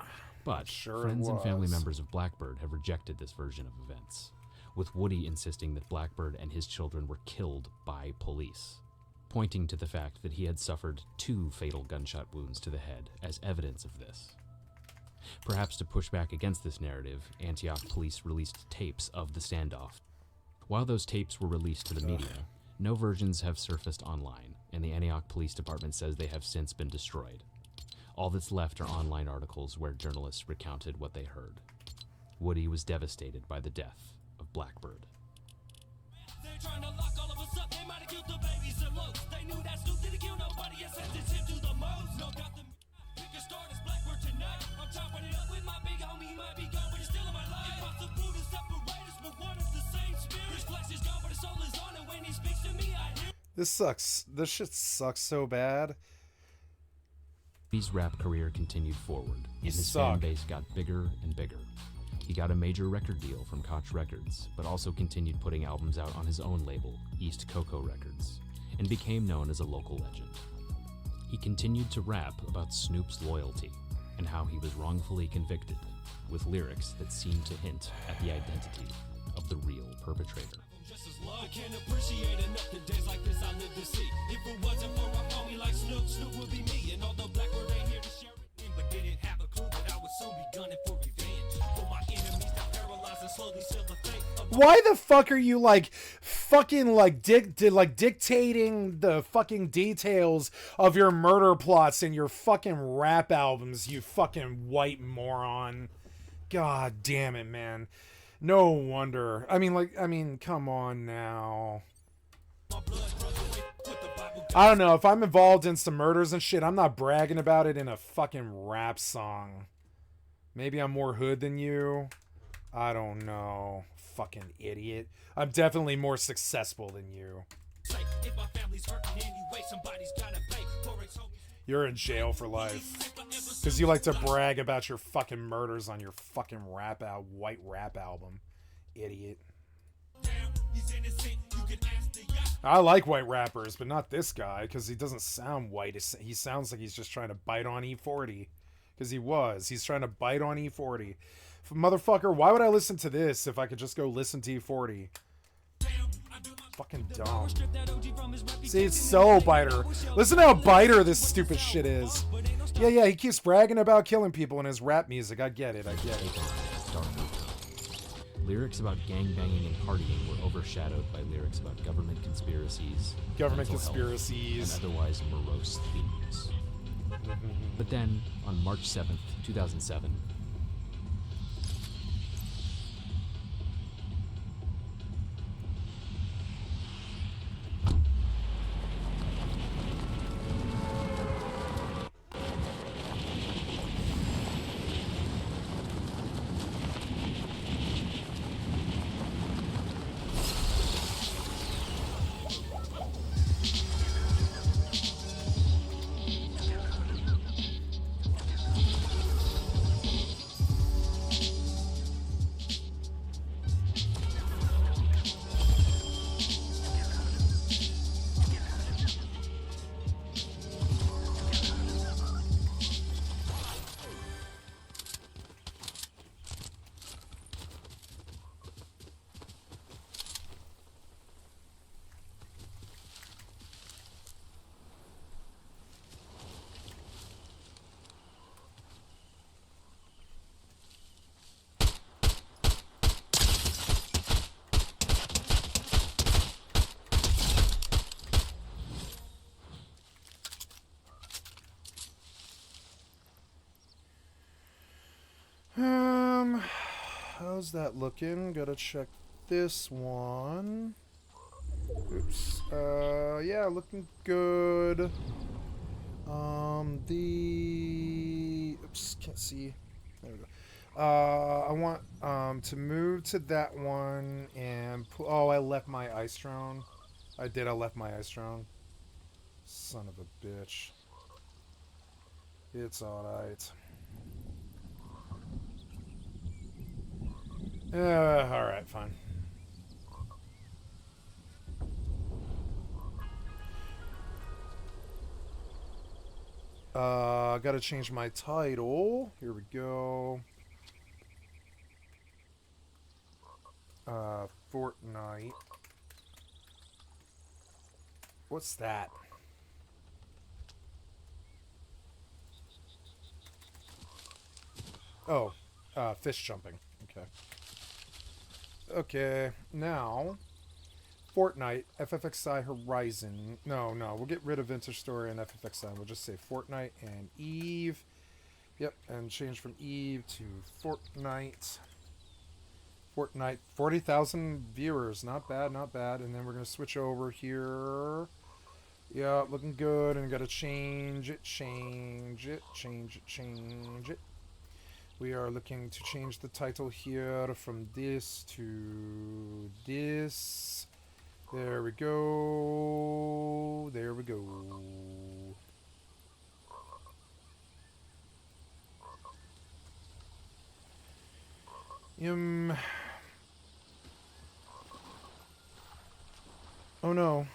But Sure it friends and family was. members of Blackbird have rejected this version of events, with Woody insisting that Blackbird and his children were killed by police, pointing to the fact that he had suffered 2 fatal gunshot wounds to the head as evidence of this. Perhaps to push back against this narrative, Antioch police released tapes of the standoff. While those tapes were released to the media, no versions have surfaced online, and the Antioch Police Department says they have since been destroyed. All that's left are online articles where journalists recounted what they heard. Woody was devastated by the death of Blackbird. This sucks. This shit sucks so bad. His rap career continued forward, and his suck. fan base got bigger and bigger. He got a major record deal from Koch Records, but also continued putting albums out on his own label, East Coco Records, and became known as a local legend. He continued to rap about Snoop's loyalty and how he was wrongfully convicted, with lyrics that seemed to hint at the identity of the real perpetrator. I can't appreciate enough the days like this I live to see. If it wasn't for a homie like Snoop, Snoop would be me. And although Blackbird ain't here to share it, but Why the fuck are you like fucking like dictating the fucking details of your murder plots in your fucking rap albums, you fucking white moron? God damn it, man. No wonder. I mean, come on now. I don't know. If I'm involved in some murders and shit, I'm not bragging about it in a fucking rap song. Maybe I'm more hood than you. I don't know. Fucking idiot. I'm definitely more successful than you. You're in jail for life. Because you like to brag about your fucking murders on your fucking white rap album. Idiot. I like white rappers, but not this guy, because he doesn't sound white. He sounds like he's just trying to bite on E40. Because he's trying to bite on E40. Motherfucker, why would I listen to this if I could just go listen to E40? Fucking dumb. See, it's so biter. Listen to how biter this stupid shit is. Yeah, he keeps bragging about killing people in his rap music. I get it. Lyrics about gangbanging and partying were overshadowed by lyrics about government conspiracies, mental health, and otherwise morose themes. But then, on March 7th, 2007, How's that looking? Gotta check this one. Oops. Yeah, looking good. Oops, can't see. There we go. I want to move to that one and oh, I left my ice drone. I left my ice drone. Son of a bitch. It's alright. Alright, fine. Gotta change my title. Here we go. Fortnite. What's that? Oh, fish jumping. Okay. Okay, now, Fortnite, FFXI Horizon. No, we'll get rid of Interstory and FFXI. We'll just say Fortnite and EvE. Yep, and change from EvE to Fortnite. Fortnite, 40,000 viewers. Not bad, not bad. And then we're going to switch over here. Yeah, looking good. And got to change it. We are looking to change the title here from this to this. There we go. There we go. Oh no.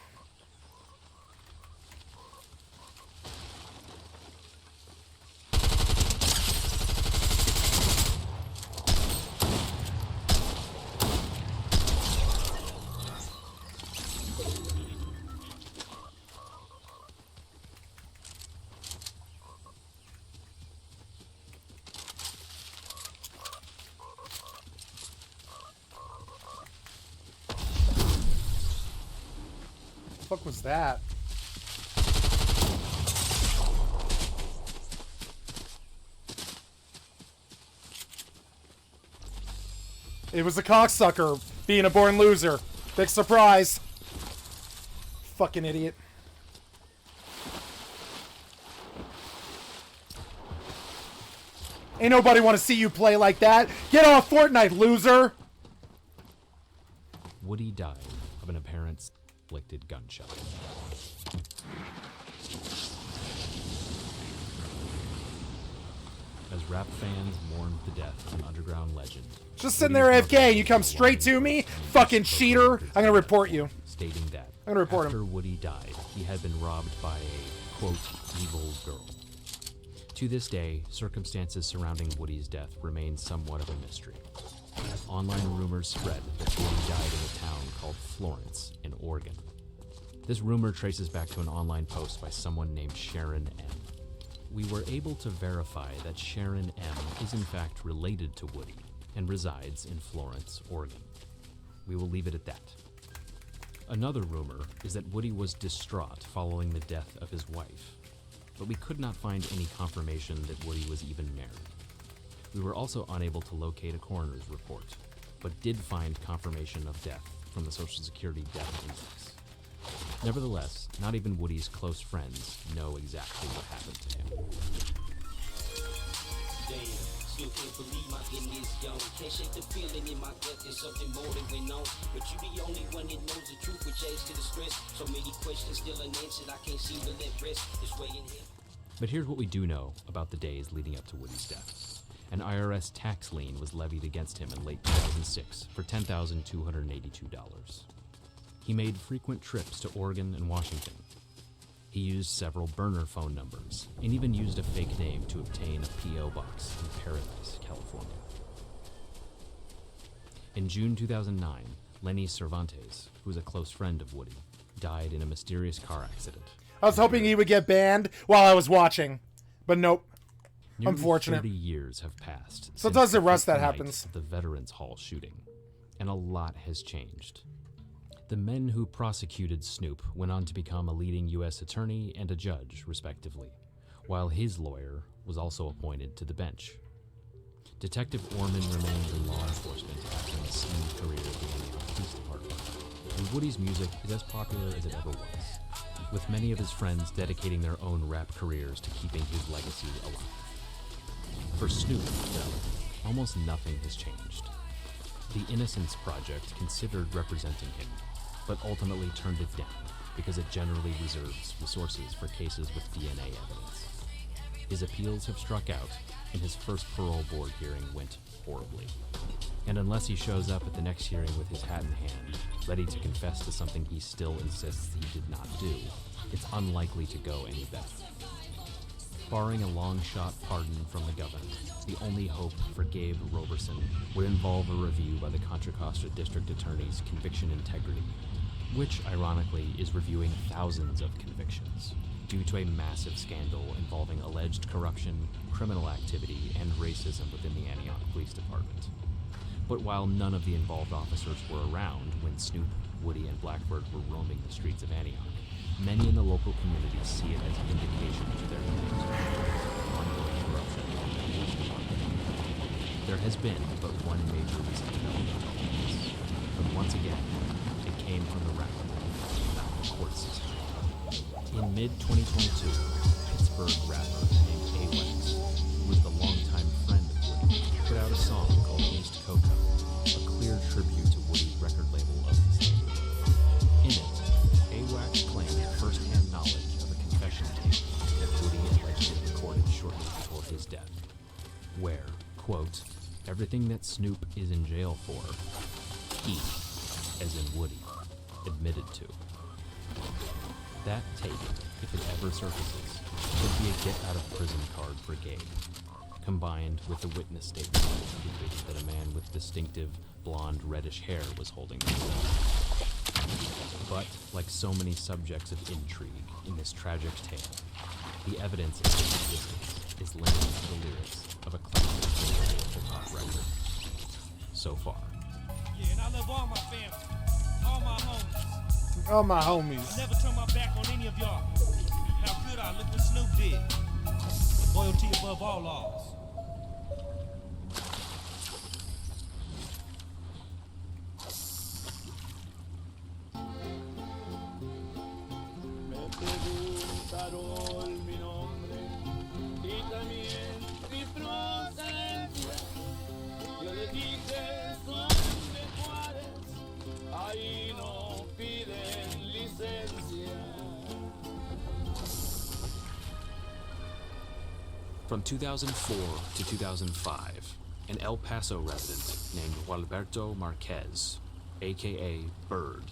fuck was that? It was a cocksucker being a born loser. Big surprise. Fucking idiot. Ain't nobody want to see you play like that. Get off Fortnite, loser. Woody died of an apparent inflicted gunshot. As rap fans mourned the death of an underground legend, Just sitting there AFK, you come straight to me? Fucking cheater. I'm gonna report you. Stating that I'm gonna report after him. Woody died, he had been robbed by a, quote, evil girl. To this day, circumstances surrounding Woody's death remain somewhat of a mystery. Online rumors spread that Woody died in a town called Florence in Oregon. This rumor traces back to an online post by someone named Sharon M. We were able to verify that Sharon M. is in fact related to Woody and resides in Florence, Oregon. We will leave it at that. Another rumor is that Woody was distraught following the death of his wife, but we could not find any confirmation that Woody was even married. We were also unable to locate a coroner's report, but did find confirmation of death from the Social Security Death Index. Nevertheless, not even Woody's close friends know exactly what happened to him. Damn, still can't believe my goodness, yo. Can't shake the feeling in my gut, there's something more that went on. But you the only one that knows the truth, which adds to the stress. So many questions still unanswered, I can't seem to let rest. It's weighing here. But here's what we do know about the days leading up to Woody's death. An IRS tax lien was levied against him in late 2006 for $10,282. He made frequent trips to Oregon and Washington. He used several burner phone numbers and even used a fake name to obtain a P.O. box in Paradise, California. In June 2009, Lenny Cervantes, who was a close friend of Woody, died in a mysterious car accident. I was hoping he would get banned while I was watching, but nope. Nearly Unfortunate. 30 years have passed. Sometimes since at Rust the that night happens. of the Veterans Hall shooting, and a lot has changed. The men who prosecuted Snoop went on to become a leading U.S. attorney and a judge, respectively, while his lawyer was also appointed to the bench. Detective Orman remained in law enforcement after an esteemed career at the Antioch Police Department, and Woody's music is as popular as it ever was, with many of his friends dedicating their own rap careers to keeping his legacy alive. For Snoop, though, almost nothing has changed. The Innocence Project considered representing him, but ultimately turned it down because it generally reserves resources for cases with DNA evidence. His appeals have struck out, and his first parole board hearing went horribly. And unless he shows up at the next hearing with his hat in hand, ready to confess to something he still insists he did not do, it's unlikely to go any better. Barring a long-shot pardon from the governor, the only hope for Gabe Roberson would involve a review by the Contra Costa District Attorney's Conviction Integrity, which, ironically, is reviewing thousands of convictions due to a massive scandal involving alleged corruption, criminal activity, and racism within the Antioch Police Department. But while none of the involved officers were around when Snoop, Woody, and Blackbird were roaming the streets of Antioch, many in the local community see it as a vindication to their claims of ongoing corruption in the police department. There has been but one major reason to know about all this, but once again, it came from the rapid court system. In mid-2022, Pittsburgh rapper named AWAX, who was the longtime friend of Woody, put out a song called East Cocoa, a clear tribute to Woody's record label of the same name. In it, AWAX claimed first-hand knowledge of a confession tape that Woody allegedly recorded shortly before his death, where, quote, everything that Snoop is in jail for, he, as in Woody, admitted to. That tape, if it ever surfaces, could be a get-out-of-prison card for Gabe, combined with the witness statement indicating that a man with distinctive blonde reddish hair was holding the gun. But, like so many subjects of intrigue in this tragic tale, the evidence of his existence is linked to the lyrics of a classic hip-hop record. So far. Yeah, and I love all my family, all my homies. Oh, my homies. I never turn my back on any of y'all. How could I? Look what Snoop did. Loyalty above all laws. Mi nombre y también mi procedencia. Yo le dije son de Juárez, ahí no piden licencia. From 2004 to 2005, an El Paso resident named Gualberto Marquez, aka Bird,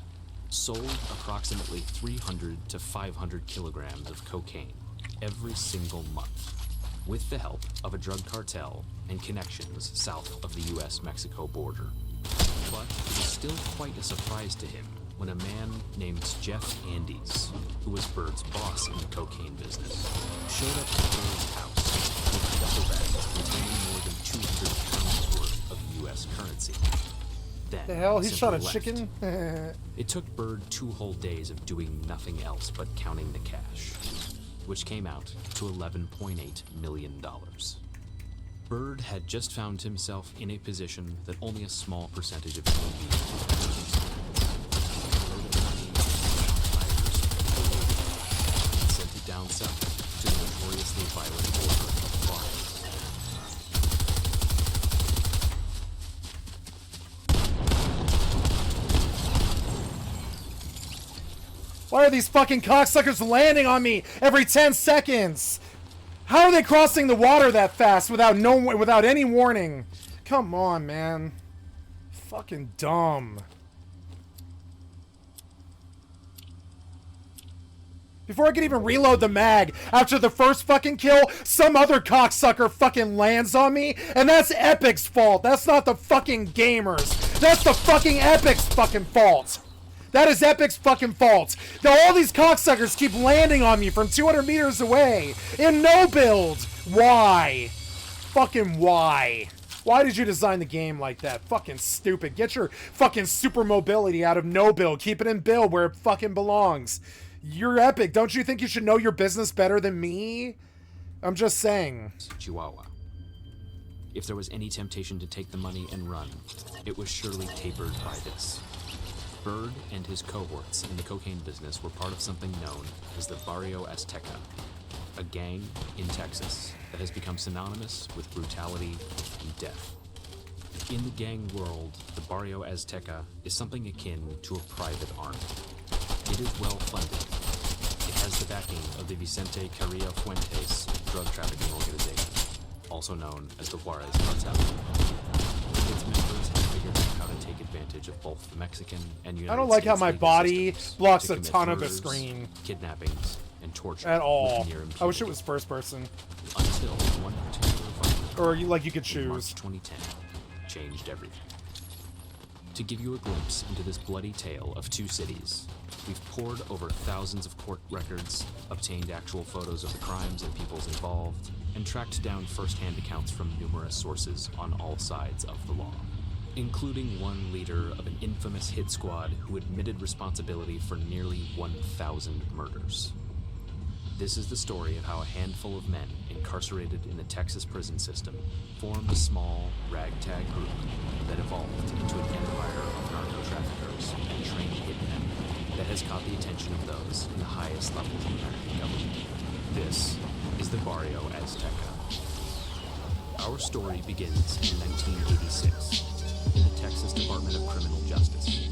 sold approximately 300 to 500 kilograms of cocaine every single month, with the help of a drug cartel and connections south of the US-Mexico border. But it was still quite a surprise to him when a man named Jeff Andes, who was Bird's boss in the cocaine business, showed up at Bird's house with duffel bags containing more than 200 pounds worth of US currency. Then, The hell? He shot a simply left. chicken? It took Bird 2 whole days of doing nothing else but counting the cash, which came out to $11.8 million. Bird had just found himself in a position that only a small percentage of human beings would ever consider. Loaded money, fires, and sent it down south to the notoriously violent border of Florida. Why are these fucking cocksuckers landing on me every 10 seconds? How are they crossing the water that fast without any warning? Come on, man. Fucking dumb. Before I could even reload the mag, after the first fucking kill, some other cocksucker fucking lands on me, and that's Epic's fault. That's not the fucking gamers. That's the fucking Epic's fucking fault. That is Epic's fucking fault. Now all these cocksuckers keep landing on me from 200 meters away in no build. Why? Fucking why? Why did you design the game like that? Fucking stupid. Get your fucking super mobility out of no build. Keep it in build where it fucking belongs. You're Epic. Don't you think you should know your business better than me? I'm just saying. Chihuahua. If there was any temptation to take the money and run, it was surely tapered by this. Bird and his cohorts in the cocaine business were part of something known as the Barrio Azteca, a gang in Texas that has become synonymous with brutality and death. In the gang world, the Barrio Azteca is something akin to a private army. It is well funded. It has the backing of the Vicente Carrillo Fuentes drug trafficking organization, also known as the Juarez Cartel. Its members have figured out how to take advantage of both the Mexican and United I don't like how States my legal body systems blocks to a commit ton of the murders, screen. kidnappings, and torture At all. with near I wish it impunity. was first person. Until one particular violent Or you could in choose. March 2010 changed everything. To give you a glimpse into this bloody tale of two cities, we've pored over thousands of court records, obtained actual photos of the crimes and peoples involved, and tracked down first-hand accounts from numerous sources on all sides of the law, including one leader of an infamous hit squad who admitted responsibility for nearly 1,000 murders. This is the story of how a handful of men incarcerated in the Texas prison system formed a small, ragtag group that evolved into an empire of narco-traffickers and trained hitmen that has caught the attention of those in the highest levels of American government. This is the Barrio Azteca. Our story begins in 1986 in the Texas Department of Criminal Justice,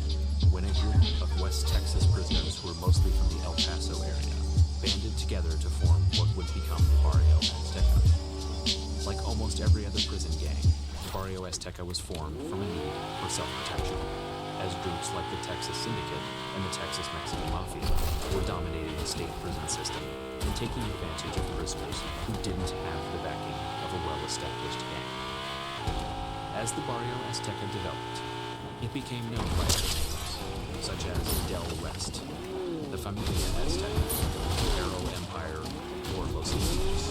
when a group of West Texas prisoners who were mostly from the El Paso area banded together to form what would become the Barrio Azteca. Like almost every other prison gang, the Barrio Azteca was formed from a need for self-protection, as groups like the Texas Syndicate and the Texas Mexican Mafia were dominating the state prison system and taking advantage of prisoners who didn't have the backing of a well-established gang. As the Barrio Azteca developed, it became known by other names, such as Del West, the Familia Azteca, Arrow Empire, or Los Indios.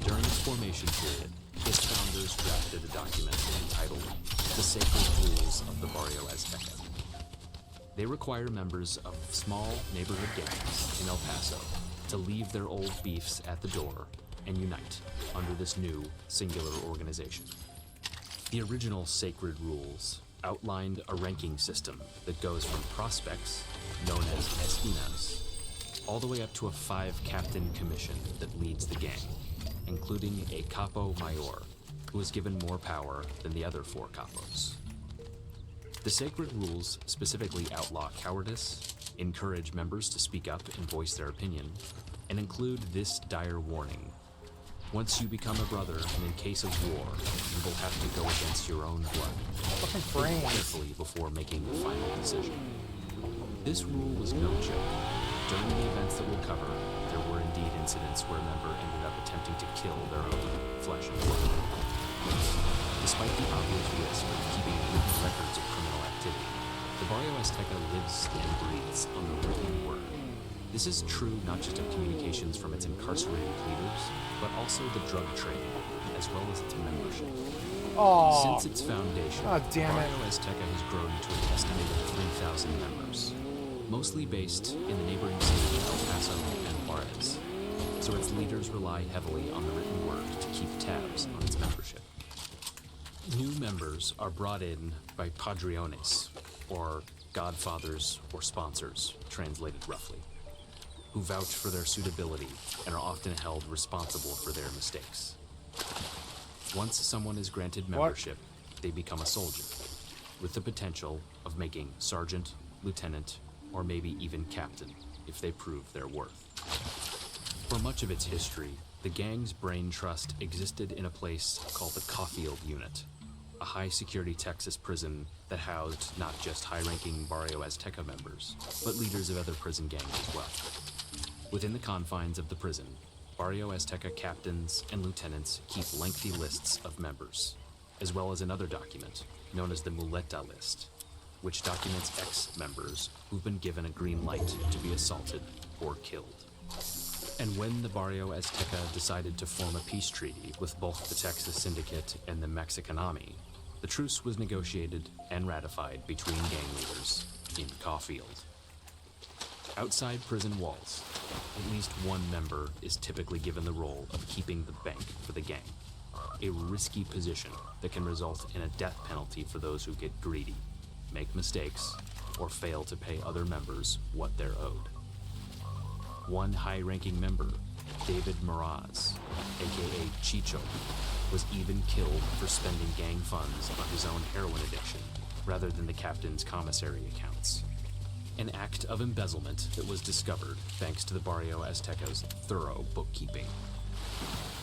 During its formation period, its founders drafted a document entitled The Sacred Rules of the Barrio Azteca. They require members of small neighborhood gangs in El Paso to leave their old beefs at the door and unite under this new singular organization. The original Sacred Rules outlined a ranking system that goes from prospects, known as esquinas, all the way up to a 5-captain commission that leads the gang, including a capo mayor, who was given more power than the other 4 capos. The Sacred Rules specifically outlaw cowardice, encourage members to speak up and voice their opinion, and include this dire warning. Once you become a brother, and in case of war, you will have to go against your own blood. Think carefully before making the final decision. This rule was no joke. During the events that we'll cover, there were indeed incidents where a member ended up attempting to kill their own flesh and blood. Despite the obvious risk of keeping written records of criminal activity, the Barrio Azteca lives and breathes on the written word. This is true not just of communications from its incarcerated leaders, but also the drug trade, as well as its membership. Aww. Since its foundation, Barrio Azteca has grown to an estimated 3,000 members, mostly based in the neighboring cities of El Paso and Juarez, so its leaders rely heavily on the written word to keep tabs on its membership. New members are brought in by padriones, or godfathers or sponsors, translated roughly, who vouch for their suitability and are often held responsible for their mistakes. Once someone is granted membership, they become a soldier, with the potential of making sergeant, lieutenant, or maybe even captain if they prove their worth. For much of its history, the gang's brain trust existed in a place called the Caulfield Unit, a high-security Texas prison that housed not just high-ranking Barrio Azteca members, but leaders of other prison gangs as well. Within the confines of the prison, Barrio Azteca captains and lieutenants keep lengthy lists of members, as well as another document known as the Muleta List, which documents ex-members who've been given a green light to be assaulted or killed. And when the Barrio Azteca decided to form a peace treaty with both the Texas Syndicate and the Mexican Army, the truce was negotiated and ratified between gang leaders in Caulfield. Outside prison walls, at least one member is typically given the role of keeping the bank for the gang, a risky position that can result in a death penalty for those who get greedy, make mistakes, or fail to pay other members what they're owed. One high-ranking member, David Meraz, aka Chicho, was even killed for spending gang funds on his own heroin addiction rather than the captain's commissary accounts. An act of embezzlement that was discovered thanks to the Barrio Azteca's thorough bookkeeping.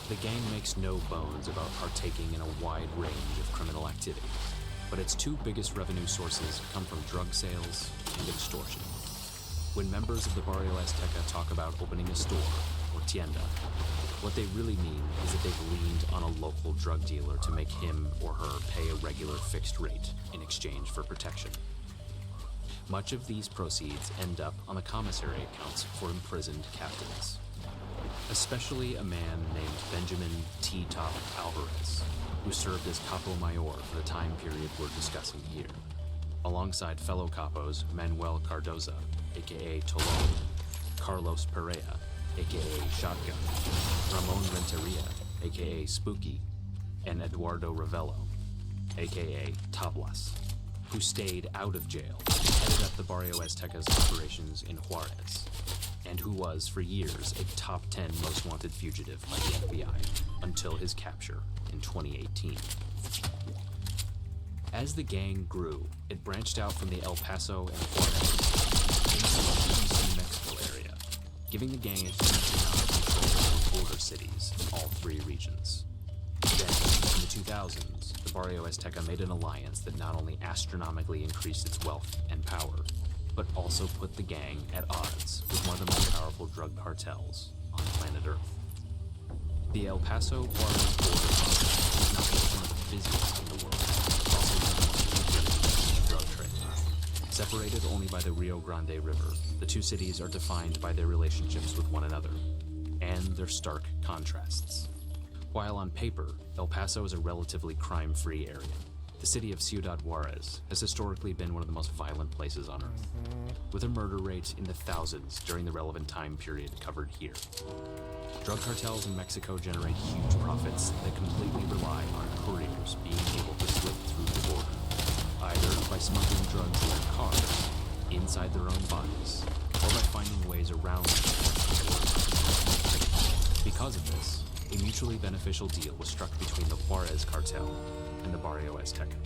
The gang makes no bones about partaking in a wide range of criminal activity, but its 2 biggest revenue sources come from drug sales and extortion. When members of the Barrio Azteca talk about opening a store, or tienda, what they really mean is that they've leaned on a local drug dealer to make him or her pay a regular fixed rate in exchange for protection. Much of these proceeds end up on the commissary accounts for imprisoned captains, especially a man named Benjamin T. Top Alvarez, who served as Capo Mayor for the time period we're discussing here, alongside fellow capos Manuel Cardoza, aka Tolón, Carlos Perea, aka Shotgun, Ramon Renteria, aka Spooky, and Eduardo Ravello, aka Tablas, who stayed out of jail, headed up the Barrio Azteca's operations in Juarez, and who was, for years, a top 10 most wanted fugitive by the FBI, until his capture in 2018. As the gang grew, it branched out from the El Paso and Juarez into the Eastern Mexico area, giving the gang a huge amount of control over border cities in all 3 regions. Then, in the 2000s, the Barrio Azteca made an alliance that not only astronomically increased its wealth and power, but also put the gang at odds with one of the most powerful drug cartels on planet Earth. The El Paso-Juarez border is not just one of the busiest in the world, but also one of the most lucrative in the drug trade. Separated only by the Rio Grande River, the 2 cities are defined by their relationships with one another, and their stark contrasts. While on paper, El Paso is a relatively crime-free area, The city of Ciudad Juarez has historically been one of the most violent places on Earth, with a murder rate in the thousands during the relevant time period covered here. Drug cartels in Mexico generate huge profits that completely rely on couriers being able to slip through the border, either by smuggling drugs in their cars, inside their own bodies, or by finding ways around the border. Because of this, a mutually beneficial deal was struck between the Juarez cartel and the Barrio Azteca,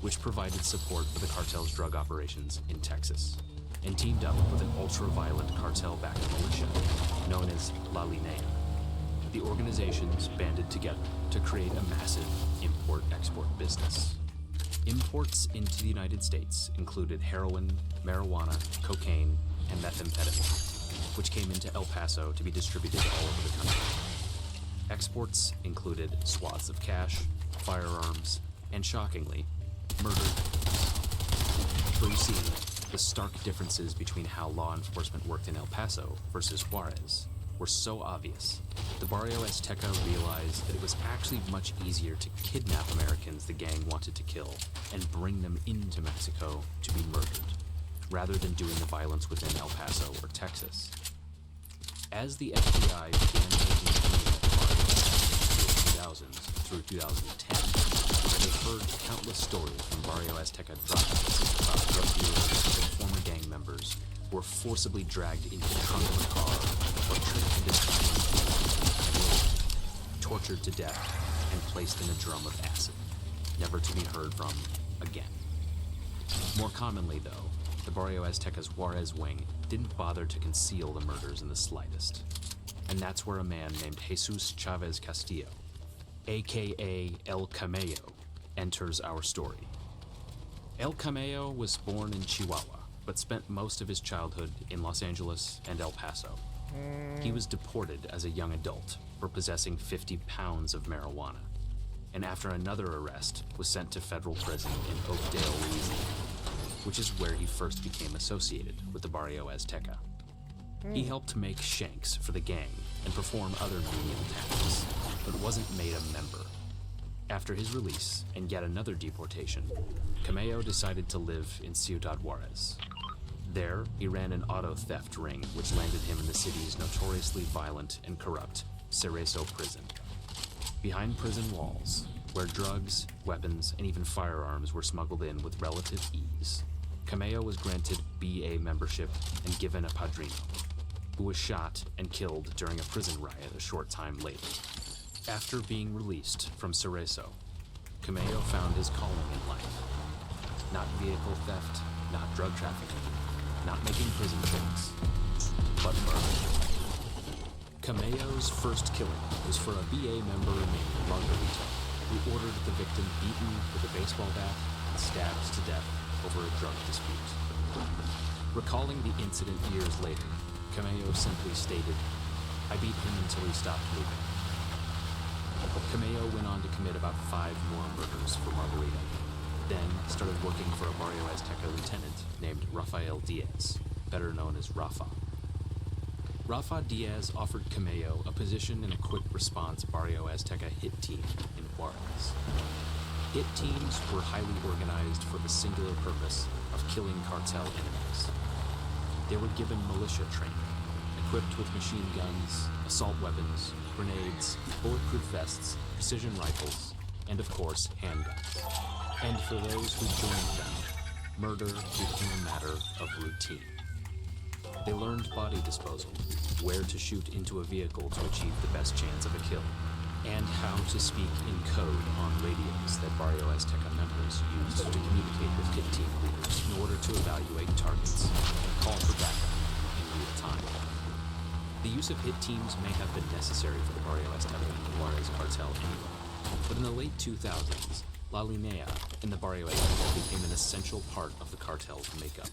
which provided support for the cartel's drug operations in Texas, and teamed up with an ultra-violent cartel-backed militia known as La Linea. The organizations banded together to create a massive import-export business. Imports into the United States included heroin, marijuana, cocaine, and methamphetamine, which came into El Paso to be distributed all over the country. Exports included swaths of cash, firearms, and shockingly, murder. For you see, the stark differences between how law enforcement worked in El Paso versus Juarez were so obvious, the Barrio Azteca realized that it was actually much easier to kidnap Americans the gang wanted to kill and bring them into Mexico to be murdered, rather than doing the violence within El Paso or Texas. As the FBI began taking criminal apart in the 2000s through 2010, they've heard countless stories from Barrio Azteca drivers about drug dealers and former gang members who were forcibly dragged into the trunk of a car or tricked into tortured to death, and placed in a drum of acid, never to be heard from again. More commonly, though, the Barrio Azteca's Juarez wing didn't bother to conceal the murders in the slightest. And that's where a man named Jesus Chavez Castillo, aka El Cameo, enters our story. El Cameo was born in Chihuahua, but spent most of his childhood in Los Angeles and El Paso. He was deported as a young adult for possessing 50 pounds of marijuana, and after another arrest was sent to federal prison in Oakdale, Louisiana, which is where he first became associated with the Barrio Azteca. He helped make shanks for the gang and perform other menial tasks, but wasn't made a member. After his release and yet another deportation, Cameo decided to live in Ciudad Juarez. There, he ran an auto theft ring which landed him in the city's notoriously violent and corrupt Cerezo prison. Behind prison walls, where drugs, weapons, and even firearms were smuggled in with relative ease, Cameo was granted BA membership and given a padrino, who was shot and killed during a prison riot a short time later. After being released from Cerezo, Cameo found his calling in life. Not vehicle theft, not drug trafficking, not making prison trips, but murder. Cameo's first killing was for a BA member named Margarito, who ordered the victim beaten with a baseball bat and stabbed to death over a drug dispute. Recalling the incident years later, Cameo simply stated, "I beat him until he stopped moving." Cameo went on to commit about 5 more murders for Margarito, then started working for a Barrio Azteca lieutenant named Rafael Diaz, better known as Rafa. Rafa Diaz offered Cameo a position in a quick response Barrio Azteca hit team in Juarez. Hit teams were highly organized for the singular purpose of killing cartel enemies. They were given militia training, equipped with machine guns, assault weapons, grenades, bulletproof vests, precision rifles, and of course, handguns. And for those who joined them, murder became a matter of routine. They learned body disposal, where to shoot into a vehicle to achieve the best chance of a kill, and how to speak in code on radios that Barrio Azteca members used to communicate with hit team leaders in order to evaluate targets and call for backup in real time. The use of hit teams may have been necessary for the Barrio Azteca and the Juarez cartel anyway, but in the late 2000s, La Linea and the Barrio Azteca became an essential part of the cartel's makeup.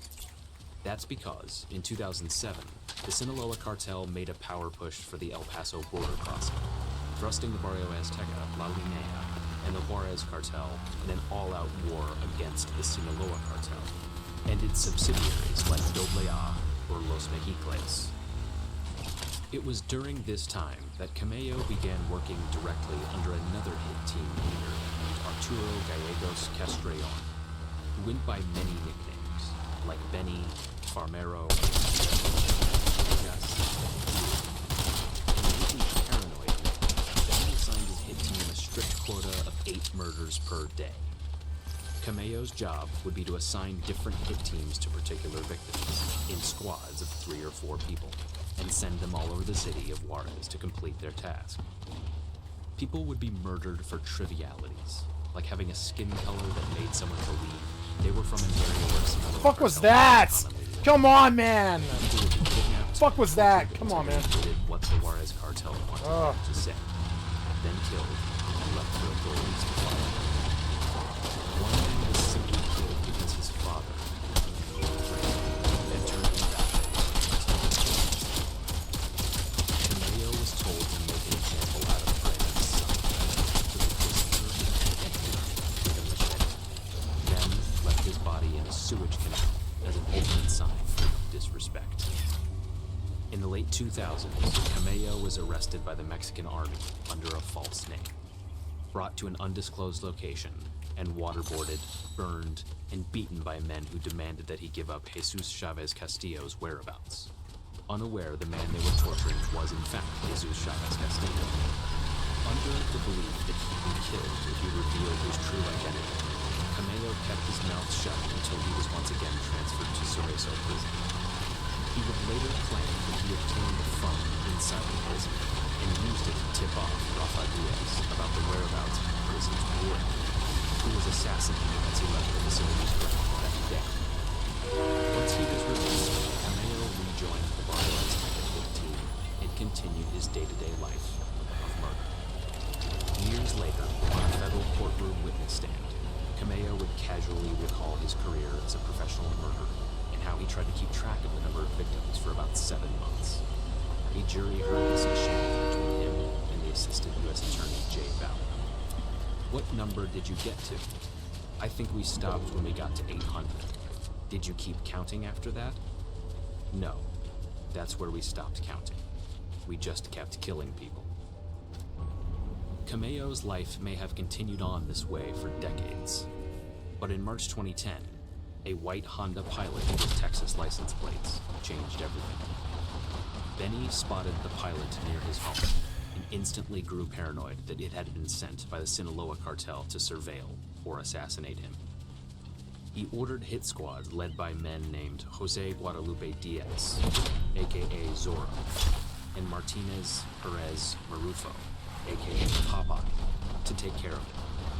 That's because, in 2007, the Sinaloa cartel made a power push for the El Paso border crossing, thrusting the Barrio Azteca, La Linea, and the Juarez cartel in an all-out war against the Sinaloa cartel, and its subsidiaries like AA or Los Mexicles. It was during this time that Cameo began working directly under another hit team leader named Arturo Gallegos Castrillon, who went by many nicknames, like Benny, Farmero, paranoid, Benny assigned his hit team a strict quota of 8 murders per day. Cameo's job would be to assign different hit teams to particular victims, in squads of 3 or 4 people, and send them all over the city of Juarez to complete their task. People would be murdered for trivialities, like having a skin color that made someone believe they were from an area where some other Fuck was cartel that? dominated. Come on, man. People would be kidnapped. Fuck was that? Come on, man. Did what the Juarez cartel wanted them to say, then killed and left for authorities to follow. One man was simply killed because his father then turned him back. Cameo was told to make an example out of Brandon's son, so the prisoner with a machete, then left his body in a sewage canal as an ultimate sign of disrespect. In the late 2000s, Cameo was arrested by the Mexican army under a false name, brought to an undisclosed location, and waterboarded, burned, and beaten by men who demanded that he give up Jesus Chavez Castillo's whereabouts. Unaware the man they were torturing was in fact Jesus Chavez Castillo. Under the belief that he'd be killed if he revealed his true identity, Cameo kept his mouth shut until he was once again transferred to Cerezo prison. He would later claim that he obtained the phone inside the prison and used it to tip off Rafa Diaz about the whereabouts of the prison's warden, who was assassinated as he left the facility's ground that day. Once he was released, Cameo rejoined the Barrios Mexican team and continued his day-to-day life of murder. Years later, on a federal courtroom witness stand, Cameo would casually recall his career as a professional murderer and how he tried to keep track of the number of victims for about 7 months. A jury heard this exchange between him and the Assistant U.S. Attorney Jay Bauer. What number did you get to? I think we stopped when we got to 800. Did you keep counting after that? No. That's where we stopped counting. We just kept killing people. Cameo's life may have continued on this way for decades. But in March 2010, a white Honda Pilot with Texas license plates changed everything. Benny spotted the Pilot near his home and instantly grew paranoid that it had been sent by the Sinaloa cartel to surveil or assassinate him. He ordered hit squads led by men named Jose Guadalupe Diaz, aka Zorro, and Martinez Perez Marufo, aka Popeye, to take care of him,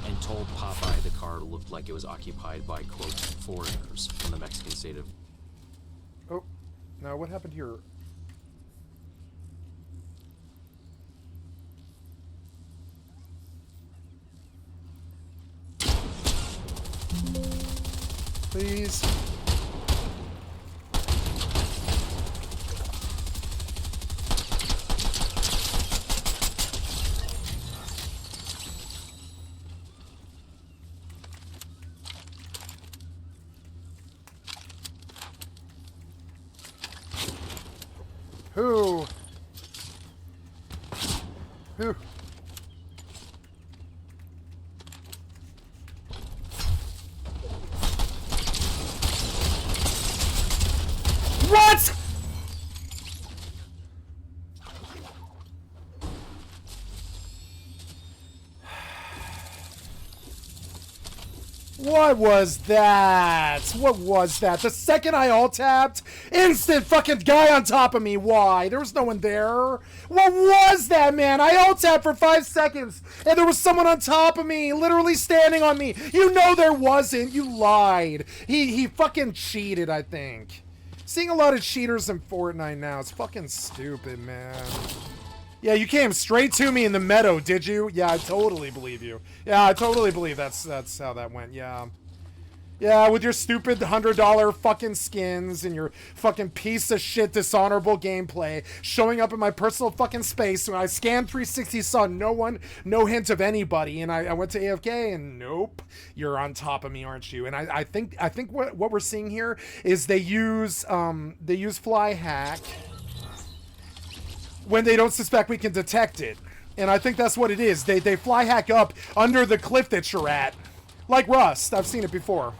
and told Popeye the car looked like it was occupied by, quote, foreigners from the Mexican state of... Oh, now what happened here? Please. Who? What? What was that? What was that? The second I alt-tapped, instant fucking guy on top of me. Why? There was no one there. What was that, man? I alt-tapped for 5 seconds, and there was someone on top of me, literally standing on me. You know there wasn't. You lied. He fucking cheated, I think. Seeing a lot of cheaters in Fortnite now. It's fucking stupid, man. Yeah, you came straight to me in the meadow, did you? Yeah, I totally believe you. Yeah, I totally believe that's how that went, yeah. Yeah, with your stupid $100 fucking skins and your fucking piece of shit dishonorable gameplay showing up in my personal fucking space when I scanned 360, saw no one, no hint of anybody, and I went to AFK and nope, you're on top of me, aren't you? And I think what we're seeing here is they use fly hack when they don't suspect we can detect it. And I think that's what it is. They fly hack up under the cliff that you're at. Like Rust. I've seen it before.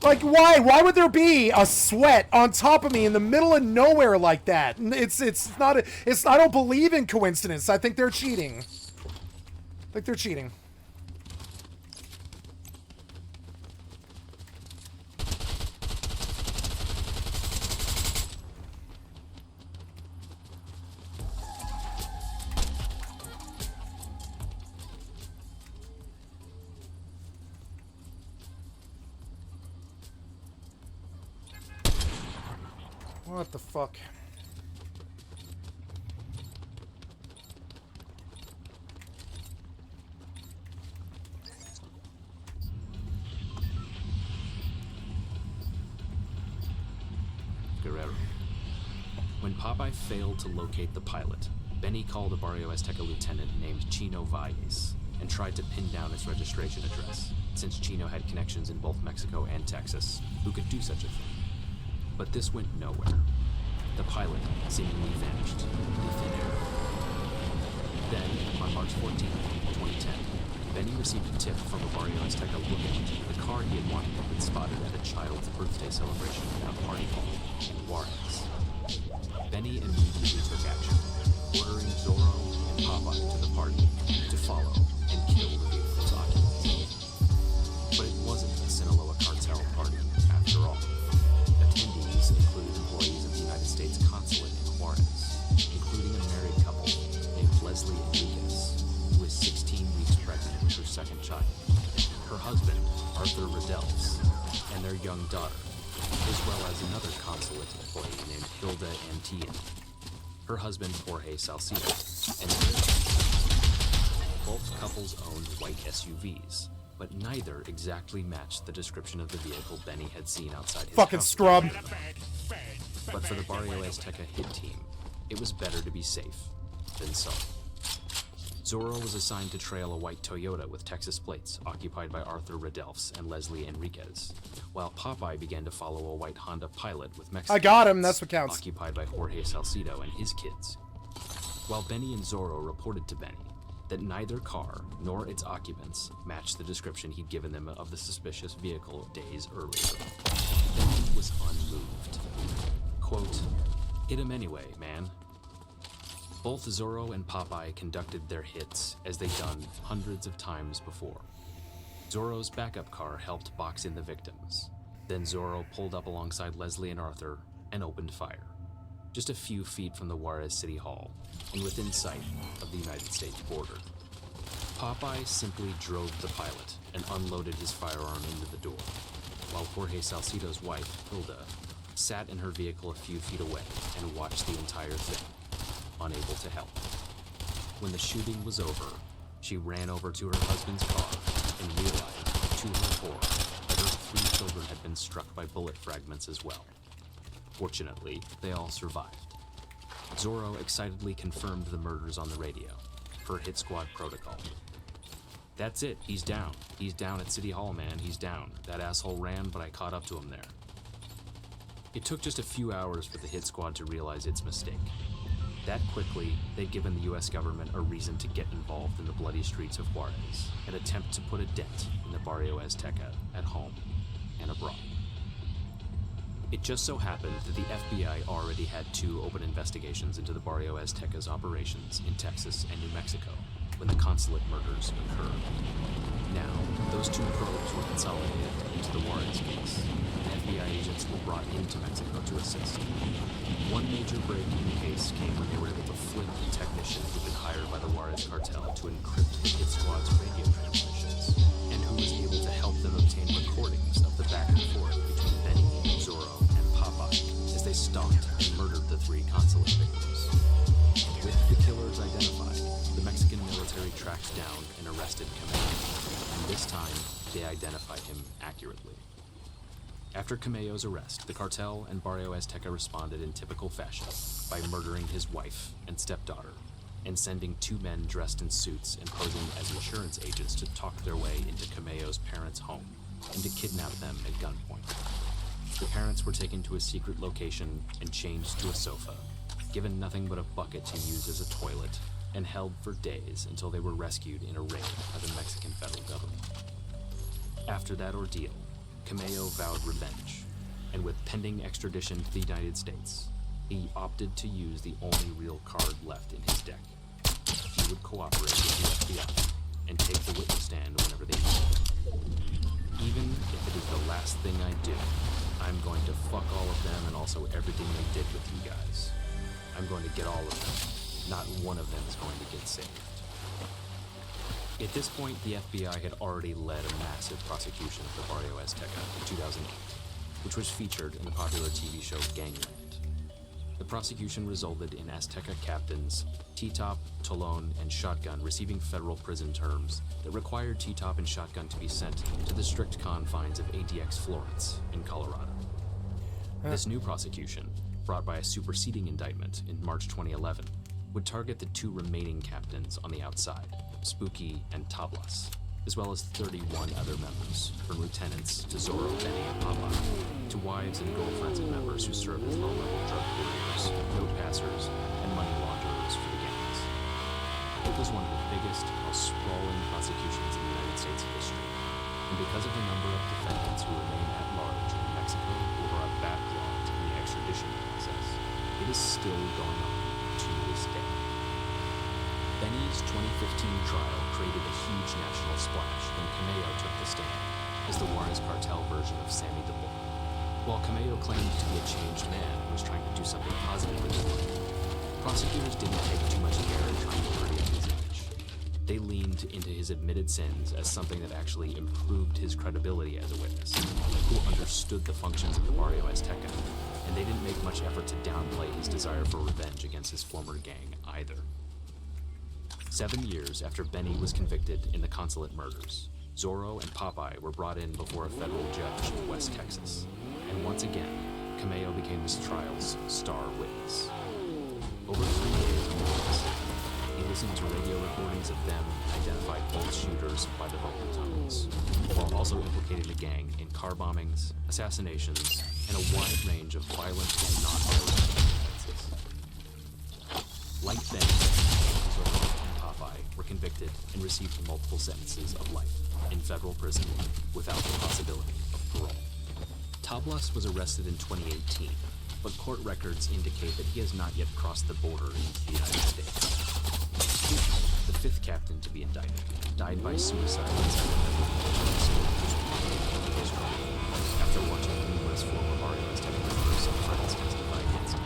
Like, why? Why would there be a sweat on top of me in the middle of nowhere like that? It's not... I don't believe in coincidence. I think they're cheating. I think they're cheating. What the fuck? Guerrero. When Popeye failed to locate the pilot, Benny called a Barrio Azteca lieutenant named Chino Valles and tried to pin down his registration address, since Chino had connections in both Mexico and Texas who could do such a thing. But this went nowhere. The pilot seemingly vanished into thin air. Then, on March 14, 2010, Benny received a tip from a Barrio Azteca lookout. The car he had wanted had been spotted at a child's birthday celebration at a party hall in Juarez. Benny immediately took action, ordering Zorro and Popeye to the party to follow and kill the vehicle's occupants. But it wasn't a Sinaloa cartel party after all. Attendees included employees of the United States consulate in Juarez, including a married couple named Leslie Enriquez, who is 16 weeks pregnant with her second child, her husband, Arthur Riddels, and their young daughter, as well as another consulate employee named Hilda Antillon, her husband, Jorge Salcido, and their both couples owned white SUVs, but neither exactly matched the description of the vehicle Benny had seen outside his fucking house. scrub. But for the Barrio Azteca hit team, it was better to be safe than sorry. Zorro was assigned to trail a white Toyota with Texas plates occupied by Arthur Riddels and Leslie Enriquez, while Popeye began to follow a white Honda Pilot with Mexican I got him, plates that's what counts. occupied by Jorge Salcido and his kids. While Benny and Zorro reported to Benny that neither car nor its occupants matched the description he'd given them of the suspicious vehicle days earlier, Benny was unmoved. Quote, "Hit him anyway, man." Both Zorro and Popeye conducted their hits as they'd done hundreds of times before. Zorro's backup car helped box in the victims. Then Zorro pulled up alongside Leslie and Arthur and opened fire, just a few feet from the Juarez City Hall and within sight of the United States border. Popeye simply drove the Pilot and unloaded his firearm into the door, while Jorge Salcido's wife, Hilda, sat in her vehicle a few feet away and watched the entire thing, unable to help. When the shooting was over, she ran over to her husband's car and realized, to her horror, that her 3 children had been struck by bullet fragments as well. Fortunately, they all survived. Zorro excitedly confirmed the murders on the radio, per hit squad protocol. "That's it, he's down. He's down at City Hall, man, he's down. That asshole ran, but I caught up to him there." It took just a few hours for the hit squad to realize its mistake. That quickly, they'd given the US government a reason to get involved in the bloody streets of Juarez and attempt to put a dent in the Barrio Azteca at home and abroad. It just so happened that the FBI already had 2 open investigations into the Barrio Azteca's operations in Texas and New Mexico when the consulate murders occurred. Now, those 2 probes were consolidated into the Juarez case, and FBI agents were brought into Mexico to assist. One major break in the case came when they were able to flip the technician who'd been hired by the Juarez cartel to encrypt the hit squad's radio transmissions, and who was able to help them obtain recordings of the back and forth between Benny, Zorro, and Popeye as they stalked and murdered the 3 consulate victims. With the killers identified, the Mexican military tracked down and arrested Cameo, and this time they identified him accurately. After Cameo's arrest, the cartel and Barrio Azteca responded in typical fashion by murdering his wife and stepdaughter and sending 2 men dressed in suits and posing as insurance agents to talk their way into Cameo's parents' home and to kidnap them at gunpoint. The parents were taken to a secret location and chained to a sofa, given nothing but a bucket to use as a toilet, and held for days until they were rescued in a raid by the Mexican federal government. After that ordeal, Cameo vowed revenge, and with pending extradition to the United States, he opted to use the only real card left in his deck. He would cooperate with the FBI and take the witness stand whenever they needed. Even if it is the last thing I do, I'm going to fuck all of them and also everything they did with you guys. I'm going to get all of them. Not one of them is going to get saved. At this point, the FBI had already led a massive prosecution of the Barrio Azteca in 2008, which was featured in the popular TV show Gangland. The prosecution resulted in Azteca captains T-Top, Tolón, and Shotgun receiving federal prison terms that required T-Top and Shotgun to be sent to the strict confines of ADX Florence in Colorado. This new prosecution, brought by a superseding indictment in March 2011, would target the two remaining captains on the outside, Spooky and Tablas, as well as 31 other members, from lieutenants to Zorro, Benny, and Papa, to wives and girlfriends of members who served as low-level drug couriers, note passers, and money launderers for the gangs. It was one of the biggest, most sprawling prosecutions in the United States history, and because of the number of defendants who remain at large in Mexico or are backlogged in the extradition process, it is still going on to this day. Benny's 2015 trial created a huge national splash when Cameo took the stand as the Juarez cartel version of Sammy the Bull. While Cameo claimed to be a changed man who was trying to do something positive with his life, prosecutors didn't take too much care in trying to dirty up his image. They leaned into his admitted sins as something that actually improved his credibility as a witness, who understood the functions of the Barrio Azteca, and they didn't make much effort to downplay his desire for revenge against his former gang either. 7 years after Benny was convicted in the consulate murders, Zorro and Popeye were brought in before a federal judge in West Texas, and once again, Cameo became this trial's star witness. Over 3 days of witness, he listened to radio recordings of them and identified both shooters by the vocal tones, while also implicating the gang in car bombings, assassinations, and a wide range of violent and non-violent offenses. Like Benny, Zorro and Popeye were convicted and received multiple sentences of life in federal prison without the possibility of parole. Tablas was arrested in 2018, but court records indicate that he has not yet crossed the border into the United States. The fifth captain to be indicted died by suicide inside after watching numerous former Barrio Azteca members of friends testify against him.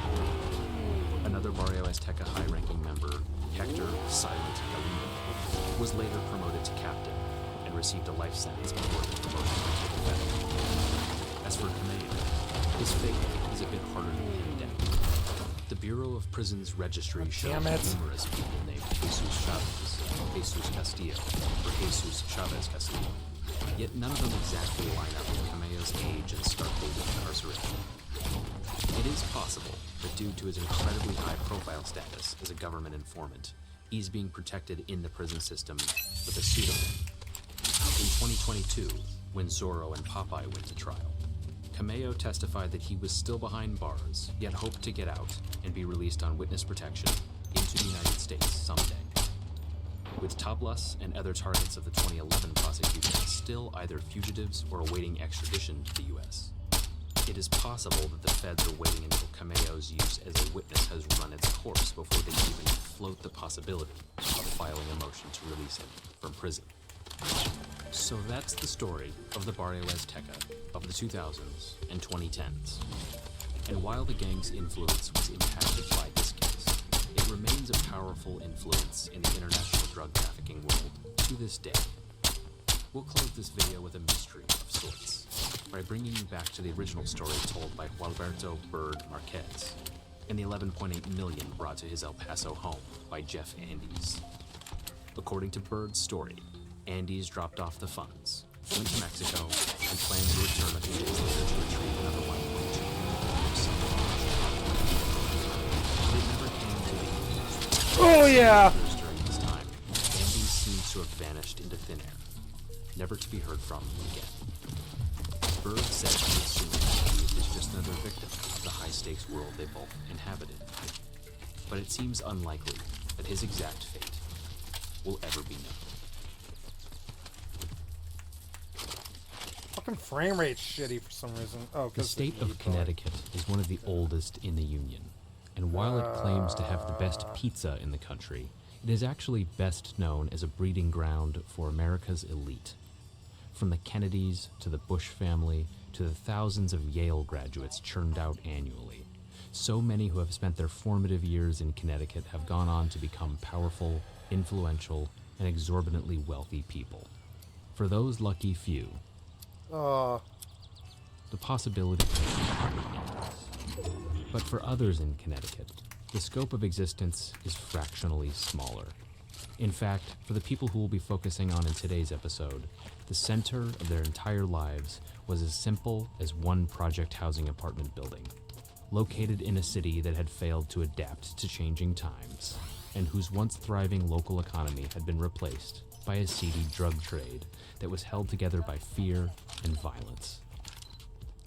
Another Barrio Azteca high-ranking member, Hector Silent Galino, was later promoted to captain and received a life sentence before the promotion became effective. As for Cameo, his fate is a bit harder to pin down. The Bureau of Prisons Registry shows numerous people named Jesus Chavez, Jesus Castillo, or Jesus Chavez Castillo, yet none of them exactly line up with Cameo's age and start date of incarceration. It is possible that due to his incredibly high-profile status as a government informant, he's being protected in the prison system with a pseudonym. In 2022, when Zorro and Popeye went to trial, Cameo testified that he was still behind bars, yet hoped to get out and be released on witness protection into the United States someday. With Tablas and other targets of the 2011 prosecution still either fugitives or awaiting extradition to the U.S., it is possible that the feds are waiting until Cameo's use as a witness has run its course before they even float the possibility of filing a motion to release him from prison. So that's the story of the Barrio Azteca of the 2000s and 2010s. And while the gang's influence was impacted by this case, it remains a powerful influence in the international drug trafficking world to this day. We'll close this video with a mystery of sorts, by bringing you back to the original story told by Gualberto Bird Marquez, and the $11.8 million brought to his El Paso home by Jeff Andes. According to Bird's story, Andes dropped off the funds, went to Mexico, and planned to return a few days later to retrieve another $1.2 million. It never came to the Oh yeah! During this time, Andes seems to have vanished into thin air, never to be heard from again. Bird said he assumed Andes was just another victim of the high-stakes world they both inhabited. but it seems unlikely that his exact fate will ever be known. Fucking frame rate's shitty for some reason. Oh, The because state of Connecticut is one of the oldest in the Union, and while it claims to have the best pizza in the country, it is actually best known as a breeding ground for America's elite. From the Kennedys to the Bush family to the thousands of Yale graduates churned out annually, so many who have spent their formative years in Connecticut have gone on to become powerful, influential, and exorbitantly wealthy people. For those lucky few, the possibility is. But for others in Connecticut, the scope of existence is fractionally smaller. In fact, for the people who we'll be focusing on in today's episode, the center of their entire lives was as simple as one project housing apartment building, located in a city that had failed to adapt to changing times, and whose once thriving local economy had been replaced by a seedy drug trade that was held together by fear and violence.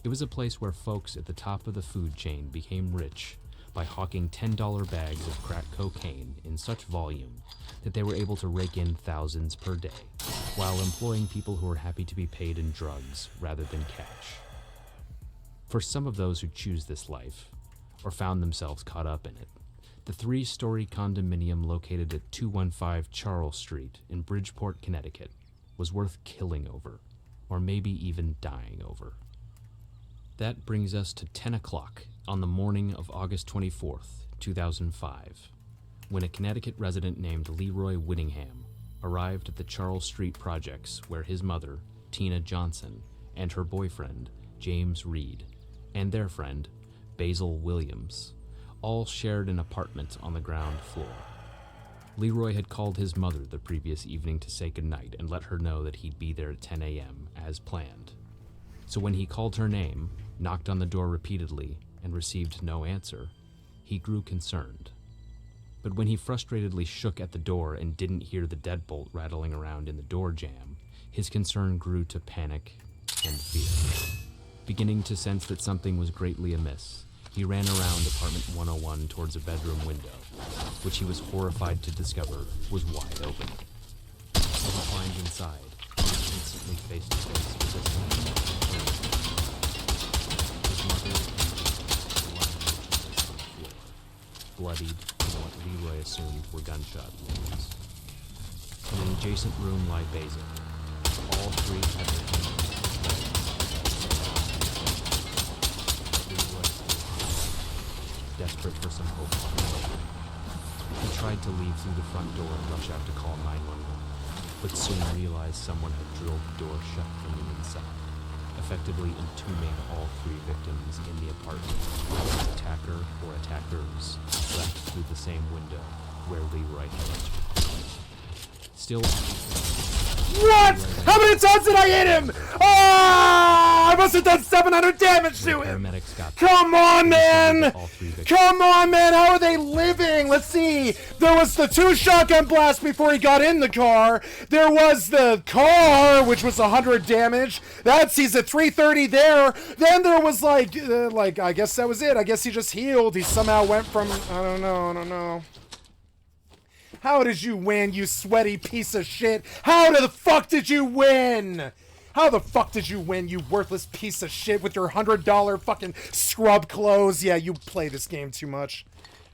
It was a place where folks at the top of the food chain became rich by hawking $10 bags of crack cocaine in such volume that they were able to rake in thousands per day, while employing people who were happy to be paid in drugs rather than cash. For some of those who choose this life, or found themselves caught up in it, the 3-story condominium located at 215 Charles Street in Bridgeport, Connecticut, was worth killing over, or maybe even dying over. That brings us to 10 o'clock on the morning of August 24th, 2005, when a Connecticut resident named Leroy Whittingham arrived at the Charles Street projects where his mother, Tina Johnson, and her boyfriend, James Reed, and their friend, Basil Williams, all shared an apartment on the ground floor. Leroy had called his mother the previous evening to say goodnight and let her know that he'd be there at 10 a.m. as planned. So when he called her name, knocked on the door repeatedly, and received no answer, he grew concerned. But when he frustratedly shook at the door and didn't hear the deadbolt rattling around in the door jamb, his concern grew to panic and fear. Beginning to sense that something was greatly amiss, he ran around apartment 101 towards a bedroom window, which he was horrified to discover was wide open. As he climbed inside, he was instantly face to face with this man. His mother lying on the floor, bloodied from what Leroy assumed were gunshot wounds. In an adjacent room lie Basil. All three had their hands. Desperate for some hope on his own. He tried to leave through the front door and rush out to call 911, but soon realized someone had drilled the door shut from the inside, effectively entombing all 3 victims in the apartment, while the attacker or attackers left through the same window where Leroy had entered. Still... What? How many times did I hit him? Oh, I must have done 700 damage to him. Come on, man. Come on, man. How are they living? Let's see. There was the 2 shotgun blasts before he got in the car. There was the car, which was 100 damage. He's at 330 there. Then there was like, I guess that was it. I guess he just healed. He somehow went from, I don't know. How did you win, you sweaty piece of shit? How the fuck did you win? How the fuck did you win, you worthless piece of shit with your $100 fucking scrub clothes? Yeah, you play this game too much.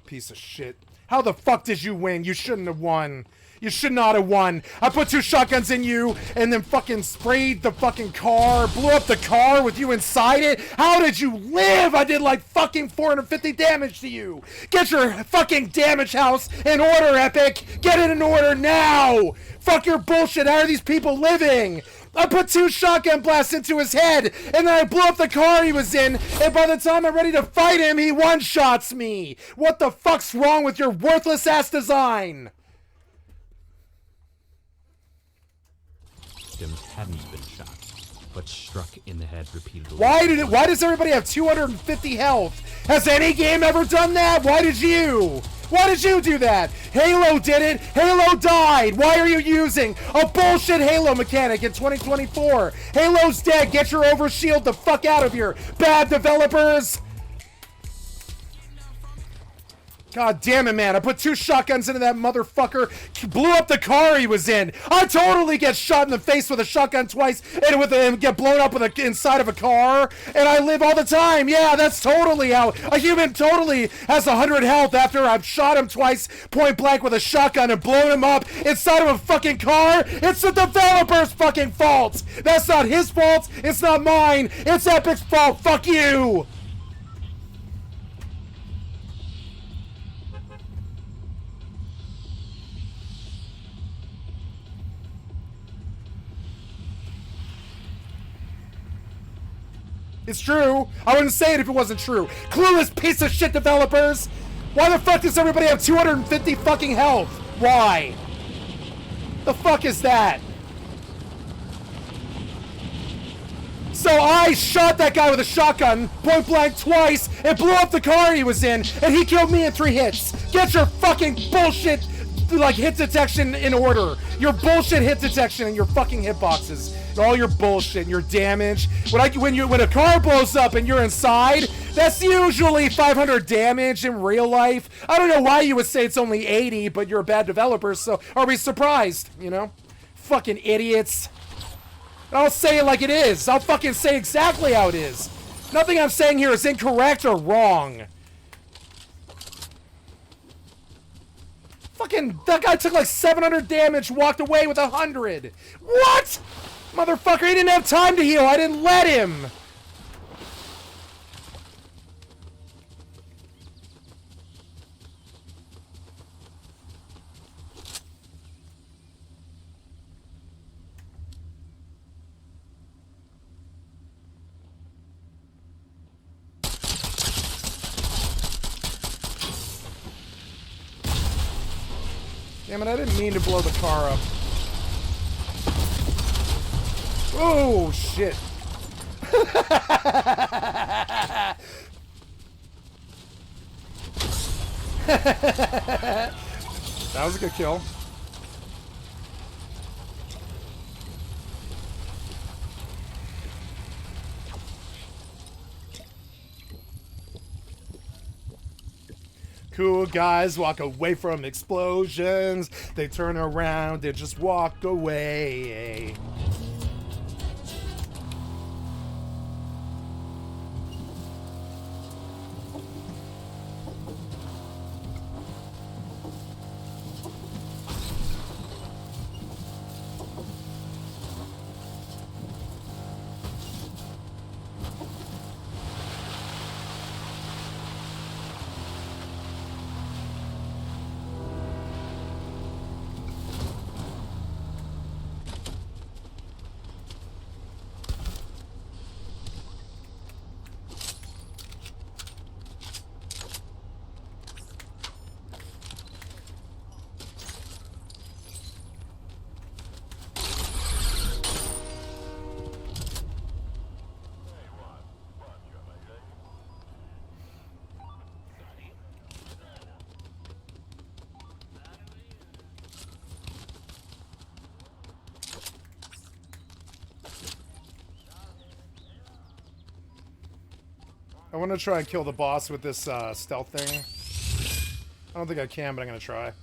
Piece of shit. How the fuck did you win? You shouldn't have won. You should not have won. I put 2 shotguns in you and then fucking sprayed the fucking car, blew up the car with you inside it. How did you live? I did like fucking 450 damage to you. Get your fucking damage house in order, Epic. Get it in order now. Fuck your bullshit. How are these people living? I put 2 shotgun blasts into his head, and then I blew up the car he was in, and by the time I'm ready to fight him, he one-shots me. What the fuck's wrong with your worthless ass design? Hadn't been shot, but struck in the head repeatedly. Why does everybody have 250 health? Has any game ever done that? Why did you do that? Halo did it. Halo died. Why are you using a bullshit Halo mechanic in 2024? Halo's dead. Get your overshield the fuck out of here, bad developers. God damn it, man. I put 2 shotguns into that motherfucker. Blew up the car he was in. I totally get shot in the face with a shotgun twice and get blown up with a inside of a car. And I live all the time. Yeah, that's totally how a human totally has 100 health after I've shot him twice point blank with a shotgun and blown him up inside of a fucking car. It's the developer's fucking fault. That's not his fault. It's not mine. It's Epic's fault. Fuck you. It's true. I wouldn't say it if it wasn't true. Clueless piece of shit developers. Why the fuck does everybody have 250 fucking health? Why? The fuck is that? So I shot that guy with a shotgun, point blank twice, and blew up the car he was in, and he killed me in 3 hits. Get your fucking bullshit, like, hit detection in order. Your bullshit hit detection and your fucking hitboxes. All your bullshit and your damage. When a car blows up and you're inside, that's usually 500 damage in real life. I don't know why you would say it's only 80, but you're a bad developer, so are we surprised, you know? Fucking idiots. I'll say it like it is. I'll fucking say exactly how it is. Nothing I'm saying here is incorrect or wrong. Fucking, that guy took like 700 damage, walked away with 100. What? Motherfucker, he didn't have time to heal. I didn't let him. Damn it, I didn't mean to blow the car up. Oh, shit. That was a good kill. Cool guys walk away from explosions. They turn around and just walk away. I want to try and kill the boss with this stealth thing. I don't think I can, but I'm going to try.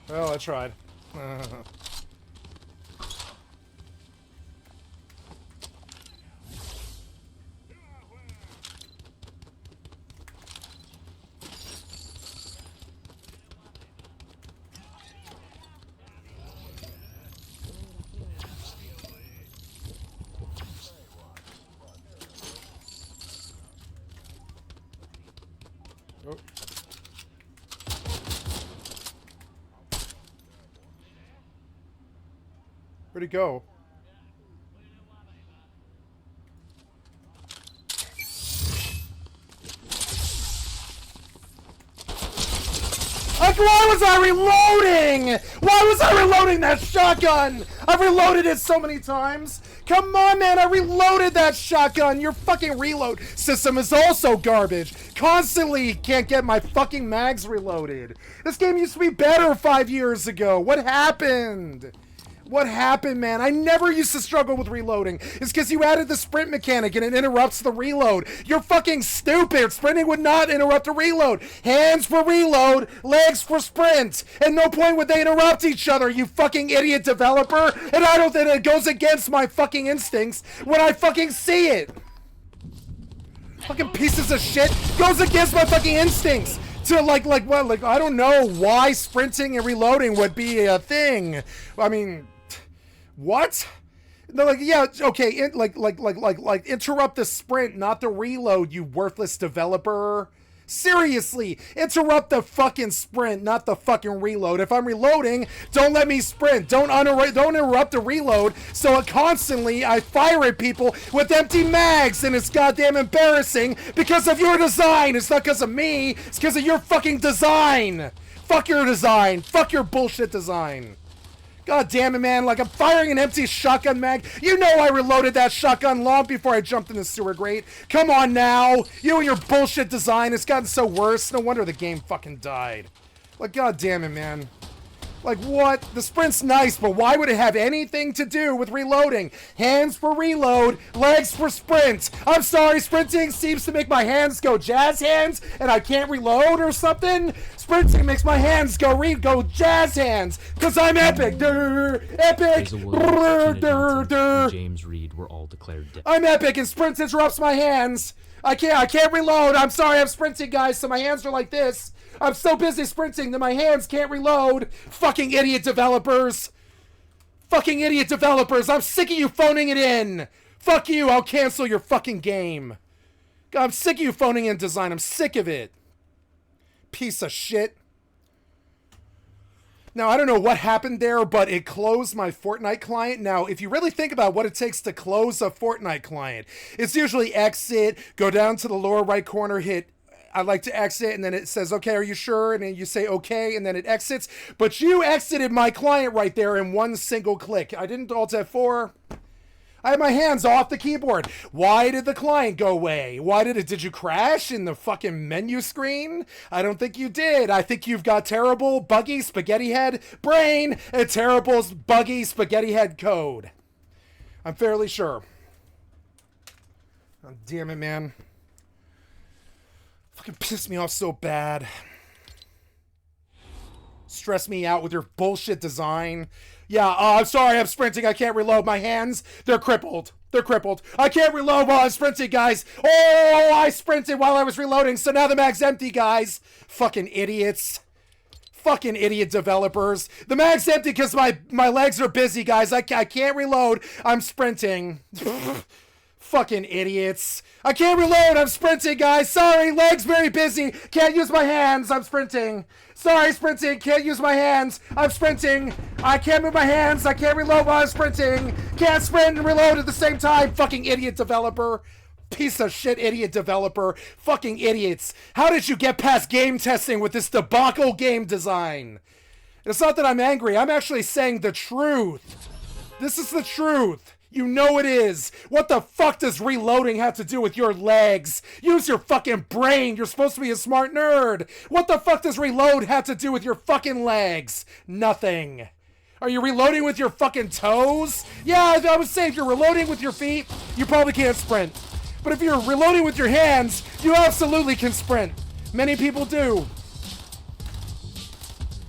Well, I tried. Where'd he go? Like, why was I reloading? Why was I reloading that shotgun? I've reloaded it so many times. Come on, man, I reloaded that shotgun. Your fucking reload system is also garbage. Constantly can't get my fucking mags reloaded. This game used to be better 5 years ago. What happened? What happened, man? I never used to struggle with reloading. It's because you added the sprint mechanic and it interrupts the reload. You're fucking stupid. Sprinting would not interrupt a reload. Hands for reload, legs for sprint. At no point would they interrupt each other, you fucking idiot developer. And I don't think it goes against my fucking instincts when I fucking see it. Fucking pieces of shit. Goes against my fucking instincts. To like I don't know why sprinting and reloading would be a thing. I mean, what? They're like, yeah, okay, like interrupt the sprint, not the reload, you worthless developer. Seriously, interrupt the fucking sprint, not the fucking reload. If I'm reloading, don't let me sprint. Don't interrupt the reload. So constantly I fire at people with empty mags, and it's goddamn embarrassing because of your design. It's not because of me. It's because of your fucking design. Fuck your design. Fuck your bullshit design. God damn it, man. Like, I'm firing an empty shotgun mag. You know I reloaded that shotgun long before I jumped in the sewer grate. Come on now. You and your bullshit design. It's gotten so worse. No wonder the game fucking died. Like, god damn it, man. Like, what? The sprint's nice, but why would it have anything to do with reloading? Hands for reload, legs for sprint. I'm sorry, sprinting seems to make my hands go jazz hands, and I can't reload or something? Sprinting makes my hands go jazz hands, because I'm epic. Epic. James Reed were all declared dead. I'm epic, and sprint interrupts my hands. I can't reload. I'm sorry, I'm sprinting, guys, so my hands are like this. I'm so busy sprinting that my hands can't reload. Fucking idiot developers. Fucking idiot developers. I'm sick of you phoning it in. Fuck you. I'll cancel your fucking game. God, I'm sick of you phoning in design. I'm sick of it. Piece of shit. Now, I don't know what happened there, but it closed my Fortnite client. Now, if you really think about what it takes to close a Fortnite client, it's usually exit, go down to the lower right corner, hit I'd like to exit, and then it says, okay, are you sure? And then you say, okay, and then it exits. But you exited my client right there in one single click. I didn't Alt F4. I had my hands off the keyboard. Why did the client go away? Did you crash in the fucking menu screen? I don't think you did. I think you've got terrible, buggy, spaghetti head brain and terrible, buggy, spaghetti head code. I'm fairly sure. Oh, damn it, man. Fucking piss me off so bad. Stress me out with your bullshit design. Yeah, I'm sorry, I'm sprinting. I can't reload. My hands, they're crippled. They're crippled. I can't reload while I'm sprinting, guys. Oh, I sprinted while I was reloading, so now the mag's empty, guys. Fucking idiots. Fucking idiot developers. The mag's empty because my legs are busy, guys. I can't reload. I'm sprinting. Fucking idiots. I can't reload. I'm sprinting, guys. Sorry, legs very busy. Can't use my hands. I'm sprinting. Sorry, sprinting. Can't use my hands. I'm sprinting. I can't move my hands. I can't reload while I'm sprinting. Can't sprint and reload at the same time. Fucking idiot developer. Piece of shit idiot developer. Fucking idiots. How did you get past game testing with this debacle game design? It's not that I'm angry. I'm actually saying the truth. This is the truth. You know it is. What the fuck does reloading have to do with your legs? Use your fucking brain. You're supposed to be a smart nerd. What the fuck does reload have to do with your fucking legs? Nothing. Are you reloading with your fucking toes? Yeah, I would say if you're reloading with your feet, you probably can't sprint. But if you're reloading with your hands, you absolutely can sprint. Many people do.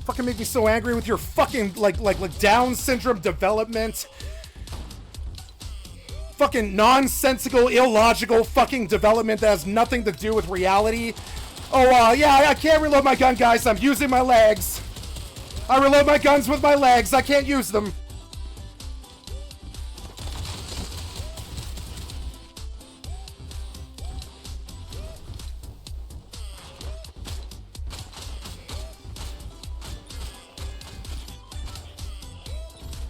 Fucking make me so angry with your fucking like Down syndrome development. Fucking nonsensical, illogical fucking development that has nothing to do with reality. Oh, yeah, I can't reload my gun, guys. I'm using my legs. I reload my guns with my legs. I can't use them.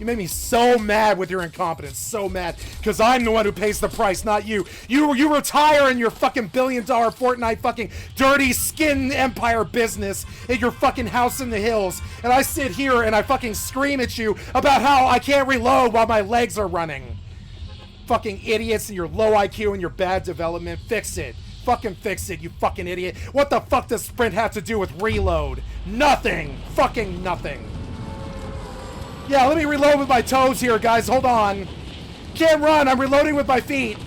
You made me so mad with your incompetence. So mad. Because I'm the one who pays the price, not you. You retire in your fucking $1 billion Fortnite fucking dirty skin empire business in your fucking house in the hills. And I sit here and I fucking scream at you about how I can't reload while my legs are running. Fucking idiots and your low IQ and your bad development. Fix it. Fucking fix it, you fucking idiot. What the fuck does sprint have to do with reload? Nothing. Fucking nothing. Yeah, let me reload with my toes here, guys. Hold on. Can't run. I'm reloading with my feet.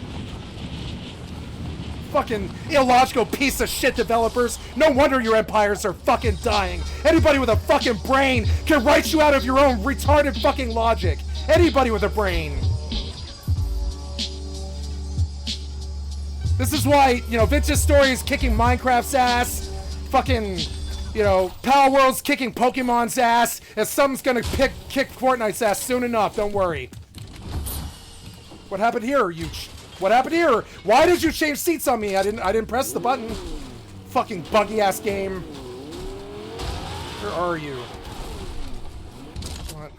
Fucking illogical piece of shit developers. No wonder your empires are fucking dying. Anybody with a fucking brain can write you out of your own retarded fucking logic. Anybody with a brain. This is why, you know, Vince's Story is kicking Minecraft's ass. Fucking, you know, Power World's kicking Pokemon's ass. And something's gonna kick Fortnite's ass soon enough. Don't worry. What happened here, what happened here? Why did you change seats on me? I didn't press the button. Fucking buggy ass game. Where are you? What?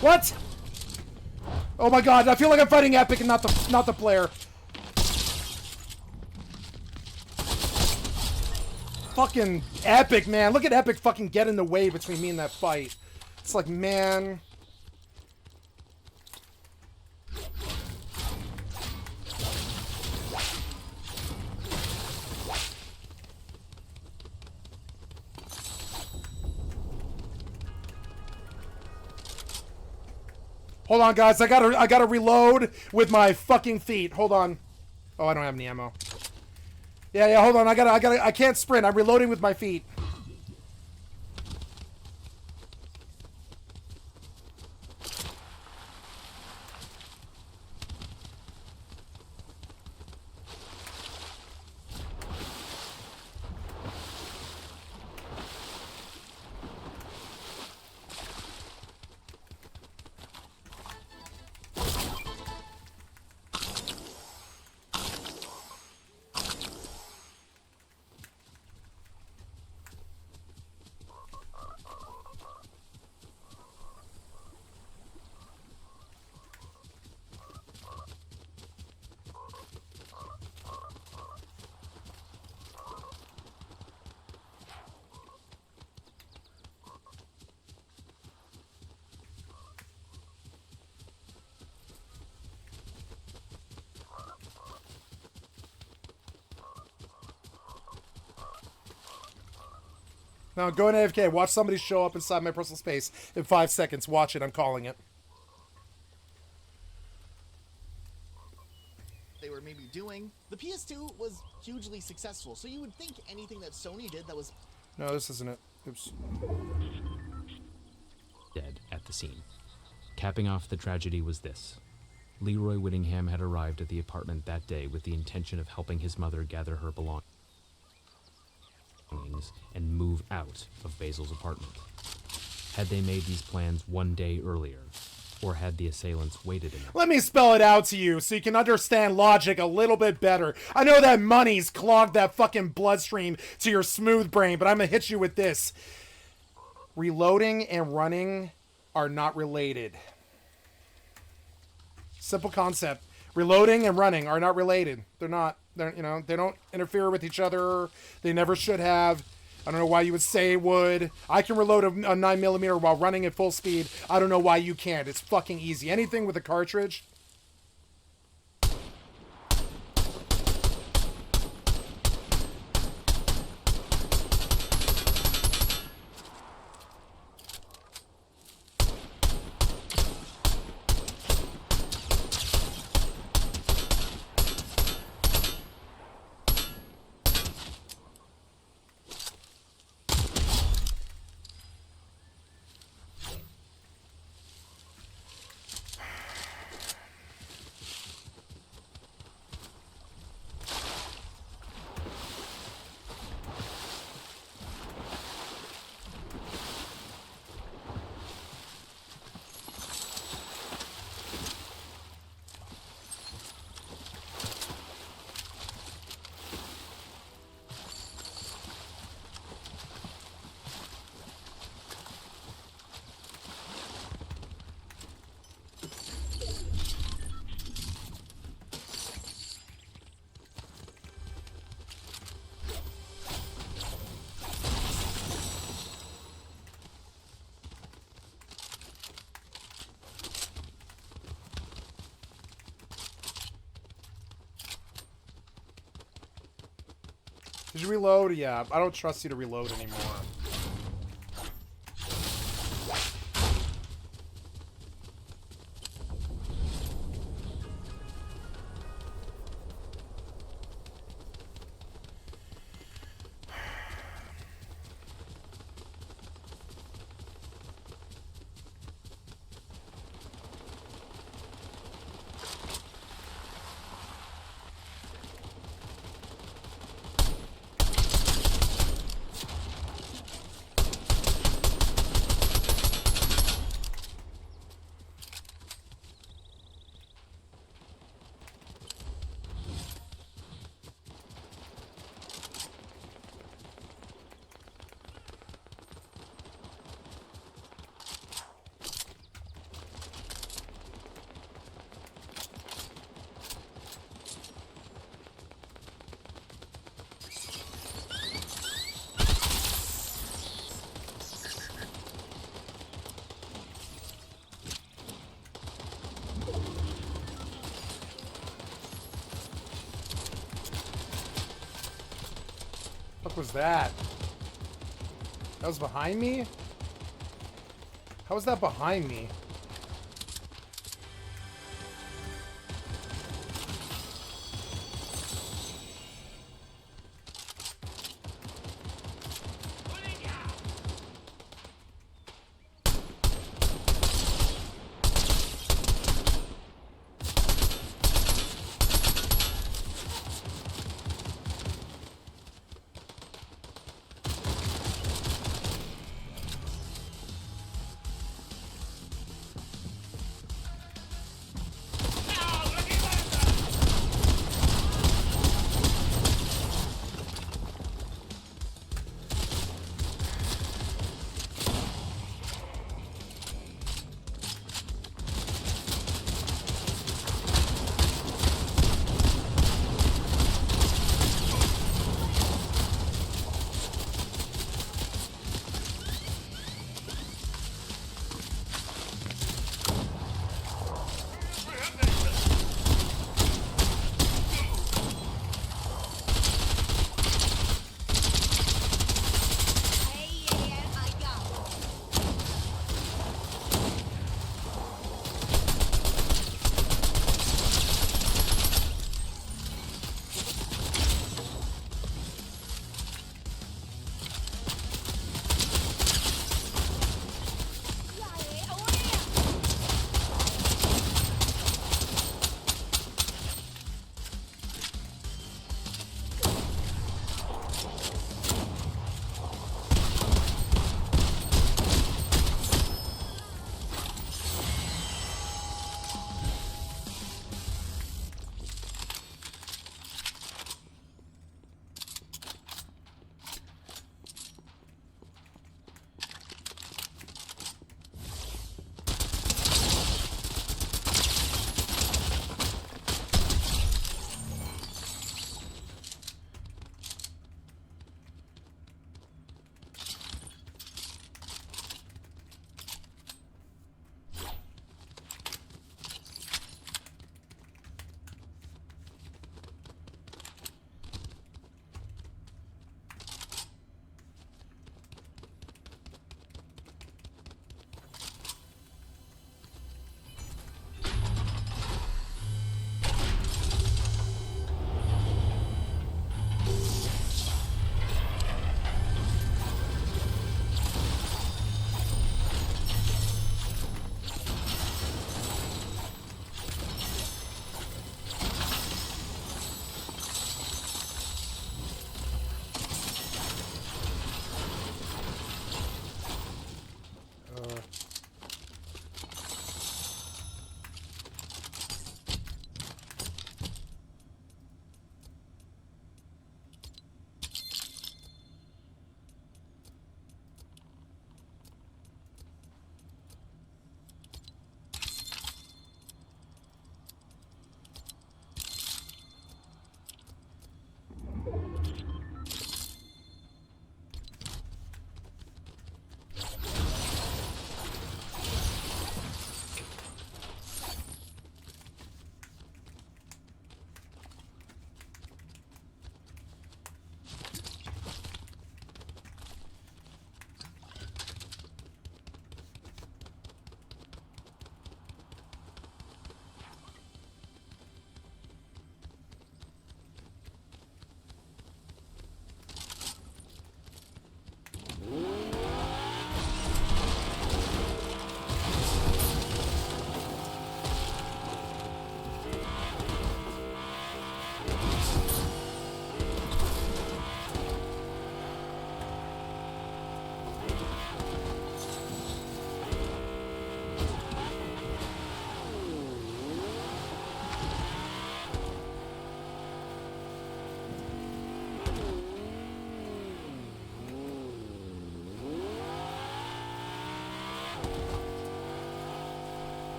What? Oh my god, I feel like I'm fighting Epic and not the player. Fucking Epic, man. Look at Epic fucking get in the way between me and that fight. It's like, man. Hold on, guys. I gotta reload with my fucking feet. Hold on. Oh, I don't have any ammo. Yeah. Hold on. I can't sprint. I'm reloading with my feet. Now go in AFK. Watch somebody show up inside my personal space in 5 seconds. Watch it. I'm calling it. They were maybe doing. The PS2 was hugely successful, so you would think anything that Sony did that was... No, this isn't it. Oops. Dead at the scene. Capping off the tragedy was this. Leroy Whittingham had arrived at the apartment that day with the intention of helping his mother gather her belongings and move out of Basil's apartment. Had they made these plans one day earlier, or had the assailants waited enough? Let me spell it out to you so you can understand logic a little bit better. I know that money's clogged that fucking bloodstream to your smooth brain, but I'm gonna hit you with this. Reloading and running are not related. Simple concept. Reloading and running are not related. They're not. They don't interfere with each other. They never should have. I don't know why you would say it would. I can reload a 9mm while running at full speed. I don't know why you can't. It's fucking easy. Anything with a cartridge. Did you reload? Yeah, I don't trust you to reload anymore. What was that? That was behind me? How was that behind me?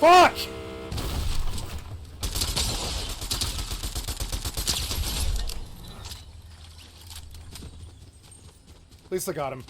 Fuck! At least I got him.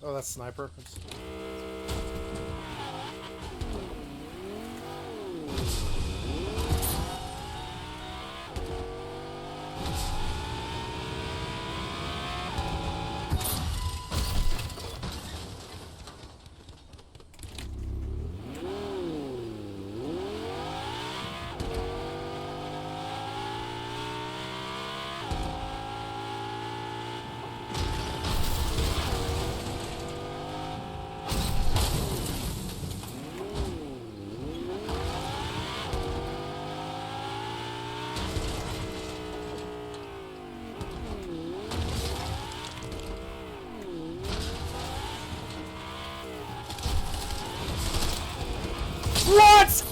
Oh, that's sniper. Oops. What?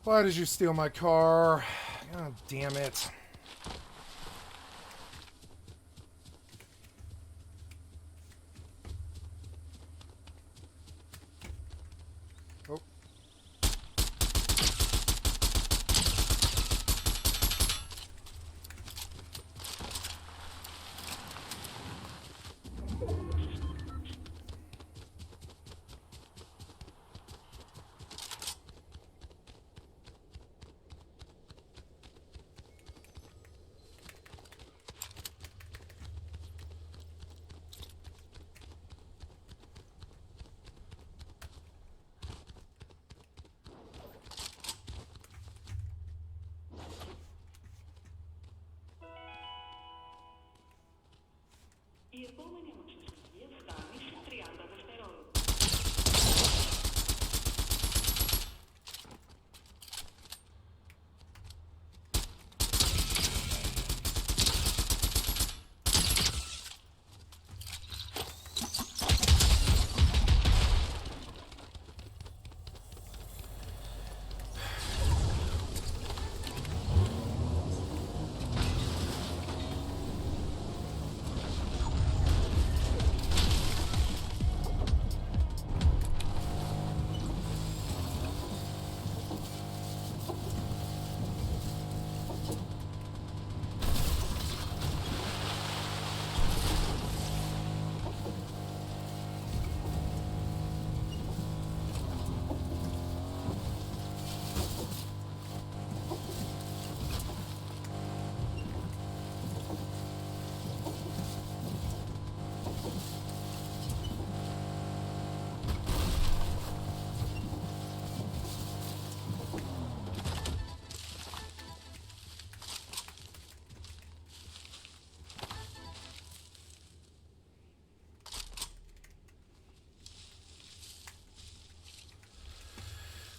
Why did you steal my car? God damn it. Oh.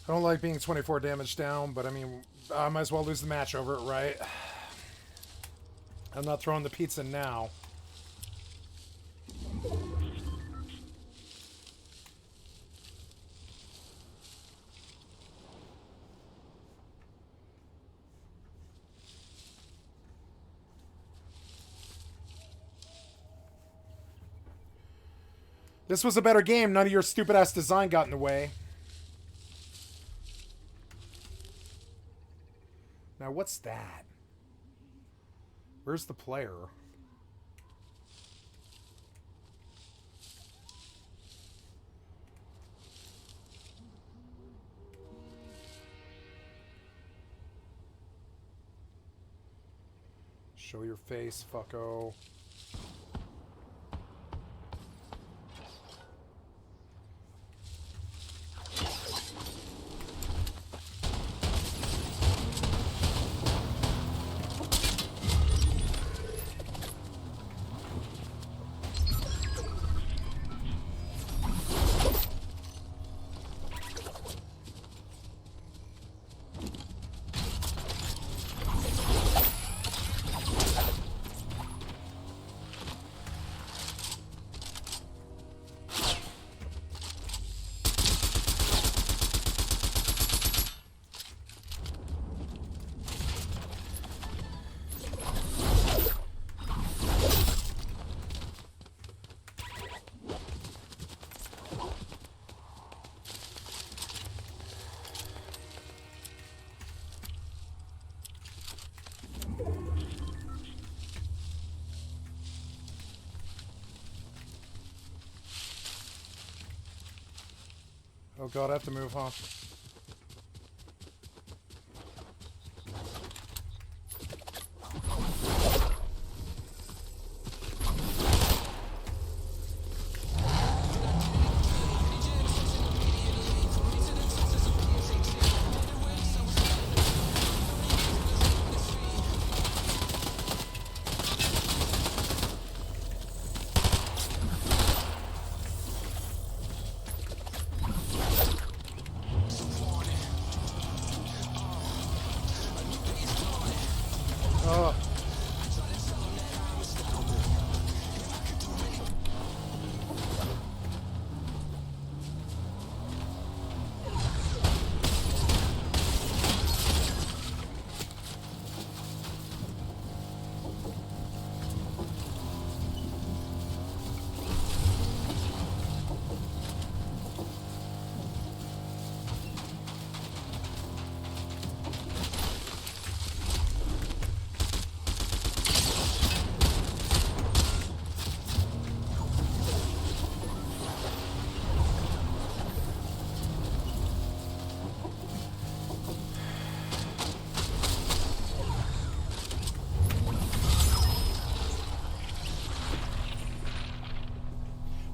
I don't like being 24 damage down, but I mean, I might as well lose the match over it, right? I'm not throwing the pizza now. This was a better game. None of your stupid ass design got in the way. Now, what's that? Where's the player? Show your face, fucko. Oh god, I have to move, huh?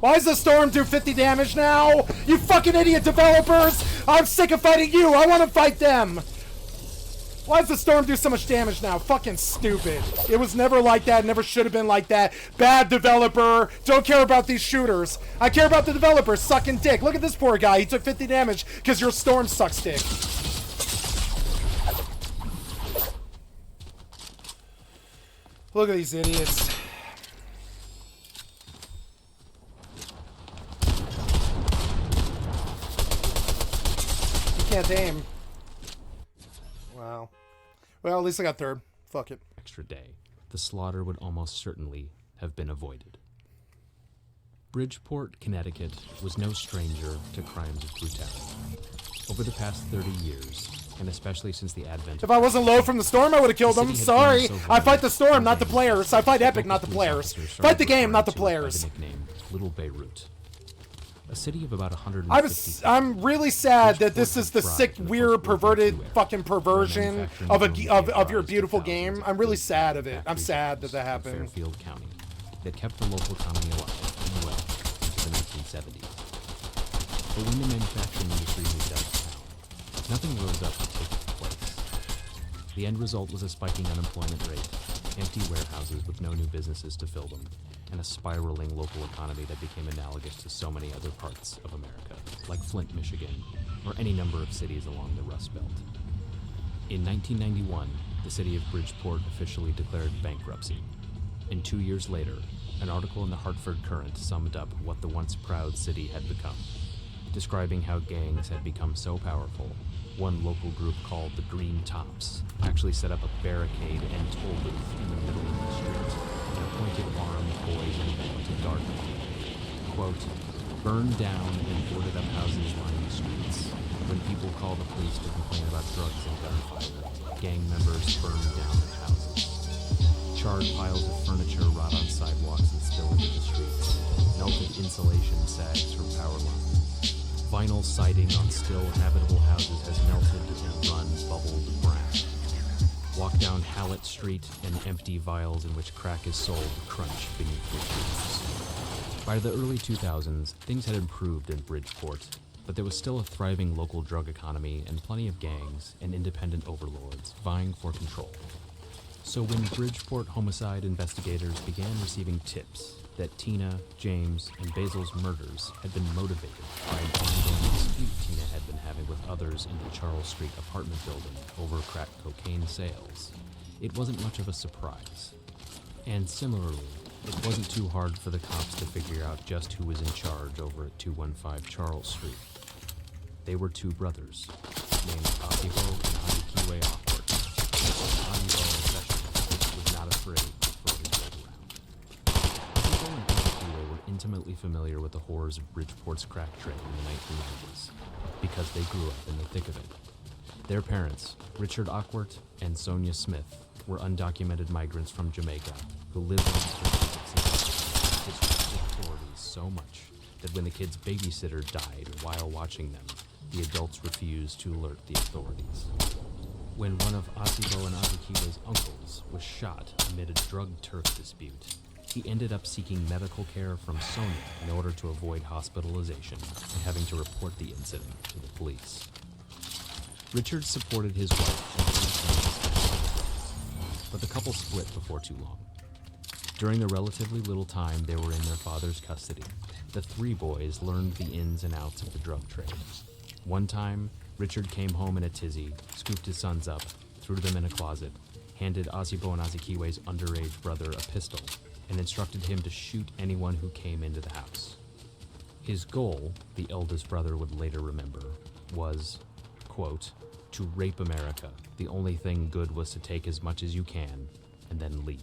Why does the storm do 50 damage now? You fucking idiot developers! I'm sick of fighting you! I want to fight them! Why does the storm do so much damage now? Fucking stupid. It was never like that. Never should have been like that. Bad developer. Don't care about these shooters. I care about the developers sucking dick. Look at this poor guy. He took 50 damage because your storm sucks dick. Look at these idiots. You can't aim. Wow. Well, at least I got third. Fuck it. Extra day, the slaughter would almost certainly have been avoided. Bridgeport, Connecticut was no stranger to crimes of brutality. Over the past 30 years, and especially since the advent If I wasn't low from the storm, I would have killed him. Sorry. I fight the storm, not the players. I fight Epic, not the players. Fight the game, not the players. By the nickname Little Beirut. A city of about 150. I'm really sad that this is the sick, weird, perverted fucking perversion of your beautiful game. I'm really sad of it. I'm sad that that happened. Fairfield County that kept the local economy alive and well into the 1970s. But when the manufacturing industry moved out of town, nothing rose up to take its place. The end result was a spiking unemployment rate, empty warehouses with no new businesses to fill them, and a spiraling local economy that became analogous to so many other parts of America, like Flint, Michigan, or any number of cities along the Rust Belt. In 1991, the city of Bridgeport officially declared bankruptcy, and 2 years later, an article in the Hartford Courant summed up what the once proud city had become, describing how gangs had become so powerful. One local group called the Green Tops actually set up a barricade and toll booth in the middle of the street and appointed armed boys and men to guard them. Quote, burned down and boarded up houses lining the streets. When people call the police to complain about drugs and gunfire, gang members burn down their houses. Charred piles of furniture rot on sidewalks and spill into the streets. Melted insulation sags from power lines. Vinyl siding on still habitable houses has melted and run bubbled brown. Walk down Hallett Street and empty vials in which crack is sold crunch beneath your shoes. By the early 2000s, things had improved in Bridgeport, but there was still a thriving local drug economy and plenty of gangs and independent overlords vying for control. So when Bridgeport homicide investigators began receiving tips that Tina, James, and Basil's murders had been motivated by an ongoing dispute Tina had been having with others in the Charles Street apartment building over crack cocaine sales, it wasn't much of a surprise. And similarly, it wasn't too hard for the cops to figure out just who was in charge over at 215 Charles Street. They were two brothers, named Asibo and Adikiwe Awkward. Asibo especially was not afraid to throw his weight around. Asibo and Adikiwe were intimately familiar with the horrors of Bridgeport's crack trade in the 1990s, because they grew up in the thick of it. Their parents, Richard Awkward and Sonia Smith, were undocumented migrants from Jamaica who lived on the streets of society. Distrusted authorities so much that when the kids' babysitter died while watching them, the adults refused to alert the authorities. When one of Asibo and Adikiwe's uncles was shot amid a drug turf dispute, he ended up seeking medical care from Sonia in order to avoid hospitalization and having to report the incident to the police. Richard supported his wife and 3 sons, but the couple split before too long. During the relatively little time they were in their father's custody, the 3 boys learned the ins and outs of the drug trade. One time, Richard came home in a tizzy, scooped his sons up, threw them in a closet, handed Asibo and Adikiwe's underage brother a pistol, and instructed him to shoot anyone who came into the house. His goal, the eldest brother would later remember, was, quote, to rape America. The only thing good was to take as much as you can and then leave.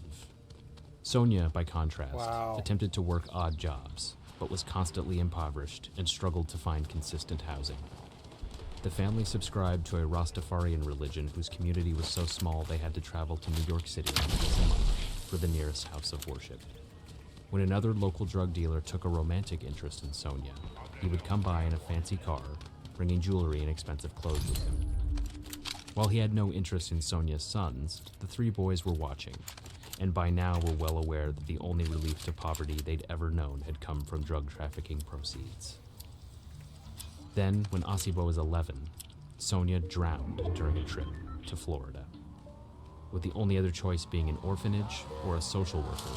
Sonia, by contrast, attempted to work odd jobs, but was constantly impoverished and struggled to find consistent housing. The family subscribed to a Rastafarian religion whose community was so small they had to travel to New York City once a month for the nearest house of worship. When another local drug dealer took a romantic interest in Sonia, he would come by in a fancy car, bringing jewelry and expensive clothes with him. While he had no interest in Sonia's sons, the 3 boys were watching, and by now were well aware that the only relief to poverty they'd ever known had come from drug trafficking proceeds. Then, when Asibo was 11, Sonia drowned during a trip to Florida. with the only other choice being an orphanage or a social worker.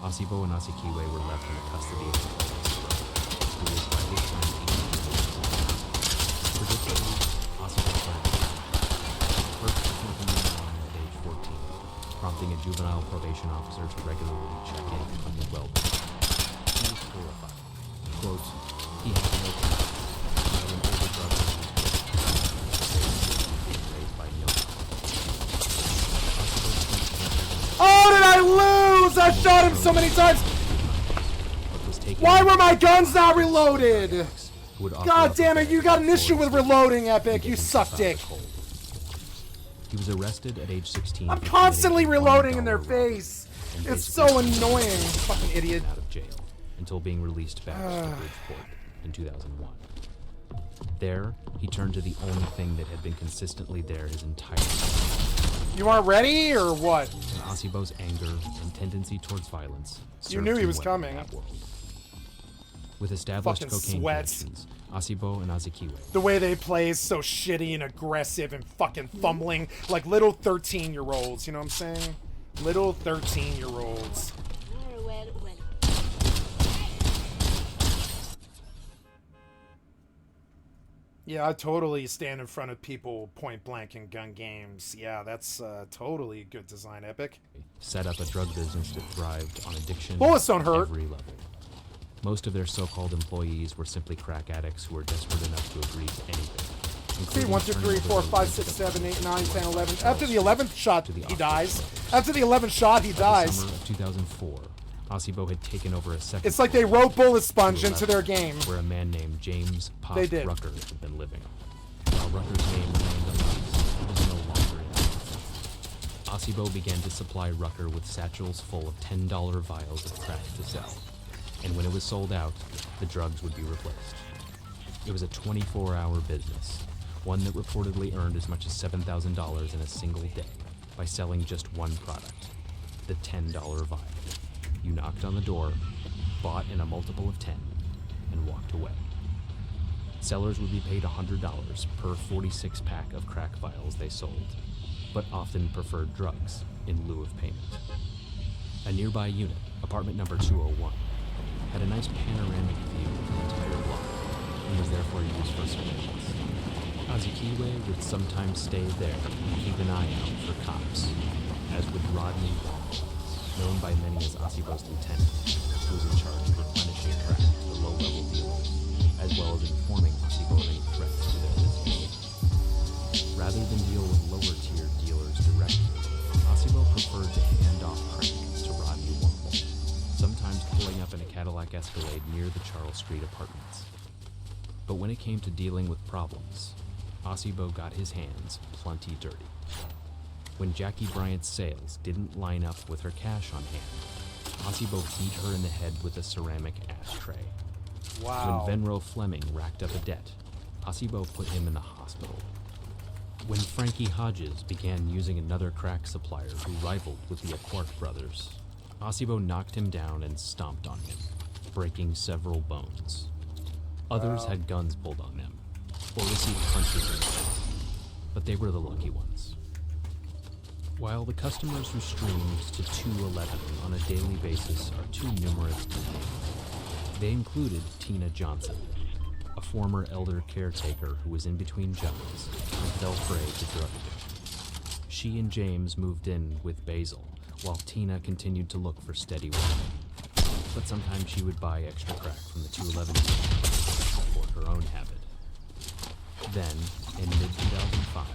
Asibo and Asikiwe were left in the custody of the oldest, who was by this time 18 years old. Predictably, Asibo started first smoking marijuana at age 14, prompting a juvenile probation officer to regularly check in on his well-being. He was horrified. Quote, he had no peace. He had an older brother who was raised by no one. Oh, did I lose? I shot him so many times. Why were my guns not reloaded? God damn it, you got an issue with reloading, Epic. You suck dick. He was arrested at age 16. I'm constantly reloading in their face. It's so annoying. Fucking idiot. Out of jail until being released back to Bridgeport in 2001. There, he turned to the only thing that had been consistently there his entire life. You aren't ready, or what? And Asibo's anger and tendency towards violence. You knew he was coming. With established Fucking cocaine sweats. connections, Asibo and Asikiwe. The way they play is so shitty and aggressive and fucking fumbling like little 13-year-olds. You know what I'm saying? Little 13-year-olds. Yeah, I totally stand in front of people point blank in gun games. Yeah, that's totally good design, Epic. Set up a drug business that thrived on addiction Bullets don't hurt. at every level. Most of their so-called employees were simply crack addicts who were desperate enough to agree to anything. See, 1, 2, 3, 4, 5, 6, 7, 8, 9, 10, 11. After the 11th shot, he dies. After the 11th shot, he By the dies. summer of 2004, Asibo had taken over a second. It's like they wrote Bullet Sponge into their game. Where a man named James Pop They did. Rucker had been living. While Rucker's name remained unreleased, he was no longer in it. Asibo began to supply Rucker with satchels full of $10 vials of crack to sell. And when it was sold out, the drugs would be replaced. It was a 24-hour business, one that reportedly earned as much as $7,000 in a single day by selling just one product, the $10 vial. You knocked on the door, bought in a multiple of 10, and walked away. Sellers would be paid $100 per 46-pack of crack vials they sold, but often preferred drugs in lieu of payment. A nearby unit, apartment number 201, had a nice panoramic view of the entire block and was therefore used for surveillance. Asikiwe would sometimes stay there and keep an eye out for cops, as would Rodney Wong, known by many as Asibo's lieutenant, who was in charge of replenishing crack to the low-level dealers, as well as informing Asibo of any threats to their business. Rather than deal with lower-tier dealers directly, Asibo preferred to hand off crack to Rodney Wong, sometimes pulling up in a Cadillac Escalade near the Charles Street apartments. But when it came to dealing with problems, Asibo got his hands plenty dirty. When Jackie Bryant's sales didn't line up with her cash on hand, Asibo beat her in the head with a ceramic ashtray. Wow. When Venro Fleming racked up a debt, Asibo put him in the hospital. When Frankie Hodges began using another crack supplier who rivaled with the Aquart brothers, Asibo knocked him down and stomped on him, breaking several bones. Others Wow. had guns pulled on them, or received punches in the face, but they were the lucky ones. While the customers who streamed to 211 on a daily basis are too numerous to name, they included Tina Johnson, a former elder caretaker who was in between jobs and fell prey to drug addiction. She and James moved in with Basil, while Tina continued to look for steady work. But sometimes she would buy extra crack from the 211 team to support her own habit. Then, in mid-2005,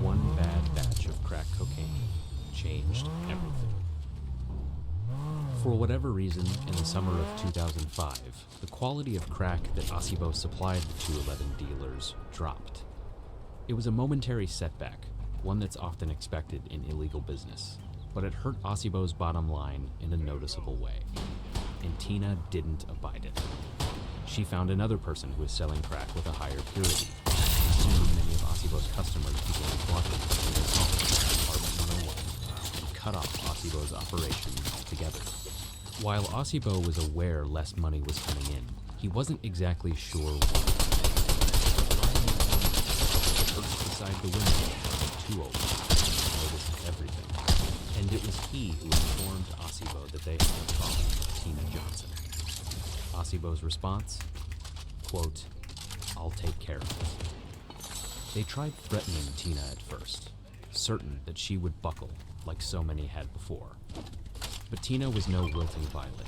one bad batch of crack cocaine changed everything. For whatever reason, in the summer of 2005, the quality of crack that Asibo supplied the 211 dealers dropped. It was a momentary setback, one that's often expected in illegal business, but it hurt Asibo's bottom line in a noticeable way. And Tina didn't abide it. She found another person who was selling crack with a higher purity, and soon many of Asibo's customers began flocking to their home, apartment 101, and cut off Asibo's operation altogether. While Asibo was aware less money was coming in, he wasn't exactly sure why. Perched beside the window of 201, noticed everything. it was he who informed Asibo that they had a problem with Tina Johnson. Asibo's response? Quote, "I'll take care of it." They tried threatening Tina at first, certain that she would buckle like so many had before. But Tina was no wilting violet.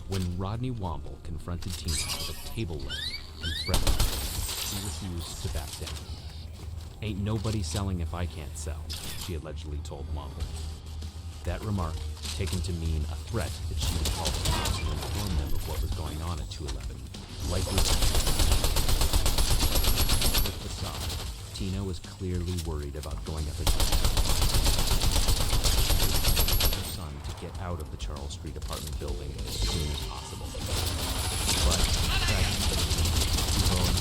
When Rodney Womble confronted Tina with a table leg and threatened her, she refused to back down. "Ain't nobody selling if I can't sell," she allegedly told Womble. That remark, taken to mean a threat that she would call the cops and inform them of what was going on at 211, likely with the facade, Tina was clearly worried about going up against her son to get out of the Charles Street apartment building as soon as possible. But tragically, Asibo and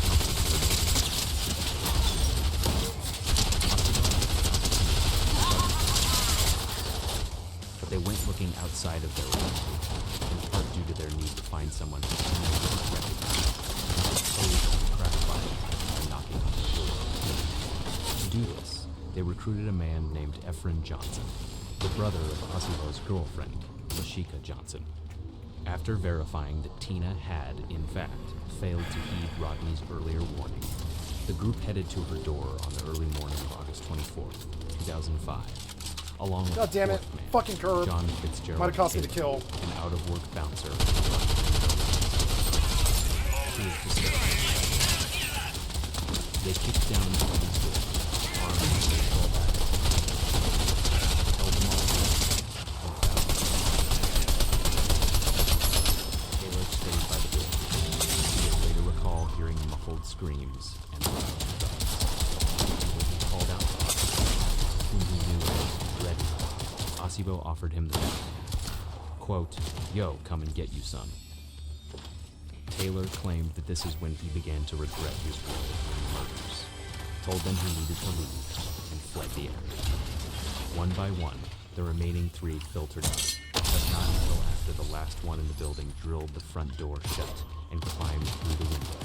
they went looking outside of their own street, in part due to their need to find someone who can recognize and expose the crack file by knocking on the door. To do this, they recruited a man named Efren Johnson, the brother of Asibo's girlfriend, Lashika Johnson. After verifying that Tina had, in fact, failed to heed Rodney's earlier warning, the group headed to her door on the early morning of August 24th, 2005. Along with God damn it. man, Fucking curb. John Fitzgerald, Might have cost me the kill. an out-of-work bouncer. They kicked down Rodney's door, armed with a baseball bat, held them all and found Taylor stayed by the door. He would later recall hearing muffled screams and loud thuds. When he called out to Asibo, whom he knew as Reddy, Asibo offered him the bag. Quote, "Yo, come and get you, son." Taylor claimed that this is when he began to regret his role in murders, told them he needed to leave, and fled the area. One by one, the remaining three filtered out, but not until after the last one in the building drilled the front door shut and climbed through the window,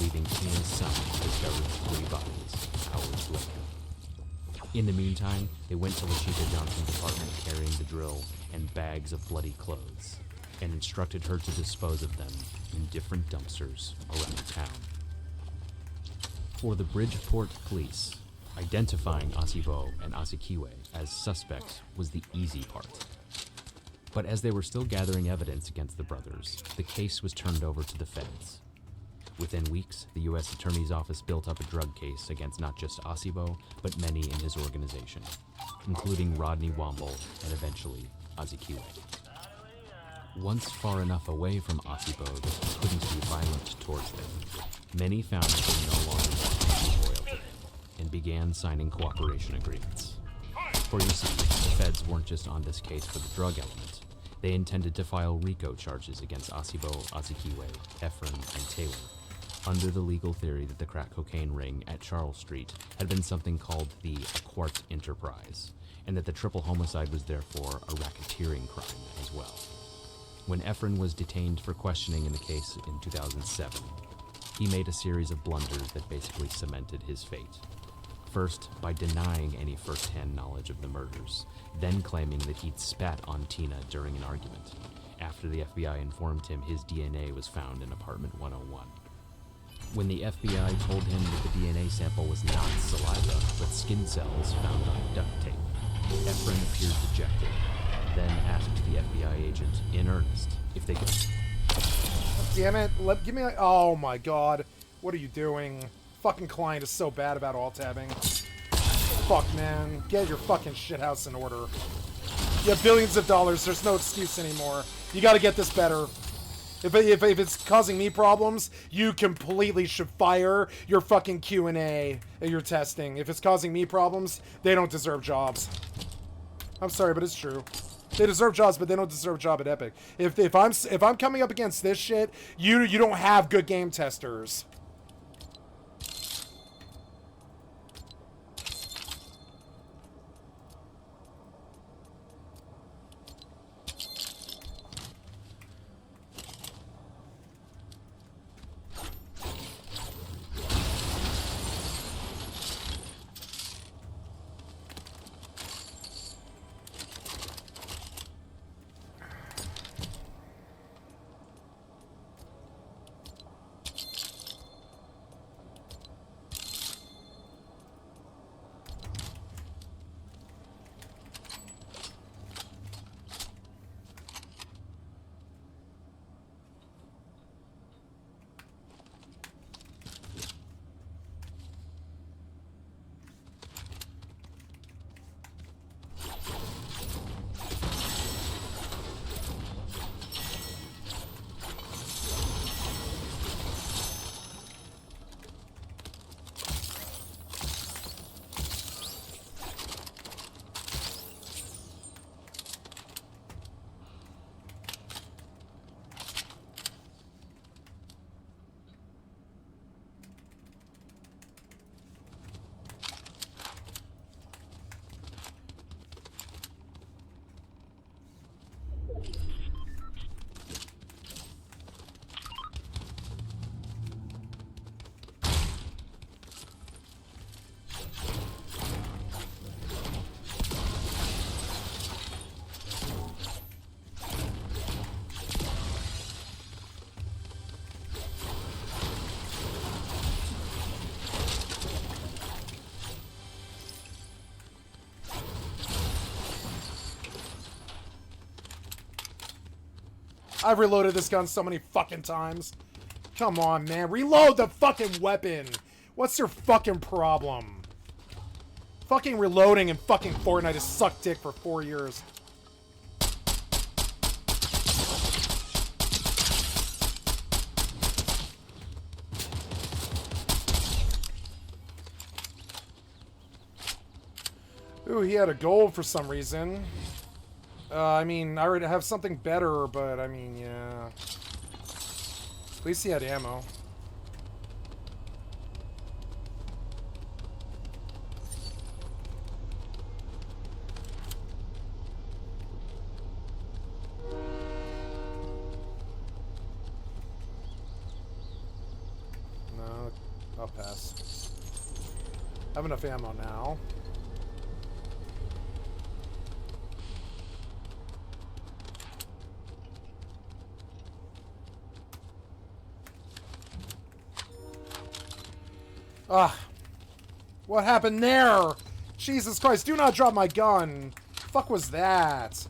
leaving Tina's son to discover the 3 bodies hours later. In the meantime, they went to Lashika Johnson's apartment carrying the drill and bags of bloody clothes, and instructed her to dispose of them in different dumpsters around town. For the Bridgeport police, identifying Asibo and Asikiwe as suspects was the easy part. But as they were still gathering evidence against the brothers, the case was turned over to the feds. Within weeks, the U.S. Attorney's Office built up a drug case against not just Asibo, but many in his organization, including Rodney Womble and eventually Asikiwe. Once far enough away from Asibo that he couldn't be violent towards them, many found that they no longer wanted to be loyal to him and began signing cooperation agreements. For you see, the feds weren't just on this case for the drug element. They intended to file RICO charges against Asibo, Asikiwe, Efren, and Taylor, under the legal theory that the crack cocaine ring at Charles Street had been something called the Quart Enterprise, and that the triple homicide was therefore a racketeering crime as well. When Efren was detained for questioning in the case in 2007, he made a series of blunders that basically cemented his fate. First, by denying any first-hand knowledge of the murders, then claiming that he'd spat on Tina during an argument, after the FBI informed him his DNA was found in apartment 101. When the FBI told him that the DNA sample was not saliva, but skin cells found on duct tape, Efren appeared dejected, then asked the FBI agent, in earnest, if they could... Damn it, give me a... Oh my god. What are you doing? Fucking client is so bad about alt-tabbing. Fuck, man. Get your fucking shithouse in order. You have billions of dollars, there's no excuse anymore. You gotta get this better. If it's causing me problems, you completely should fire your fucking Q&A and your testing. If it's causing me problems, they don't deserve jobs. I'm sorry, but it's true. They deserve jobs, but they don't deserve a job at Epic. If I'm coming up against this shit, you don't have good game testers. I've reloaded this gun so many fucking times. Come on, man. Reload the fucking weapon. What's your fucking problem? Fucking reloading in fucking Fortnite has sucked dick for 4 years. Ooh, he had a gold for some reason. I mean, I already have something better, but I mean, yeah. At least he had ammo. No, I'll pass. I have enough ammo now. Ah, what happened there? Jesus Christ, do not drop my gun. Fuck was that?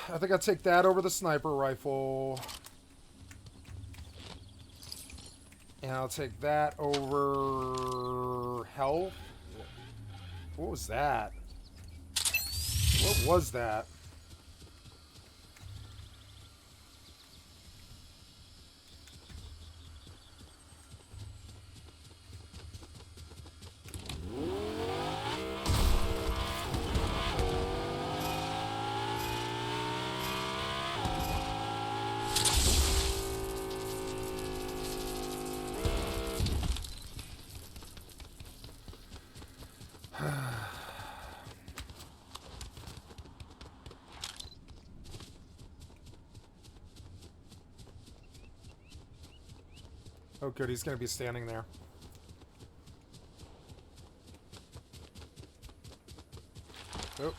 I think I'll take that over the sniper rifle. And I'll take that over health. What was that? What was that? Oh good, he's gonna be standing there. Oh.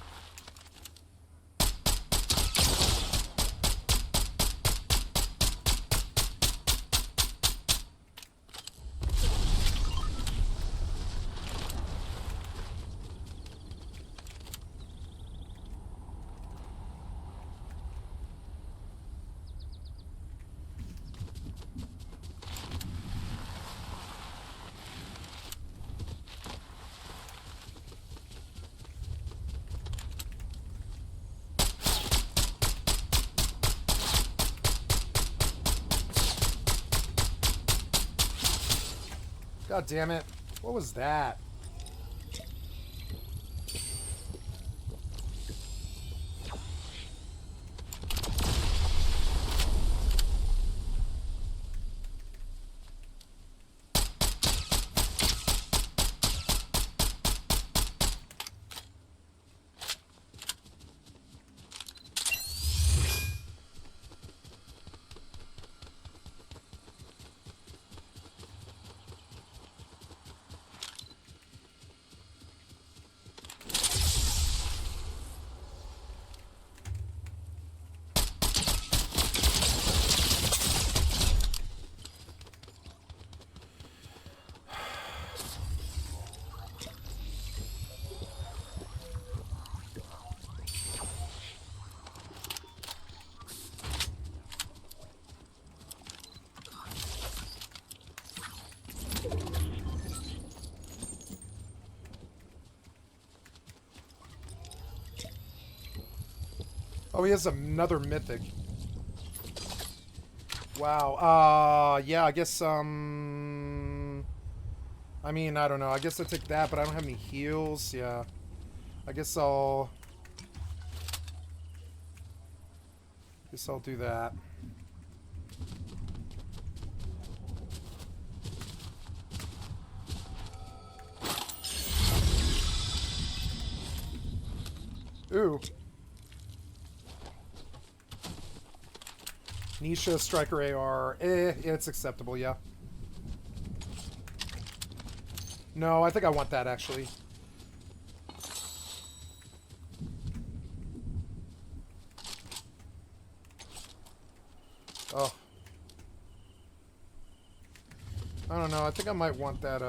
God damn it. What was that? Oh, he has another mythic. Wow. Yeah, I guess, I mean, I don't know. I guess I'll take that, but I don't have any heals. Yeah. I guess I'll do that. Ooh. Nisha, Striker AR. It's acceptable, yeah. No, I think I want that, actually. Oh. I don't know. I think I might want that,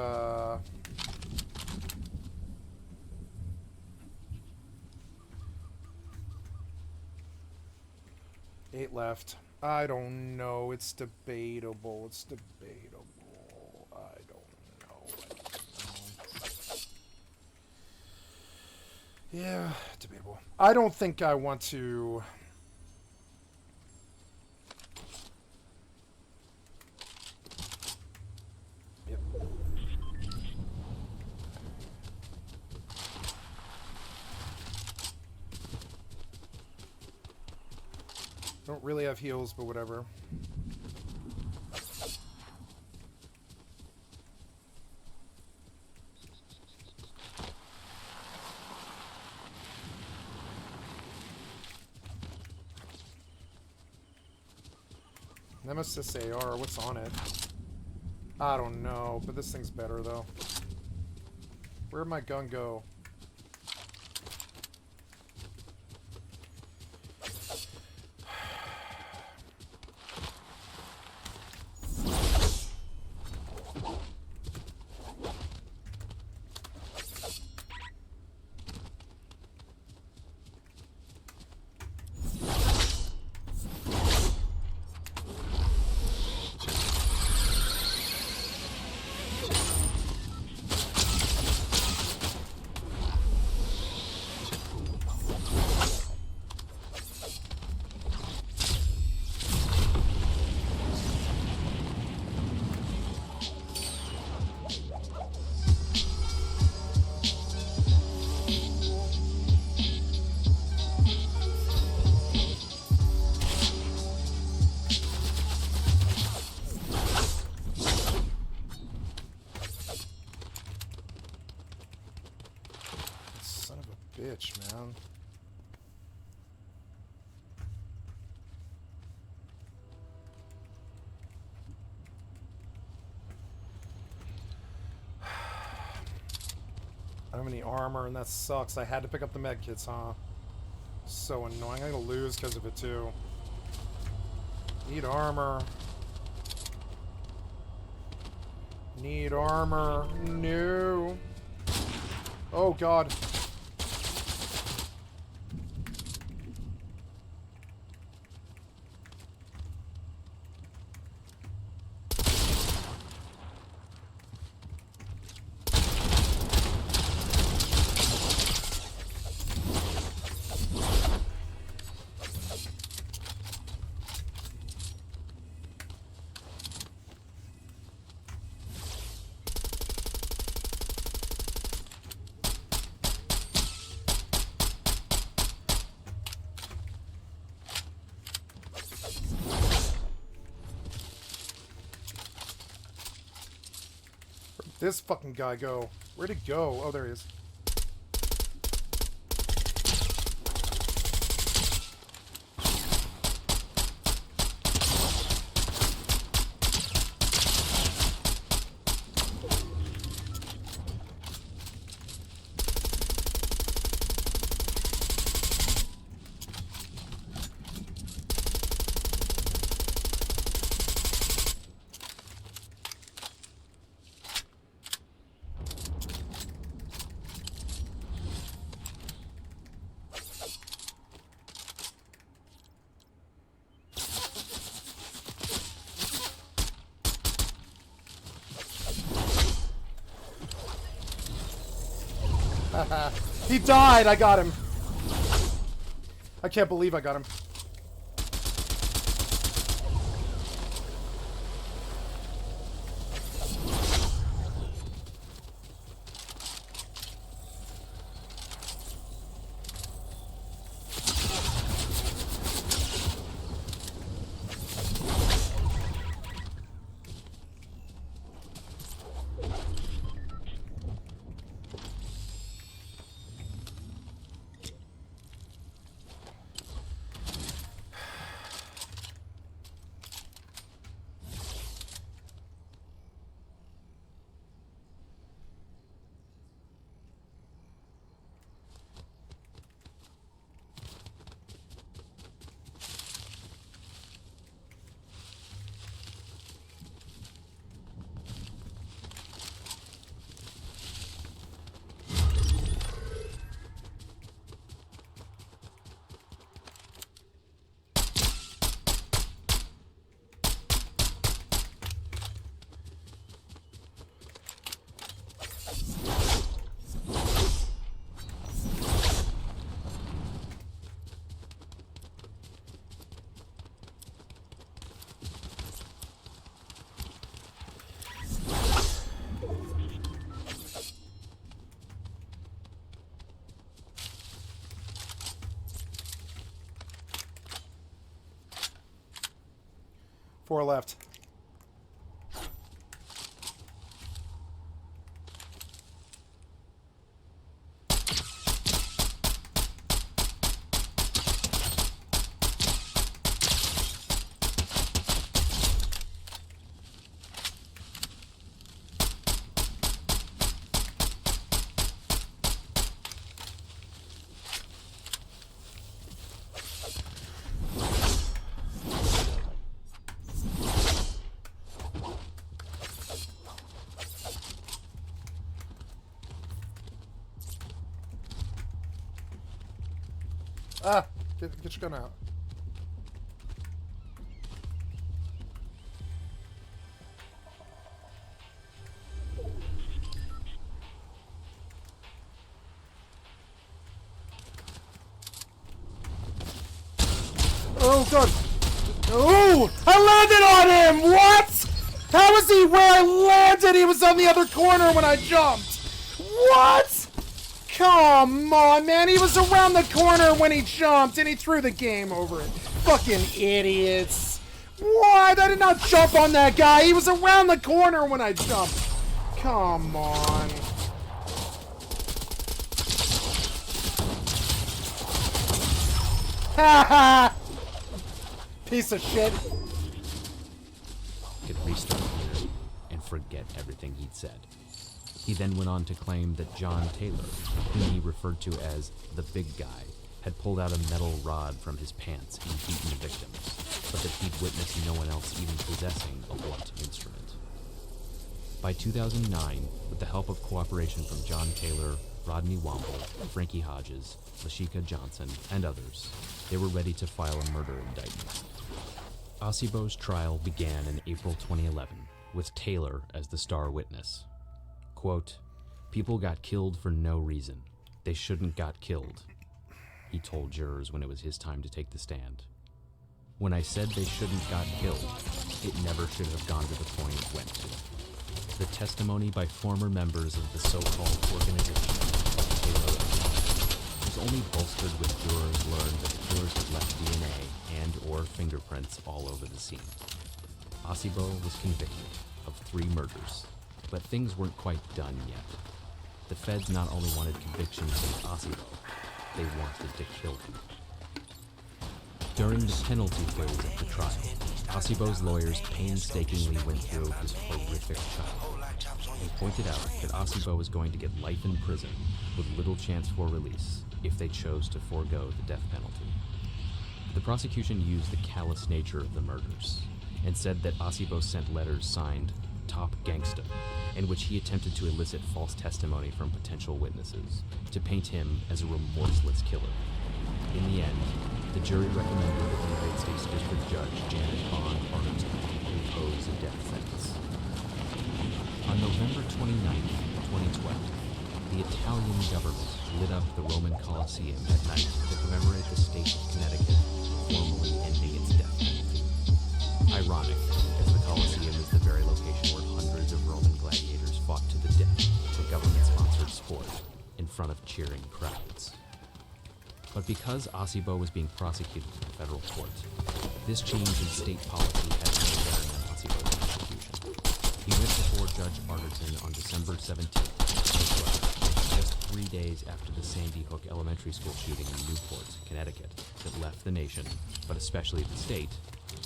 8 left. I don't know. It's debatable. It's debatable. I don't know. Yeah, debatable. I don't think I want to... Yep. Don't really have heals, but whatever. Nemesis AR, what's on it? I don't know, but this thing's better though. Where'd my gun go? Bitch, man. I don't have any armor, and that sucks. I had to pick up the med kits, huh? So annoying. I'm gonna lose because of it, too. Need armor. Need armor. No. Oh, God. This fucking guy go? Where'd he go? Oh, there he is. He died! I got him! I can't believe I got him. 4 left. Ah! Get your gun out. Oh, God! Oh! I landed on him! What? How was he where I landed? He was on the other corner when I jumped! What? Come on, man. He was around the corner when he jumped, and he threw the game over it. Fucking idiots. What? I did not jump on that guy. He was around the corner when I jumped. Come on. Ha ha! Piece of shit. Could restart here and forget everything he'd said. He then went on to claim that John Taylor, whom he referred to as the big guy, had pulled out a metal rod from his pants and beaten victims, but that he'd witnessed no one else even possessing a blunt instrument. By 2009, with the help of cooperation from John Taylor, Rodney Womble, Frankie Hodges, Lashika Johnson, and others, they were ready to file a murder indictment. Asibo's trial began in April 2011, with Taylor as the star witness. Quote, "People got killed for no reason. They shouldn't got killed," he told jurors when it was his time to take the stand. "When I said they shouldn't got killed, it never should have gone to the point it went to." The testimony by former members of the so-called organization Taylor was only bolstered when jurors learned that the killers had left DNA and or fingerprints all over the scene. Asibo was convicted of 3 murders, but things weren't quite done yet. The feds not only wanted convictions of Asibo, they wanted to kill him. During the penalty phase of the trial, Asibo's lawyers painstakingly went through his horrific childhood. They pointed out that Asibo was going to get life in prison with little chance for release if they chose to forego the death penalty. The prosecution used the callous nature of the murders and said that Asibo sent letters signed Top Gangsta, in which he attempted to elicit false testimony from potential witnesses to paint him as a remorseless killer. In the end, the jury recommended that the United States District Judge Janet Bond Arlington impose a death sentence. On November 29, 2012, the Italian government lit up the Roman Colosseum at night to commemorate the state of Connecticut formally ending its death penalty. Ironic, as the Colosseum is the very location where hundreds of Roman gladiators fought to the death for government-sponsored sport in front of cheering crowds. But because Asibo was being prosecuted in federal court, this change in state policy had no bearing on Asibo's prosecution. He went before Judge Arterton on December 17th, 2012, just 3 days after the Sandy Hook Elementary School shooting in Newport, Connecticut, that left the nation, but especially the state,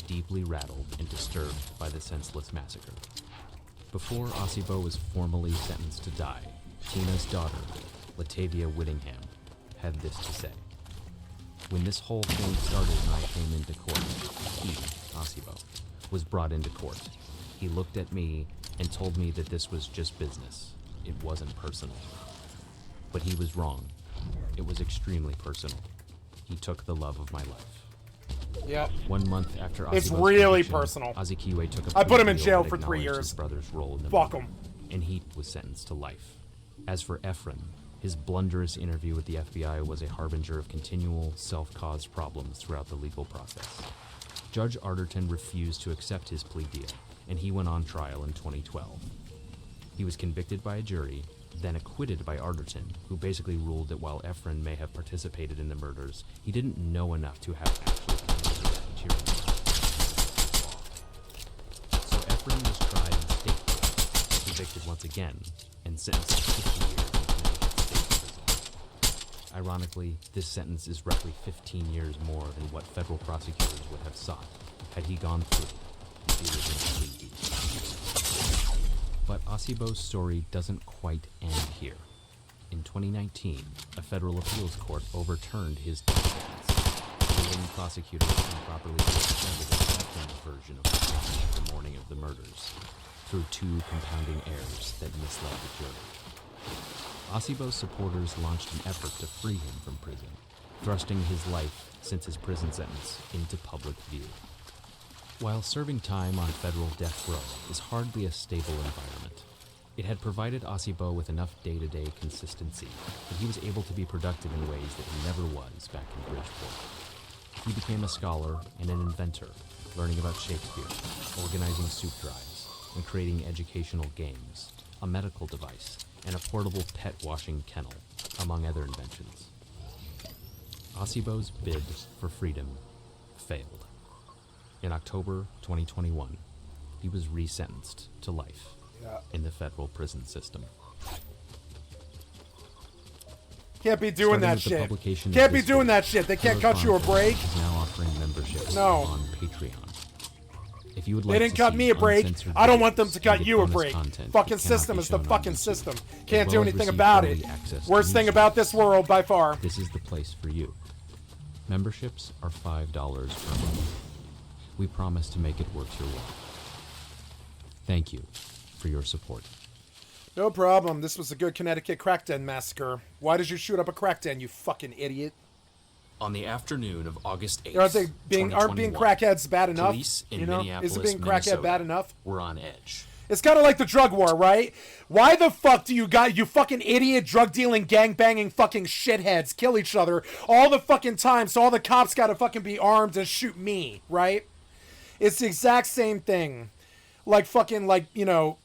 deeply rattled and disturbed by the senseless massacre. Before Asibo was formally sentenced to die, Tina's daughter, Latavia Whittingham, had this to say. When this whole thing started and I came into court, he, Asibo, was brought into court. He looked at me and told me that this was just business. It wasn't personal. But he was wrong. It was extremely personal. He took the love of my life. Yep. 1 month after Asibo's It's really conviction, personal. Azikiwe took a I put him in plea jail deal for that 3 acknowledged years. his brother's role in the Fuck murder, him. and he was sentenced to life. As for Efren, his blunderous interview with the FBI was a harbinger of continual, self-caused problems throughout the legal process. Judge Arterton refused to accept his plea deal, and he went on trial in 2012. He was convicted by a jury, then acquitted by Arterton, who basically ruled that while Efren may have participated in the murders, he didn't know enough to have actually committed the material. Freeman was tried in state court, convicted once again, and sentenced to 50 years in Connecticut State Prison. Ironically, this sentence is roughly 15 years more than what federal prosecutors would have sought had he gone through with the original plea deal. But Asibo's story doesn't quite end here. In 2019, a federal appeals court overturned his death sentence, ruling prosecutors improperly suspended a second version of the crime the morning of the murders, through two compounding errors that misled the jury. Asibo's supporters launched an effort to free him from prison, thrusting his life since his prison sentence into public view. While serving time on federal death row is hardly a stable environment, it had provided Asibo with enough day-to-day consistency that he was able to be productive in ways that he never was back in Bridgeport. He became a scholar and an inventor, learning about Shakespeare, organizing soup drives, and creating educational games, a medical device, and a portable pet washing kennel, among other inventions. Asibo's bid for freedom failed. In October 2021, he was resentenced to life in the federal prison system. Can't be doing that shit. Can't be doing that shit. They can't cut you a break. Is now offering memberships No. on Patreon. If you would like They didn't to cut see me a break. uncensored I don't want videos them to cut and you a bonus break. content Fucking that cannot system be is the shown on fucking YouTube, system. as Can't well do as anything receive about early it. access to Worst thing news about this world by far. This is the place for you. Memberships are $5 per month. We promise to make it worth your while. Thank you for your support. No problem. This was a good Connecticut crack den massacre. Why did you shoot up a crack den, you fucking idiot? On the afternoon of August 8th, Aren't being crackheads bad enough? Police in you know? Minneapolis, Isn't being Minnesota crackhead bad enough? were on edge. It's kind of like the drug war, right? Why the fuck do you fucking idiot drug dealing, gang banging fucking shitheads kill each other all the fucking time, so all the cops gotta fucking be armed and shoot me, right? It's the exact same thing. Like fucking, like, you know,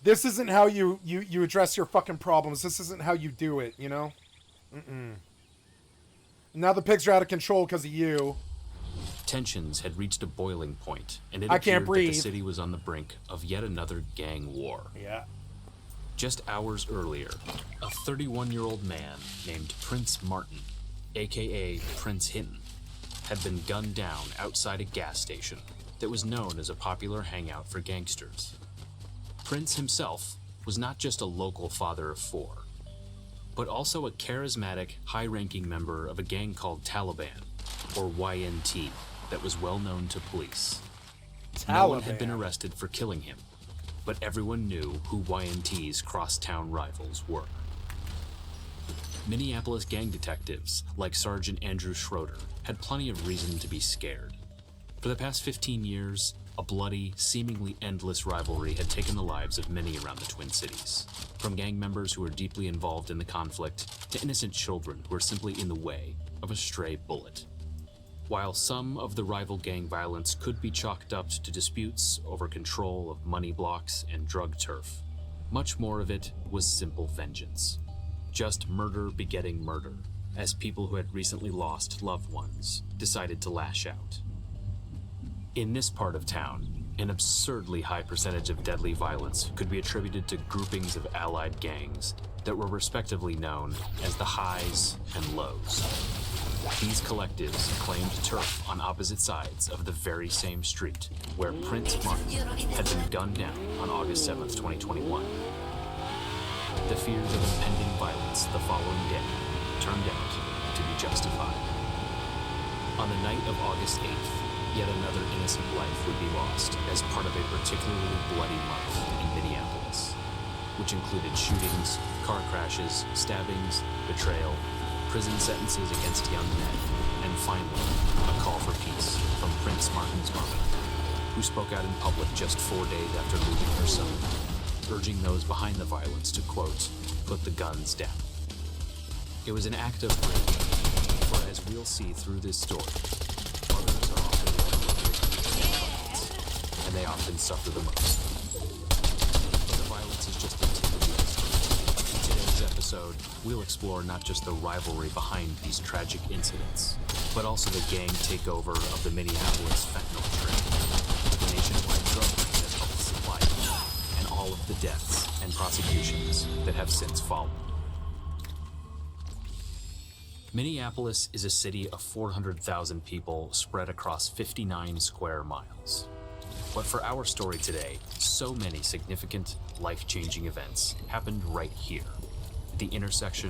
this isn't how you address your fucking problems. This isn't how you do it, you know? Now the pigs are out of control because of you. Tensions had reached a boiling point, and it I can't appeared breathe. that the city was on the brink of yet another gang war. Yeah. Just hours earlier, a 31-year-old man named Prince Martin, aka Prince Hinton, had been gunned down outside a gas station that was known as a popular hangout for gangsters. Prince himself was not just a local father of four, but also a charismatic, high-ranking member of a gang called Taliban, or YNT, that was well known to police. No one had been arrested for killing him, but everyone knew who YNT's crosstown rivals were. Minneapolis gang detectives, like Sergeant Andrew Schroeder, had plenty of reason to be scared. For the past 15 years, a bloody, seemingly endless rivalry had taken the lives of many around the Twin Cities. From gang members who were deeply involved in the conflict, to innocent children who were simply in the way of a stray bullet. While some of the rival gang violence could be chalked up to disputes over control of money blocks and drug turf, much more of it was simple vengeance. Just murder begetting murder, as people who had recently lost loved ones decided to lash out. In this part of town, an absurdly high percentage of deadly violence could be attributed to groupings of allied gangs that were respectively known as the Highs and Lows. These collectives claimed turf on opposite sides of the very same street where Prince Martin had been gunned down on August 7th, 2021. The fears of impending violence the following day turned out to be justified. On the night of August 8th, yet another innocent life would be lost as part of a particularly bloody month in Minneapolis, which included shootings, car crashes, stabbings, betrayal, prison sentences against young men, and finally, a call for peace from Prince Martin's mother, who spoke out in public just 4 days after losing her son, urging those behind the violence to, quote, put the guns down. It was an act of rage, for as we'll see through this story, mothers are often the victims of violence, and they often suffer the most. But the violence is just a tip of the iceberg. In today's episode, we'll explore not just the rivalry behind these tragic incidents, but also the gang takeover of the Minneapolis fentanyl trade, the nationwide drug the deaths and prosecutions that have since followed. Minneapolis is a city of 400,000 people spread across 59 square miles. But for our story today, so many significant, life-changing events happened right here, at the intersection